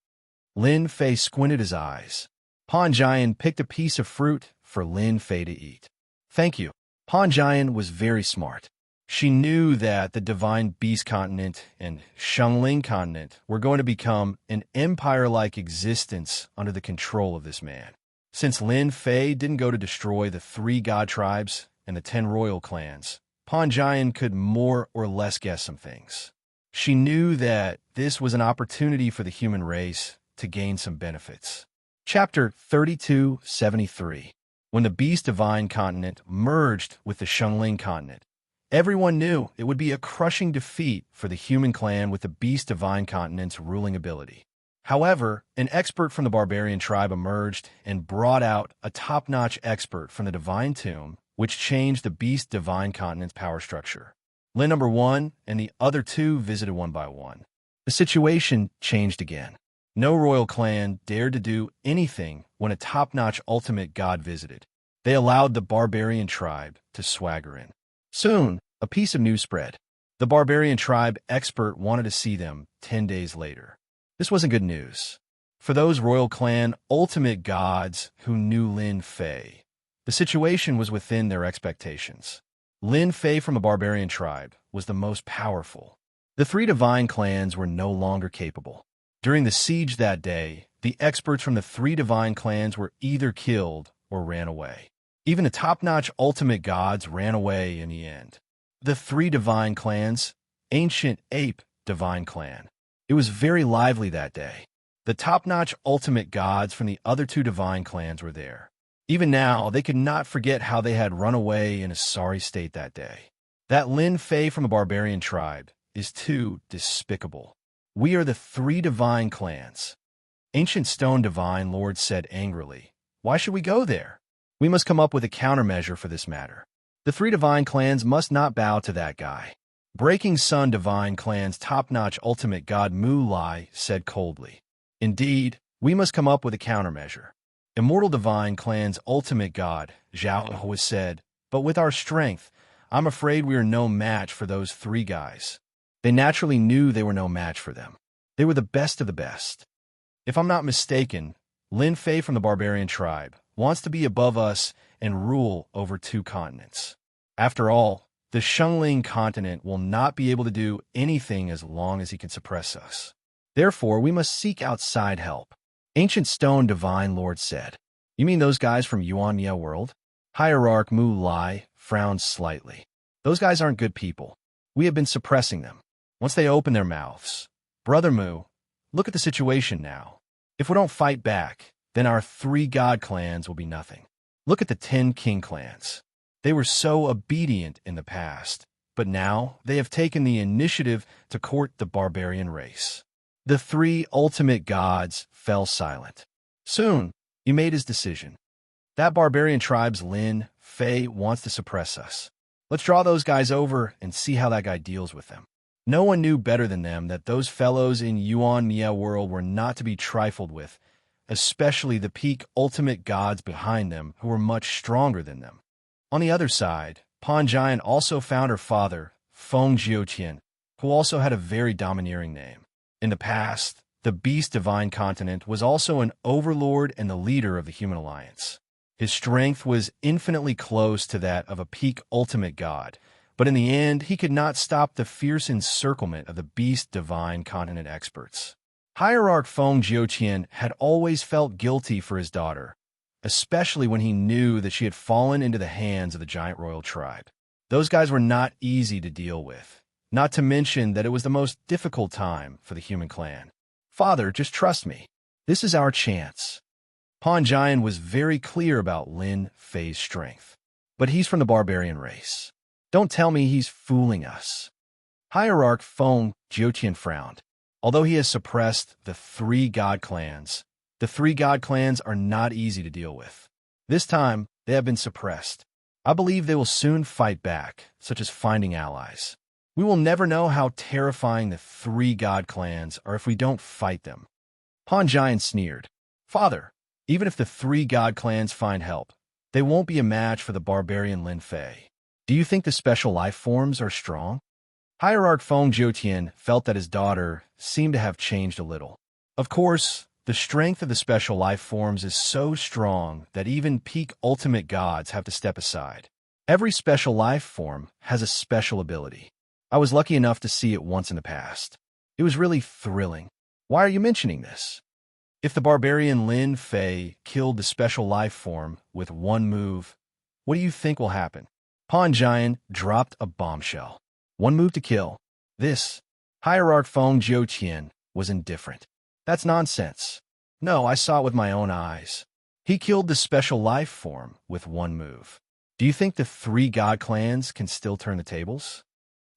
Lin Fei squinted his eyes. Pan Jian picked a piece of fruit for Lin Fei to eat. Thank you. Pan Jian was very smart. She knew that the divine beast continent and Xianxia continent were going to become an empire-like existence under the control of this man. Since Lin Fei didn't go to destroy the 3 god tribes and the 10 royal clans, Pan Jian could more or less guess some things. She knew that this was an opportunity for the human race to gain some benefits. Chapter 3273. When the Beast Divine Continent merged with the Xianxia Continent, everyone knew it would be a crushing defeat for the human clan with the Beast Divine Continent's ruling ability. However, an expert from the barbarian tribe emerged and brought out a top-notch expert from the Divine Tomb, which changed the Beast Divine Continent's power structure. Lin number 1 and the other 2 visited one by one. The situation changed again. No royal clan dared to do anything when a top-notch ultimate god visited. They allowed the barbarian tribe to swagger in. Soon, a piece of news spread. The barbarian tribe expert wanted to see them 10 days later. This wasn't good news. For those royal clan ultimate gods who knew Lin Fei, the situation was within their expectations. Lin Fei from the barbarian tribe was the most powerful. The 3 divine clans were no longer capable. During the siege that day, the experts from the 3 divine clans were either killed or ran away. Even the top-notch ultimate gods ran away in the end. The 3 divine clans, Ancient Ape Divine Clan. It was very lively that day. The top-notch ultimate gods from the other 2 divine clans were there. Even now, they could not forget how they had run away in a sorry state that day. That Lin Fei from the barbarian tribe is too despicable. We are the 3 divine clans. Ancient Stone Divine Lord said angrily, "Why should we go there? We must come up with a countermeasure for this matter. The 3 divine clans must not bow to that guy." Breaking Sun Divine Clan's top-notch ultimate god Mu Lai said coldly, "Indeed, we must come up with a countermeasure." Immortal Divine Clan's ultimate god Zhao was said, "But with our strength, I'm afraid we are no match for those 3 guys." They naturally knew they were no match for them. They were the best of the best. If I'm not mistaken, Lin Fei from the barbarian tribe wants to be above us and rule over 2 continents. After all, the Xianxia continent will not be able to do anything as long as he can suppress us. Therefore, we must seek outside help. Ancient Stone Divine Lord said, "You mean those guys from Yuanya world?" Hierarch Mu Lai frowned slightly. "Those guys aren't good people. We have been suppressing them. Once they open their mouths, Brother Mu, look at the situation now. If we don't fight back, then our 3 god clans will be nothing." Look at the 10 king clans. They were so obedient in the past, but now they have taken the initiative to court the barbarian race. The 3 ultimate gods fell silent. Soon, he made his decision. That barbarian tribe's Lin Fei wants to suppress us. Let's draw those guys over and see how that guy deals with them. No one knew better than them that those fellows in Yuan Mia world were not to be trifled with, especially the peak ultimate gods behind them who were much stronger than them. On the other side, Pan Jian also found her father, Feng Jiuqian, who also had a very domineering name. In the past, the Beast Divine Continent was also an overlord and the leader of the human alliance. His strength was infinitely close to that of a peak ultimate god, but in the end, he could not stop the fierce encirclement of the Beast Divine Continent experts. Hierarch Feng Jiuqian had always felt guilty for his daughter, especially when he knew that she had fallen into the hands of the giant royal tribe. Those guys were not easy to deal with, not to mention that it was the most difficult time for the human clan. Father, just trust me. This is our chance. Pan Jian was very clear about Lin Fei's strength, but he's from the barbarian race. Don't tell me he's fooling us. Hierarch Feng Jiuqian frowned. Although he has suppressed the 3 god clans, the 3 god clans are not easy to deal with. This time, they have been suppressed. I believe they will soon fight back, such as finding allies. We will never know how terrifying the 3 god clans are if we don't fight them. Pan Jian sneered. Father, even if the 3 god clans find help, they won't be a match for the barbarian Lin Fei. Do you think the special life forms are strong? Hierarch Feng Jiuqian felt that his daughter seemed to have changed a little. Of course, the strength of the special life forms is so strong that even peak ultimate gods have to step aside. Every special life form has a special ability. I was lucky enough to see it once in the past. It was really thrilling. Why are you mentioning this? If the barbarian Lin Fei killed the special life form with one move, what do you think will happen? Pan Jian dropped a bombshell. One move to kill. This, Hierarch Feng Jiuqian, was indifferent. That's nonsense. No, I saw it with my own eyes. He killed the special life form with one move. Do you think the 3 god clans can still turn the tables?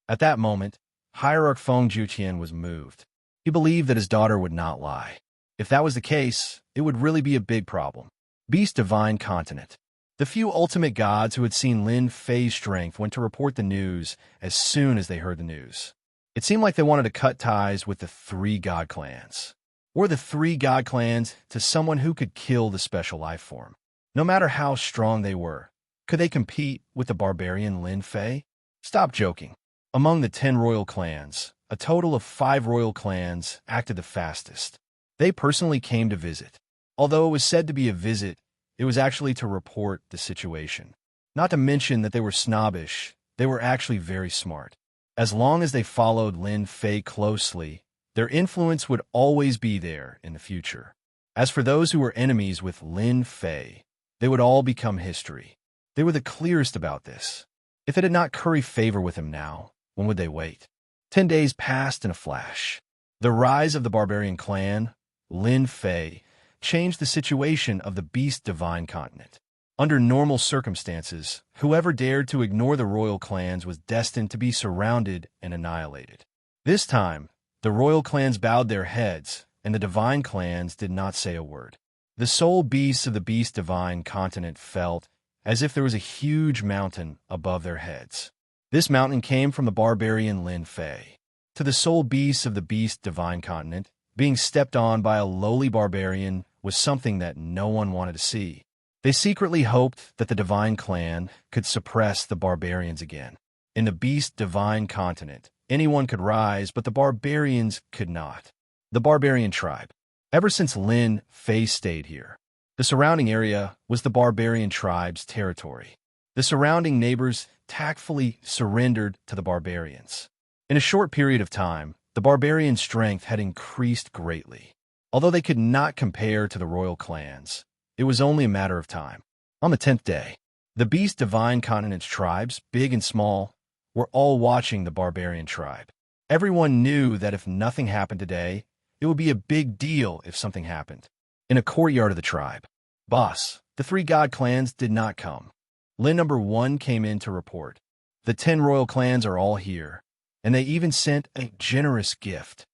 At that moment, Hierarch Feng Jiuqian was moved. He believed that his daughter would not lie. If that was the case, it would really be a big problem. Beast Divine Continent. The few ultimate gods who had seen Lin Fei's strength went to report the news as soon as they heard the news. It seemed like they wanted to cut ties with the 3 god clans, or the 3 god clans to someone who could kill the special life form. No matter how strong they were, could they compete with the barbarian Lin Fei? Stop joking. Among the 10 royal clans, a total of 5 royal clans acted the fastest. They personally came to visit. Although it was said to be a visit, it was actually to report the situation. Not to mention that they were snobbish, they were actually very smart. As long as they followed Lin Fei closely, their influence would always be there in the future. As for those who were enemies with Lin Fei, they would all become history. They were the clearest about this. If they did not curry favor with him now, when would they wait? 10 days passed in a flash. The rise of the barbarian clan, Lin Fei, changed the situation of the Beast Divine Continent. Under normal circumstances, whoever dared to ignore the royal clans was destined to be surrounded and annihilated. This time, the royal clans bowed their heads, and the divine clans did not say a word. The soul beasts of the Beast Divine Continent felt as if there was a huge mountain above their heads. This mountain came from the barbarian Lin Fei. To the soul beasts of the Beast Divine Continent, being stepped on by a lowly barbarian was something that no one wanted to see. They secretly hoped that the Divine Clan could suppress the barbarians again. In the Beast Divine Continent, anyone could rise, but the barbarians could not. The barbarian tribe. Ever since Lin Fei stayed here, the surrounding area was the barbarian tribe's territory. The surrounding neighbors tactfully surrendered to the barbarians. In a short period of time, the barbarian strength had increased greatly. Although they could not compare to the royal clans, it was only a matter of time. On the 10th day, the Beast Divine Continent's tribes, big and small, were all watching the barbarian tribe. Everyone knew that if nothing happened today, it would be a big deal if something happened. In a courtyard of the tribe, "Boss, The 3 god clans did not come. Lin number 1 came in to report. The 10 royal clans are all here, and they even sent a generous gift.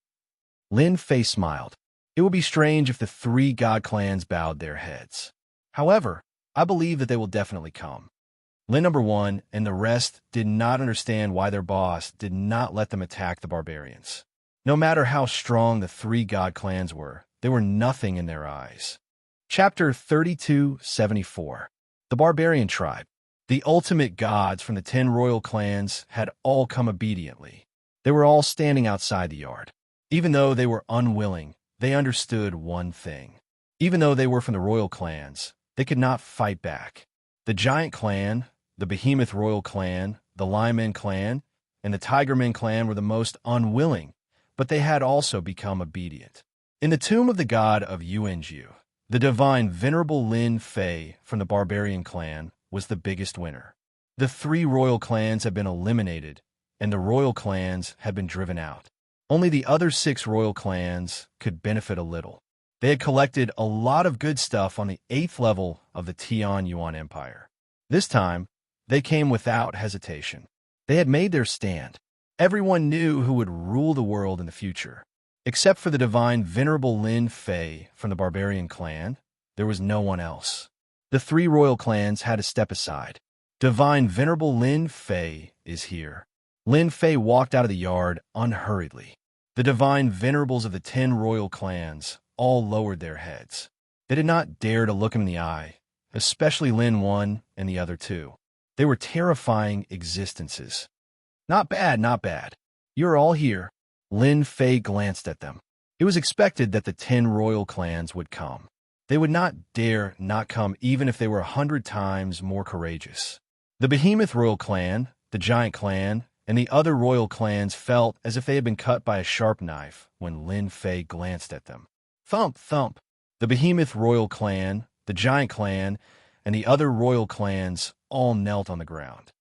Lin Fei smiled. It would be strange if the 3 god clans bowed their heads. However, I believe that they will definitely come. Lin number 1 and the rest did not understand why their boss did not let them attack the barbarians. No matter how strong the 3 god clans were, they were nothing in their eyes. Chapter 3274. The Barbarian Tribe. The ultimate gods from the 10 royal clans had all come obediently. They were all standing outside the yard. Even though they were unwilling, they understood one thing. Even though they were from the royal clans, they could not fight back. The Giant Clan, the Behemoth Royal Clan, the Lion Clan, and the Tigerman Clan were the most unwilling, but they had also become obedient. In the tomb of the god of Xianxia, the divine Venerable Lin Fei from the Barbarian Clan was the biggest winner. The 3 royal clans had been eliminated, and the royal clans had been driven out. Only the other 6 royal clans could benefit a little. They had collected a lot of good stuff on the 8th level of the Tian Yuan Empire. This time, they came without hesitation. They had made their stand. Everyone knew who would rule the world in the future. Except for the divine Venerable Lin Fei from the Barbarian Clan, there was no one else. The 3 royal clans had to step aside. Divine Venerable Lin Fei is here. Lin Fei walked out of the yard unhurriedly. The divine venerables of the 10 royal clans all lowered their heads. They did not dare to look him in the eye, especially Lin 1 and the other 2. They were terrifying existences. Not bad, not bad. You're all here. Lin Fei glanced at them. It was expected that the 10 royal clans would come. They would not dare not come even if they were 100 times more courageous. The Behemoth Royal Clan, the Giant Clan, and the other royal clans felt as if they had been cut by a sharp knife when Lin Fei glanced at them. Thump, thump. The Behemoth Royal Clan, the Giant Clan, and the other royal clans all knelt on the ground.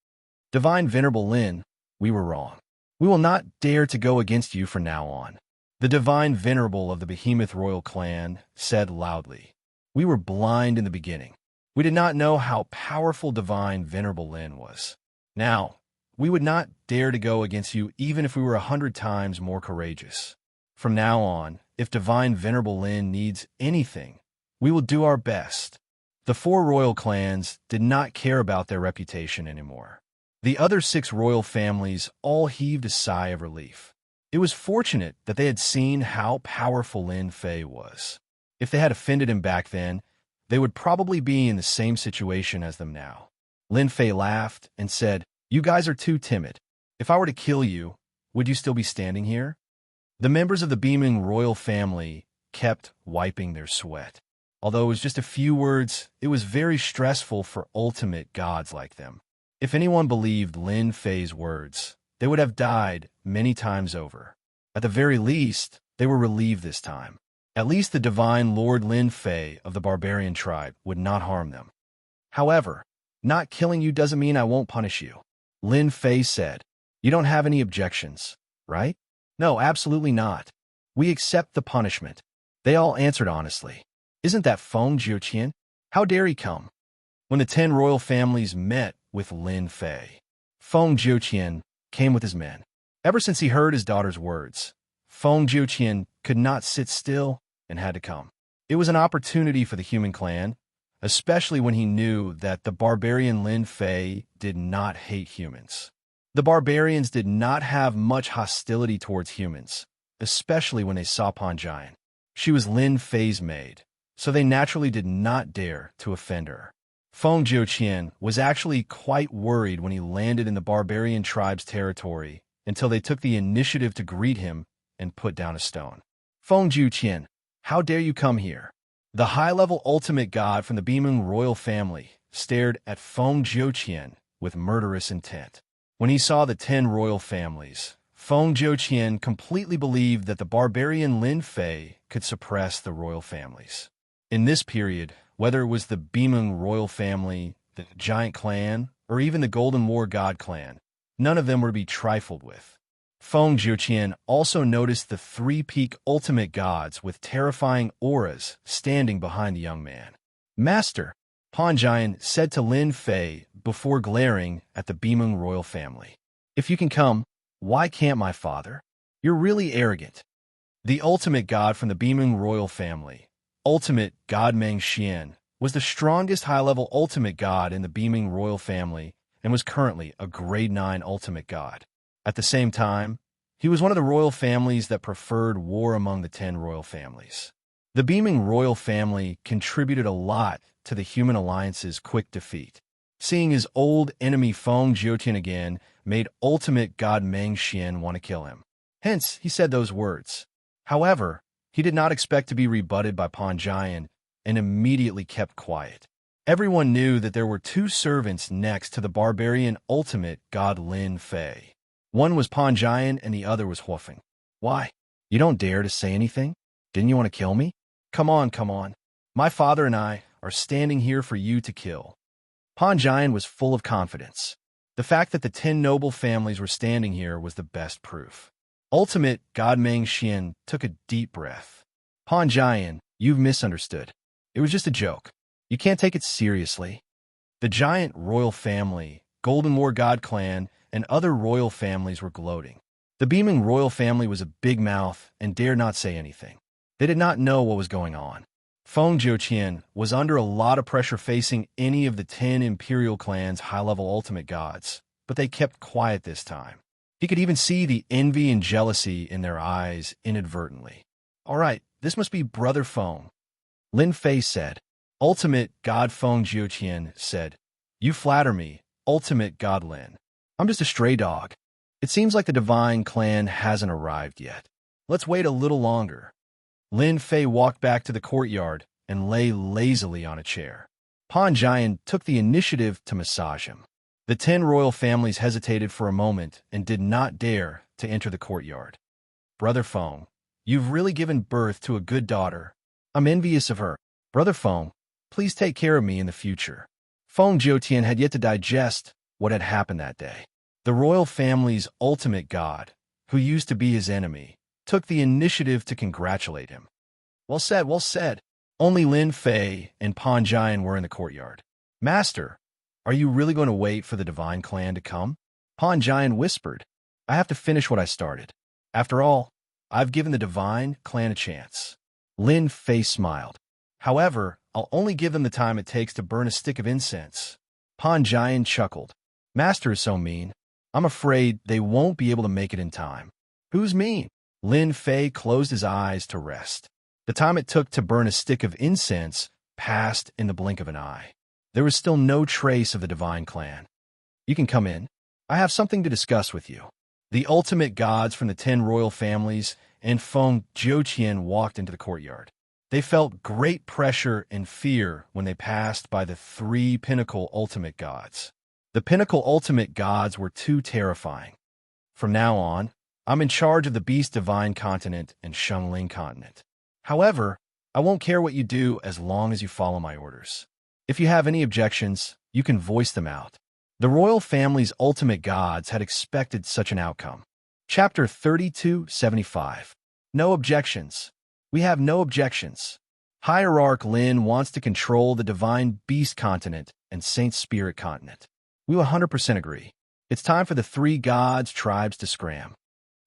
Divine Venerable Lin, we were wrong. We will not dare to go against you from now on. The Divine Venerable of the Behemoth Royal Clan said loudly. We were blind in the beginning. We did not know how powerful Divine Venerable Lin was. Now, we would not dare to go against you even if we were 100 times more courageous. From now on, if Divine Venerable Lin needs anything, we will do our best. The 4 royal clans did not care about their reputation anymore. The other 6 royal families all heaved a sigh of relief. It was fortunate that they had seen how powerful Lin Fei was. If they had offended him back then, they would probably be in the same situation as them now. Lin Fei laughed and said, You guys are too timid. If I were to kill you, would you still be standing here? The members of the beaming royal family kept wiping their sweat. Although it was just a few words, it was very stressful for ultimate gods like them. If anyone believed Lin Fei's words, they would have died many times over. At the very least, they were relieved this time. At least the divine Lord Lin Fei of the barbarian tribe would not harm them. However, not killing you doesn't mean I won't punish you. Lin Fei said, You don't have any objections, right? No, absolutely not. We accept the punishment. They all answered honestly. Isn't that Feng Jiuqian? How dare he come? When the 10 royal families met with Lin Fei, Feng Jiuqian came with his men. Ever since he heard his daughter's words, Feng Jiuqian could not sit still and had to come. It was an opportunity for the human clan, especially when he knew that the barbarian Lin Fei did not hate humans. The barbarians did not have much hostility towards humans, especially when they saw Panjian. She was Lin Fei's maid, so they naturally did not dare to offend her. Feng Jiuqian was actually quite worried when he landed in the barbarian tribe's territory until they took the initiative to greet him and put down a stone. Feng Jiuqian, how dare you come here? The high-level ultimate god from the beaming royal family stared at Feng Jiuqian with murderous intent. When he saw the 10 royal families, Feng Jiuqian completely believed that the barbarian Lin Fei could suppress the royal families. In this period, whether it was the beaming royal family, the giant clan, or even the Golden War God clan, none of them were to be trifled with. Feng Jiuqian also noticed the 3 peak ultimate gods with terrifying auras standing behind the young man. Master, Pan Jian said to Lin Fei before glaring at the Bimeng royal family. If you can come, why can't my father? You're really arrogant. The ultimate god from the Bimeng royal family, ultimate god Meng Xian, was the strongest high-level ultimate god in the Bimeng royal family and was currently a grade 9 ultimate god. At the same time, he was one of the royal families that preferred war among the 10 royal families. The Bimeng royal family contributed a lot to the human alliance's quick defeat. Seeing his old enemy Feng Jiutian again made ultimate god Meng Xian want to kill him. Hence, he said those words. However, he did not expect to be rebutted by Pan Jian and immediately kept quiet. Everyone knew that there were 2 servants next to the barbarian ultimate god Lin Fei. One was Pan Jian and the other was Huofeng. Why? You don't dare to say anything? Didn't you want to kill me? Come on, come on. My father and I are standing here for you to kill. Pan Jian was full of confidence. The fact that the 10 noble families were standing here was the best proof. Ultimate god Meng Xian took a deep breath. Pan Jian, you've misunderstood. It was just a joke. You can't take it seriously. The giant royal family, Golden War God clan, and other royal families were gloating. The Bimeng royal family was a big mouth and dared not say anything. They did not know what was going on. Feng Jiutian was under a lot of pressure facing any of the 10 imperial clans' high-level ultimate gods, but they kept quiet this time. He could even see the envy and jealousy in their eyes inadvertently. All right, this must be Brother Feng. Lin Fei said. Ultimate God Feng Jiutian said, You flatter me, Ultimate God Lin. I'm just a stray dog. It seems like the divine clan hasn't arrived yet. Let's wait a little longer. Lin Fei walked back to the courtyard and lay lazily on a chair. Pan Jian took the initiative to massage him. The 10 royal families hesitated for a moment and did not dare to enter the courtyard. Brother Feng, you've really given birth to a good daughter. I'm envious of her. Brother Feng, please take care of me in the future. Feng Jiutian had yet to digest what had happened that day. The royal family's ultimate god, who used to be his enemy, took the initiative to congratulate him. Well said, well said. Only Lin Fei and Pan Jian were in the courtyard. Master, are you really going to wait for the divine clan to come? Pan Jian whispered. I have to finish what I started. After all, I've given the divine clan a chance. Lin Fei smiled. However, I'll only give them the time it takes to burn a stick of incense. Pan Jian chuckled. Master is so mean. I'm afraid they won't be able to make it in time. Who's mean? Lin Fei closed his eyes to rest. The time it took to burn a stick of incense passed in the blink of an eye. There was still no trace of the divine clan. You can come in. I have something to discuss with you. The ultimate gods from the 10 royal families and Feng Jiutian walked into the courtyard. They felt great pressure and fear when they passed by the 3 pinnacle ultimate gods. The pinnacle ultimate gods were too terrifying. From now on, I'm in charge of the Beast Divine Continent and Shengling Continent. However, I won't care what you do as long as you follow my orders. If you have any objections, you can voice them out. The royal family's ultimate gods had expected such an outcome. Chapter 3275. No objections. We have no objections. Hierarch Lin wants to control the Divine Beast Continent and Saint Spirit Continent. We 100% agree. It's time for the 3 gods' tribes to scram.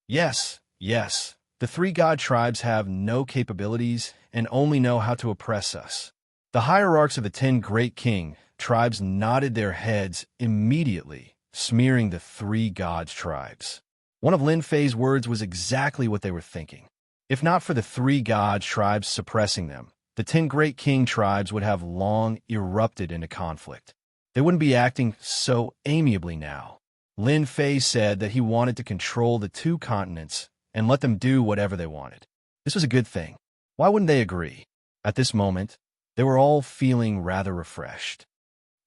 Yes, yes. The 3 god tribes have no capabilities and only know how to oppress us. The hierarchs of the 10 great king tribes nodded their heads immediately, smearing the 3 gods' tribes. One of Lin Fei's words was exactly what they were thinking. If not for the 3 gods tribes suppressing them, the 10 great king tribes would have long erupted into conflict. They wouldn't be acting so amiably now. Lin Fei said that he wanted to control the 2 continents and let them do whatever they wanted. This was a good thing. Why wouldn't they agree? At this moment, they were all feeling rather refreshed.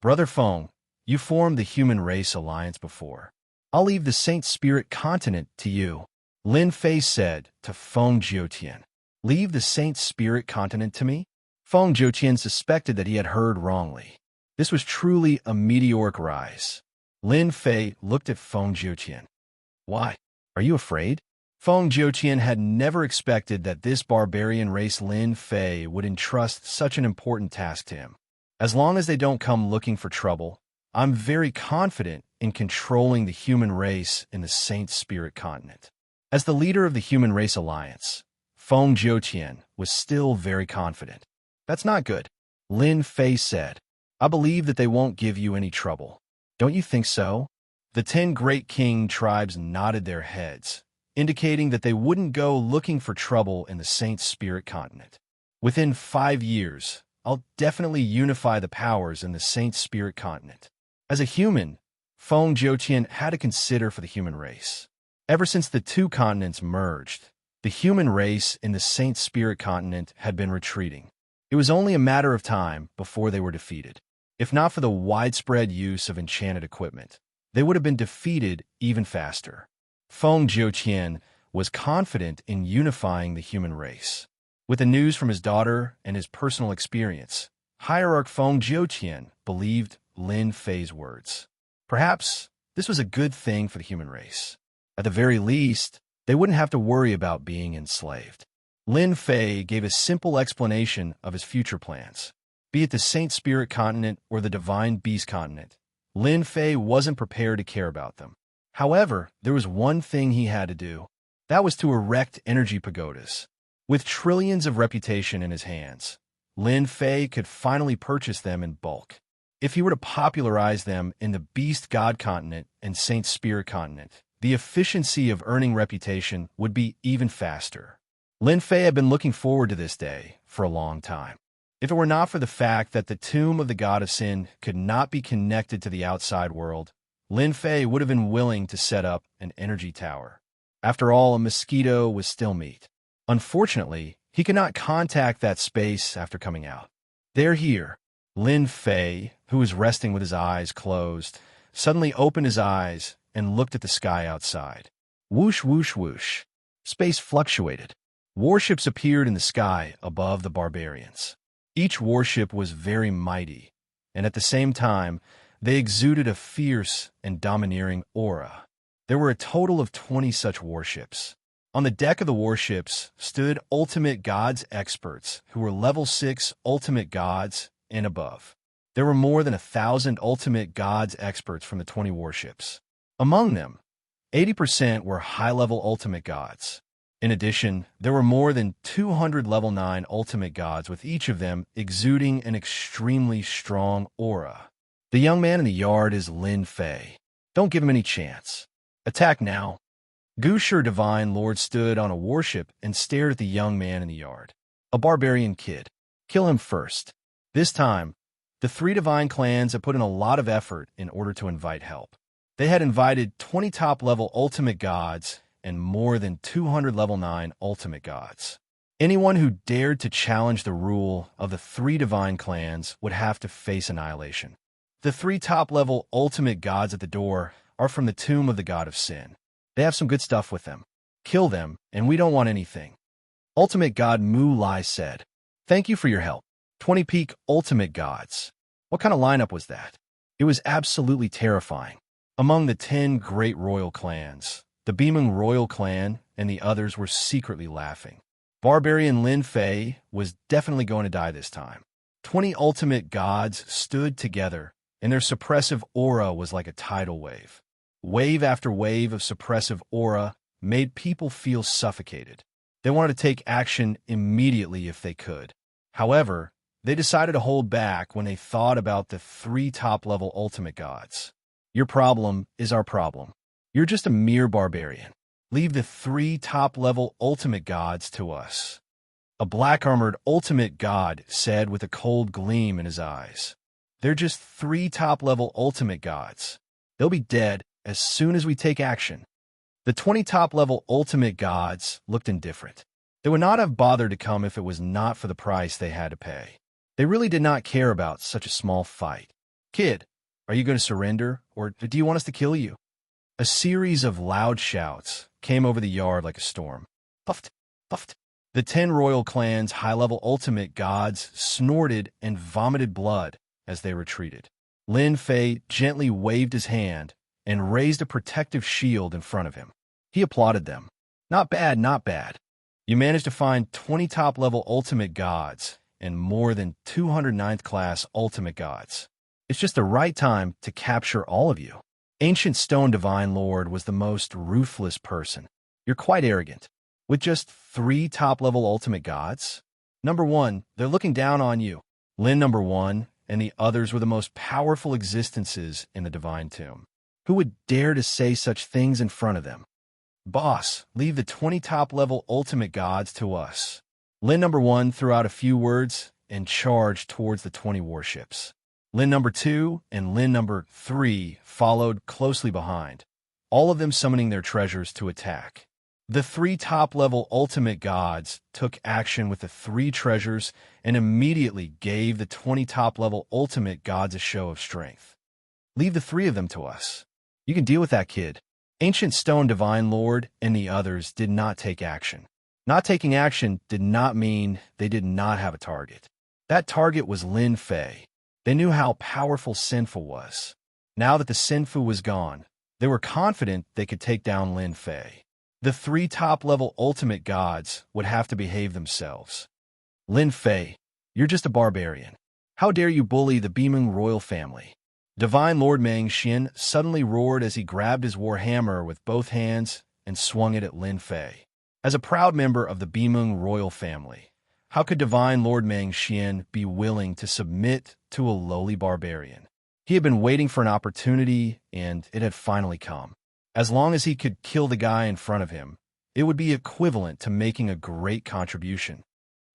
Brother Feng, you formed the Human Race Alliance before. I'll leave the Saint Spirit Continent to you. Lin Fei said to Feng Jiutian. Leave the Saint Spirit Continent to me? Feng Jiutian suspected that he had heard wrongly. This was truly a meteoric rise. Lin Fei looked at Feng Jiutian. Why? Are you afraid? Feng Jiutian had never expected that this barbarian race Lin Fei would entrust such an important task to him. As long as they don't come looking for trouble, I'm very confident in controlling the human race in the Saint Spirit continent. As the leader of the Human Race Alliance, Feng Jiutian was still very confident. That's not good, Lin Fei said. I believe that they won't give you any trouble. Don't you think so? The 10 great king tribes nodded their heads, indicating that they wouldn't go looking for trouble in the Saint Spirit continent. Within 5 years, I'll definitely unify the powers in the Saint Spirit continent. As a human, Feng Jiutian had to consider for the human race. Ever since the two continents merged, the human race in the Saint Spirit continent had been retreating. It was only a matter of time before they were defeated. If not for the widespread use of enchanted equipment, they would have been defeated even faster. Feng Jiutian was confident in unifying the human race. With the news from his daughter and his personal experience, Hierarch Feng Jiutian believed Lin Fei's words. Perhaps this was a good thing for the human race. At the very least, they wouldn't have to worry about being enslaved. Lin Fei gave a simple explanation of his future plans. Be it the Saint Spirit continent or the Divine Beast continent, Lin Fei wasn't prepared to care about them. However, there was one thing he had to do. That was to erect energy pagodas. With trillions of reputation in his hands, Lin Fei could finally purchase them in bulk. If he were to popularize them in the Beast God continent and Saint Spirit continent, the efficiency of earning reputation would be even faster. Lin Fei had been looking forward to this day for a long time. If it were not for the fact that the tomb of the god of sin could not be connected to the outside world, Lin Fei would have been willing to set up an energy tower. After all, a mosquito was still meat. Unfortunately, he could not contact that space after coming out. They're here. Lin Fei, who was resting with his eyes closed, suddenly opened his eyes and looked at the sky outside. Whoosh, whoosh, whoosh. Space fluctuated. Warships appeared in the sky above the barbarians. Each warship was very mighty, and at the same time, they exuded a fierce and domineering aura. There were a total of 20 such warships. On the deck of the warships stood ultimate gods experts who were level 6 ultimate gods and above. There were more than 1,000 ultimate gods experts from the 20 warships. Among them, 80% were high-level ultimate gods. In addition, there were more than 200 level 9 ultimate gods, with each of them exuding an extremely strong aura. The young man in the yard is Lin Fei. Don't give him any chance. Attack now. Gushur Divine Lord stood on a warship and stared at the young man in the yard. A barbarian kid. Kill him first. This time, the 3 divine clans had put in a lot of effort in order to invite help. They had invited 20 top-level ultimate gods and more than 200 level 9 ultimate gods. Anyone who dared to challenge the rule of the 3 divine clans would have to face annihilation. The 3 top-level ultimate gods at the door are from the tomb of the god of sin. They have some good stuff with them. Kill them, and we don't want anything. Ultimate God Mu Lai said, "Thank you for your help. 20 peak ultimate gods." What kind of lineup was that? It was absolutely terrifying. Among the 10 great royal clans, the Bimeng royal clan and the others were secretly laughing. Barbarian Lin Fei was definitely going to die this time. 20 ultimate gods stood together, and their suppressive aura was like a tidal wave. Wave after wave of suppressive aura made people feel suffocated. They wanted to take action immediately if they could. However, they decided to hold back when they thought about the 3 top-level ultimate gods. Your problem is our problem. You're just a mere barbarian. Leave the 3 top-level ultimate gods to us. A black-armored ultimate god said with a cold gleam in his eyes. They're just 3 top-level ultimate gods. They'll be dead as soon as we take action. The 20 top-level ultimate gods looked indifferent. They would not have bothered to come if it was not for the price they had to pay. They really did not care about such a small fight. Kid, are you going to surrender, or do you want us to kill you? A series of loud shouts came over the yard like a storm. Puffed, puffed. The 10 royal clans' high-level ultimate gods snorted and vomited blood as they retreated. Lin Fei gently waved his hand and raised a protective shield in front of him. He applauded them. Not bad, not bad. You managed to find 20 top-level ultimate gods and more than 200 ninth-class ultimate gods. It's just the right time to capture all of you. Ancient Stone Divine Lord was the most ruthless person. You're quite arrogant. With just 3 top-level ultimate gods? Number 1, they're looking down on you. Lin number 1 and the others were the most powerful existences in the Divine Tomb. Who would dare to say such things in front of them? Boss, leave the 20 top-level ultimate gods to us. Lin number 1 threw out a few words and charged towards the 20 warships. Lin number 2 and Lin number 3 followed closely behind, all of them summoning their treasures to attack. The 3 top-level ultimate gods took action with the 3 treasures and immediately gave the 20 top-level ultimate gods a show of strength. Leave the 3 of them to us. You can deal with that, kid. Ancient Stone Divine Lord and the others did not take action. Not taking action did not mean they did not have a target. That target was Lin Fei. They knew how powerful Sinfu was. Now that the Sinfu was gone, they were confident they could take down Lin Fei. The 3 top-level ultimate gods would have to behave themselves. Lin Fei, you're just a barbarian. How dare you bully the Bimeng royal family? Divine Lord Meng Xian suddenly roared as he grabbed his warhammer with both hands and swung it at Lin Fei. As a proud member of the Bimeng royal family, how could Divine Lord Meng Xian be willing to submit to a lowly barbarian? He had been waiting for an opportunity, and it had finally come. As long as he could kill the guy in front of him, it would be equivalent to making a great contribution.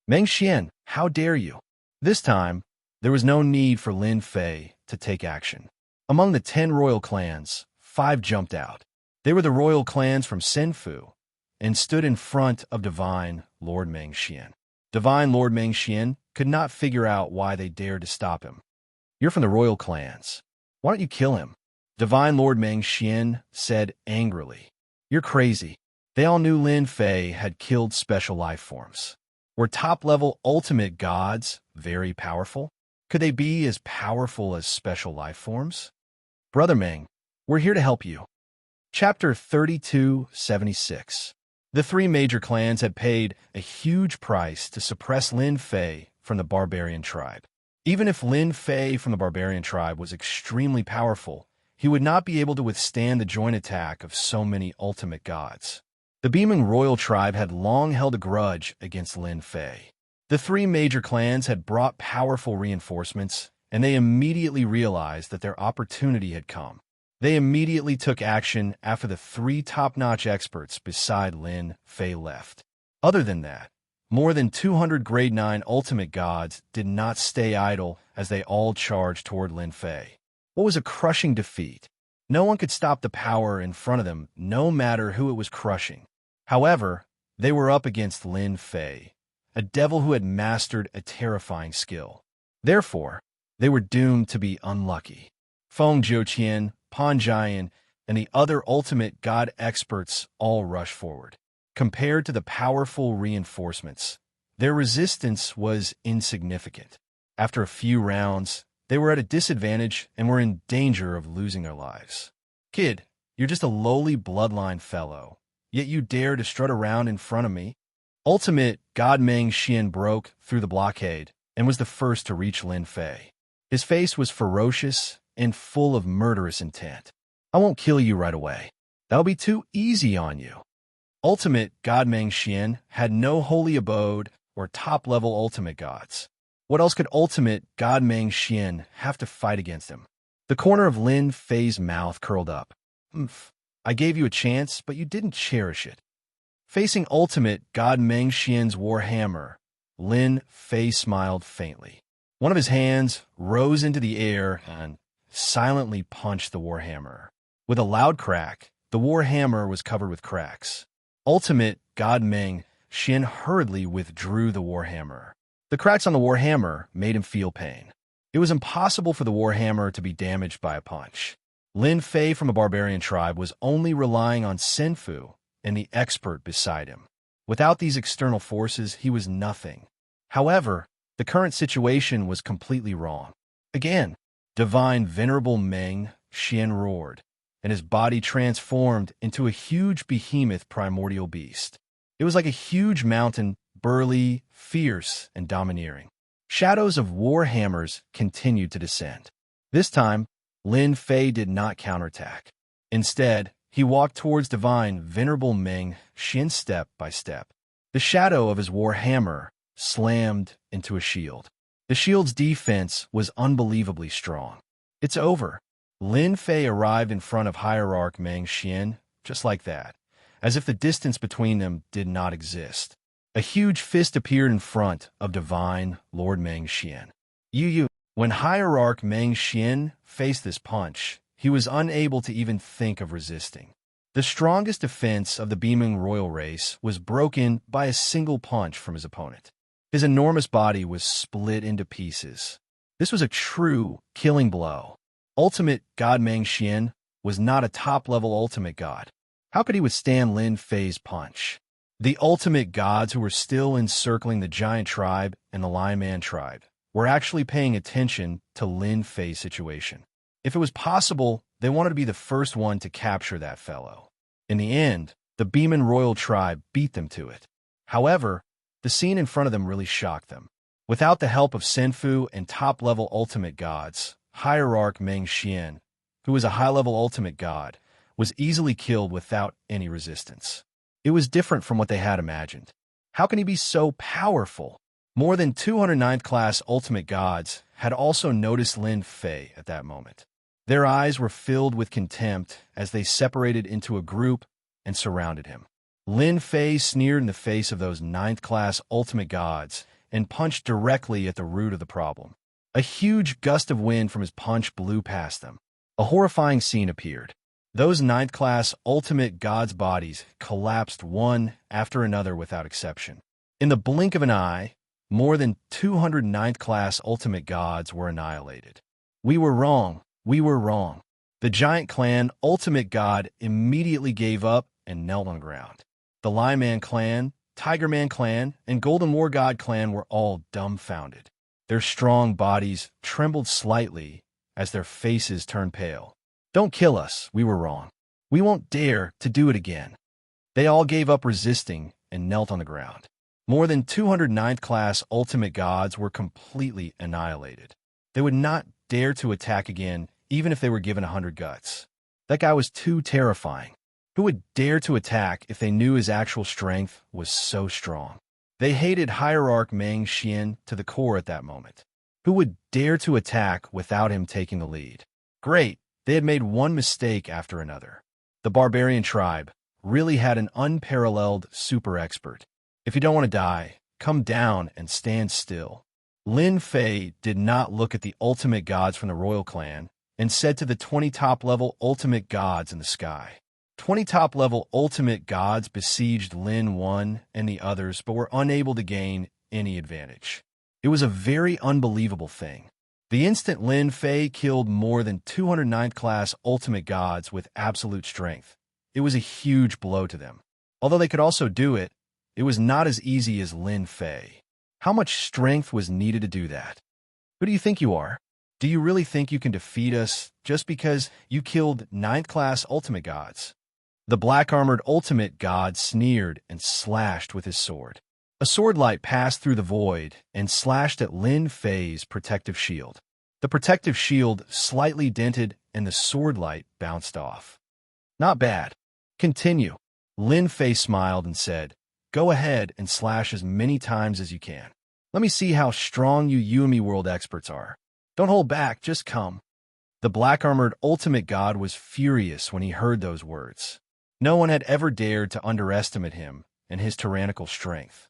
Meng Xian, how dare you? This time, there was no need for Lin Fei to take action. Among the 10 royal clans, 5 jumped out. They were the royal clans from Sinfu and stood in front of Divine Lord Meng Xian. Divine Lord Meng Xian could not figure out why they dared to stop him. You're from the royal clans. Why don't you kill him? Divine Lord Meng Xian said angrily. You're crazy. They all knew Lin Fei had killed special life forms. Were top-level ultimate gods very powerful? Could they be as powerful as special life forms? Brother Meng, we're here to help you. Chapter 3276. The 3 major clans had paid a huge price to suppress Lin Fei from the barbarian tribe. Even if Lin Fei from the barbarian tribe was extremely powerful, he would not be able to withstand the joint attack of so many ultimate gods. The Bimeng royal tribe had long held a grudge against Lin Fei. The 3 major clans had brought powerful reinforcements, and they immediately realized that their opportunity had come. They immediately took action after the 3 top-notch experts beside Lin Fei left. Other than that, more than 200 Grade 9 ultimate gods did not stay idle as they all charged toward Lin Fei. What was a crushing defeat? No one could stop the power in front of them, no matter who it was crushing. However, they were up against Lin Fei, a devil who had mastered a terrifying skill. Therefore, they were doomed to be unlucky. Feng Jiuqian, Pan Jian, and the other ultimate god experts all rushed forward. Compared to the powerful reinforcements, their resistance was insignificant. After a few rounds, they were at a disadvantage and were in danger of losing their lives. Kid, you're just a lowly bloodline fellow, yet you dare to strut around in front of me? Ultimate God Meng Xian broke through the blockade and was the first to reach Lin Fei. His face was ferocious and full of murderous intent. I won't kill you right away. That'll be too easy on you. Ultimate God Meng Xian had no holy abode or top-level ultimate gods. What else could ultimate God Meng Xian have to fight against him? The corner of Lin Fei's mouth curled up. I gave you a chance, but you didn't cherish it. Facing ultimate God Meng Xian's warhammer, Lin Fei smiled faintly. One of his hands rose into the air and silently punched the warhammer. With a loud crack, the warhammer was covered with cracks. Ultimate God Meng Xian hurriedly withdrew the warhammer. The cracks on the warhammer made him feel pain. It was impossible for the warhammer to be damaged by a punch. Lin Fei from a barbarian tribe was only relying on Sinfu and the expert beside him. Without these external forces, he was nothing. However, the current situation was completely wrong. Again, Divine Venerable Meng Xian roared, and his body transformed into a huge behemoth primordial beast. It was like a huge mountain, burly, fierce, and domineering. Shadows of war hammers continued to descend. This time, Lin Fei did not counterattack. Instead, he walked towards divine, venerable Meng Xian step by step. The shadow of his war hammer slammed into a shield. The shield's defense was unbelievably strong. It's over. Lin Fei arrived in front of Hierarch Meng Xian, just like that, as if the distance between them did not exist. A huge fist appeared in front of divine Lord Meng Xian. When Hierarch Meng Xian faced this punch, he was unable to even think of resisting. The strongest defense of the beaming royal race was broken by a single punch from his opponent. His enormous body was split into pieces. This was a true killing blow. Ultimate God Meng Xian was not a top-level ultimate god. How could he withstand Lin Fei's punch? The ultimate gods who were still encircling the giant tribe and the Lion Man tribe were actually paying attention to Lin Fei's situation. If it was possible, they wanted to be the first one to capture that fellow. In the end, the Beeman Royal tribe beat them to it. However, the scene in front of them really shocked them. Without the help of Senfu and top-level ultimate gods, Hierarch Meng Xian, who was a high-level ultimate god, was easily killed without any resistance. It was different from what they had imagined. How can he be so powerful? More than 209th class ultimate gods had also noticed Lin Fei at that moment. Their eyes were filled with contempt as they separated into a group and surrounded him. Lin Fei sneered in the face of those 9th class ultimate gods and punched directly at the root of the problem. A huge gust of wind from his punch blew past them. A horrifying scene appeared. Those 9th class ultimate gods' bodies collapsed one after another without exception. In the blink of an eye, more than 200 9th class ultimate gods were annihilated. We were wrong. We were wrong. The giant clan ultimate god immediately gave up and knelt on the ground. The Lion Man clan, Tiger Man clan, and Golden War God clan were all dumbfounded. Their strong bodies trembled slightly as their faces turned pale. Don't kill us, we were wrong. We won't dare to do it again. They all gave up resisting and knelt on the ground. More than 200 9th class ultimate gods were completely annihilated. They would not dare to attack again, even if they were given 100 guts. That guy was too terrifying. Who would dare to attack if they knew his actual strength was so strong? They hated Hierarch Meng Xian to the core at that moment. Who would dare to attack without him taking the lead? Great. They had made one mistake after another. The barbarian tribe really had an unparalleled super expert. If you don't want to die, come down and stand still. Lin Fei did not look at the ultimate gods from the royal clan and said to the 20 top-level ultimate gods in the sky. 20 top-level ultimate gods besieged Lin 1 and the others but were unable to gain any advantage. It was a very unbelievable thing. The instant Lin Fei killed more than 209th class ultimate gods with absolute strength, it was a huge blow to them. Although they could also do it, it was not as easy as Lin Fei. How much strength was needed to do that? Who do you think you are? Do you really think you can defeat us just because you killed 9th class ultimate gods? The black-armored ultimate god sneered and slashed with his sword. A sword light passed through the void and slashed at Lin Fei's protective shield. The protective shield slightly dented and the sword light bounced off. Not bad. Continue. Lin Fei smiled and said, "Go ahead and slash as many times as you can. Let me see how strong you Yuumi world experts are. Don't hold back, just come." The black-armored ultimate god was furious when he heard those words. No one had ever dared to underestimate him and his tyrannical strength.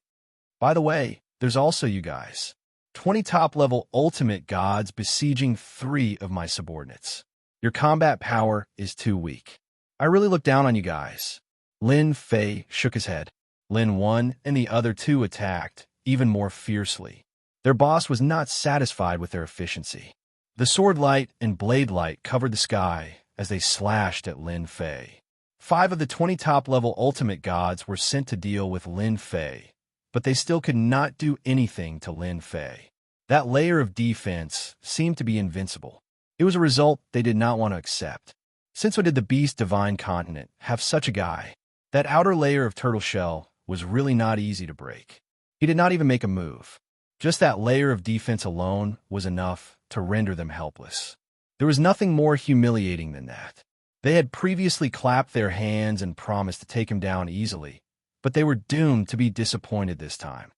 By the way, there's also you guys. 20 top-level ultimate gods besieging 3 of my subordinates. Your combat power is too weak. I really look down on you guys. Lin Fei shook his head. Lin 1 and the other 2 attacked, even more fiercely. Their boss was not satisfied with their efficiency. The sword light and blade light covered the sky as they slashed at Lin Fei. 5 of the 20 top-level ultimate gods were sent to deal with Lin Fei, but they still could not do anything to Lin Fei. That layer of defense seemed to be invincible. It was a result they did not want to accept. Since when did the Beast Divine Continent have such a guy? That outer layer of turtle shell was really not easy to break. He did not even make a move. Just that layer of defense alone was enough to render them helpless. There was nothing more humiliating than that. They had previously clapped their hands and promised to take him down easily, but they were doomed to be disappointed this time.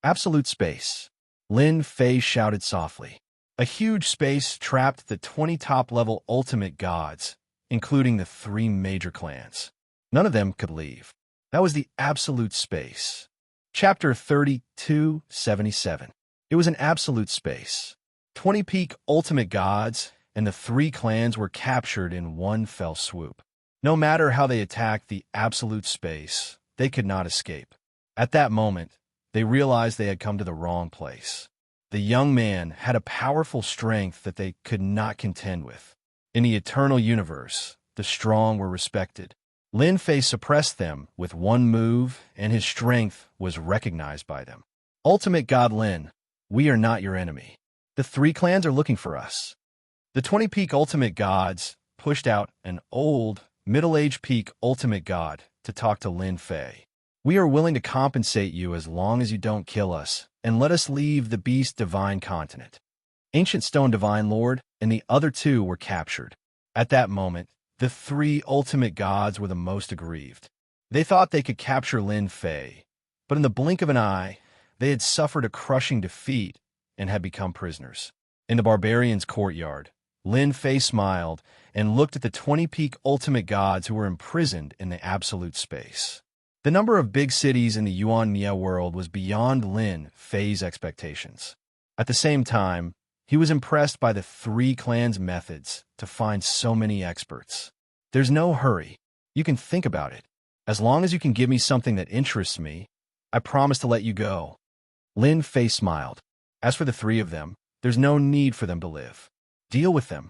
Absolute space. Lin Fei shouted softly. A huge space trapped the 20 top-level ultimate gods, including the 3 major clans. None of them could leave. That was the absolute space. Chapter 32:77. It was an absolute space. 20 peak ultimate gods and the 3 clans were captured in one fell swoop. No matter how they attacked the absolute space, they could not escape. At that moment, they realized they had come to the wrong place. The young man had a powerful strength that they could not contend with. In the eternal universe, the strong were respected. Lin Fei suppressed them with one move, and his strength was recognized by them. Ultimate God Lin, we are not your enemy. The 3 clans are looking for us. The 20 peak ultimate gods pushed out an old, middle-aged peak ultimate god to talk to Lin Fei. We are willing to compensate you as long as you don't kill us, and let us leave the Beast Divine Continent. Ancient Stone Divine Lord and the other 2 were captured. At that moment, the 3 ultimate gods were the most aggrieved. They thought they could capture Lin Fei, but in the blink of an eye, they had suffered a crushing defeat and had become prisoners. In the barbarian's courtyard, Lin Fei smiled and looked at the 20 peak ultimate gods who were imprisoned in the absolute space. The number of big cities in the Xianxia world was beyond Lin Fei's expectations. At the same time, he was impressed by the 3 clans' methods to find so many experts. There's no hurry. You can think about it. As long as you can give me something that interests me, I promise to let you go. Lin Fei smiled. As for the 3 of them, there's no need for them to live. Deal with them.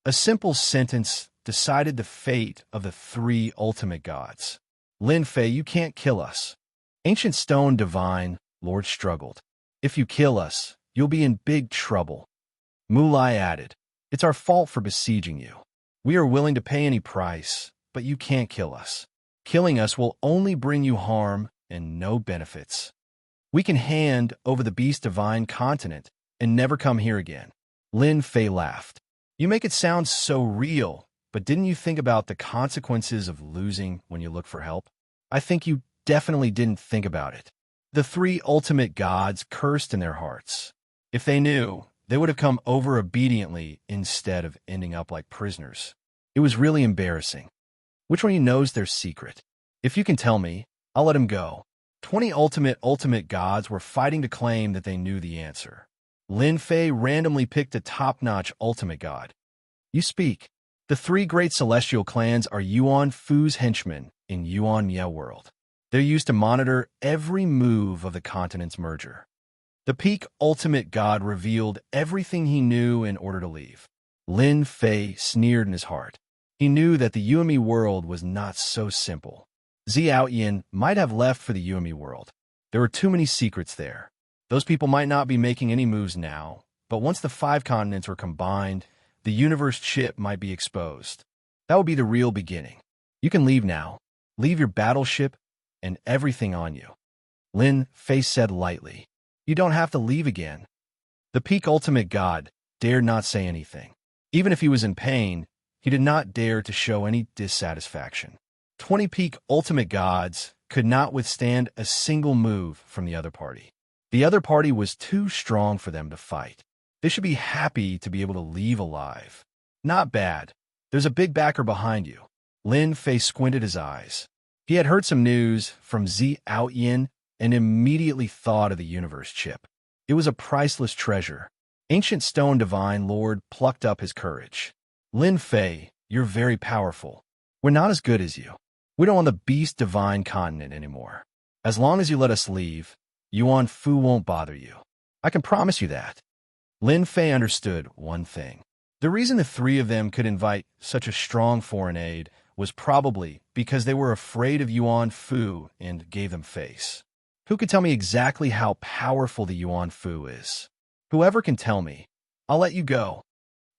A simple sentence decided the fate of the 3 ultimate gods. Lin Fei, you can't kill us. Ancient Stone Divine Lord struggled. If you kill us, you'll be in big trouble. Mulai added, it's our fault for besieging you. We are willing to pay any price, but you can't kill us. Killing us will only bring you harm and no benefits. We can hand over the Beast Divine Continent and never come here again. Lin Fei laughed. You make it sound so real, but didn't you think about the consequences of losing when you look for help? I think you definitely didn't think about it. The 3 ultimate gods cursed in their hearts. If they knew, they would have come over obediently instead of ending up like prisoners. It was really embarrassing. Which one of you knows their secret? If you can tell me, I'll let him go. 20 ultimate gods were fighting to claim that they knew the answer. Lin Fei randomly picked a top-notch ultimate god. You speak. The 3 great celestial clans are Yuan Fu's henchmen in Xianxia world. They're used to monitor every move of the continent's merger. The peak ultimate god revealed everything he knew in order to leave. Lin Fei sneered in his heart. He knew that the Yuemi world was not so simple. Xiaoyan might have left for the Yuemi world. There were too many secrets there. Those people might not be making any moves now, but once the 5 continents were combined, the universe chip might be exposed. That would be the real beginning. You can leave now. Leave your battleship and everything on you. Lin Fei said lightly. You don't have to leave again. The peak ultimate god dared not say anything. Even if he was in pain, he did not dare to show any dissatisfaction. 20 peak ultimate gods could not withstand a single move from the other party. The other party was too strong for them to fight. They should be happy to be able to leave alive. Not bad. There's a big backer behind you. Lin Fei squinted his eyes. He had heard some news from Xiaoyan and immediately thought of the universe chip. It was a priceless treasure. Ancient Stone Divine Lord plucked up his courage. Lin Fei, you're very powerful. We're not as good as you. We don't want the Beast Divine Continent anymore. As long as you let us leave, Yuan Fu won't bother you. I can promise you that. Lin Fei understood one thing. The reason the 3 of them could invite such a strong foreign aid was probably because they were afraid of Yuan Fu and gave them face. Who could tell me exactly how powerful the Yuan Fu is? Whoever can tell me, I'll let you go.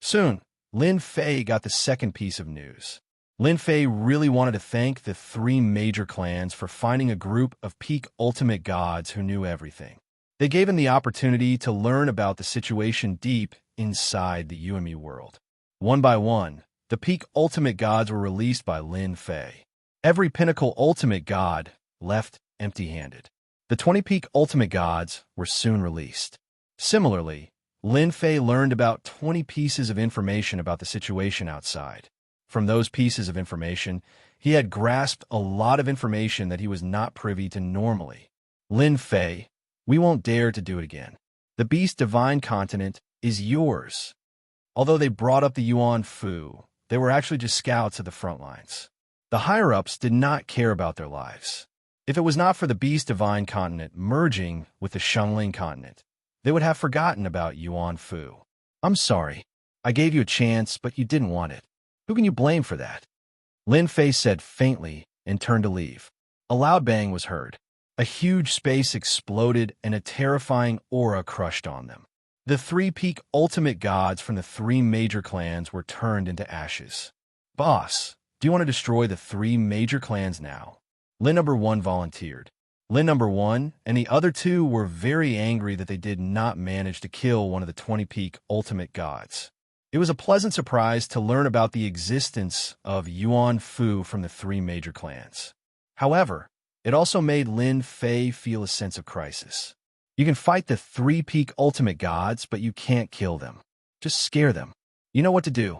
Soon, Lin Fei got the second piece of news. Lin Fei really wanted to thank the 3 major clans for finding a group of peak ultimate gods who knew everything. They gave him the opportunity to learn about the situation deep inside the Yuemi world. One by one, the peak ultimate gods were released by Lin Fei. Every pinnacle ultimate god left empty-handed. The 20 peak ultimate gods were soon released. Similarly, Lin Fei learned about 20 pieces of information about the situation outside. From those pieces of information, he had grasped a lot of information that he was not privy to normally. Lin Fei, we won't dare to do it again. The Beast Divine Continent is yours. Although they brought up the Yuan Fu, they were actually just scouts at the front lines. The higher-ups did not care about their lives. If it was not for the Beast Divine Continent merging with the Xianxia Continent, they would have forgotten about Yuan Fu. I'm sorry. I gave you a chance, but you didn't want it. Who can you blame for that? Lin Fei said faintly and turned to leave. A loud bang was heard. A huge space exploded and a terrifying aura crushed on them. The 3 peak ultimate gods from the 3 major clans were turned into ashes. Boss, do you want to destroy the 3 major clans now? Lin number 1 volunteered. Lin number 1 and the other 2 were very angry that they did not manage to kill one of the 20 peak ultimate gods. It was a pleasant surprise to learn about the existence of Yuan Fu from the 3 major clans. However, it also made Lin Fei feel a sense of crisis. You can fight the 3 peak ultimate gods, but you can't kill them. Just scare them. You know what to do.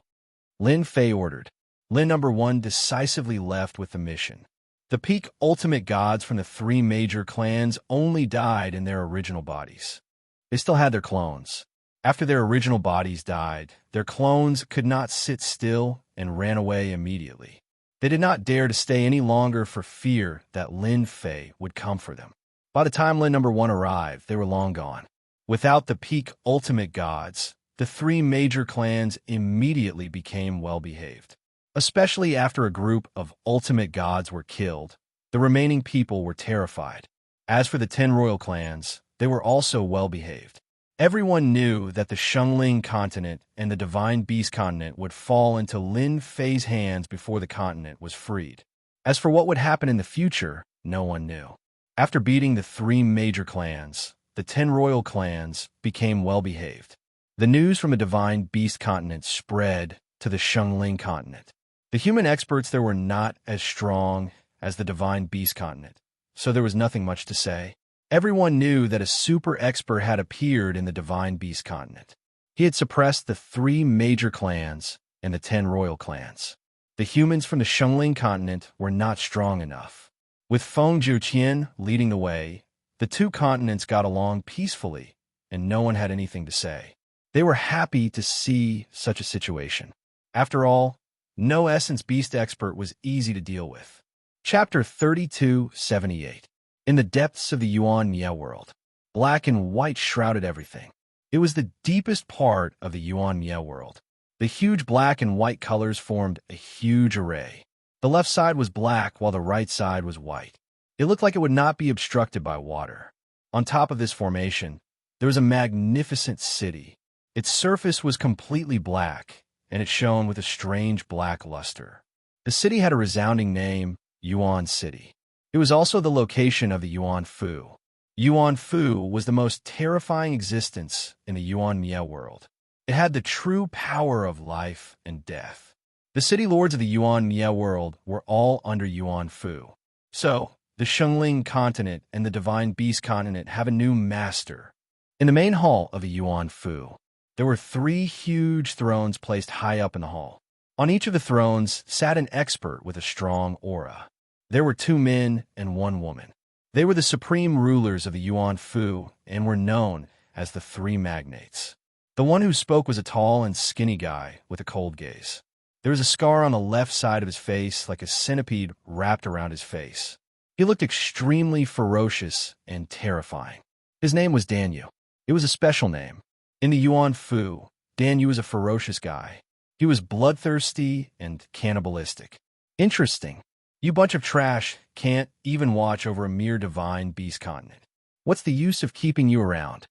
Lin Fei ordered. Lin number 1 decisively left with the mission. The peak ultimate gods from the 3 major clans only died in their original bodies. They still had their clones. After their original bodies died, their clones could not sit still and ran away immediately. They did not dare to stay any longer for fear that Lin Fei would come for them. By the time Lin number 1 arrived, they were long gone. Without the peak ultimate gods, the 3 major clans immediately became well-behaved. Especially after a group of ultimate gods were killed, the remaining people were terrified. As for the 10 royal clans, they were also well-behaved. Everyone knew that the Xianxia continent and the Divine Beast continent would fall into Lin Fei's hands before the continent was freed. As for what would happen in the future, no one knew. After beating the 3 major clans, the 10 royal clans became well-behaved. The news from a Divine Beast continent spread to the Xianxia continent. The human experts there were not as strong as the Divine Beast continent, so there was nothing much to say. Everyone knew that a super expert had appeared in the Divine Beast continent. He had suppressed the 3 major clans and the 10 royal clans. The humans from the Xianxia continent were not strong enough. With Feng Zhuqian leading the way, the 2 continents got along peacefully, and no one had anything to say. They were happy to see such a situation. After all, no Essence Beast expert was easy to deal with. Chapter 3278. In the depths of the Xianxia world, black and white shrouded everything. It was the deepest part of the Xianxia world. The huge black and white colors formed a huge array. The left side was black while the right side was white. It looked like it would not be obstructed by water. On top of this formation, there was a magnificent city. Its surface was completely black, and it shone with a strange black luster. The city had a resounding name, Yuan City. It was also the location of the Yuan Fu. Yuan Fu was the most terrifying existence in the Xianxia world. It had the true power of life and death. The city lords of the Xianxia world were all under Yuan Fu. So, the Xianxia continent and the Divine Beast continent have a new master. In the main hall of the Yuan Fu, there were 3 huge thrones placed high up in the hall. On each of the thrones sat an expert with a strong aura. There were 2 men and 1 woman. They were the supreme rulers of the Yuan Fu and were known as the 3 magnates. The one who spoke was a tall and skinny guy with a cold gaze. There was a scar on the left side of his face like a centipede wrapped around his face. He looked extremely ferocious and terrifying. His name was Danyu. It was a special name. In the Yuan Fu, Danyu was a ferocious guy. He was bloodthirsty and cannibalistic. Interesting. You bunch of trash can't even watch over a mere Divine Beast continent. What's the use of keeping you around?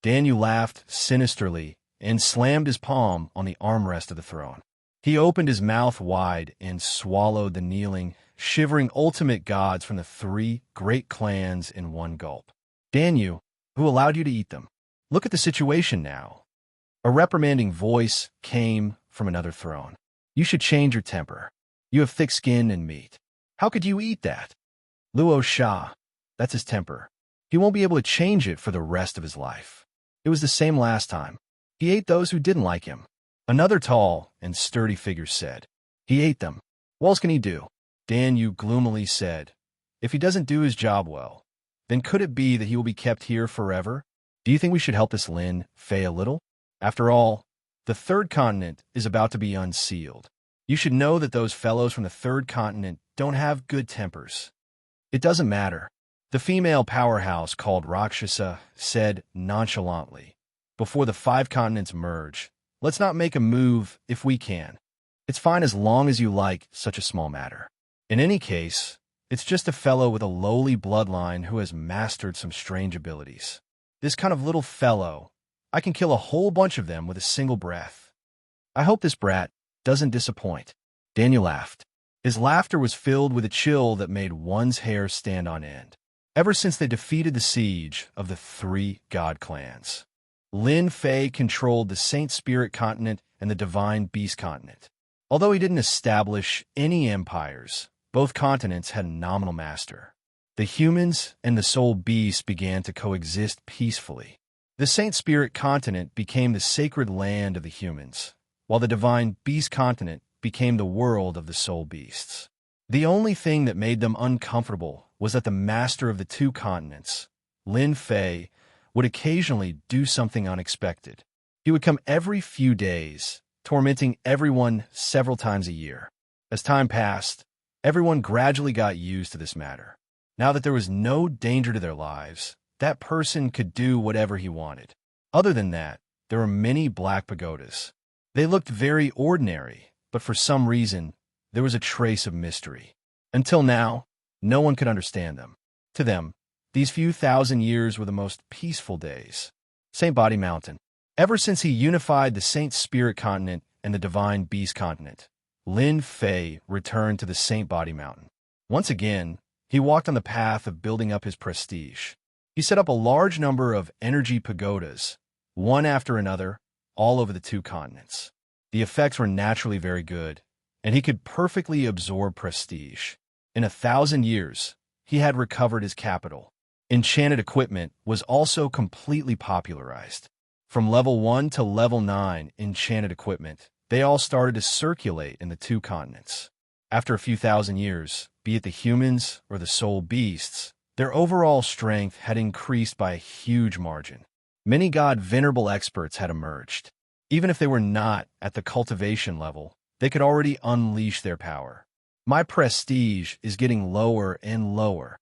Danyu laughed sinisterly and slammed his palm on the armrest of the throne. He opened his mouth wide and swallowed the kneeling, shivering ultimate gods from the 3 great clans in one gulp. Danyu, Who allowed you to eat them? Look at the situation now. A reprimanding voice came from another throne. You should change your temper. You have thick skin and meat. How could you eat that? Luo Sha, that's his temper. He won't be able to change it for the rest of his life. It was the same last time. He ate those who didn't like him. Another tall and sturdy figure said. He ate them. What else can he do? Dan Yu gloomily said. If he doesn't do his job well, then could it be that he will be kept here forever? Do you think we should help this Lin Fei a little? After all, the third continent is about to be unsealed. You should know that those fellows from the third continent don't have good tempers. It doesn't matter. The female powerhouse called Xianxia said nonchalantly. Before the 5 continents merge, let's not make a move if we can. It's fine as long as you like such a small matter. In any case, it's just a fellow with a lowly bloodline who has mastered some strange abilities. This kind of little fellow, I can kill a whole bunch of them with a single breath. I hope this brat doesn't disappoint. Daniel laughed. His laughter was filled with a chill that made one's hair stand on end. Ever since they defeated the siege of the 3 god clans, Lin Fei controlled the Saint Spirit continent and the Divine Beast continent. Although he didn't establish any empires, both continents had a nominal master. The humans and the soul beasts began to coexist peacefully. The Saint Spirit continent became the sacred land of the humans, while the Divine Beast continent became the world of the soul beasts. The only thing that made them uncomfortable was that the master of the 2 continents, Lin Fei, would occasionally do something unexpected. He would come every few days, tormenting everyone several times a year. As time passed, everyone gradually got used to this matter. Now that there was no danger to their lives, that person could do whatever he wanted. Other than that, there were many black pagodas. They looked very ordinary, but for some reason, there was a trace of mystery. Until now, no one could understand them. To them, these few thousand years were the most peaceful days. Saint Body Mountain. Ever since he unified the Saint Spirit continent and the Divine Beast continent, Lin Fei returned to the Saint Body Mountain. Once again, he walked on the path of building up his prestige. He set up a large number of energy pagodas, one after another, all over the 2 continents. The effects were naturally very good, and he could perfectly absorb prestige. In 1,000 years, he had recovered his capital. Enchanted equipment was also completely popularized. From level 1 to level 9 enchanted equipment, they all started to circulate in the 2 continents. After a few thousand years, be it the humans or the soul beasts, their overall strength had increased by a huge margin. Many god-venerable experts had emerged. Even if they were not at the cultivation level, they could already unleash their power. My prestige is getting lower and lower.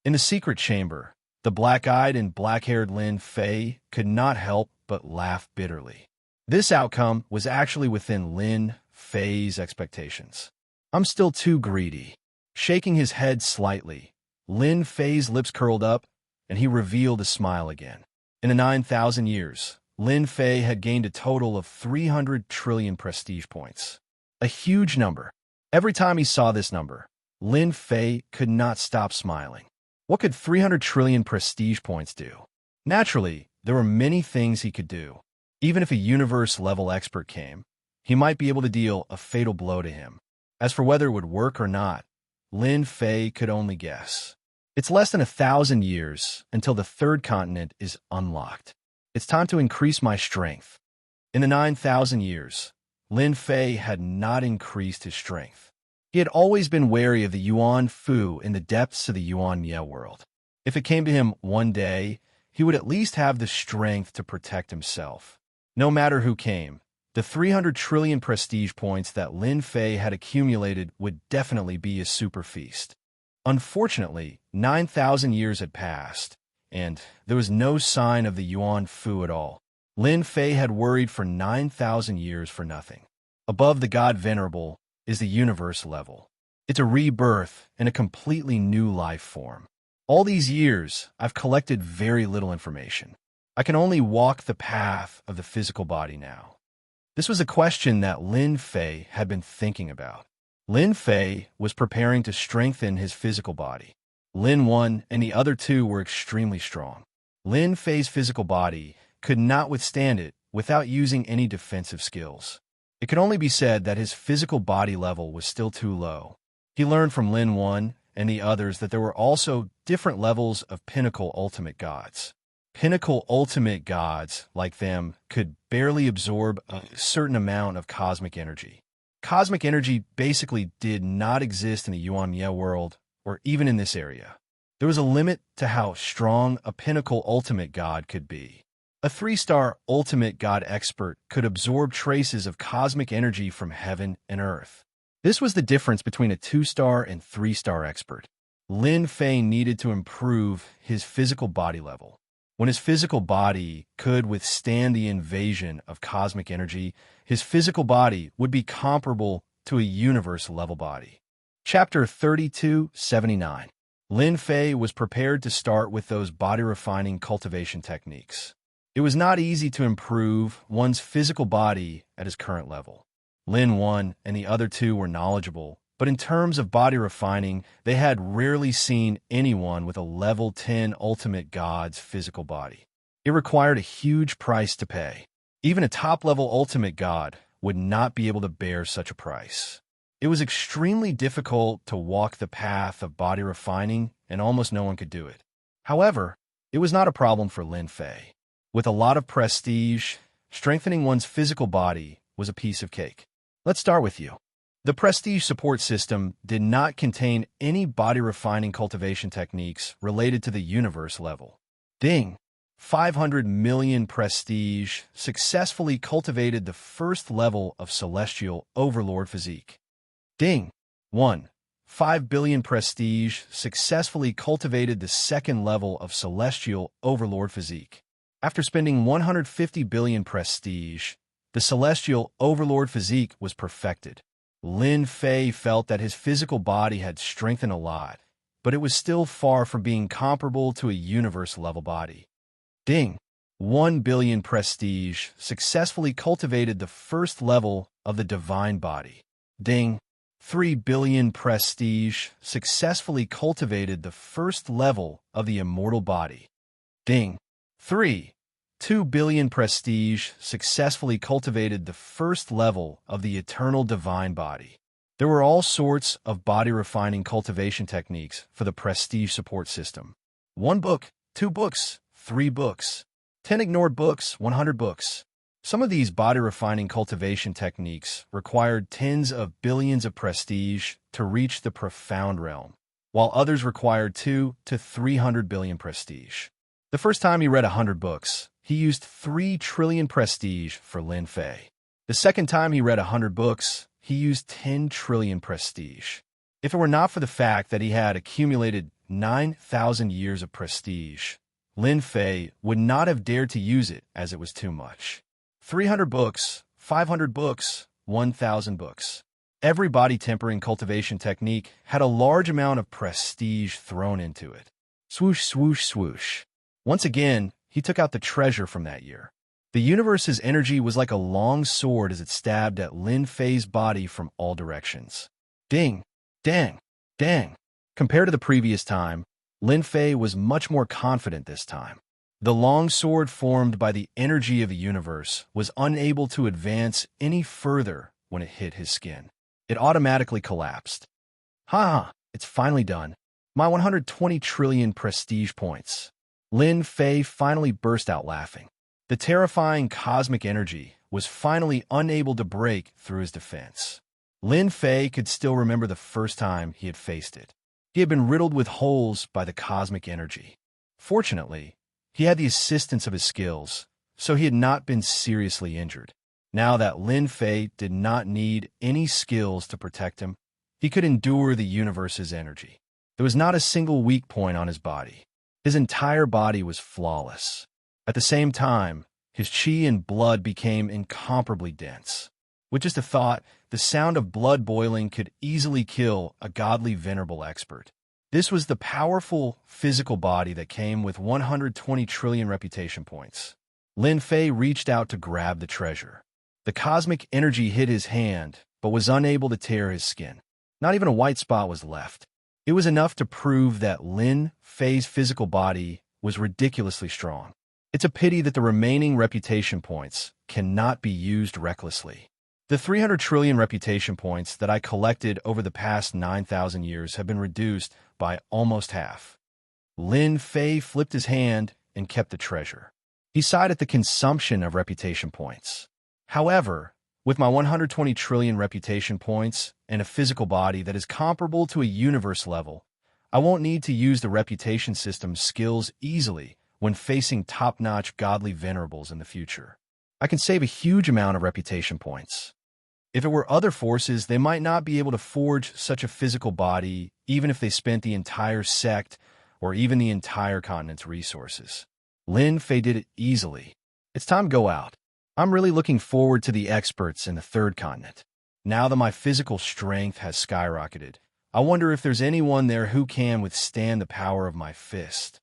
In the secret chamber, the black-eyed and black-haired Lin Fei could not help but laugh bitterly. This outcome was actually within Lin Fei's expectations. I'm still too greedy. Shaking his head slightly, Lin Fei's lips curled up, and he revealed a smile again. In the 9,000 years, Lin Fei had gained a total of 300 trillion prestige points. A huge number. Every time he saw this number, Lin Fei could not stop smiling. What could 300 trillion prestige points do? Naturally, there were many things he could do. Even if a universe-level expert came, he might be able to deal a fatal blow to him. As for whether it would work or not, Lin Fei could only guess. It's less than 1,000 years until the 3rd continent is unlocked. It's time to increase my strength. In the 9,000 years, Lin Fei had not increased his strength. He had always been wary of the Yuan Fu in the depths of the Yuan Ye world. If it came to him one day, he would at least have the strength to protect himself. No matter who came, the 300 trillion prestige points that Lin Fei had accumulated would definitely be a super feast. Unfortunately, 9,000 years had passed, and there was no sign of the Yuan Fu at all. Lin Fei had worried for 9,000 years for nothing. Above the God Venerable is the universe level. It's a rebirth in a completely new life form. All these years, I've collected very little information. I can only walk the path of the physical body now. This was a question that Lin Fei had been thinking about. Lin Fei was preparing to strengthen his physical body. Lin 1 and the other 2 were extremely strong. Lin Fei's physical body could not withstand it without using any defensive skills. It could only be said that his physical body level was still too low. He learned from Lin 1 and the others that there were also different levels of pinnacle ultimate gods. Pinnacle ultimate gods, like them, could barely absorb a certain amount of cosmic energy. Cosmic energy basically did not exist in the Yuanmie world, or even in this area. There was a limit to how strong a pinnacle ultimate god could be. A 3-star ultimate god expert could absorb traces of cosmic energy from heaven and earth. This was the difference between a 2-star and 3-star expert. Lin Fei needed to improve his physical body level. When his physical body could withstand the invasion of cosmic energy, his physical body would be comparable to a universe-level body. Chapter 3279. Lin Fei was prepared to start with those body-refining cultivation techniques. It was not easy to improve one's physical body at his current level. Lin 1 and the other 2 were knowledgeable, but in terms of body refining, they had rarely seen anyone with a level 10 ultimate god's physical body. It required a huge price to pay. Even a top-level ultimate god would not be able to bear such a price. It was extremely difficult to walk the path of body refining, and almost no one could do it. However, it was not a problem for Lin Fei. With a lot of prestige, strengthening one's physical body was a piece of cake. Let's start with you. The prestige support system did not contain any body-refining cultivation techniques related to the universe level. Ding! 500 million prestige successfully cultivated the first level of celestial overlord physique. Ding! 5 billion prestige successfully cultivated the second level of celestial overlord physique. After spending 150 billion prestige, the celestial overlord physique was perfected. Lin Fei felt that his physical body had strengthened a lot, but it was still far from being comparable to a universe-level body. Ding! 1 billion prestige successfully cultivated the first level of the divine body. Ding! 3 billion prestige successfully cultivated the first level of the immortal body. Ding! 2 billion prestige successfully cultivated the first level of the eternal divine body. There were all sorts of body-refining cultivation techniques for the prestige support system. 1 book, 2 books, 3 books, 10 ignored books, 100 books. Some of these body-refining cultivation techniques required tens of billions of prestige to reach the profound realm, while others required 2 to 300 billion prestige. The first time he read 100 books, he used 3 trillion prestige for Lin Fei. The second time he read 100 books, he used 10 trillion prestige. If it were not for the fact that he had accumulated 9,000 years of prestige, Lin Fei would not have dared to use it as it was too much. 300 books, 500 books, 1,000 books. Every body-tempering cultivation technique had a large amount of prestige thrown into it. Swoosh, swoosh, swoosh. Once again, he took out the treasure from that year. The universe's energy was like a long sword as it stabbed at Lin Fei's body from all directions. Ding! Dang! Dang! Compared to the previous time, Lin Fei was much more confident this time. The long sword formed by the energy of the universe was unable to advance any further when it hit his skin. It automatically collapsed. Ha! It's finally done. My 120 trillion prestige points. Lin Fei finally burst out laughing. The terrifying cosmic energy was finally unable to break through his defense. Lin Fei could still remember the first time he had faced it. He had been riddled with holes by the cosmic energy. Fortunately, he had the assistance of his skills, so he had not been seriously injured. Now that Lin Fei did not need any skills to protect him, he could endure the universe's energy. There was not a single weak point on his body. His entire body was flawless. At the same time, his chi and blood became incomparably dense. With just a thought, the sound of blood boiling could easily kill a godly venerable expert. This was the powerful physical body that came with 120 trillion reputation points. Lin Fei reached out to grab the treasure. The cosmic energy hit his hand, but was unable to tear his skin. Not even a white spot was left. It was enough to prove that Lin Fei's physical body was ridiculously strong. It's a pity that the remaining reputation points cannot be used recklessly. The 300 trillion reputation points that I collected over the past 9,000 years have been reduced by almost half. Lin Fei flipped his hand and kept the treasure. He sighed at the consumption of reputation points. However, with my 120 trillion reputation points and a physical body that is comparable to a universe level, I won't need to use the reputation system's skills easily when facing top-notch godly venerables in the future. I can save a huge amount of reputation points. If it were other forces, they might not be able to forge such a physical body, even if they spent the entire sect or even the entire continent's resources. Lin Fei did it easily. It's time to go out. I'm really looking forward to the experts in the third continent. Now that my physical strength has skyrocketed, I wonder if there's anyone there who can withstand the power of my fist.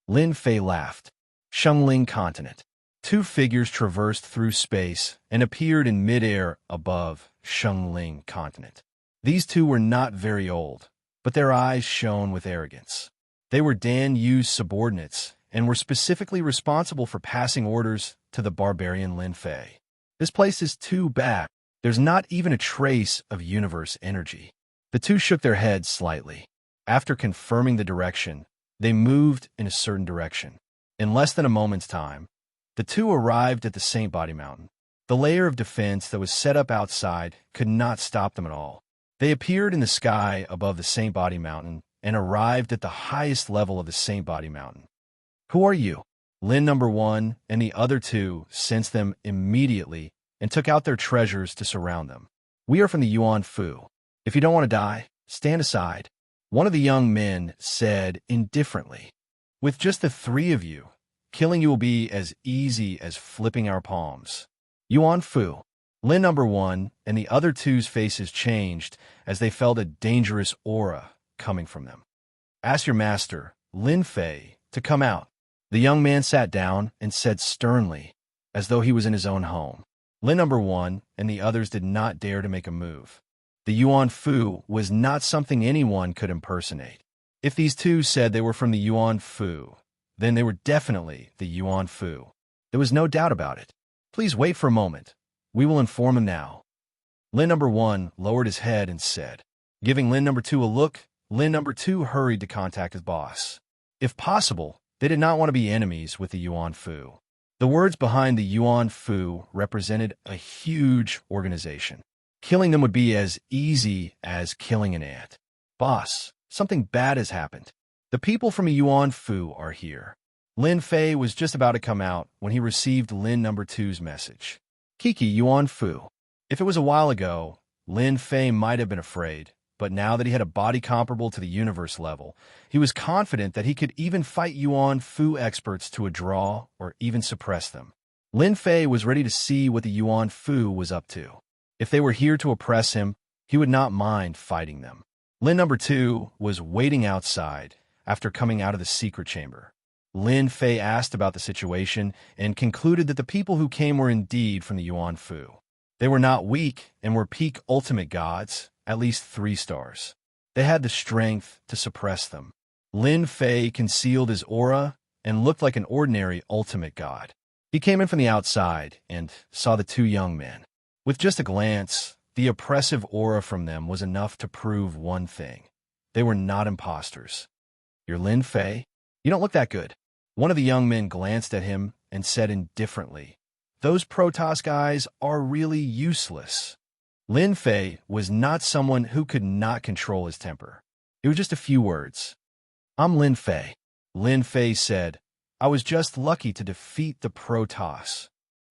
Lin Fei laughed. Xianxia continent. Two figures traversed through space and appeared in midair above Xianxia continent. These two were not very old, but their eyes shone with arrogance. They were Dan Yu's subordinates and were specifically responsible for passing orders to the barbarian Lin Fei. This place is too bad. There's not even a trace of universe energy. The two shook their heads slightly. After confirming the direction, they moved in a certain direction. In less than a moment's time, the two arrived at the Saint Body Mountain. The layer of defense that was set up outside could not stop them at all. They appeared in the sky above the Saint Body Mountain and arrived at the highest level of the Saint Body Mountain. Who are you? Lin number 1 and the other two sensed them immediately and took out their treasures to surround them. We are from the Yuan Fu. If you don't want to die, stand aside. One of the young men said indifferently. With just the three of you, killing you will be as easy as flipping our palms. Yuan Fu. Lin number 1 and the other two's faces changed as they felt a dangerous aura coming from them. Ask your master, Lin Fei, to come out. The young man sat down and said sternly, as though he was in his own home. Lin number 1 and the others did not dare to make a move. The Yuan Fu was not something anyone could impersonate. If these two said they were from the Yuan Fu, then they were definitely the Yuan Fu. There was no doubt about it. Please wait for a moment. We will inform him now. Lin number 1 lowered his head and said. Giving Lin number 2 a look, Lin number 2 hurried to contact his boss. If possible, they did not want to be enemies with the Yuan Fu. The words behind the Yuan Fu represented a huge organization. Killing them would be as easy as killing an ant. Boss, something bad has happened. The people from Yuan Fu are here. Lin Fei was just about to come out when he received Lin number 2's message. Kiki Yuan Fu. If it was a while ago, Lin Fei might have been afraid, but now that he had a body comparable to the universe level, he was confident that he could even fight Yuan Fu experts to a draw or even suppress them. Lin Fei was ready to see what the Yuan Fu was up to. If they were here to oppress him, he would not mind fighting them. Lin number 2 was waiting outside after coming out of the secret chamber. Lin Fei asked about the situation and concluded that the people who came were indeed from the Yuan Fu. They were not weak and were peak ultimate gods, at least 3 stars. They had the strength to suppress them. Lin Fei concealed his aura and looked like an ordinary ultimate god. He came in from the outside and saw the 2 young men. With just a glance, the oppressive aura from them was enough to prove one thing. They were not imposters. You're Lin Fei? You don't look that good. One of the young men glanced at him and said indifferently, Those Protoss guys are really useless. Lin Fei was not someone who could not control his temper. It was just a few words. I'm Lin Fei. Lin Fei said, I was just lucky to defeat the Protoss.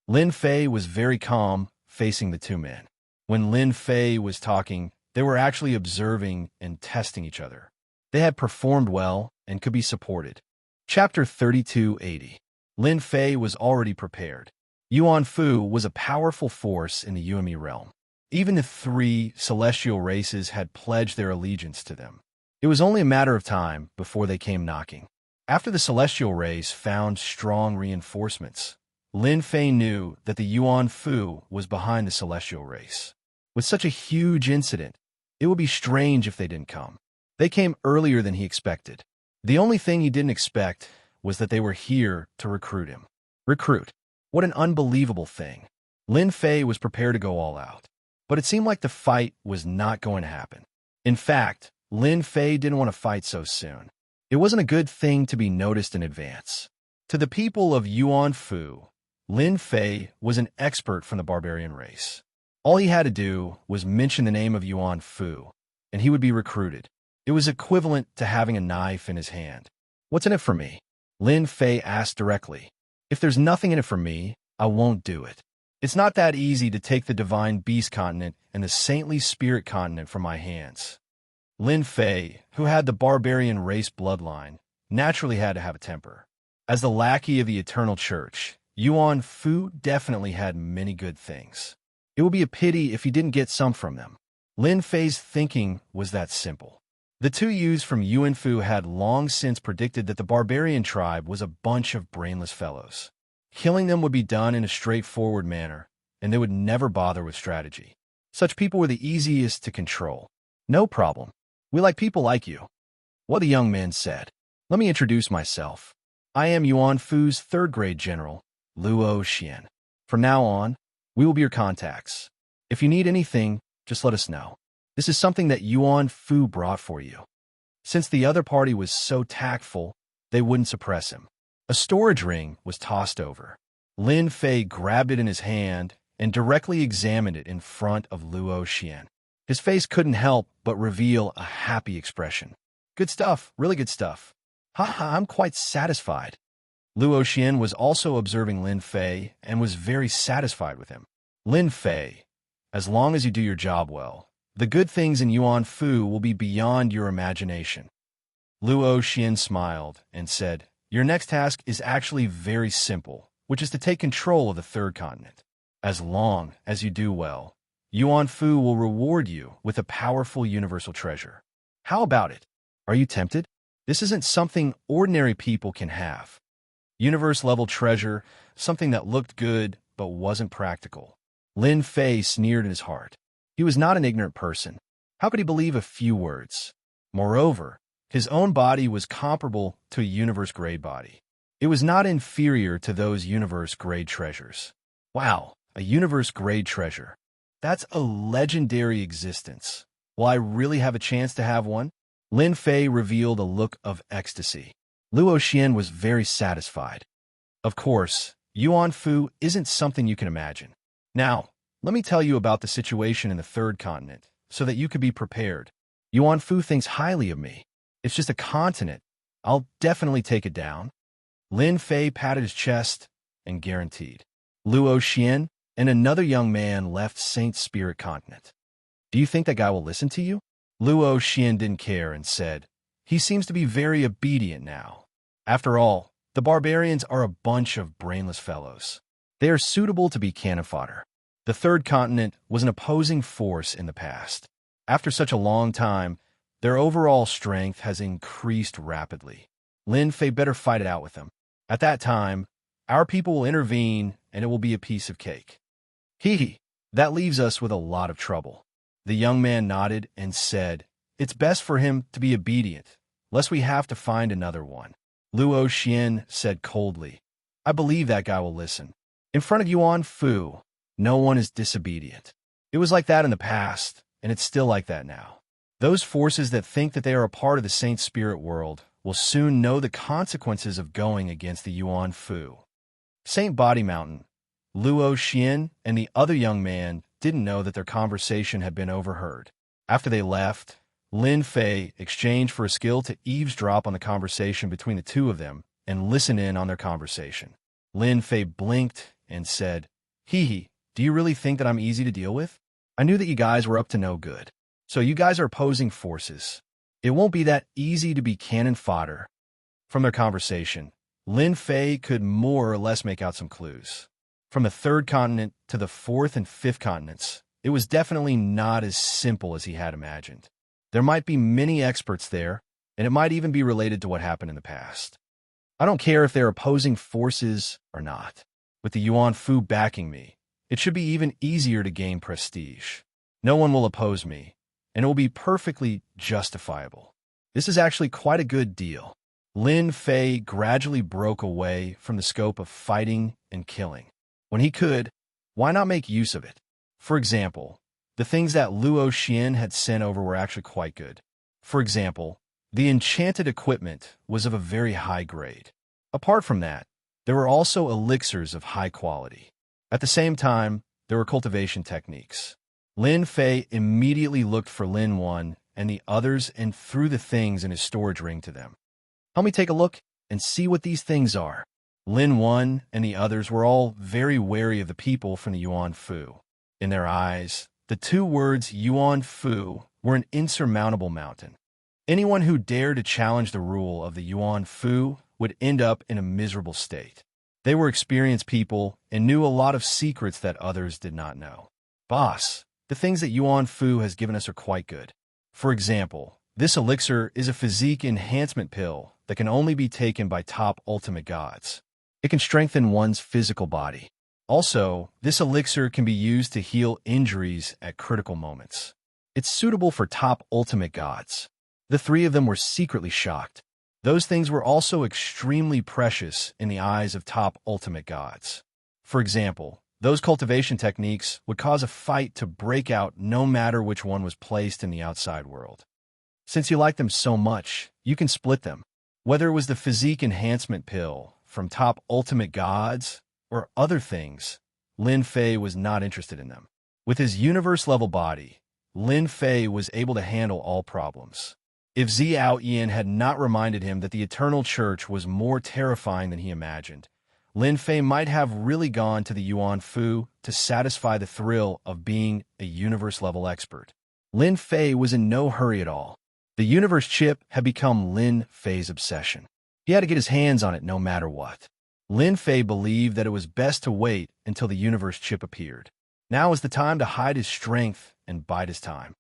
Lin Fei was very calm, facing the 2 men. When Lin Fei was talking, they were actually observing and testing each other. They had performed well and could be supported. Chapter 3280. Lin Fei was already prepared. Yuan Fu was a powerful force in the Yuemi realm. Even the 3 celestial races had pledged their allegiance to them. It was only a matter of time before they came knocking. After the celestial race found strong reinforcements, Lin Fei knew that the Yuan Fu was behind the celestial race. With such a huge incident, it would be strange if they didn't come. They came earlier than he expected. The only thing he didn't expect was that they were here to recruit him. Recruit. What an unbelievable thing. Lin Fei was prepared to go all out. But it seemed like the fight was not going to happen. In fact, Lin Fei didn't want to fight so soon. It wasn't a good thing to be noticed in advance. To the people of Yuan Fu, Lin Fei was an expert from the barbarian race. All he had to do was mention the name of Yuan Fu, and he would be recruited. It was equivalent to having a knife in his hand. What's in it for me? Lin Fei asked directly. If there's nothing in it for me, I won't do it. It's not that easy to take the Divine Beast Continent and the Saintly Spirit Continent from my hands. Lin Fei, who had the barbarian race bloodline, naturally had to have a temper. As the lackey of the Eternal Church, Yuan Fu definitely had many good things. It would be a pity if he didn't get some from them. Lin Fei's thinking was that simple. The two youths from Yuan Fu had long since predicted that the barbarian tribe was a bunch of brainless fellows. Killing them would be done in a straightforward manner, and they would never bother with strategy. Such people were the easiest to control. No problem. We like people like you. What the young man said. Let me introduce myself. I am Yuan Fu's third-grade general, Luo Xian. From now on, we will be your contacts. If you need anything, just let us know. This is something that Yuan Fu brought for you. Since the other party was so tactful, they wouldn't suppress him. A storage ring was tossed over. Lin Fei grabbed it in his hand and directly examined it in front of Luo Xian. His face couldn't help but reveal a happy expression. Good stuff, really good stuff. Haha, I'm quite satisfied. Luo Xian was also observing Lin Fei and was very satisfied with him. Lin Fei, as long as you do your job well, the good things in Yuan Fu will be beyond your imagination. Luo Xian smiled and said, Your next task is actually very simple, which is to take control of the third continent. As long as you do well, Yuan Fu will reward you with a powerful universal treasure. How about it? Are you tempted? This isn't something ordinary people can have. Universe-level treasure, something that looked good but wasn't practical. Lin Fei sneered in his heart. He was not an ignorant person. How could he believe a few words? Moreover, his own body was comparable to a universe-grade body. It was not inferior to those universe-grade treasures. Wow, a universe-grade treasure. That's a legendary existence. Will I really have a chance to have one? Lin Fei revealed a look of ecstasy. Luo Xian was very satisfied. Of course, Yuan Fu isn't something you can imagine. Now, let me tell you about the situation in the third continent, so that you could be prepared. Yuan Fu thinks highly of me. It's just a continent. I'll definitely take it down. Lin Fei patted his chest and guaranteed. Luo Xian and another young man left Saint Spirit Continent. Do you think that guy will listen to you? Luo Xian didn't care and said, He seems to be very obedient now. After all, the barbarians are a bunch of brainless fellows. They are suitable to be cannon fodder. The third continent was an opposing force in the past. After such a long time, their overall strength has increased rapidly. Lin Fei better fight it out with them. At that time, our people will intervene and it will be a piece of cake. Hee, that leaves us with a lot of trouble. The young man nodded and said, It's best for him to be obedient, lest we have to find another one. Luo Xian said coldly, I believe that guy will listen. In front of Yuan Fu, no one is disobedient. It was like that in the past, and it's still like that now. Those forces that think that they are a part of the Saint Spirit world will soon know the consequences of going against the Yuan Fu. Saint Body Mountain, Luo Xian and the other young man didn't know that their conversation had been overheard. After they left, Lin Fei exchanged for a skill to eavesdrop on the conversation between the two of them and listen in on their conversation. Lin Fei blinked and said, Hee, do you really think that I'm easy to deal with? I knew that you guys were up to no good. So you guys are opposing forces. It won't be that easy to be cannon fodder. From their conversation, Lin Fei could more or less make out some clues. From the third continent to the fourth and fifth continents, it was definitely not as simple as he had imagined. There might be many experts there, and it might even be related to what happened in the past. I don't care if they're opposing forces or not. With the Yuan Fu backing me, it should be even easier to gain prestige. No one will oppose me, and it will be perfectly justifiable. This is actually quite a good deal. Lin Fei gradually broke away from the scope of fighting and killing. When he could, why not make use of it? For example, the things that Luo Xian had sent over were actually quite good. For example, the enchanted equipment was of a very high grade. Apart from that, there were also elixirs of high quality. At the same time, there were cultivation techniques. Lin Fei immediately looked for Lin Wan and the others and threw the things in his storage ring to them. Help me take a look and see what these things are. Lin Wan and the others were all very wary of the people from the Yuan Fu. In their eyes, the two words Yuan Fu were an insurmountable mountain. Anyone who dared to challenge the rule of the Yuan Fu would end up in a miserable state. They were experienced people and knew a lot of secrets that others did not know. Boss, the things that Yuan Fu has given us are quite good. For example, this elixir is a physique enhancement pill that can only be taken by top ultimate gods. It can strengthen one's physical body. Also, this elixir can be used to heal injuries at critical moments. It's suitable for top ultimate gods. The three of them were secretly shocked. Those things were also extremely precious in the eyes of top ultimate gods. For example, those cultivation techniques would cause a fight to break out no matter which one was placed in the outside world. Since you like them so much, you can split them. Whether it was the physique enhancement pill from top ultimate gods or other things, Lin Fei was not interested in them. With his universe-level body, Lin Fei was able to handle all problems. If Xiao Yan had not reminded him that the Eternal Church was more terrifying than he imagined, Lin Fei might have really gone to the Yuan Fu to satisfy the thrill of being a universe-level expert. Lin Fei was in no hurry at all. The universe chip had become Lin Fei's obsession. He had to get his hands on it no matter what. Lin Fei believed that it was best to wait until the universe chip appeared. Now was the time to hide his strength and bide his time.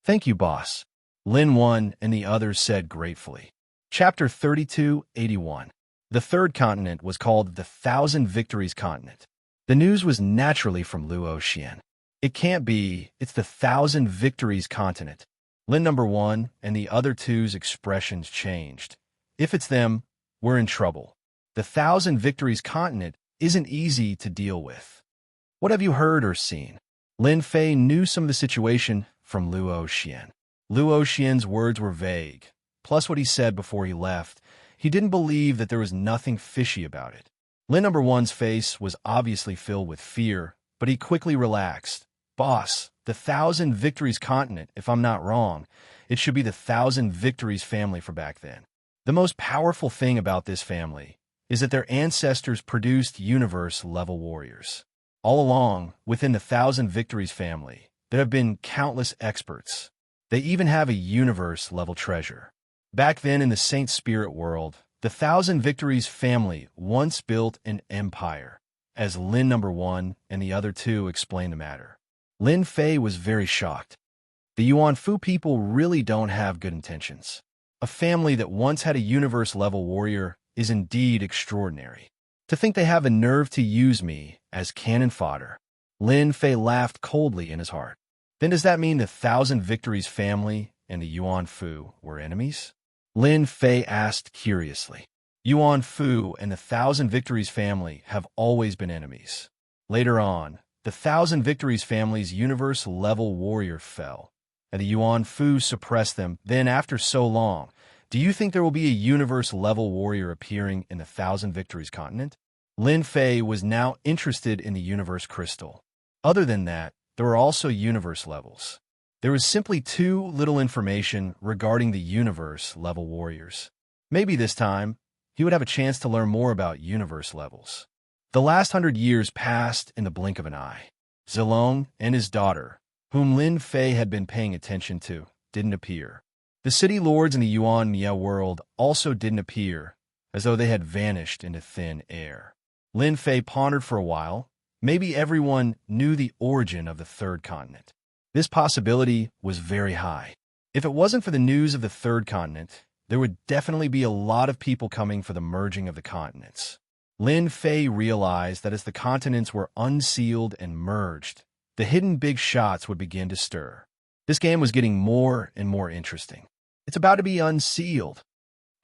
Thank you, boss, Lin Wan and the others said gratefully. Chapter 3281. The third continent was called the Thousand Victories Continent. The news was naturally from Luo Xian. It can't be, it's the Thousand Victories Continent. Lin number 1 and the other two's expressions changed. If it's them, we're in trouble. The Thousand Victories Continent isn't easy to deal with. What have you heard or seen? Lin Fei knew some of the situation from Luo Xian. Luo Xian's words were vague, plus what he said before he left. He didn't believe that there was nothing fishy about it. Lin number 1's face was obviously filled with fear, but he quickly relaxed. Boss, the Thousand Victories Continent, if I'm not wrong, it should be the Thousand Victories family for back then. The most powerful thing about this family is that their ancestors produced universe-level warriors. All along, within the Thousand Victories family, there have been countless experts. They even have a universe-level treasure. Back then in the Saint Spirit world, the Thousand Victories family once built an empire, as Lin number 1 and the other two explained the matter. Lin Fei was very shocked. The Yuan Fu people really don't have good intentions. A family that once had a universe-level warrior is indeed extraordinary. To think they have a nerve to use me as cannon fodder. Lin Fei laughed coldly in his heart. Then does that mean the Thousand Victories family and the Yuan Fu were enemies? Lin Fei asked curiously. Yuan Fu and the Thousand Victories family have always been enemies. Later on, the Thousand Victories family's universe-level warrior fell, and the Yuan Fu suppressed them. Then after so long, do you think there will be a universe-level warrior appearing in the Thousand Victories continent? Lin Fei was now interested in the universe crystal. Other than that, there were also universe levels. There was simply too little information regarding the universe-level warriors. Maybe this time, he would have a chance to learn more about universe levels. The last 100 years passed in the blink of an eye. Zilong and his daughter, whom Lin Fei had been paying attention to, didn't appear. The city lords in the Yuan Mia world also didn't appear, as though they had vanished into thin air. Lin Fei pondered for a while. Maybe everyone knew the origin of the third continent. This possibility was very high. If it wasn't for the news of the third continent, there would definitely be a lot of people coming for the merging of the continents. Lin Fei realized that as the continents were unsealed and merged, the hidden big shots would begin to stir. This game was getting more and more interesting. It's about to be unsealed.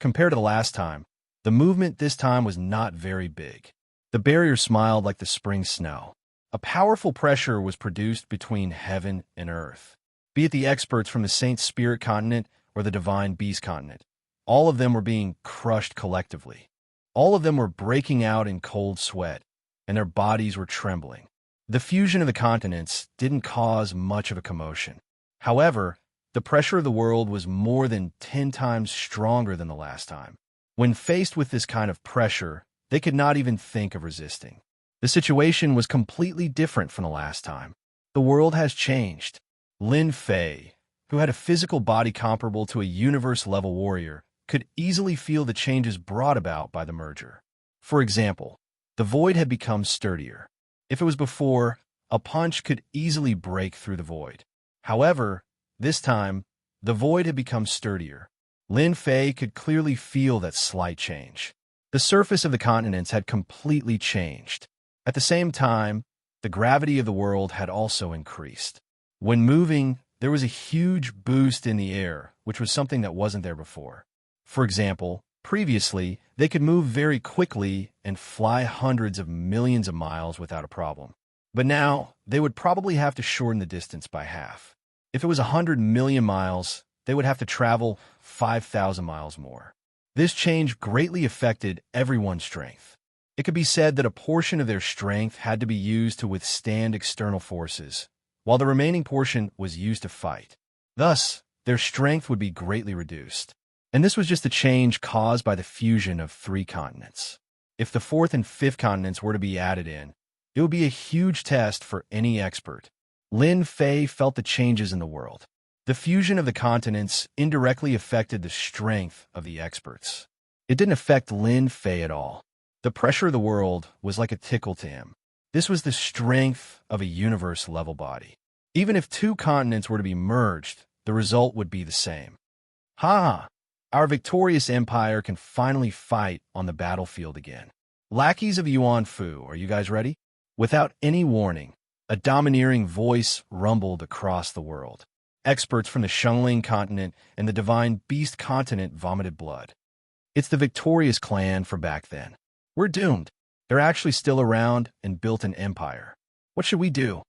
Compared to the last time, the movement this time was not very big. The barrier smiled like the spring snow. A powerful pressure was produced between heaven and earth. Be it the experts from the Saint Spirit continent or the Divine Beast continent, all of them were being crushed collectively. All of them were breaking out in cold sweat, and their bodies were trembling. The fusion of the continents didn't cause much of a commotion. However, the pressure of the world was more than 10 times stronger than the last time. When faced with this kind of pressure, they could not even think of resisting. The situation was completely different from the last time. The world has changed. Lin Fei, who had a physical body comparable to a universe-level warrior, could easily feel the changes brought about by the merger. For example, the void had become sturdier. If it was before, a punch could easily break through the void. However, this time, the void had become sturdier. Lin Fei could clearly feel that slight change. The surface of the continents had completely changed. At the same time, the gravity of the world had also increased. When moving, there was a huge boost in the air, which was something that wasn't there before. For example, previously, they could move very quickly and fly hundreds of millions of miles without a problem. But now, they would probably have to shorten the distance by half. If it was 100 million miles, they would have to travel 5,000 miles more. This change greatly affected everyone's strength. It could be said that a portion of their strength had to be used to withstand external forces, while the remaining portion was used to fight. Thus, their strength would be greatly reduced. And this was just a change caused by the fusion of 3 continents. If the 4th and 5th continents were to be added in, it would be a huge test for any expert. Lin Fei felt the changes in the world. The fusion of the continents indirectly affected the strength of the experts. It didn't affect Lin Fei at all. The pressure of the world was like a tickle to him. This was the strength of a universe-level body. Even if 2 continents were to be merged, the result would be the same. Ha! Our victorious empire can finally fight on the battlefield again. Lackeys of Yuan Fu, are you guys ready? Without any warning, a domineering voice rumbled across the world. Experts from the Xianxia continent and the Divine Beast continent vomited blood. It's the victorious clan from back then. We're doomed. They're actually still around and built an empire. What should we do?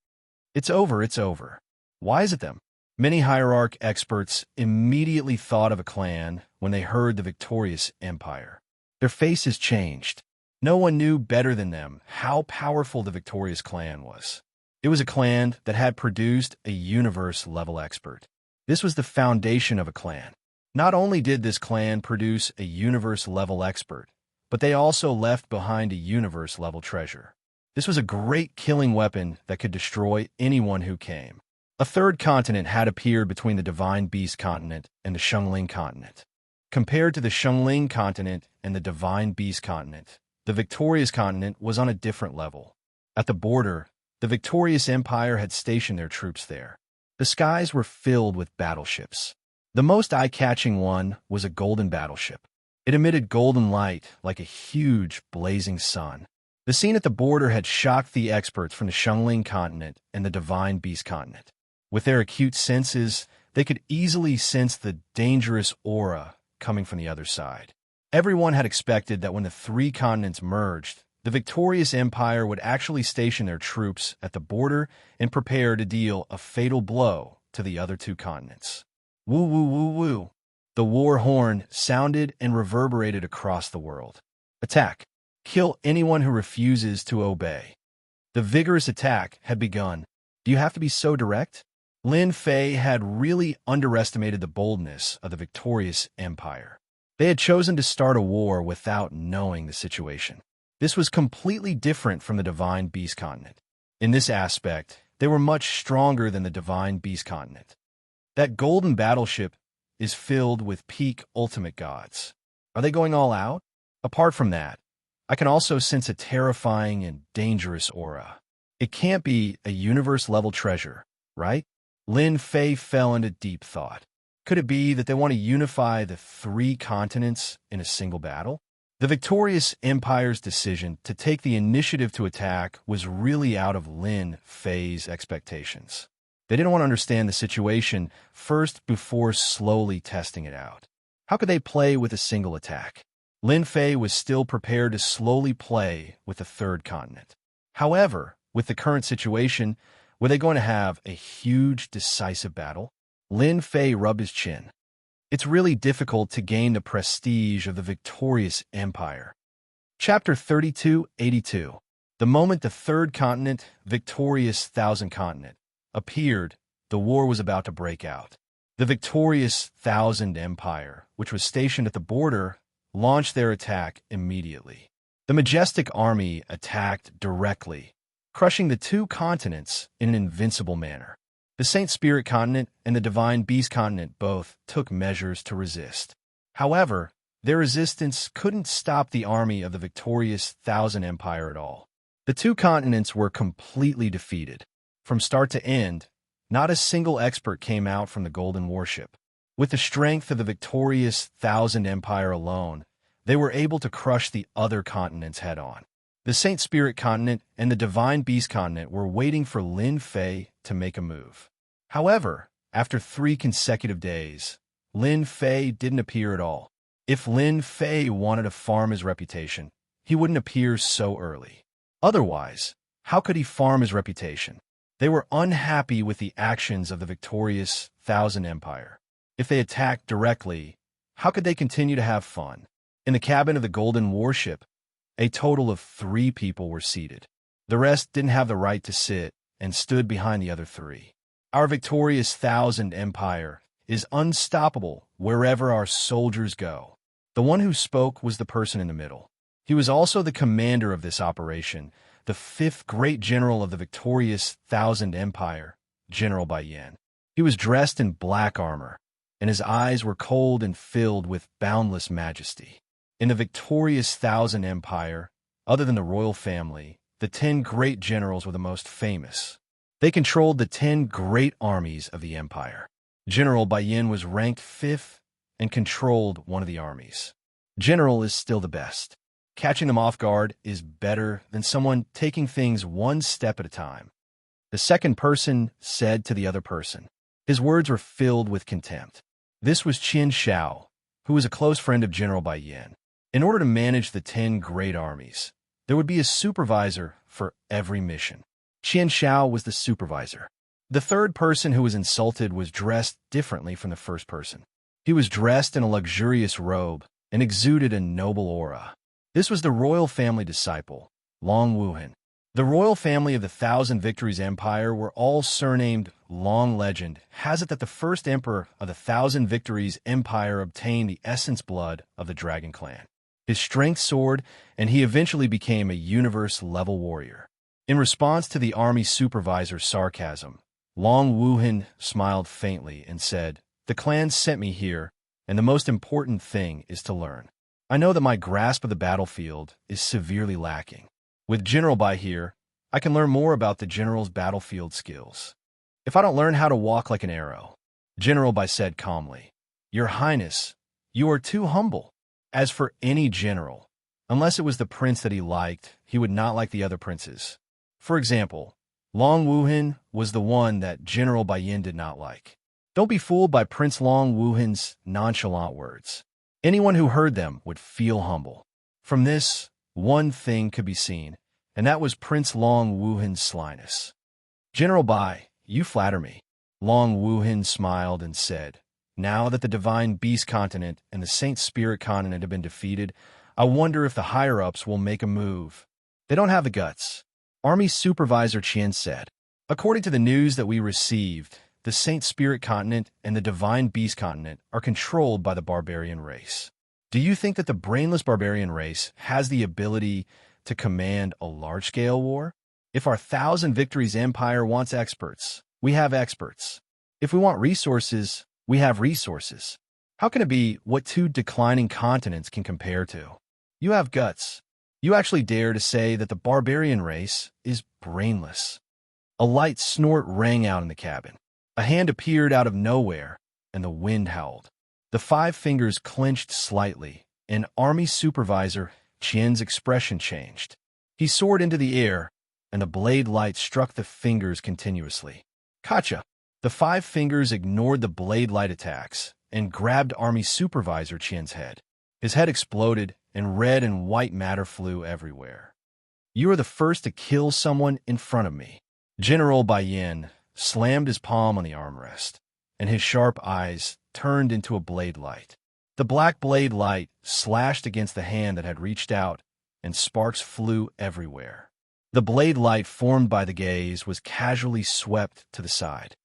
It's over, it's over. Why is it them? Many hierarch experts immediately thought of a clan when they heard the victorious empire. Their faces changed. No one knew better than them how powerful the victorious clan was. It was a clan that had produced a universe-level expert. This was the foundation of a clan. Not only did this clan produce a universe-level expert, but they also left behind a universe-level treasure. This was a great killing weapon that could destroy anyone who came. A 3rd continent had appeared between the Divine Beast continent and the Xianxia continent. Compared to the Xianxia continent and the Divine Beast continent, the victorious continent was on a different level. At the border, the victorious empire had stationed their troops there. The skies were filled with battleships. The most eye-catching one was a golden battleship. It emitted golden light like a huge, blazing sun. The scene at the border had shocked the experts from the Xianxia continent and the Divine Beast continent. With their acute senses, they could easily sense the dangerous aura coming from the other side. Everyone had expected that when the 3 continents merged, the victorious empire would actually station their troops at the border and prepare to deal a fatal blow to the other 2 continents. Woo woo woo woo. The war horn sounded and reverberated across the world. Attack. Kill anyone who refuses to obey. The vigorous attack had begun. Do you have to be so direct? Lin Fei had really underestimated the boldness of the victorious empire. They had chosen to start a war without knowing the situation. This was completely different from the Divine Beast continent. In this aspect, they were much stronger than the Divine Beast continent. That golden battleship is filled with peak ultimate gods. Are they going all out? Apart from that, I can also sense a terrifying and dangerous aura. It can't be a universe-level treasure, right? Lin Fei fell into deep thought. Could it be that they want to unify the 3 continents in a single battle? The victorious empire's decision to take the initiative to attack was really out of Lin Fei's expectations. They didn't want to understand the situation first before slowly testing it out. How could they play with a single attack? Lin Fei was still prepared to slowly play with the third continent. However, with the current situation, were they going to have a huge, decisive battle? Lin Fei rubbed his chin. It's really difficult to gain the prestige of the victorious empire. Chapter 3282. The moment the third continent, victorious Thousand Continent, appeared, the war was about to break out. The victorious Thousand Empire, which was stationed at the border, launched their attack immediately. The majestic army attacked directly, crushing the two continents in an invincible manner. The Saint Spirit Continent and the Divine Beast Continent both took measures to resist. However, their resistance couldn't stop the army of the victorious Thousand Empire at all. The two continents were completely defeated. From start to end, not a single expert came out from the Golden Warship. With the strength of the victorious Thousand Empire alone, they were able to crush the other continents head-on. The Saint Spirit Continent and the Divine Beast Continent were waiting for Lin Fei to make a move. However, after 3 consecutive days, Lin Fei didn't appear at all. If Lin Fei wanted to farm his reputation, he wouldn't appear so early. Otherwise, how could he farm his reputation? They were unhappy with the actions of the victorious Thousand Empire. If they attacked directly, how could they continue to have fun? In the cabin of the Golden Warship, a total of 3 people were seated. The rest didn't have the right to sit and stood behind the other 3. Our victorious Thousand Empire is unstoppable wherever our soldiers go. The one who spoke was the person in the middle. He was also the commander of this operation, the 5th great general of the victorious Thousand Empire, General Bai Yan. He was dressed in black armor, and his eyes were cold and filled with boundless majesty. In the victorious Thousand Empire, other than the royal family, the 10 great generals were the most famous. They controlled the 10 great armies of the empire. General Bai Yan was ranked 5th and controlled one of the armies. General is still the best. Catching them off guard is better than someone taking things one step at a time. The second person said to the other person. His words were filled with contempt. This was Xianxia, who was a close friend of General Bai Yan. In order to manage the 10 great armies, there would be a supervisor for every mission. Xianxia was the supervisor. The third person who was insulted was dressed differently from the first person. He was dressed in a luxurious robe and exuded a noble aura. This was the royal family disciple, Long Wuhan. The royal family of the Thousand Victories Empire were all surnamed Long. Legend has it that the first emperor of the Thousand Victories Empire obtained the essence blood of the Dragon Clan. His strength soared, and he eventually became a universe-level warrior. In response to the army supervisor's sarcasm, Long Wuhan smiled faintly and said, "The clan sent me here, and the most important thing is to learn. I know that my grasp of the battlefield is severely lacking. With General Bai here, I can learn more about the general's battlefield skills. If I don't learn how to walk like an arrow," General Bai said calmly, "Your Highness, you are too humble." As for any general, unless it was the prince that he liked, he would not like the other princes. For example, Long Wuhan was the one that General Bai Yan did not like. Don't be fooled by Prince Long Wuhan's nonchalant words. Anyone who heard them would feel humble. From this, one thing could be seen, and that was Prince Long Wuhan's slyness. "General Bai, you flatter me." Long Wuhan smiled and said, "Now that the Divine Beast Continent and the Saint Spirit Continent have been defeated, I wonder if the higher-ups will make a move. They don't have the guts." Army Supervisor Qian said, "According to the news that we received, the Saint Spirit Continent and the Divine Beast Continent are controlled by the barbarian race. Do you think that the brainless barbarian race has the ability to command a large-scale war? If our Thousand Victories Empire wants experts, we have experts. If we want resources, we have resources. How can it be what 2 declining continents can compare to? You have guts. You actually dare to say that the barbarian race is brainless." A light snort rang out in the cabin. A hand appeared out of nowhere, and the wind howled. The 5 fingers clenched slightly, and Army Supervisor Qian's expression changed. He soared into the air, and the blade light struck the fingers continuously. Gotcha! The 5 fingers ignored the blade light attacks and grabbed Army Supervisor Qian's head. His head exploded, and red and white matter flew everywhere. "You are the first to kill someone in front of me." General Bai Yin slammed his palm on the armrest, and his sharp eyes turned into a blade light. The black blade light slashed against the hand that had reached out, and sparks flew everywhere. The blade light formed by the gaze was casually swept to the side.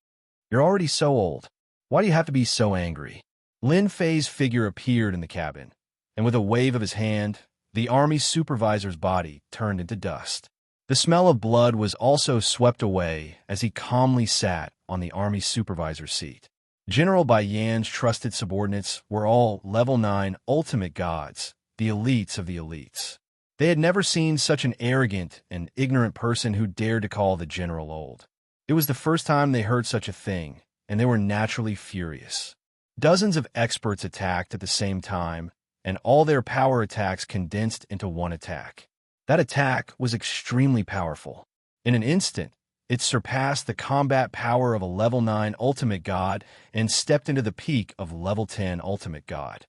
"You're already so old. Why do you have to be so angry?" Lin Fei's figure appeared in the cabin, and with a wave of his hand, the army supervisor's body turned into dust. The smell of blood was also swept away as he calmly sat on the army supervisor's seat. General Bai Yan's trusted subordinates were all level 9 ultimate gods, the elites of the elites. They had never seen such an arrogant and ignorant person who dared to call the general old. It was the first time they heard such a thing, and they were naturally furious. Dozens of experts attacked at the same time, and all their power attacks condensed into one attack. That attack was extremely powerful. In an instant, it surpassed the combat power of a level 9 ultimate god and stepped into the peak of level 10 ultimate god.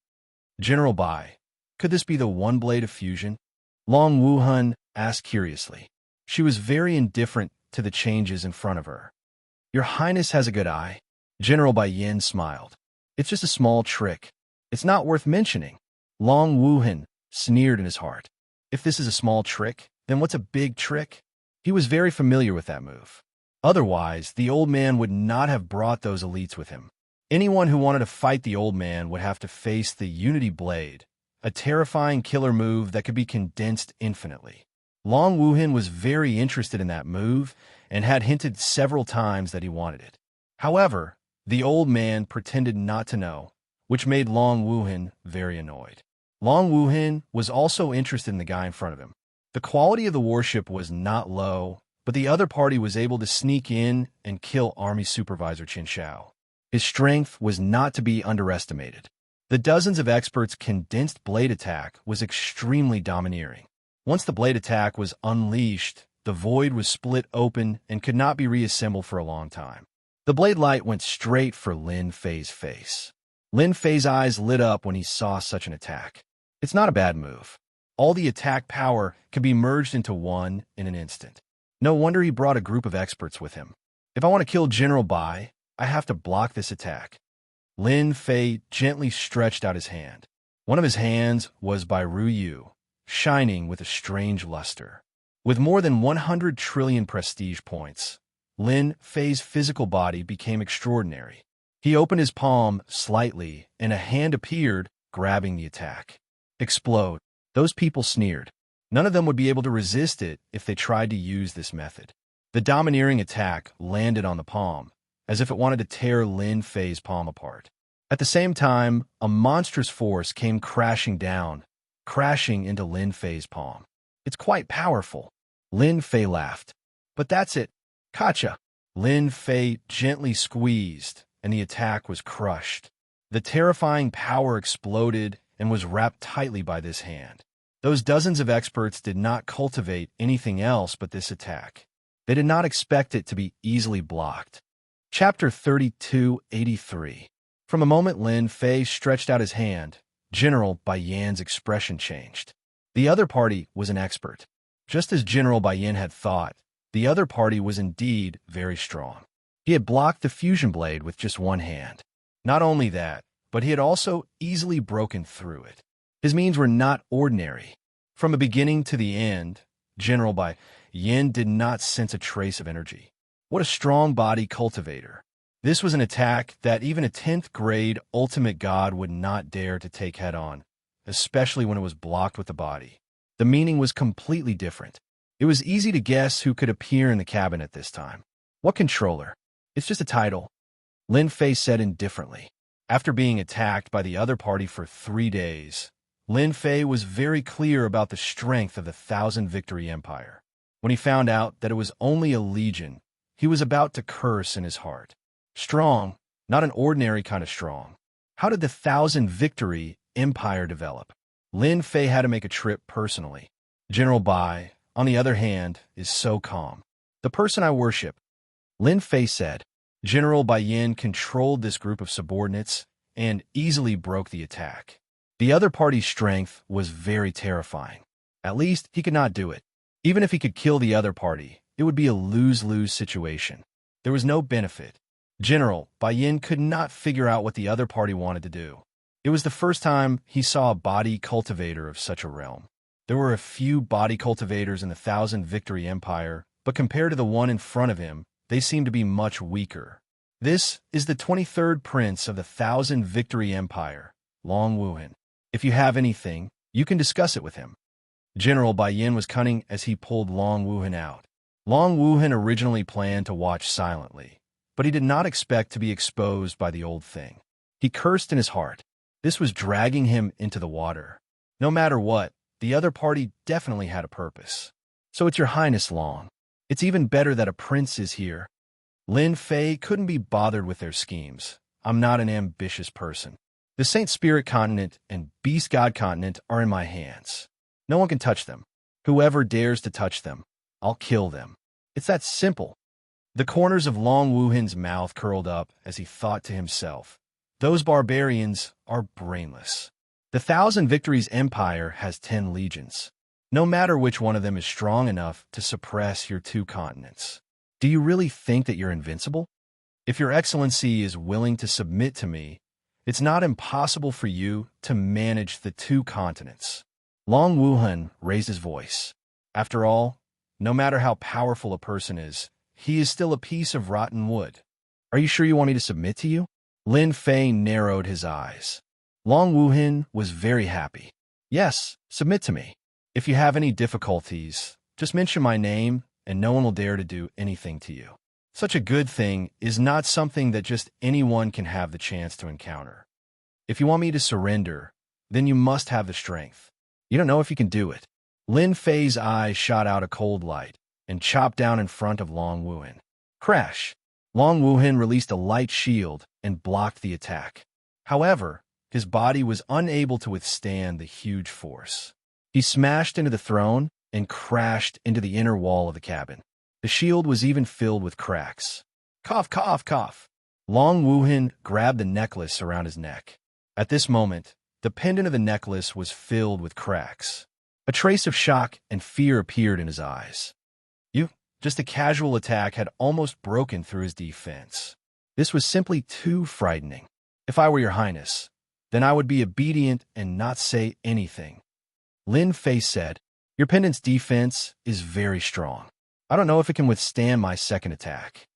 "General Bai, could this be the one blade of fusion?" Long Wuhan asked curiously. She was very indifferent to the changes in front of her. "Your Highness has a good eye." General Bai Yin smiled. "It's just a small trick. It's not worth mentioning." Long Wuhan sneered in his heart. If this is a small trick, then what's a big trick? He was very familiar with that move. Otherwise, the old man would not have brought those elites with him. Anyone who wanted to fight the old man would have to face the Unity Blade, a terrifying killer move that could be condensed infinitely. Long Wuhan was very interested in that move and had hinted several times that he wanted it. However, the old man pretended not to know, which made Long Wuhan very annoyed. Long Wuhan was also interested in the guy in front of him. The quality of the warship was not low, but the other party was able to sneak in and kill Army Supervisor Xianxia. His strength was not to be underestimated. The dozens of experts' condensed blade attack was extremely domineering. Once the blade attack was unleashed, the void was split open and could not be reassembled for a long time. The blade light went straight for Lin Fei's face. Lin Fei's eyes lit up when he saw such an attack. It's not a bad move. All the attack power can be merged into one in an instant. No wonder he brought a group of experts with him. If I want to kill General Bai, I have to block this attack. Lin Fei gently stretched out his hand. One of his hands was by Ru Yu, shining with a strange luster. With more than 100 trillion prestige points, Lin Fei's physical body became extraordinary. He opened his palm slightly, and a hand appeared, grabbing the attack. Explode. Those people sneered. None of them would be able to resist it if they tried to use this method. The domineering attack landed on the palm, as if it wanted to tear Lin Fei's palm apart. At the same time, a monstrous force came crashing down, crashing into Lin Fei's palm. "It's quite powerful." Lin Fei laughed. "But that's it. Gotcha." Lin Fei gently squeezed, and the attack was crushed. The terrifying power exploded and was wrapped tightly by this hand. Those dozens of experts did not cultivate anything else but this attack. They did not expect it to be easily blocked. Chapter 3283. From the moment Lin Fei stretched out his hand, General Bai Yan's expression changed. The other party was an expert. Just as General Bai Yan had thought, the other party was indeed very strong. He had blocked the fusion blade with just one hand. Not only that, but he had also easily broken through it. His means were not ordinary. From the beginning to the end, General Bai Yan did not sense a trace of energy. What a strong body cultivator. This was an attack that even a 10th grade ultimate god would not dare to take head on, especially when it was blocked with the body. The meaning was completely different. It was easy to guess who could appear in the cabin at this time. What controller? It's just a title, Lin Fei said indifferently. After being attacked by the other party for 3 days, Lin Fei was very clear about the strength of the 1,000 Victory Empire. When he found out that it was only a legion, he was about to curse in his heart. Strong, not an ordinary kind of strong. How did the 1,000 Victory Empire develop? Lin Fei had to make a trip personally. General Bai, on the other hand, is so calm. The person I worship, Lin Fei said. General Bai Yin controlled this group of subordinates, and easily broke the attack. The other party's strength was very terrifying. At least he could not do it. Even if he could kill the other party, it would be a lose-lose situation. There was no benefit. General Bai Yin could not figure out what the other party wanted to do. It was the first time he saw a body cultivator of such a realm. There were a few body cultivators in the Thousand Victory Empire, but compared to the one in front of him, they seemed to be much weaker. This is the 23rd prince of the Thousand Victory Empire, Long Wuhan. If you have anything, you can discuss it with him. General Bai Yin was cunning as he pulled Long Wuhan out. Long Wuhan originally planned to watch silently, but he did not expect to be exposed by the old thing. He cursed in his heart. This was dragging him into the water. No matter what, the other party definitely had a purpose. So it's your highness, Long. It's even better that a prince is here. Lin Fei couldn't be bothered with their schemes. I'm not an ambitious person. The Saint Spirit Continent and Beast God Continent are in my hands. No one can touch them. Whoever dares to touch them, I'll kill them. It's that simple. The corners of Long Wuhan's mouth curled up as he thought to himself, those barbarians are brainless. The Thousand Victories Empire has 10 legions. No matter which one of them is strong enough to suppress your 2 continents. Do you really think that you're invincible? If your excellency is willing to submit to me, it's not impossible for you to manage the 2 continents. Long Wuhan raised his voice. After all, no matter how powerful a person is, he is still a piece of rotten wood. Are you sure you want me to submit to you? Lin Fei narrowed his eyes. Long Wuhan was very happy. Yes, submit to me. If you have any difficulties, just mention my name and no one will dare to do anything to you. Such a good thing is not something that just anyone can have the chance to encounter. If you want me to surrender, then you must have the strength. You don't know if you can do it. Lin Fei's eyes shot out a cold light and chopped down in front of Long Wuhan. Crash! Long Wuhan released a light shield and blocked the attack. However, his body was unable to withstand the huge force. He smashed into the throne and crashed into the inner wall of the cabin. The shield was even filled with cracks. Cough, cough, cough. Long Wuhan grabbed the necklace around his neck. At this moment, the pendant of the necklace was filled with cracks. A trace of shock and fear appeared in his eyes. Just a casual attack had almost broken through his defense. This was simply too frightening. If I were your highness, then I would be obedient and not say anything. Lin Fei said, your pendant's defense is very strong. I don't know if it can withstand my second attack.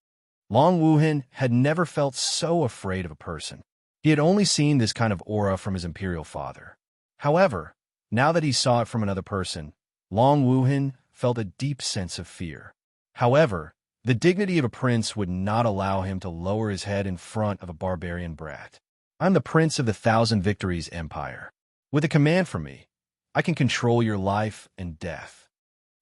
Long Wuhan had never felt so afraid of a person. He had only seen this kind of aura from his imperial father. However, now that he saw it from another person, Long Wuhan felt a deep sense of fear. However, the dignity of a prince would not allow him to lower his head in front of a barbarian brat. I'm the prince of the Thousand Victories Empire. With a command from me, I can control your life and death.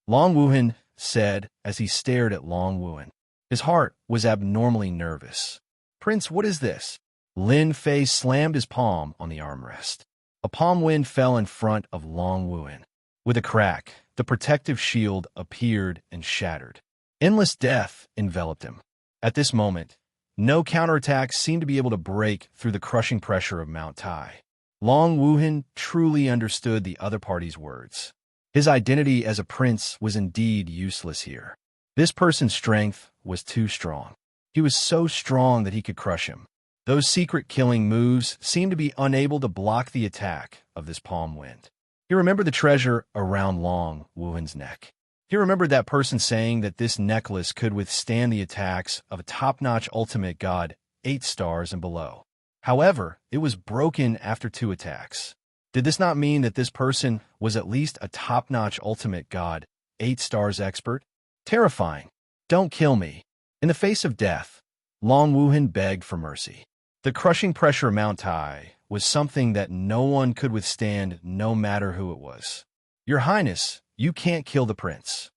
Long Wuhan said as he stared at Long Wuhan. His heart was abnormally nervous. Prince, what is this? Lin Fei slammed his palm on the armrest. A palm wind fell in front of Long Wuhan. With a crack, the protective shield appeared and shattered. Endless death enveloped him. At this moment, no counterattack seemed to be able to break through the crushing pressure of Mount Tai. Long Wuhan truly understood the other party's words. His identity as a prince was indeed useless here. This person's strength was too strong. He was so strong that he could crush him. Those secret killing moves seemed to be unable to block the attack of this palm wind. He remembered the treasure around Long Wuhan's neck. He remembered that person saying that this necklace could withstand the attacks of a top-notch ultimate god 8 stars and below. However, it was broken after 2 attacks. Did this not mean that this person was at least a top-notch ultimate god 8 stars expert? Terrifying. Don't kill me. In the face of death, Long Wuhan begged for mercy. The crushing pressure of Mount Tai was something that no one could withstand, no matter who it was. Your Highness, you can't kill the prince.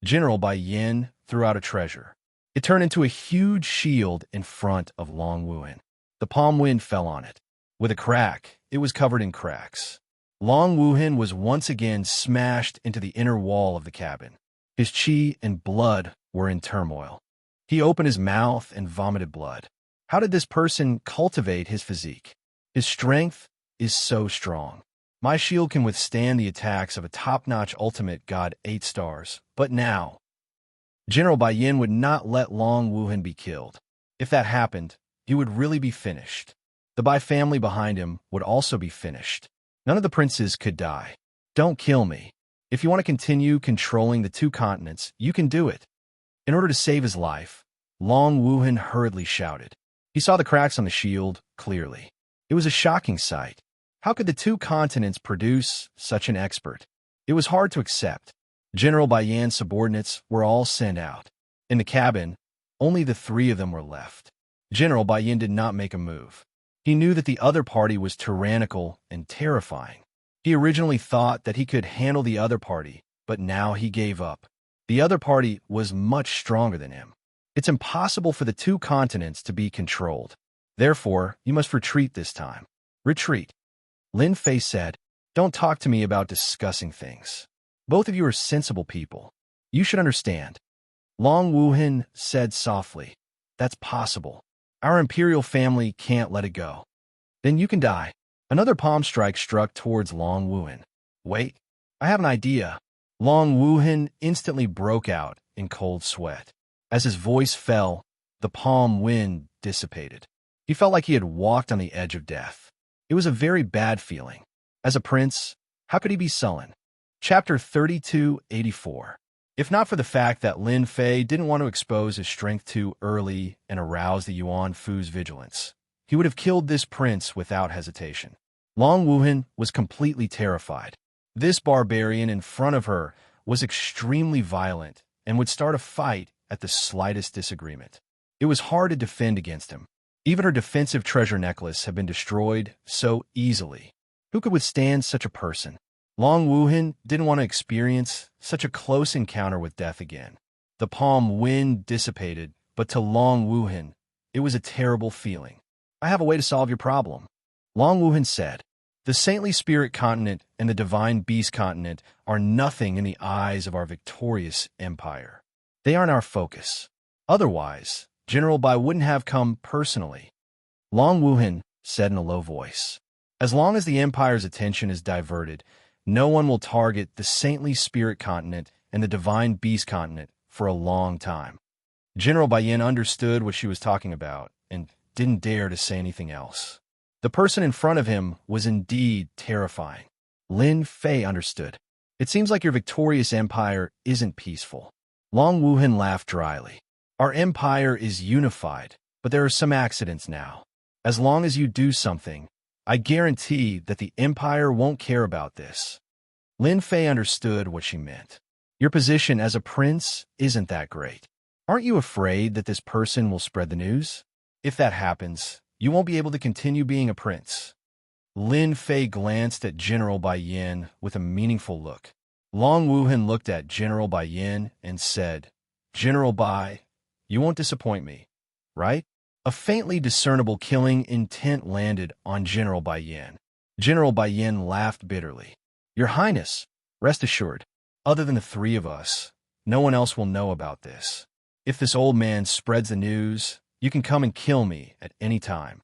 General Bai Yin threw out a treasure. It turned into a huge shield in front of Long Wuhan. The palm wind fell on it. With a crack, it was covered in cracks. Long Wuhan was once again smashed into the inner wall of the cabin. His chi and blood were in turmoil. He opened his mouth and vomited blood. How did this person cultivate his physique? His strength is so strong. My shield can withstand the attacks of a top-notch ultimate god 8 stars, but now, General Bai Yin would not let Long Wuhan be killed. If that happened, he would really be finished. The Bai family behind him would also be finished. None of the princes could die. Don't kill me. If you want to continue controlling the 2 continents, you can do it. In order to save his life, Long Wuhan hurriedly shouted. He saw the cracks on the shield clearly. It was a shocking sight. How could the 2 continents produce such an expert? It was hard to accept. General Bai Yan's subordinates were all sent out. In the cabin, only the 3 of them were left. General Bai Yan did not make a move. He knew that the other party was tyrannical and terrifying. He originally thought that he could handle the other party, but now he gave up. The other party was much stronger than him. It's impossible for the 2 continents to be controlled. Therefore, you must retreat this time. Retreat. Lin Fei said, "Don't talk to me about discussing things. Both of you are sensible people. You should understand." Long Wuhan said softly, "That's possible. Our imperial family can't let it go." "Then you can die." Another palm strike struck towards Long Wuhan. "Wait, I have an idea." Long Wuhan instantly broke out in cold sweat. As his voice fell, the palm wind dissipated. He felt like he had walked on the edge of death. It was a very bad feeling. As a prince, how could he be sullen? Chapter 3284. If not for the fact that Lin Fei didn't want to expose his strength too early and arouse the Yuan Fu's vigilance, he would have killed this prince without hesitation. Long Wuhan was completely terrified. This barbarian in front of her was extremely violent and would start a fight at the slightest disagreement. It was hard to defend against him. Even her defensive treasure necklace had been destroyed so easily. Who could withstand such a person? Long Wuhan didn't want to experience such a close encounter with death again. The palm wind dissipated, but to Long Wuhan, it was a terrible feeling. "I have a way to solve your problem," Long Wuhan said. "The saintly spirit continent and the divine beast continent are nothing in the eyes of our victorious empire. They aren't our focus. Otherwise, General Bai wouldn't have come personally." Long Wuhan said in a low voice, "As long as the empire's attention is diverted, no one will target the saintly spirit continent and the divine beast continent for a long time." General Bai Yin understood what she was talking about and didn't dare to say anything else. The person in front of him was indeed terrifying. Lin Fei understood. "It seems like your victorious empire isn't peaceful." Long Wuhan laughed dryly. "Our empire is unified, but there are some accidents now. As long as you do something, I guarantee that the empire won't care about this." Lin Fei understood what she meant. Your position as a prince isn't that great. Aren't you afraid that this person will spread the news? If that happens, you won't be able to continue being a prince. Lin Fei glanced at General Bai Yin with a meaningful look. Long Wuhan looked at General Bai Yin and said, "General Bai, you won't disappoint me, right?" A faintly discernible killing intent landed on General Bai Yin. General Bai Yin laughed bitterly. "Your Highness, rest assured, other than the 3 of us, no one else will know about this. If this old man spreads the news, you can come and kill me at any time."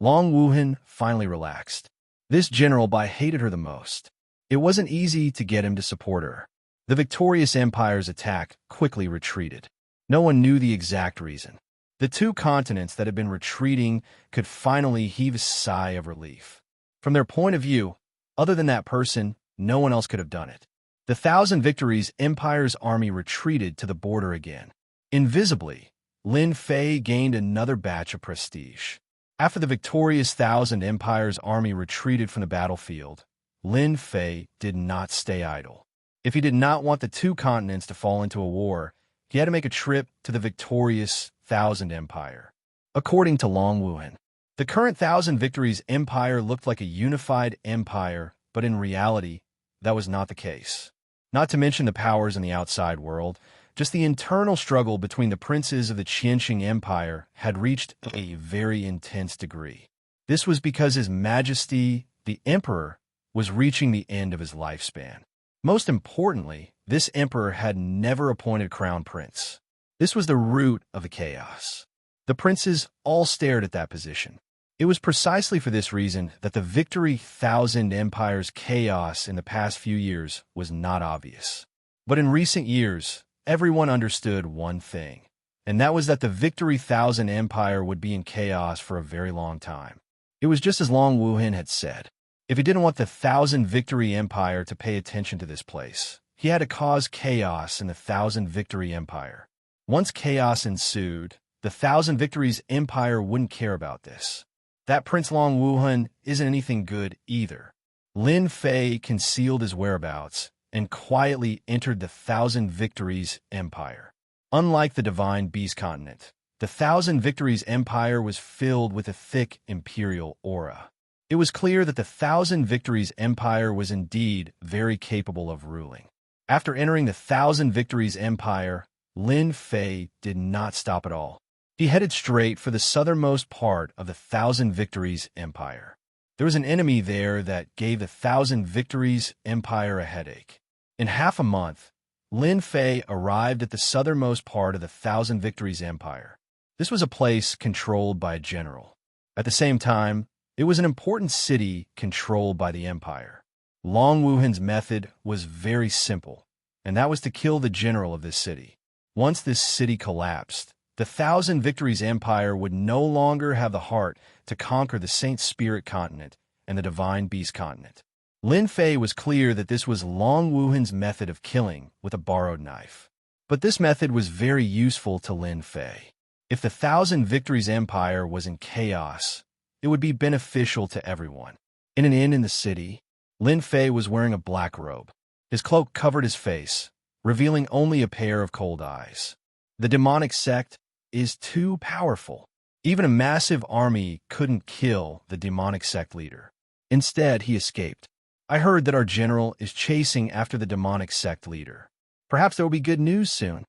Long Wuhan finally relaxed. This General Bai hated her the most. It wasn't easy to get him to support her. The victorious empire's attack quickly retreated. No one knew the exact reason. The 2 continents that had been retreating could finally heave a sigh of relief. From their point of view, other than that person, no one else could have done it. The 1,000 Victories Empire's army retreated to the border again. Invisibly, Lin Fei gained another batch of prestige. After the victorious 1,000 Empire's army retreated from the battlefield, Lin Fei did not stay idle. If he did not want the 2 continents to fall into a war, he had to make a trip to the victorious 1,000 Empire. According to Long Wuhan, the current 1,000 Victories Empire looked like a unified empire, but in reality, that was not the case. Not to mention the powers in the outside world, just the internal struggle between the princes of the Xianxia Empire had reached a very intense degree. This was because His Majesty, the Emperor, was reaching the end of his lifespan. Most importantly, this emperor had never appointed a crown prince. This was the root of the chaos. The princes all stared at that position. It was precisely for this reason that the Victory Thousand Empire's chaos in the past few years was not obvious. But in recent years, everyone understood one thing, and that was that the Victory Thousand Empire would be in chaos for a very long time. It was just as Long Wuhan had said. If he didn't want the Thousand Victory Empire to pay attention to this place, he had to cause chaos in the Thousand Victory Empire. Once chaos ensued, the Thousand Victories Empire wouldn't care about this. That Prince Long Wuhan isn't anything good either. Lin Fei concealed his whereabouts and quietly entered the Thousand Victories Empire. Unlike the Divine Beast Continent, the Thousand Victories Empire was filled with a thick imperial aura. It was clear that the Thousand Victories Empire was indeed very capable of ruling. After entering the Thousand Victories Empire, Lin Fei did not stop at all. He headed straight for the southernmost part of the Thousand Victories Empire. There was an enemy there that gave the Thousand Victories Empire a headache. In half a month, Lin Fei arrived at the southernmost part of the Thousand Victories Empire. This was a place controlled by a general. At the same time, it was an important city controlled by the empire. Long Wuhan's method was very simple, and that was to kill the general of this city. Once this city collapsed, the Thousand Victories Empire would no longer have the heart to conquer the Saint Spirit Continent and the Divine Beast Continent. Lin Fei was clear that this was Long Wuhan's method of killing with a borrowed knife. But this method was very useful to Lin Fei. If the Thousand Victories Empire was in chaos, it would be beneficial to everyone. In an inn in the city, Lin Fei was wearing a black robe. His cloak covered his face, revealing only a pair of cold eyes. The demonic sect is too powerful. Even a massive army couldn't kill the demonic sect leader. Instead, he escaped. I heard that our general is chasing after the demonic sect leader. Perhaps there will be good news soon.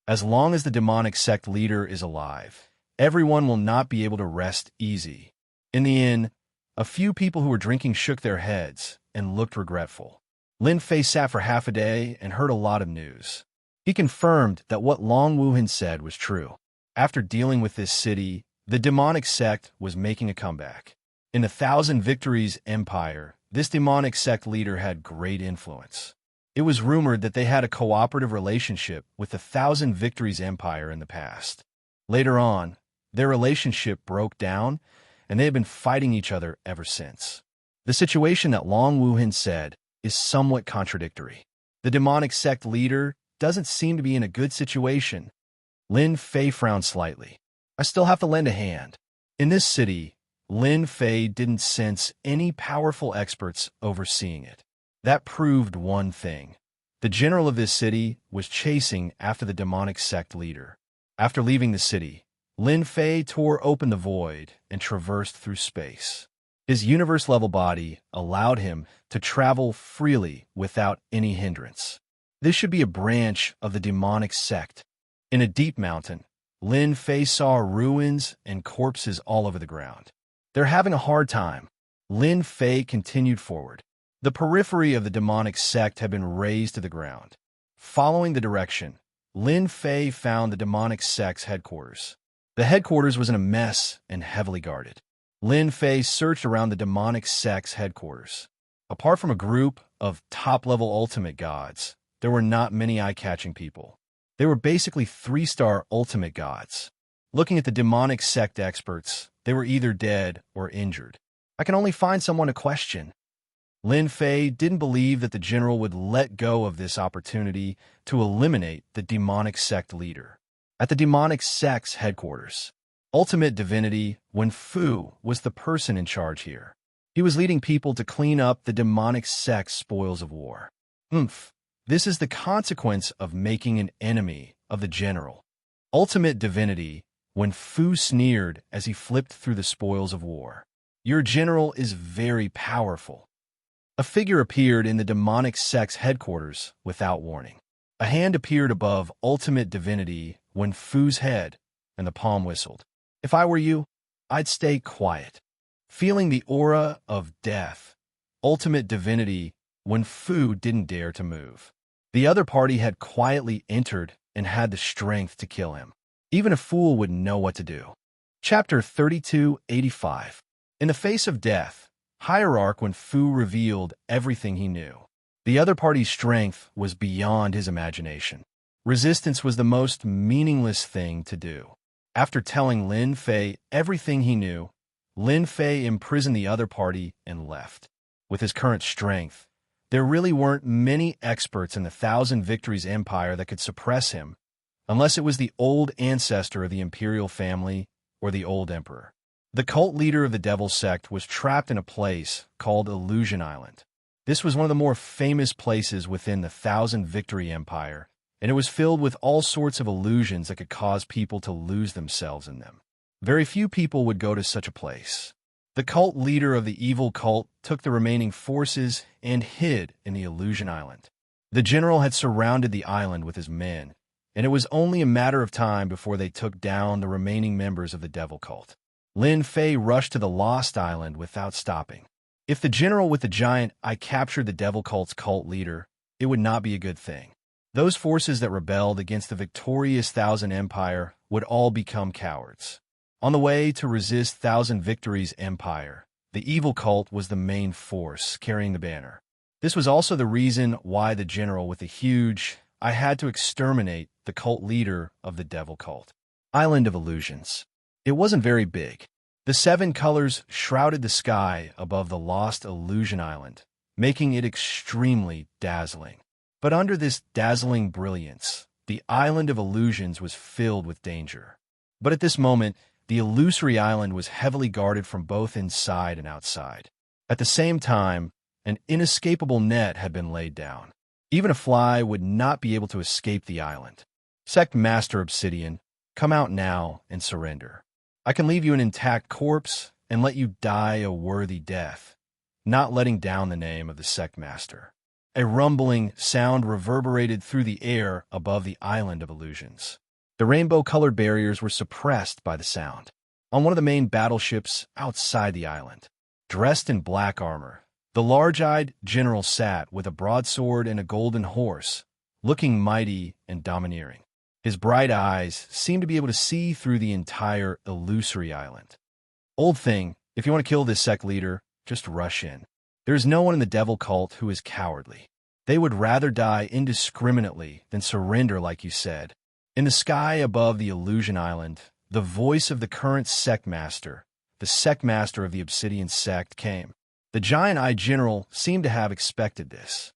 As long as the demonic sect leader is alive, everyone will not be able to rest easy. In the inn, a few people who were drinking shook their heads and looked regretful. Lin Fei sat for half a day and heard a lot of news. He confirmed that what Long Wuhan said was true. After dealing with this city, the demonic sect was making a comeback. In the Thousand Victories Empire, this demonic sect leader had great influence. It was rumored that they had a cooperative relationship with the Thousand Victories Empire in the past. Later on, their relationship broke down, and they have been fighting each other ever since. The situation that Long Wuhan said is somewhat contradictory. The demonic sect leader doesn't seem to be in a good situation. Lin Fei frowned slightly. I still have to lend a hand. In this city, Lin Fei didn't sense any powerful experts overseeing it. That proved one thing. The general of this city was chasing after the demonic sect leader. After leaving the city, Lin Fei tore open the void and traversed through space. His universe-level body allowed him to travel freely without any hindrance. This should be a branch of the demonic sect. In a deep mountain, Lin Fei saw ruins and corpses all over the ground. They're having a hard time. Lin Fei continued forward. The periphery of the demonic sect had been razed to the ground. Following the direction, Lin Fei found the demonic sect's headquarters. The headquarters was in a mess and heavily guarded. Lin Fei searched around the demonic sect's headquarters. Apart from a group of top-level ultimate gods, there were not many eye-catching people. They were basically 3-star ultimate gods. Looking at the demonic sect experts, they were either dead or injured. I can only find someone to question. Lin Fei didn't believe that the general would let go of this opportunity to eliminate the demonic sect leader. At the demonic sect's headquarters, Ultimate Divinity Wen Fu was the person in charge here. He was leading people to clean up the demonic sect's spoils of war. This is the consequence of making an enemy of the general. Ultimate Divinity Wen Fu sneered as he flipped through the spoils of war. Your general is very powerful. A figure appeared in the demonic sect's headquarters without warning. A hand appeared above Ultimate Divinity Wen Fu's head, and the palm whistled. If I were you, I'd stay quiet. Feeling the aura of death, Ultimate Divinity Wen Fu didn't dare to move. The other party had quietly entered and had the strength to kill him. Even a fool would know what to do. Chapter 3285 In the face of death, Hierarch when Fu revealed everything he knew. The other party's strength was beyond his imagination. Resistance was the most meaningless thing to do. After telling Lin Fei everything he knew, Lin Fei imprisoned the other party and left. With his current strength, there really weren't many experts in the Thousand Victories Empire that could suppress him, unless it was the old ancestor of the imperial family or the old emperor. The cult leader of the Devil Sect was trapped in a place called Illusion Island. This was one of the more famous places within the Thousand Victory Empire, and it was filled with all sorts of illusions that could cause people to lose themselves in them. Very few people would go to such a place. The cult leader of the evil cult took the remaining forces and hid in the Illusion Island. The general had surrounded the island with his men, and it was only a matter of time before they took down the remaining members of the devil cult. Lin Fei rushed to the Lost Island without stopping. If the general with the giant eye captured the devil cult's cult leader, it would not be a good thing. Those forces that rebelled against the victorious Thousand Empire would all become cowards. On the way to resist Thousand Victories Empire, the evil cult was the main force carrying the banner. This was also the reason why the general with the huge eye had to exterminate the cult leader of the devil cult. Island of Illusions. It wasn't very big. The 7 colors shrouded the sky above the lost Illusion Island, making it extremely dazzling. But under this dazzling brilliance, the Island of Illusions was filled with danger. But at this moment, the illusory island was heavily guarded from both inside and outside. At the same time, an inescapable net had been laid down. Even a fly would not be able to escape the island. Sect Master Obsidian, come out now and surrender. I can leave you an intact corpse and let you die a worthy death, not letting down the name of the Sect Master. A rumbling sound reverberated through the air above the Island of Illusions. The rainbow-colored barriers were suppressed by the sound. On one of the main battleships outside the island, dressed in black armor, the large-eyed general sat with a broadsword and a golden horse, looking mighty and domineering. His bright eyes seemed to be able to see through the entire illusory island. Old thing, if you want to kill this sect leader, just rush in. There is no one in the devil cult who is cowardly. They would rather die indiscriminately than surrender like you said. In the sky above the Illusion Island, the voice of the current sect master, the sect master of the Obsidian sect, came. The giant-eyed general seemed to have expected this.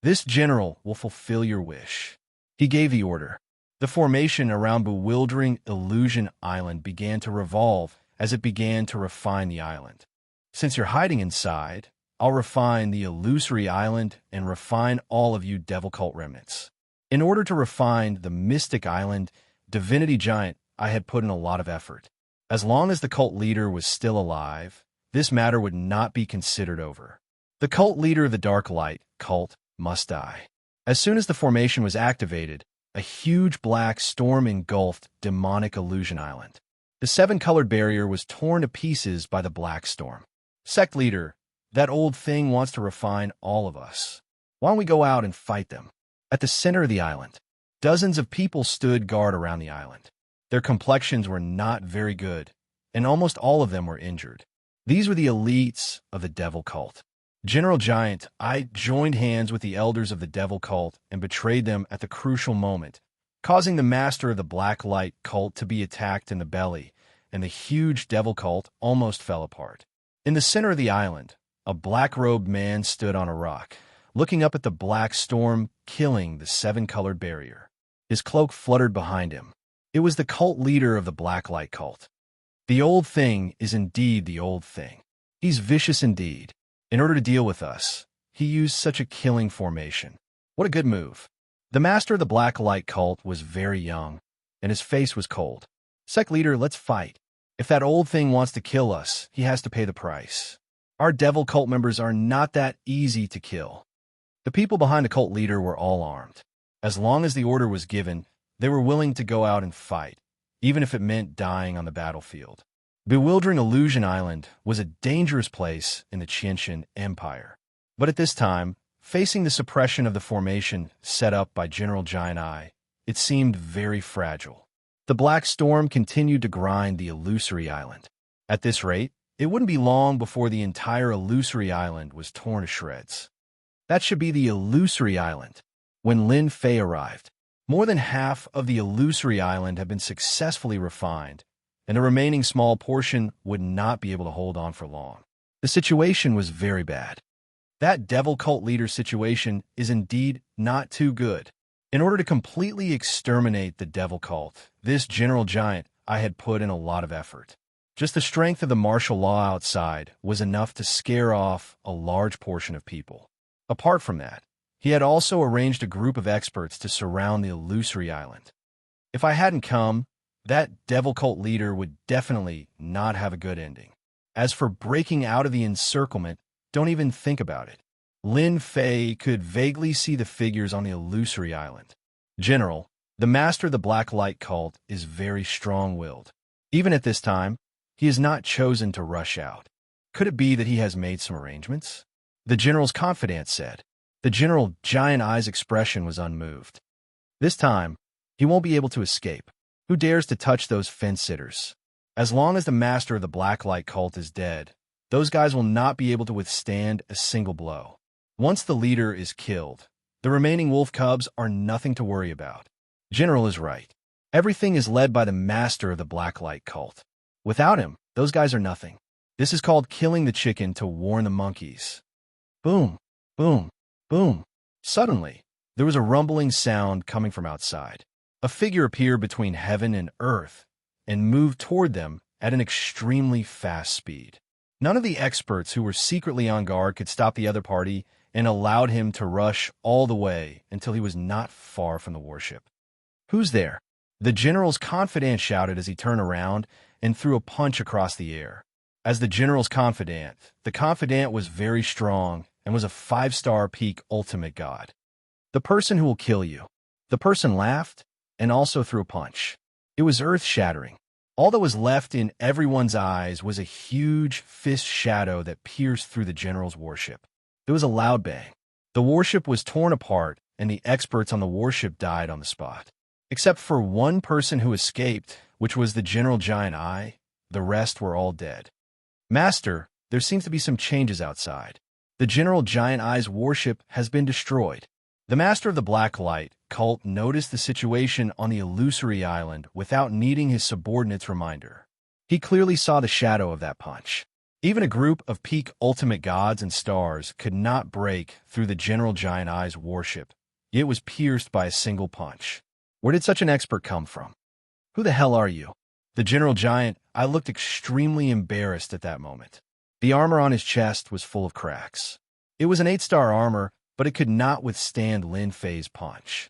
This general will fulfill your wish. He gave the order. The formation around bewildering Illusion Island began to revolve as it began to refine the island. Since you're hiding inside, I'll refine the illusory island and refine all of you devil cult remnants. In order to refine the mystic island, Divinity Giant, I had put in a lot of effort. As long as the cult leader was still alive, this matter would not be considered over. The cult leader of the Dark Light cult must die. As soon as the formation was activated, a huge black storm engulfed demonic Illusion Island. The 7-colored barrier was torn to pieces by the black storm. Sect leader, that old thing wants to refine all of us. Why don't we go out and fight them? At the center of the island, dozens of people stood guard around the island. Their complexions were not very good, and almost all of them were injured. These were the elites of the devil cult. General Giant, I joined hands with the elders of the devil cult and betrayed them at the crucial moment, causing the master of the black light cult to be attacked in the belly, and the huge devil cult almost fell apart. In the center of the island, a black-robed man stood on a rock, looking up at the black storm, killing the 7-colored barrier. His cloak fluttered behind him. It was the cult leader of the black light cult. The old thing is indeed the old thing. He's vicious indeed. In order to deal with us, he used such a killing formation. What a good move. The master of the black light cult was very young, and his face was cold. Sect leader, let's fight. If that old thing wants to kill us, he has to pay the price. Our devil cult members are not that easy to kill. The people behind the cult leader were all armed. As long as the order was given, they were willing to go out and fight, even if it meant dying on the battlefield. Bewildering Illusion Island was a dangerous place in the Xianxia Empire. But at this time, facing the suppression of the formation set up by General Giant Eye, it seemed very fragile. The black storm continued to grind the illusory island. At this rate, it wouldn't be long before the entire illusory island was torn to shreds. That should be the illusory island. When Lin Fei arrived, more than half of the illusory island had been successfully refined, and the remaining small portion would not be able to hold on for long. The situation was very bad. That devil cult leader situation is indeed not too good. In order to completely exterminate the devil cult, this general giant I had put in a lot of effort. Just the strength of the martial law outside was enough to scare off a large portion of people. Apart from that, he had also arranged a group of experts to surround the illusory island. If I hadn't come, that devil cult leader would definitely not have a good ending. As for breaking out of the encirclement, don't even think about it. Lin Fei could vaguely see the figures on the illusory island. General, the master of the Black Light cult is very strong-willed. Even at this time, he has not chosen to rush out. Could it be that he has made some arrangements? The general's confidant said. The general giant eye's expression was unmoved. This time, he won't be able to escape. Who dares to touch those fence-sitters? As long as the master of the Black Light cult is dead, those guys will not be able to withstand a single blow. Once the leader is killed, the remaining wolf cubs are nothing to worry about. General is right. Everything is led by the master of the Black Light cult. Without him, those guys are nothing. This is called killing the chicken to warn the monkeys. Boom, boom, boom. Suddenly, there was a rumbling sound coming from outside. A figure appeared between heaven and earth and moved toward them at an extremely fast speed. None of the experts who were secretly on guard could stop the other party and allowed him to rush all the way until he was not far from the warship. Who's there? The general's confidant shouted as he turned around and threw a punch across the air. As the general's confidant, the confidant was very strong and was a 5-star peak ultimate god. The person who will kill you. The person laughed and also threw a punch. It was earth-shattering. All that was left in everyone's eyes was a huge fist shadow that pierced through the general's warship. There was a loud bang. The warship was torn apart, and the experts on the warship died on the spot. Except for one person who escaped, which was the general giant eye, the rest were all dead. Master, there seems to be some changes outside. The general giant eye's warship has been destroyed. The master of the Black Light cult noticed the situation on the illusory island without needing his subordinate's reminder. He clearly saw the shadow of that punch. Even a group of peak ultimate gods and stars could not break through the general giant eye's warship. It was pierced by a single punch. Where did such an expert come from? Who the hell are you? The general giant eye looked extremely embarrassed at that moment. The armor on his chest was full of cracks. It was an 8-star armor, but it could not withstand Lin Fei's punch.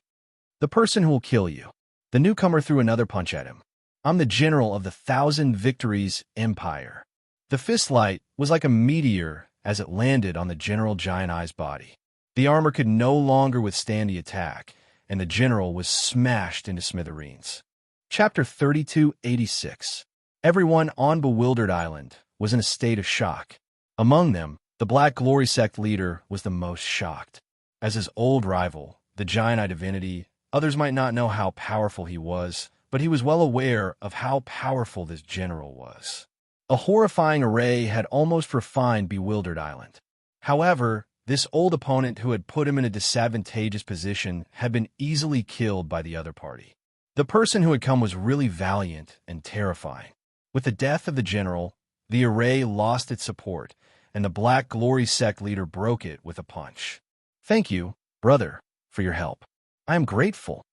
The person who will kill you. The newcomer threw another punch at him. I'm the general of the 1,000 Victories Empire. The fist light was like a meteor as it landed on the general giant eye's body. The armor could no longer withstand the attack, and the general was smashed into smithereens. Chapter 3286. Everyone on Bewildered Island was in a state of shock. Among them, the Black Glory Sect leader was the most shocked. As his old rival, the Giant Eye Divinity, others might not know how powerful he was, but he was well aware of how powerful this general was. A horrifying array had almost refined Bewildered Island. However, this old opponent who had put him in a disadvantageous position had been easily killed by the other party. The person who had come was really valiant and terrifying. With the death of the general, the array lost its support, and the Black Glory Sect leader broke it with a punch. Thank you, brother, for your help. I am grateful.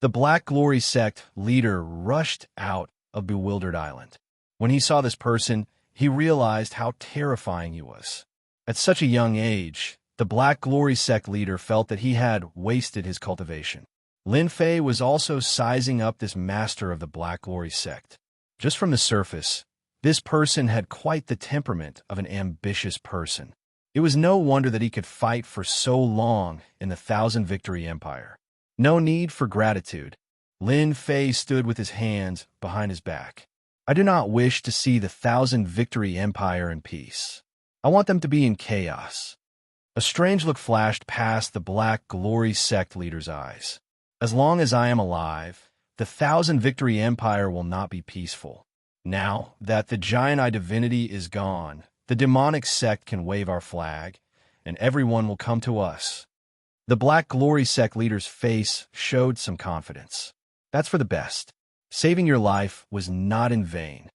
The Black Glory Sect leader rushed out of Bewildered Island. When he saw this person, he realized how terrifying he was. At such a young age, the Black Glory Sect leader felt that he had wasted his cultivation. Lin Fei was also sizing up this master of the Black Glory Sect. Just from the surface, this person had quite the temperament of an ambitious person. It was no wonder that he could fight for so long in the 1,000 Victory Empire. No need for gratitude. Lin Fei stood with his hands behind his back. I do not wish to see the 1,000 Victory Empire in peace. I want them to be in chaos. A strange look flashed past the Black Glory Sect leader's eyes. As long as I am alive, the 1,000 Victory Empire will not be peaceful. Now that the giant eye divinity is gone, the demonic sect can wave our flag, and everyone will come to us. The Black Glory sect leader's face showed some confidence. That's for the best. Saving your life was not in vain.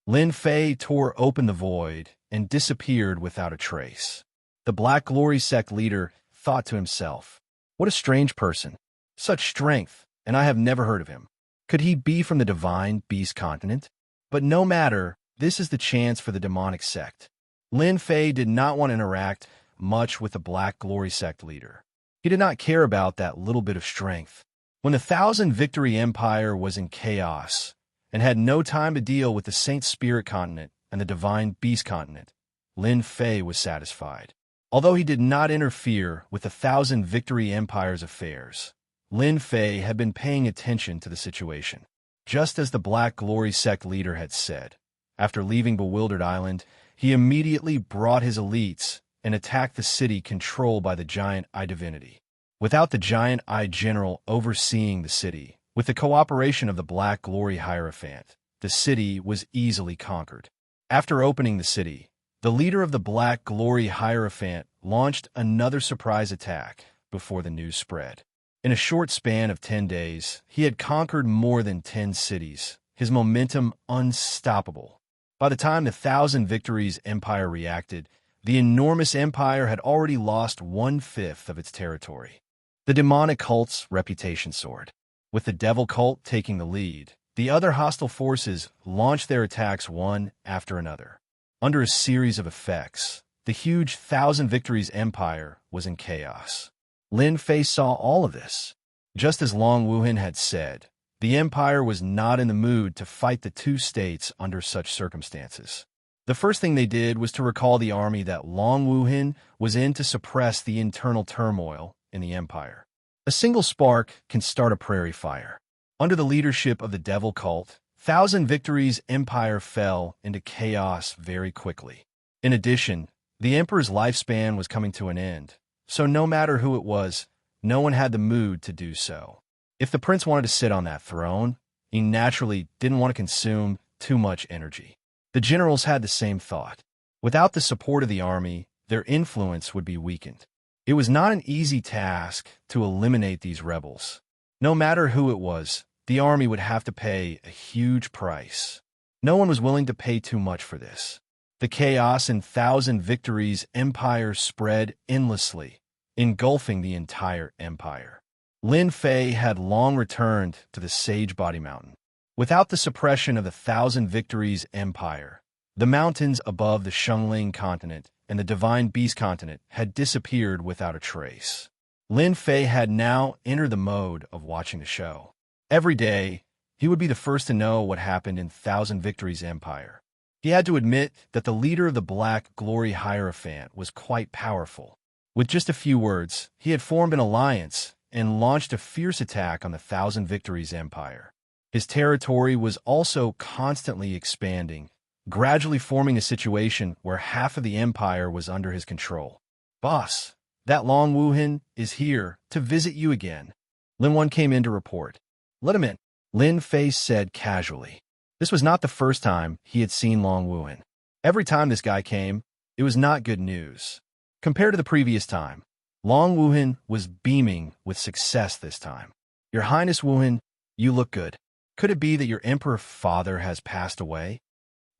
Lin Fei tore open the void and disappeared without a trace. The Black Glory sect leader thought to himself, "What a strange person. Such strength, and I have never heard of him. Could he be from the divine beast continent?" But no matter, this is the chance for the demonic sect. Lin Fei did not want to interact much with the Black Glory sect leader. He did not care about that little bit of strength. When the Thousand Victory Empire was in chaos and had no time to deal with the Saint Spirit continent and the divine beast continent, Lin Fei was satisfied. Although he did not interfere with the Thousand Victory Empire's affairs, Lin Fei had been paying attention to the situation. Just as the Black Glory sect leader had said, after leaving Bewildered Island, he immediately brought his elites and attacked the city controlled by the Giant Eye Divinity. Without the Giant Eye General overseeing the city, with the cooperation of the Black Glory Hierophant, the city was easily conquered. After opening the city, the leader of the Black Glory Hierophant launched another surprise attack before the news spread. In a short span of 10 days, he had conquered more than 10 cities, his momentum unstoppable. By the time the Thousand Victories Empire reacted, the enormous empire had already lost 1/5 of its territory. The demonic cult's reputation soared. With the devil cult taking the lead, the other hostile forces launched their attacks one after another. Under a series of effects, the huge Thousand Victories Empire was in chaos. Lin Fei saw all of this. Just as Long Wuhan had said, the empire was not in the mood to fight the two states under such circumstances. The first thing they did was to recall the army that Long Wuhan was in to suppress the internal turmoil in the empire. A single spark can start a prairie fire. Under the leadership of the devil cult, Thousand Victories Empire fell into chaos very quickly. In addition, the emperor's lifespan was coming to an end, so no matter who it was, no one had the mood to do so. If the prince wanted to sit on that throne, he naturally didn't want to consume too much energy. The generals had the same thought. Without the support of the army, their influence would be weakened. It was not an easy task to eliminate these rebels. No matter who it was, the army would have to pay a huge price. No one was willing to pay too much for this. The chaos in Thousand Victories Empire spread endlessly, engulfing the entire empire. Lin Fei had long returned to the Sage Body Mountain. Without the suppression of the Thousand Victories Empire, the mountains above the Xianxia continent and the Divine Beast continent had disappeared without a trace. Lin Fei had now entered the mode of watching the show. Every day, he would be the first to know what happened in Thousand Victories Empire. He had to admit that the leader of the Black Glory Hierophant was quite powerful. With just a few words, he had formed an alliance and launched a fierce attack on the Thousand Victories Empire. His territory was also constantly expanding, gradually forming a situation where half of the empire was under his control. "Boss, that Long Wuhan is here to visit you again." Lin Wan came in to report. "Let him in," Lin Fei said casually. This was not the first time he had seen Long Wuhan. Every time this guy came, it was not good news. Compared to the previous time, Long Wuhan was beaming with success this time. "Your Highness Wuhan, you look good. Could it be that your emperor father has passed away?"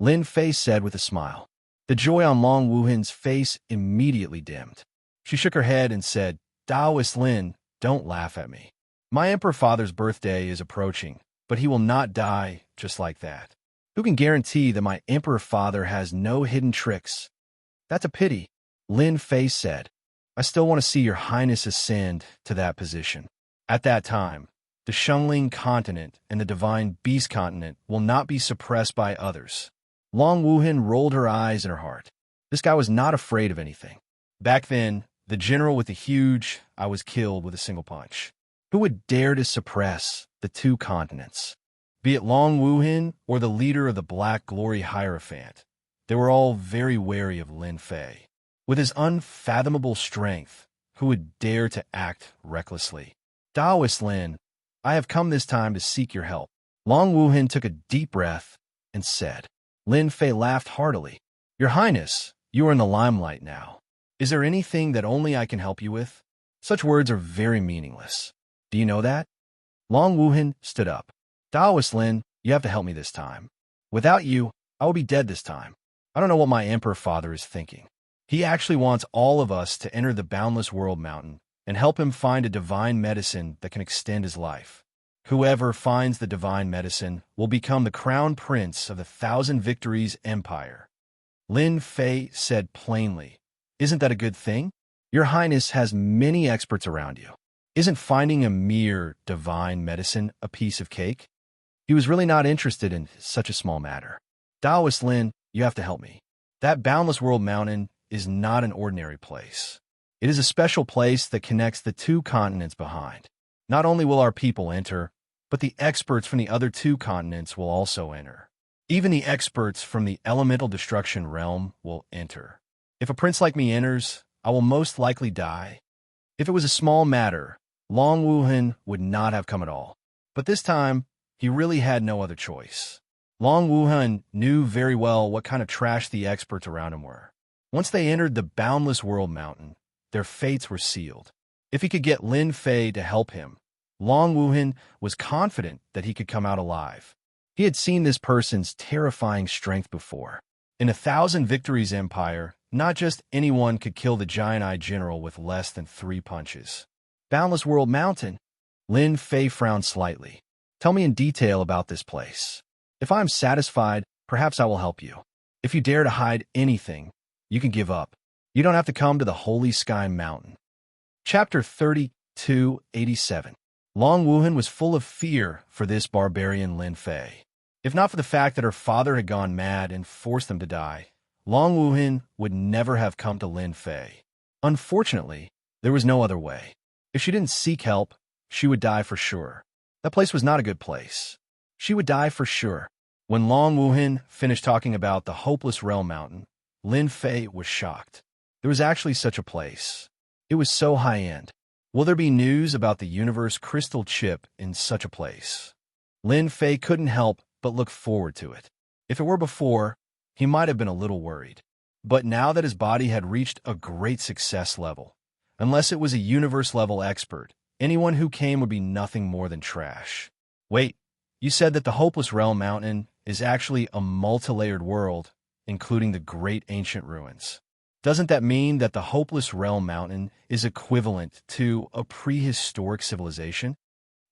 Lin Fei said with a smile. The joy on Long Wuhan's face immediately dimmed. She shook her head and said, "Taoist Lin, don't laugh at me. My emperor father's birthday is approaching, but he will not die just like that. Who can guarantee that my emperor father has no hidden tricks?" "That's a pity," Lin Fei said. "I still want to see your highness ascend to that position. At that time, the Xianxia continent and the divine beast continent will not be suppressed by others." Long Wuhan rolled her eyes in her heart. This guy was not afraid of anything. Back then, the general with the huge "I was killed with a single punch." Who would dare to suppress the two continents? Be it Long Wuhan or the leader of the Black Glory Hierophant, they were all very wary of Lin Fei. With his unfathomable strength, who would dare to act recklessly? "Taoist Lin, I have come this time to seek your help." Long Wuhan took a deep breath and said. Lin Fei laughed heartily. Your Highness, you are in the limelight now. Is there anything that only I can help you with? Such words are very meaningless. Do you know that? Long Wuhan stood up. Daoist Lin, you have to help me this time. Without you, I will be dead this time. I don't know what my emperor father is thinking. He actually wants all of us to enter the Boundless World Mountain and help him find a divine medicine that can extend his life. Whoever finds the divine medicine will become the crown prince of the Thousand Victories Empire. Lin Fei said plainly, Isn't that a good thing? Your Highness has many experts around you. Isn't finding a mere divine medicine a piece of cake? He was really not interested in such a small matter. Daoist Lin, you have to help me. That Boundless World Mountain is not an ordinary place. It is a special place that connects the two continents behind. Not only will our people enter, but the experts from the other two continents will also enter. Even the experts from the elemental destruction realm will enter. If a prince like me enters, I will most likely die. If it was a small matter, Long Wuhan would not have come at all. But this time, he really had no other choice. Long Wuhan knew very well what kind of trash the experts around him were. Once they entered the Boundless World Mountain, their fates were sealed. If he could get Lin Fei to help him, Long Wuhan was confident that he could come out alive. He had seen this person's terrifying strength before. In a Thousand Victories Empire, not just anyone could kill the giant-eyed general with less than 3 punches. Boundless World Mountain. Lin Fei frowned slightly. Tell me in detail about this place. If I am satisfied, perhaps I will help you. If you dare to hide anything, you can give up. You don't have to come to the Holy Sky Mountain. Chapter 32:87. Long Wuhan was full of fear for this barbarian Lin Fei. If not for the fact that her father had gone mad and forced them to die, Long Wuhan would never have come to Lin Fei. Unfortunately, there was no other way. If she didn't seek help, she would die for sure. That place was not a good place. She would die for sure. When Long Wuhan finished talking about the hopeless Realm Mountain, Lin Fei was shocked. There was actually such a place. It was so high-end. Will there be news about the universe crystal chip in such a place? Lin Fei couldn't help but look forward to it. If it were before, he might have been a little worried. But now that his body had reached a great success level, unless it was a universe-level expert, anyone who came would be nothing more than trash. Wait, you said that the Hopeless Realm Mountain is actually a multi-layered world, including the great ancient ruins. Doesn't that mean that the Hopeless Realm Mountain is equivalent to a prehistoric civilization?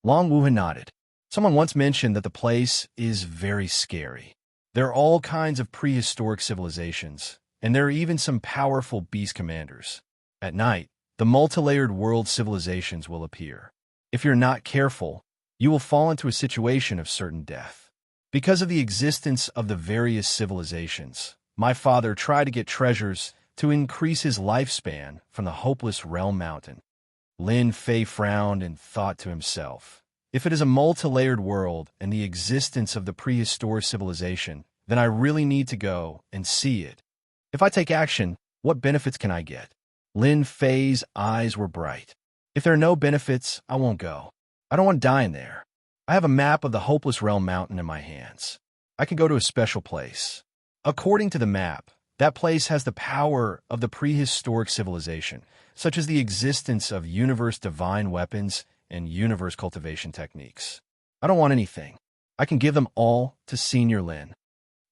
Long Wuhan nodded. Someone once mentioned that the place is very scary. There are all kinds of prehistoric civilizations, and there are even some powerful beast commanders. At night, the multi-layered world civilizations will appear. If you're not careful, you will fall into a situation of certain death. Because of the existence of the various civilizations, my father tried to get treasures to increase his lifespan from the Hopeless Realm Mountain. Lin Fei frowned and thought to himself, if it is a multi-layered world and the existence of the prehistoric civilization, then I really need to go and see it. If I take action, what benefits can I get? Lin Fei's eyes were bright. If there are no benefits, I won't go. I don't want to die in there. I have a map of the Hopeless Realm Mountain in my hands. I can go to a special place. According to the map, that place has the power of the prehistoric civilization, such as the existence of universe divine weapons and universe cultivation techniques. I don't want anything. I can give them all to Senior Lin.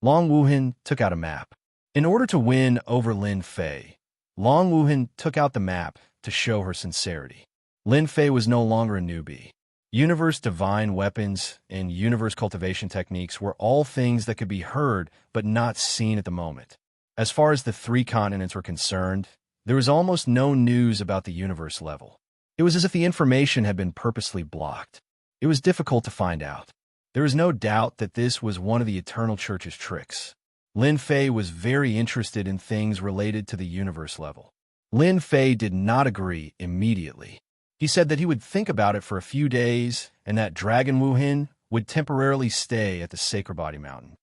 Long Wuhan took out a map. In order to win over Lin Fei, Long Wuhan took out the map to show her sincerity. Lin Fei was no longer a newbie. Universe divine weapons and universe cultivation techniques were all things that could be heard but not seen at the moment. As far as the 3 continents were concerned, there was almost no news about the universe level. It was as if the information had been purposely blocked. It was difficult to find out. There is no doubt that this was one of the Eternal Church's tricks. Lin Fei was very interested in things related to the universe level. Lin Fei did not agree immediately. He said that he would think about it for a few days and that Dragon Wuhan would temporarily stay at the Sacred Body Mountain.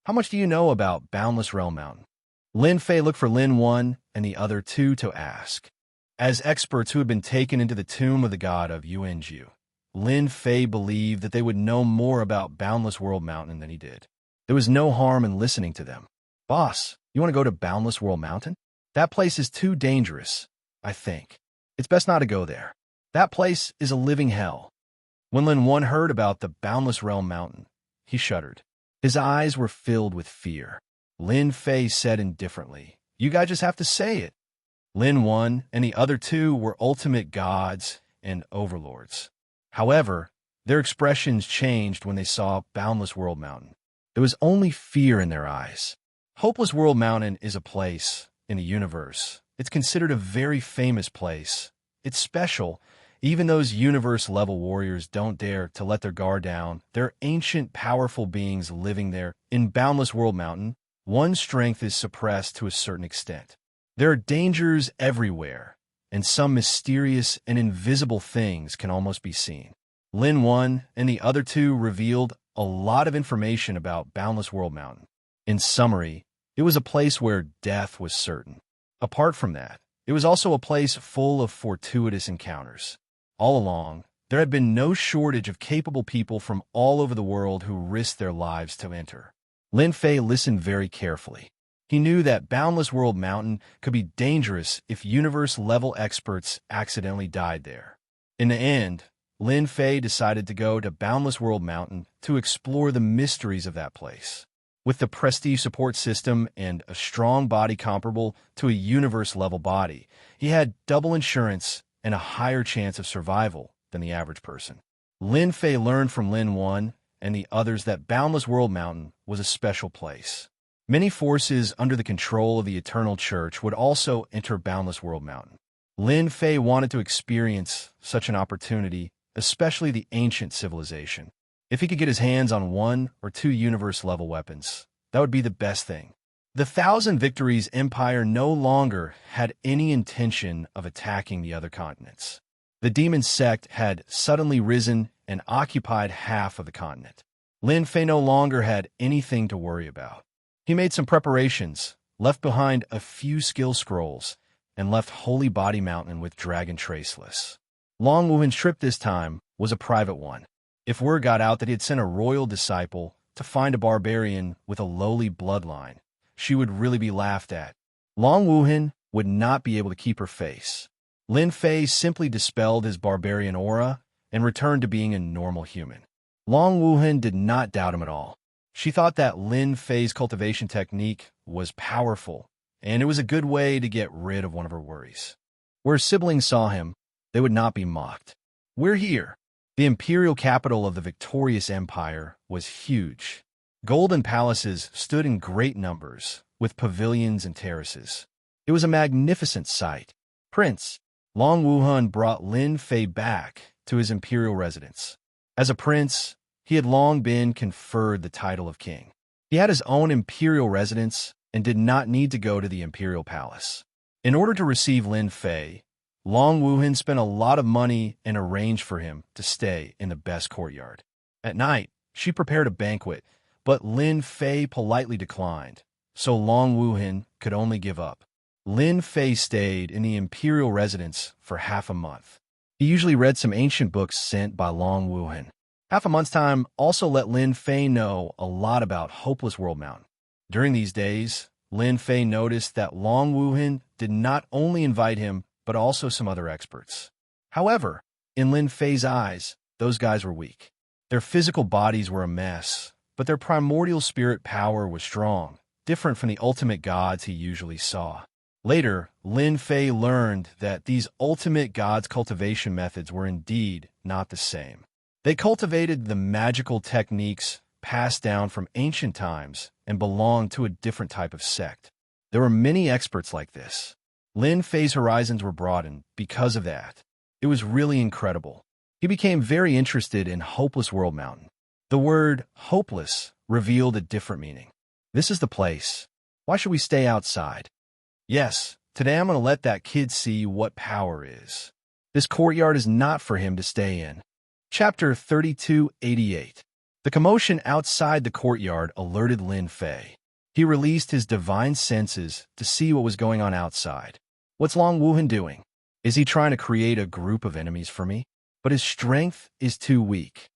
How much do you know about Boundless Realm Mountain? Lin Fei looked for Lin 1 and the other 2 to ask. As experts who had been taken into the tomb of the god of Yuanju, Lin Fei believed that they would know more about Boundless World Mountain than he did. There was no harm in listening to them. Boss, you want to go to Boundless World Mountain? That place is too dangerous, I think. It's best not to go there. That place is a living hell. When Lin One heard about the Boundless Realm Mountain, he shuddered. His eyes were filled with fear. Lin Fei said indifferently, "You guys just have to say it." Lin One and the other two were ultimate gods and overlords. However, their expressions changed when they saw Boundless World Mountain. There was only fear in their eyes. Hopeless World Mountain is a place in the universe. It's considered a very famous place. It's special. Even those universe-level warriors don't dare to let their guard down. They're ancient, powerful beings living there. In Boundless World Mountain, one's strength is suppressed to a certain extent. There are dangers everywhere, and some mysterious and invisible things can almost be seen. Lin One and the other two revealed a lot of information about Boundless World Mountain. In summary, it was a place where death was certain. Apart from that, it was also a place full of fortuitous encounters. All along, there had been no shortage of capable people from all over the world who risked their lives to enter. Lin Fei listened very carefully. He knew that Boundless World Mountain could be dangerous if universe-level experts accidentally died there. In the end, Lin Fei decided to go to Boundless World Mountain to explore the mysteries of that place. With the prestige support system and a strong body comparable to a universe-level body, he had double insurance and a higher chance of survival than the average person. Lin Fei learned from Lin One and the others that Boundless World Mountain was a special place. Many forces under the control of the Eternal Church would also enter Boundless World Mountain. Lin Fei wanted to experience such an opportunity, especially the ancient civilization. If he could get his hands on 1 or 2 universe-level weapons, that would be the best thing. The Thousand Victories Empire no longer had any intention of attacking the other continents. The demon sect had suddenly risen and occupied half of the continent. Lin Fei no longer had anything to worry about. He made some preparations, left behind a few skill scrolls, and left Holy Body Mountain with Dragon Traceless. Long Wuhan's trip this time was a private one. If word got out that he had sent a royal disciple to find a barbarian with a lowly bloodline, she would really be laughed at. Long Wuhan would not be able to keep her face. Lin Fei simply dispelled his barbarian aura and returned to being a normal human. Long Wuhan did not doubt him at all. She thought that Lin Fei's cultivation technique was powerful, and it was a good way to get rid of one of her worries. Where siblings saw him, they would not be mocked. "We're here." The imperial capital of the victorious empire was huge. Golden palaces stood in great numbers, with pavilions and terraces. It was a magnificent sight. Prince Long Wuhan brought Lin Fei back to his imperial residence. As a prince, he had long been conferred the title of king. He had his own imperial residence and did not need to go to the imperial palace. In order to receive Lin Fei, Long Wuhan spent a lot of money and arranged for him to stay in the best courtyard. At night, she prepared a banquet, but Lin Fei politely declined, so Long Wuhan could only give up. Lin Fei stayed in the imperial residence for half a month. He usually read some ancient books sent by Long Wuhan. Half a month's time also let Lin Fei know a lot about Hopeless World Mountain. During these days, Lin Fei noticed that Long Wuhan did not only invite him, but also some other experts. However, in Lin Fei's eyes, those guys were weak. Their physical bodies were a mess, but their primordial spirit power was strong, different from the ultimate gods he usually saw. Later, Lin Fei learned that these ultimate gods' cultivation methods were indeed not the same. They cultivated the magical techniques passed down from ancient times and belonged to a different type of sect. There were many experts like this. Lin Fei's horizons were broadened because of that. It was really incredible. He became very interested in Hopeless World Mountain. The word hopeless revealed a different meaning. This is the place. Why should we stay outside? Yes, today I'm going to let that kid see what power is. This courtyard is not for him to stay in. Chapter 3288. The commotion outside the courtyard alerted Lin Fei. He released his divine senses to see what was going on outside. What's Long Wuhan doing? Is he trying to create a group of enemies for me? But his strength is too weak.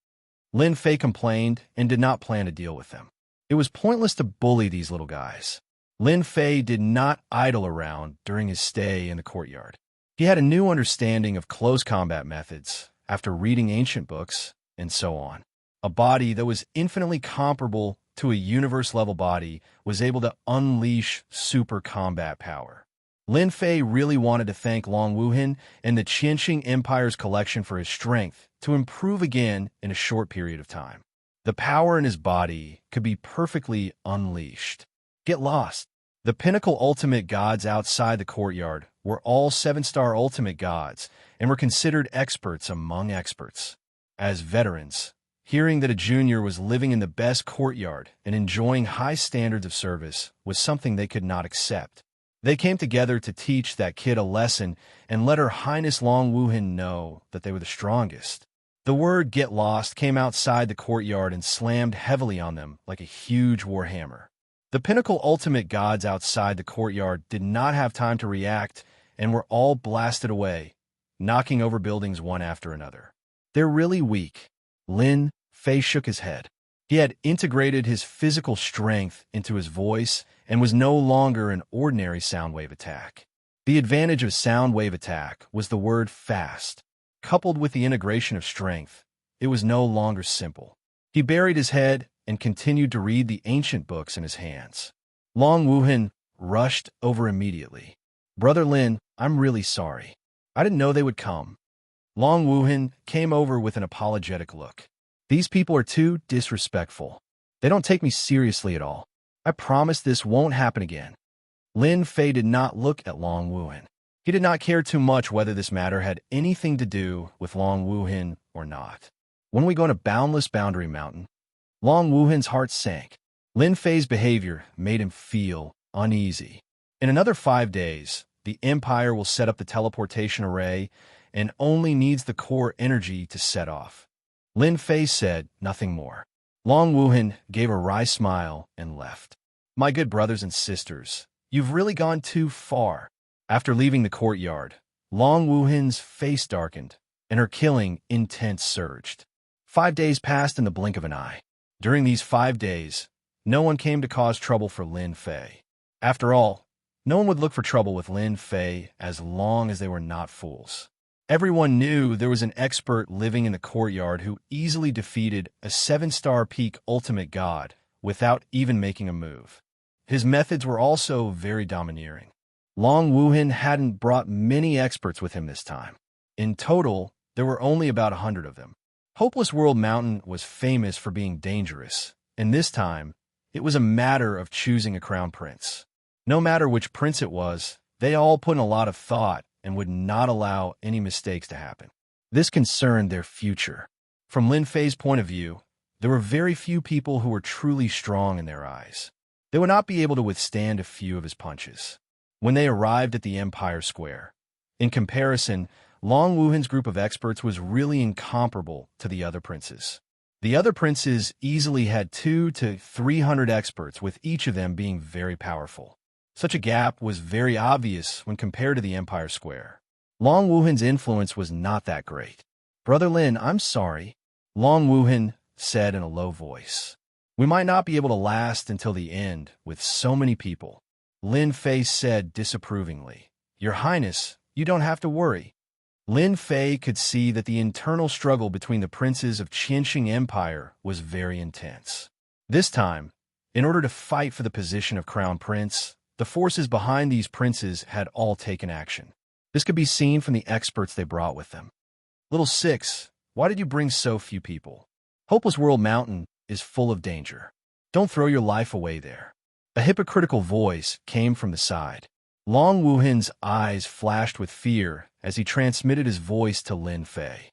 Lin Fei complained and did not plan to deal with them. It was pointless to bully these little guys. Lin Fei did not idle around during his stay in the courtyard. He had a new understanding of close combat methods after reading ancient books and so on. A body that was infinitely comparable to a universe-level body was able to unleash super combat power. Lin Fei really wanted to thank Long Wuhan and the Qianxia Empire's collection for his strength to improve again in a short period of time. The power in his body could be perfectly unleashed. Get lost. The pinnacle ultimate gods outside the courtyard were all 7-star ultimate gods and were considered experts among experts. As veterans, hearing that a junior was living in the best courtyard and enjoying high standards of service was something they could not accept. They came together to teach that kid a lesson and let Her Highness Long Wuhan know that they were the strongest. The word "get lost" came outside the courtyard and slammed heavily on them like a huge warhammer. The pinnacle ultimate gods outside the courtyard did not have time to react and were all blasted away, knocking over buildings one after another. They're really weak. Lin Fei shook his head. He had integrated his physical strength into his voice and was no longer an ordinary sound wave attack. The advantage of sound wave attack was the word fast. Coupled with the integration of strength, it was no longer simple. He buried his head and continued to read the ancient books in his hands. Long Wuhan rushed over immediately. "Brother Lin, I'm really sorry. I didn't know they would come." Long Wuhan came over with an apologetic look. "These people are too disrespectful. They don't take me seriously at all. I promise this won't happen again." Lin Fei did not look at Long Wuhan. He did not care too much whether this matter had anything to do with Long Wuhan or not. "When we go to Boundless Boundary Mountain?" Long Wuhan's heart sank. Lin Fei's behavior made him feel uneasy. "In another 5 days, the Empire will set up the teleportation array and only needs the core energy to set off." Lin Fei said nothing more. Long Wuhan gave a wry smile and left. "My good brothers and sisters, you've really gone too far." After leaving the courtyard, Long Wuhan's face darkened, and her killing intent surged. 5 days passed in the blink of an eye. During these 5 days, no one came to cause trouble for Lin Fei. After all, no one would look for trouble with Lin Fei as long as they were not fools. Everyone knew there was an expert living in the courtyard who easily defeated a 7-star peak ultimate god without even making a move. His methods were also very domineering. Long Wuhan hadn't brought many experts with him this time. In total, there were only about 100 of them. Hopeless World Mountain was famous for being dangerous, and this time, it was a matter of choosing a crown prince. No matter which prince it was, they all put in a lot of thought and would not allow any mistakes to happen. This concerned their future. From Lin Fei's point of view, there were very few people who were truly strong in their eyes. They would not be able to withstand a few of his punches. When they arrived at the Empire Square, in comparison, Long Wuhan's group of experts was really incomparable to the other princes. The other princes easily had 200 to 300 experts, with each of them being very powerful. Such a gap was very obvious when compared to the Empire Square. Long Wuhan's influence was not that great. "Brother Lin, I'm sorry," Long Wuhan said in a low voice. "We might not be able to last until the end with so many people." Lin Fei said disapprovingly, "Your Highness, you don't have to worry." Lin Fei could see that the internal struggle between the princes of Qianxia Empire was very intense. This time, in order to fight for the position of crown prince, the forces behind these princes had all taken action. This could be seen from the experts they brought with them. "Little Six, why did you bring so few people? Hopeless World Mountain is full of danger. Don't throw your life away there." A hypocritical voice came from the side. Long Wuhan's eyes flashed with fear as he transmitted his voice to Lin Fei.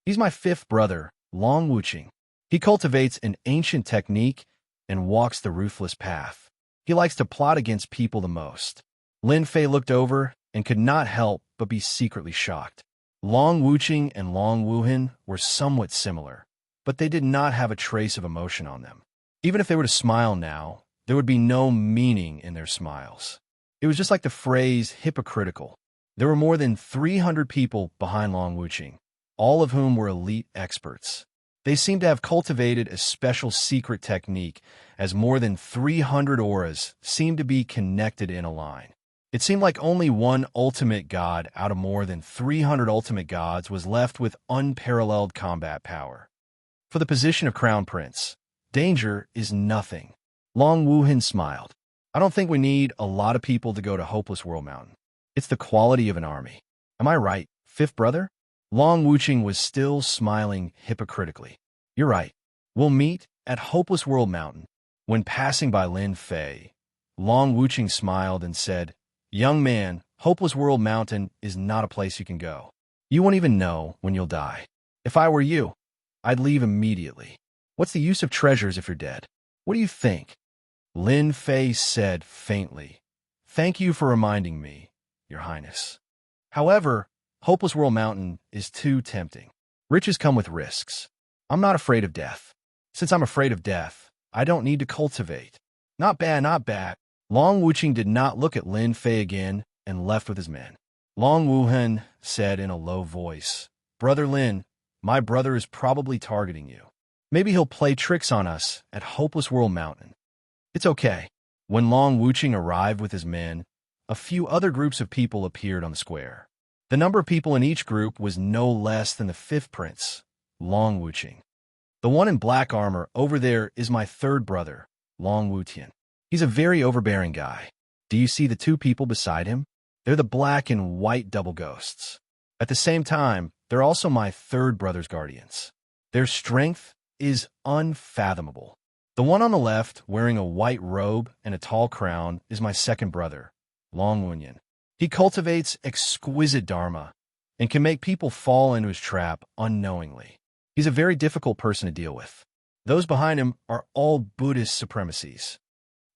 "He's my 5th brother, Long Wuxia. He cultivates an ancient technique and walks the ruthless path. He likes to plot against people the most." Lin Fei looked over and could not help but be secretly shocked. Long Wuxia and Long Wuhan were somewhat similar, but they did not have a trace of emotion on them. Even if they were to smile now, there would be no meaning in their smiles. It was just like the phrase hypocritical. There were more than 300 people behind Long Wuxia, all of whom were elite experts. They seem to have cultivated a special secret technique, as more than 300 auras seem to be connected in a line. It seemed like only one ultimate god out of more than 300 ultimate gods was left with unparalleled combat power. For the position of Crown Prince, danger is nothing. Long Wuhan smiled. I don't think we need a lot of people to go to Hopeless World Mountain. It's the quality of an army. Am I right, fifth brother? Long Wuching was still smiling hypocritically. You're right. We'll meet at Hopeless World Mountain. When passing by Lin Fei, Long Wuching smiled and said, Young man, Hopeless World Mountain is not a place you can go. You won't even know when you'll die. If I were you, I'd leave immediately. What's the use of treasures if you're dead? What do you think? Lin Fei said faintly, Thank you for reminding me, Your Highness. However, Hopeless World Mountain is too tempting. Riches come with risks. I'm not afraid of death. Since I'm afraid of death, I don't need to cultivate. Not bad, not bad. Long Wuching did not look at Lin Fei again and left with his men. Long Wuhan said in a low voice, Brother Lin, my brother is probably targeting you. Maybe he'll play tricks on us at Hopeless World Mountain. It's okay. When Long Wuching arrived with his men, a few other groups of people appeared on the square. The number of people in each group was no less than the fifth prince, Long Wuching. The one in black armor over there is my third brother, Long Wutian. He's a very overbearing guy. Do you see the two people beside him? They're the black and white double ghosts. At the same time, they're also my third brother's guardians. Their strength is unfathomable. The one on the left, wearing a white robe and a tall crown, is my second brother, Long Wunyan. He cultivates exquisite dharma and can make people fall into his trap unknowingly. He's a very difficult person to deal with. Those behind him are all Buddhist supremacies.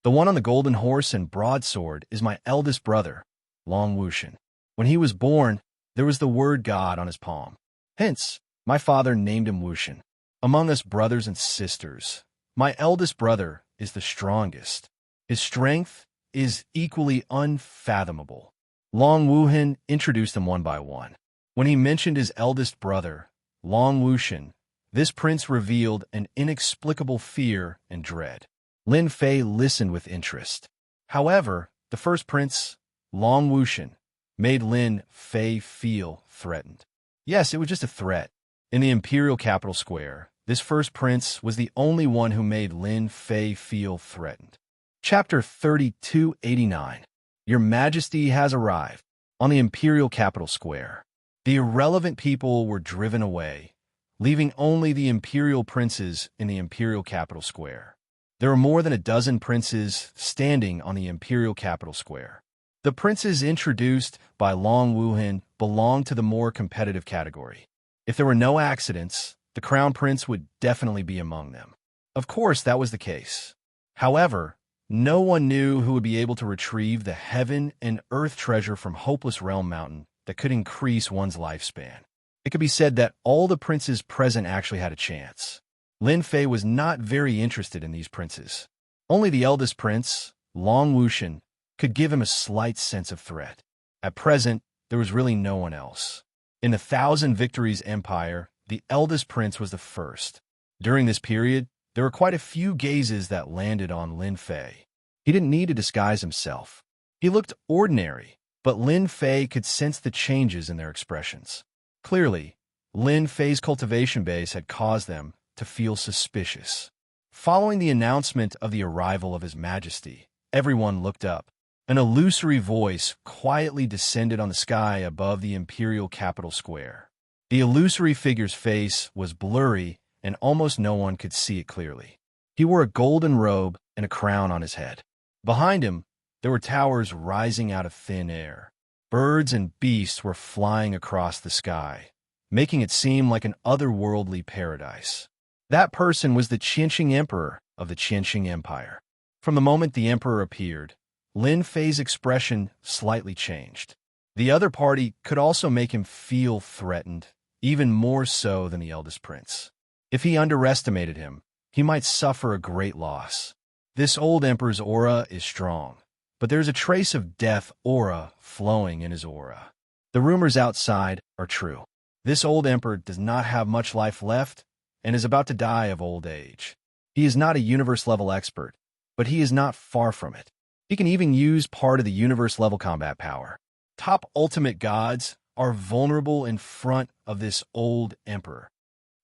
The one on the golden horse and broadsword is my eldest brother, Long Wushan. When he was born, there was the word God on his palm. Hence, my father named him Wushan. Among us brothers and sisters, my eldest brother is the strongest. His strength is equally unfathomable. Long Wuhan introduced them one by one. When he mentioned his eldest brother, Long Wushan, this prince revealed an inexplicable fear and dread. Lin Fei listened with interest. However, the first prince, Long Wushan, made Lin Fei feel threatened. Yes, it was just a threat. In the imperial capital square, this first prince was the only one who made Lin Fei feel threatened. Chapter 3289. Your Majesty has arrived. On the imperial capital square, the irrelevant people were driven away, leaving only the imperial princes in the imperial capital square. There were more than a dozen princes standing on the imperial capital square. The princes introduced by Long Wuhan belonged to the more competitive category. If there were no accidents, the crown prince would definitely be among them. Of course, that was the case. However, no one knew who would be able to retrieve the heaven and earth treasure from Hopeless Realm Mountain that could increase one's lifespan. It could be said that all the princes present actually had a chance. Lin Fei was not very interested in these princes. Only the eldest prince, Long Wushan, could give him a slight sense of threat. At present, there was really no one else. In the Thousand Victories Empire, the eldest prince was the first. During this period, there were quite a few gazes that landed on Lin Fei. He didn't need to disguise himself. He looked ordinary, but Lin Fei could sense the changes in their expressions. Clearly, Lin Fei's cultivation base had caused them to feel suspicious. Following the announcement of the arrival of His Majesty, everyone looked up. An illusory voice quietly descended on the sky above the imperial capital square. The illusory figure's face was blurry, and almost no one could see it clearly. He wore a golden robe and a crown on his head. Behind him, there were towers rising out of thin air. Birds and beasts were flying across the sky, making it seem like an otherworldly paradise. That person was the Xianxia Emperor of the Xianxia Empire. From the moment the Emperor appeared, Lin Fei's expression slightly changed. The other party could also make him feel threatened, even more so than the eldest prince. If he underestimated him, he might suffer a great loss. This old emperor's aura is strong, but there's a trace of death aura flowing in his aura. The rumors outside are true. This old emperor does not have much life left, and is about to die of old age. He is not a universe-level expert, but he is not far from it. He can even use part of the universe-level combat power. Top ultimate gods are vulnerable in front of this old emperor.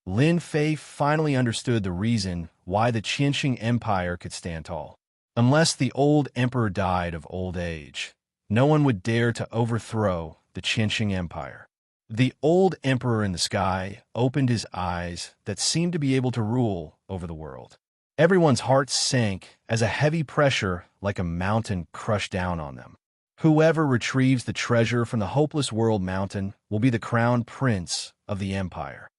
Lin Fei finally understood the reason why the Xianxia Empire could stand tall. Unless the old emperor died of old age, no one would dare to overthrow the Xianxia Empire. The old emperor in the sky opened his eyes that seemed to be able to rule over the world. Everyone's hearts sank as a heavy pressure like a mountain crushed down on them. Whoever retrieves the treasure from the Hopeless World Mountain will be the crowned prince of the empire.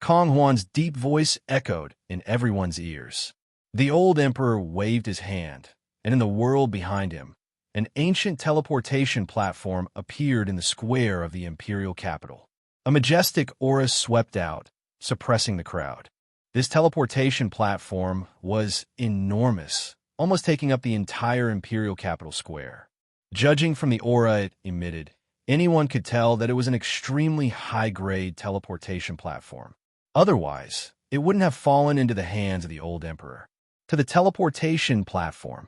Kong Huan's deep voice echoed in everyone's ears. The old emperor waved his hand, and in the world behind him, an ancient teleportation platform appeared in the square of the imperial capital. A majestic aura swept out, suppressing the crowd. This teleportation platform was enormous, almost taking up the entire imperial capital square. Judging from the aura it emitted, anyone could tell that it was an extremely high-grade teleportation platform. Otherwise, it wouldn't have fallen into the hands of the old emperor. To the teleportation platform,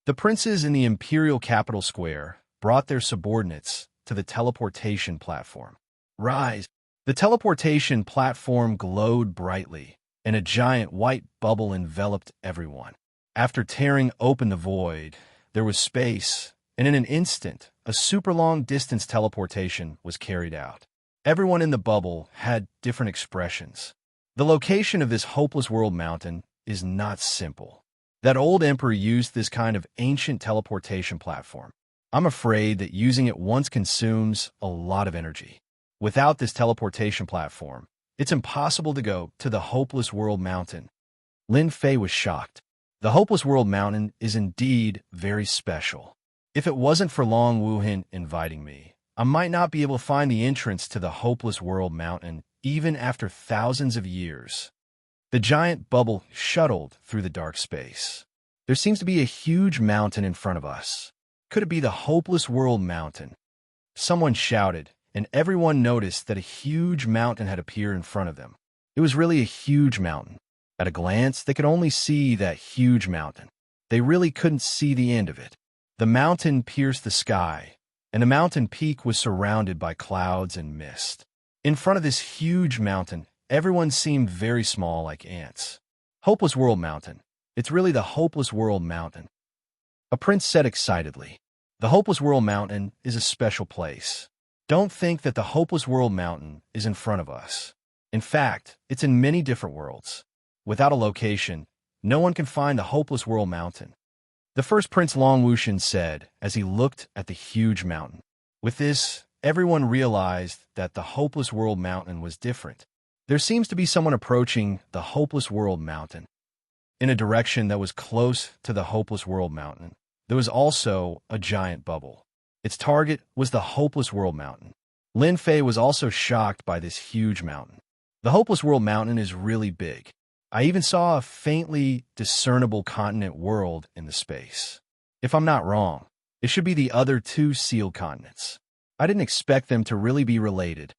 the princes in the imperial capital square brought their subordinates to the teleportation platform. Rise! The teleportation platform glowed brightly, and a giant white bubble enveloped everyone. After tearing open the void, there was space, and in an instant, a super long-distance teleportation was carried out. Everyone in the bubble had different expressions. The location of this Hopeless World Mountain is not simple. That old emperor used this kind of ancient teleportation platform. I'm afraid that using it once consumes a lot of energy. Without this teleportation platform, it's impossible to go to the Hopeless World Mountain. Lin Fei was shocked. The Hopeless World Mountain is indeed very special. If it wasn't for Long Wuhan inviting me, I might not be able to find the entrance to the Hopeless World Mountain even after thousands of years. The giant bubble shuttled through the dark space. There seems to be a huge mountain in front of us. Could it be the Hopeless World Mountain? Someone shouted, and everyone noticed that a huge mountain had appeared in front of them. It was really a huge mountain. At a glance, they could only see that huge mountain. They really couldn't see the end of it. The mountain pierced the sky, and the mountain peak was surrounded by clouds and mist. In front of this huge mountain, everyone seemed very small like ants. Hopeless World Mountain. It's really the Hopeless World Mountain. A prince said excitedly. The Hopeless World Mountain is a special place. Don't think that the Hopeless World Mountain is in front of us. In fact, it's in many different worlds. Without a location, no one can find the Hopeless World Mountain. The first Prince Long Wuxian said as he looked at the huge mountain. With this, everyone realized that the Hopeless World Mountain was different. There seems to be someone approaching the Hopeless World Mountain. In a direction that was close to the Hopeless World Mountain, there was also a giant bubble. Its target was the Hopeless World Mountain. Lin Fei was also shocked by this huge mountain. The Hopeless World Mountain is really big. I even saw a faintly discernible continent world in the space. If I'm not wrong, it should be the other two sealed continents. I didn't expect them to really be related.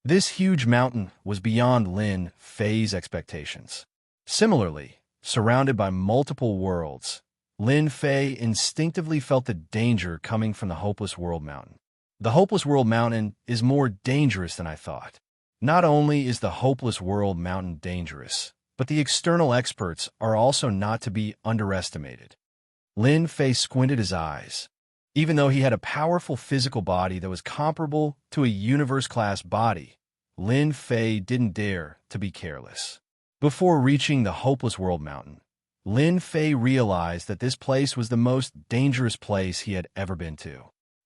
This huge mountain was beyond Lin Fei's expectations. Similarly, surrounded by multiple worlds, Lin Fei instinctively felt the danger coming from the Hopeless World Mountain. The Hopeless World Mountain is more dangerous than I thought. Not only is the Hopeless World Mountain dangerous, but the external experts are also not to be underestimated. Lin Fei squinted his eyes. Even though he had a powerful physical body that was comparable to a universe-class body, Lin Fei didn't dare to be careless. Before reaching the Hopeless World Mountain, Lin Fei realized that this place was the most dangerous place he had ever been to.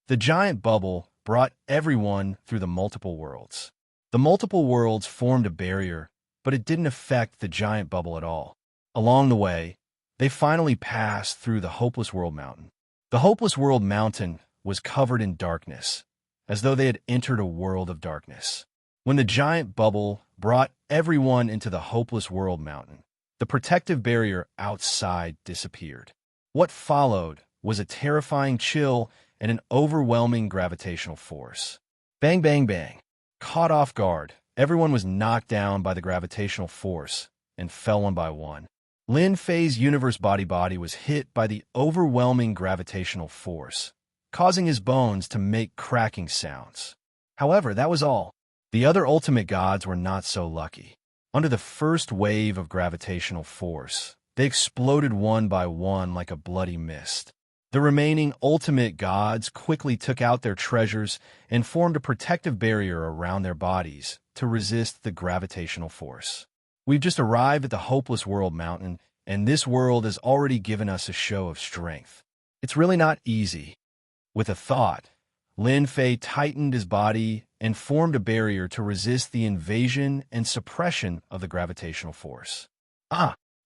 The giant bubble brought everyone through the multiple worlds. The multiple worlds formed a barrier, but it didn't affect the giant bubble at all. Along the way, they finally passed through the Hopeless World Mountain. The Hopeless World Mountain was covered in darkness, as though they had entered a world of darkness. When the giant bubble brought everyone into the Hopeless World Mountain, the protective barrier outside disappeared. What followed was a terrifying chill and an overwhelming gravitational force. Bang, bang, bang. Caught off guard, Everyone was knocked down by the gravitational force and fell one by one. Lin Fei's universe body was hit by the overwhelming gravitational force, causing his bones to make cracking sounds. However, that was all. The other ultimate gods were not so lucky. Under the first wave of gravitational force, they exploded one by one like a bloody mist. The remaining ultimate gods quickly took out their treasures and formed a protective barrier around their bodies to resist the gravitational force. We've just arrived at the Hopeless World Mountain, and this world has already given us a show of strength. It's really not easy. With a thought, Lin Fei tightened his body and formed a barrier to resist the invasion and suppression of the gravitational force.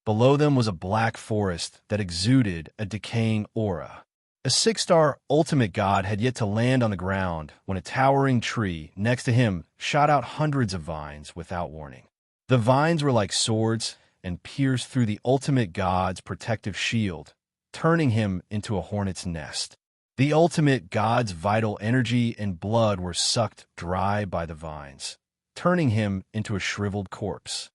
Below them was a black forest that exuded a decaying aura. A six-star ultimate god had yet to land on the ground when a towering tree next to him shot out hundreds of vines without warning. The vines were like swords and pierced through the ultimate god's protective shield, turning him into a hornet's nest. The ultimate god's vital energy and blood were sucked dry by the vines, turning him into a shriveled corpse.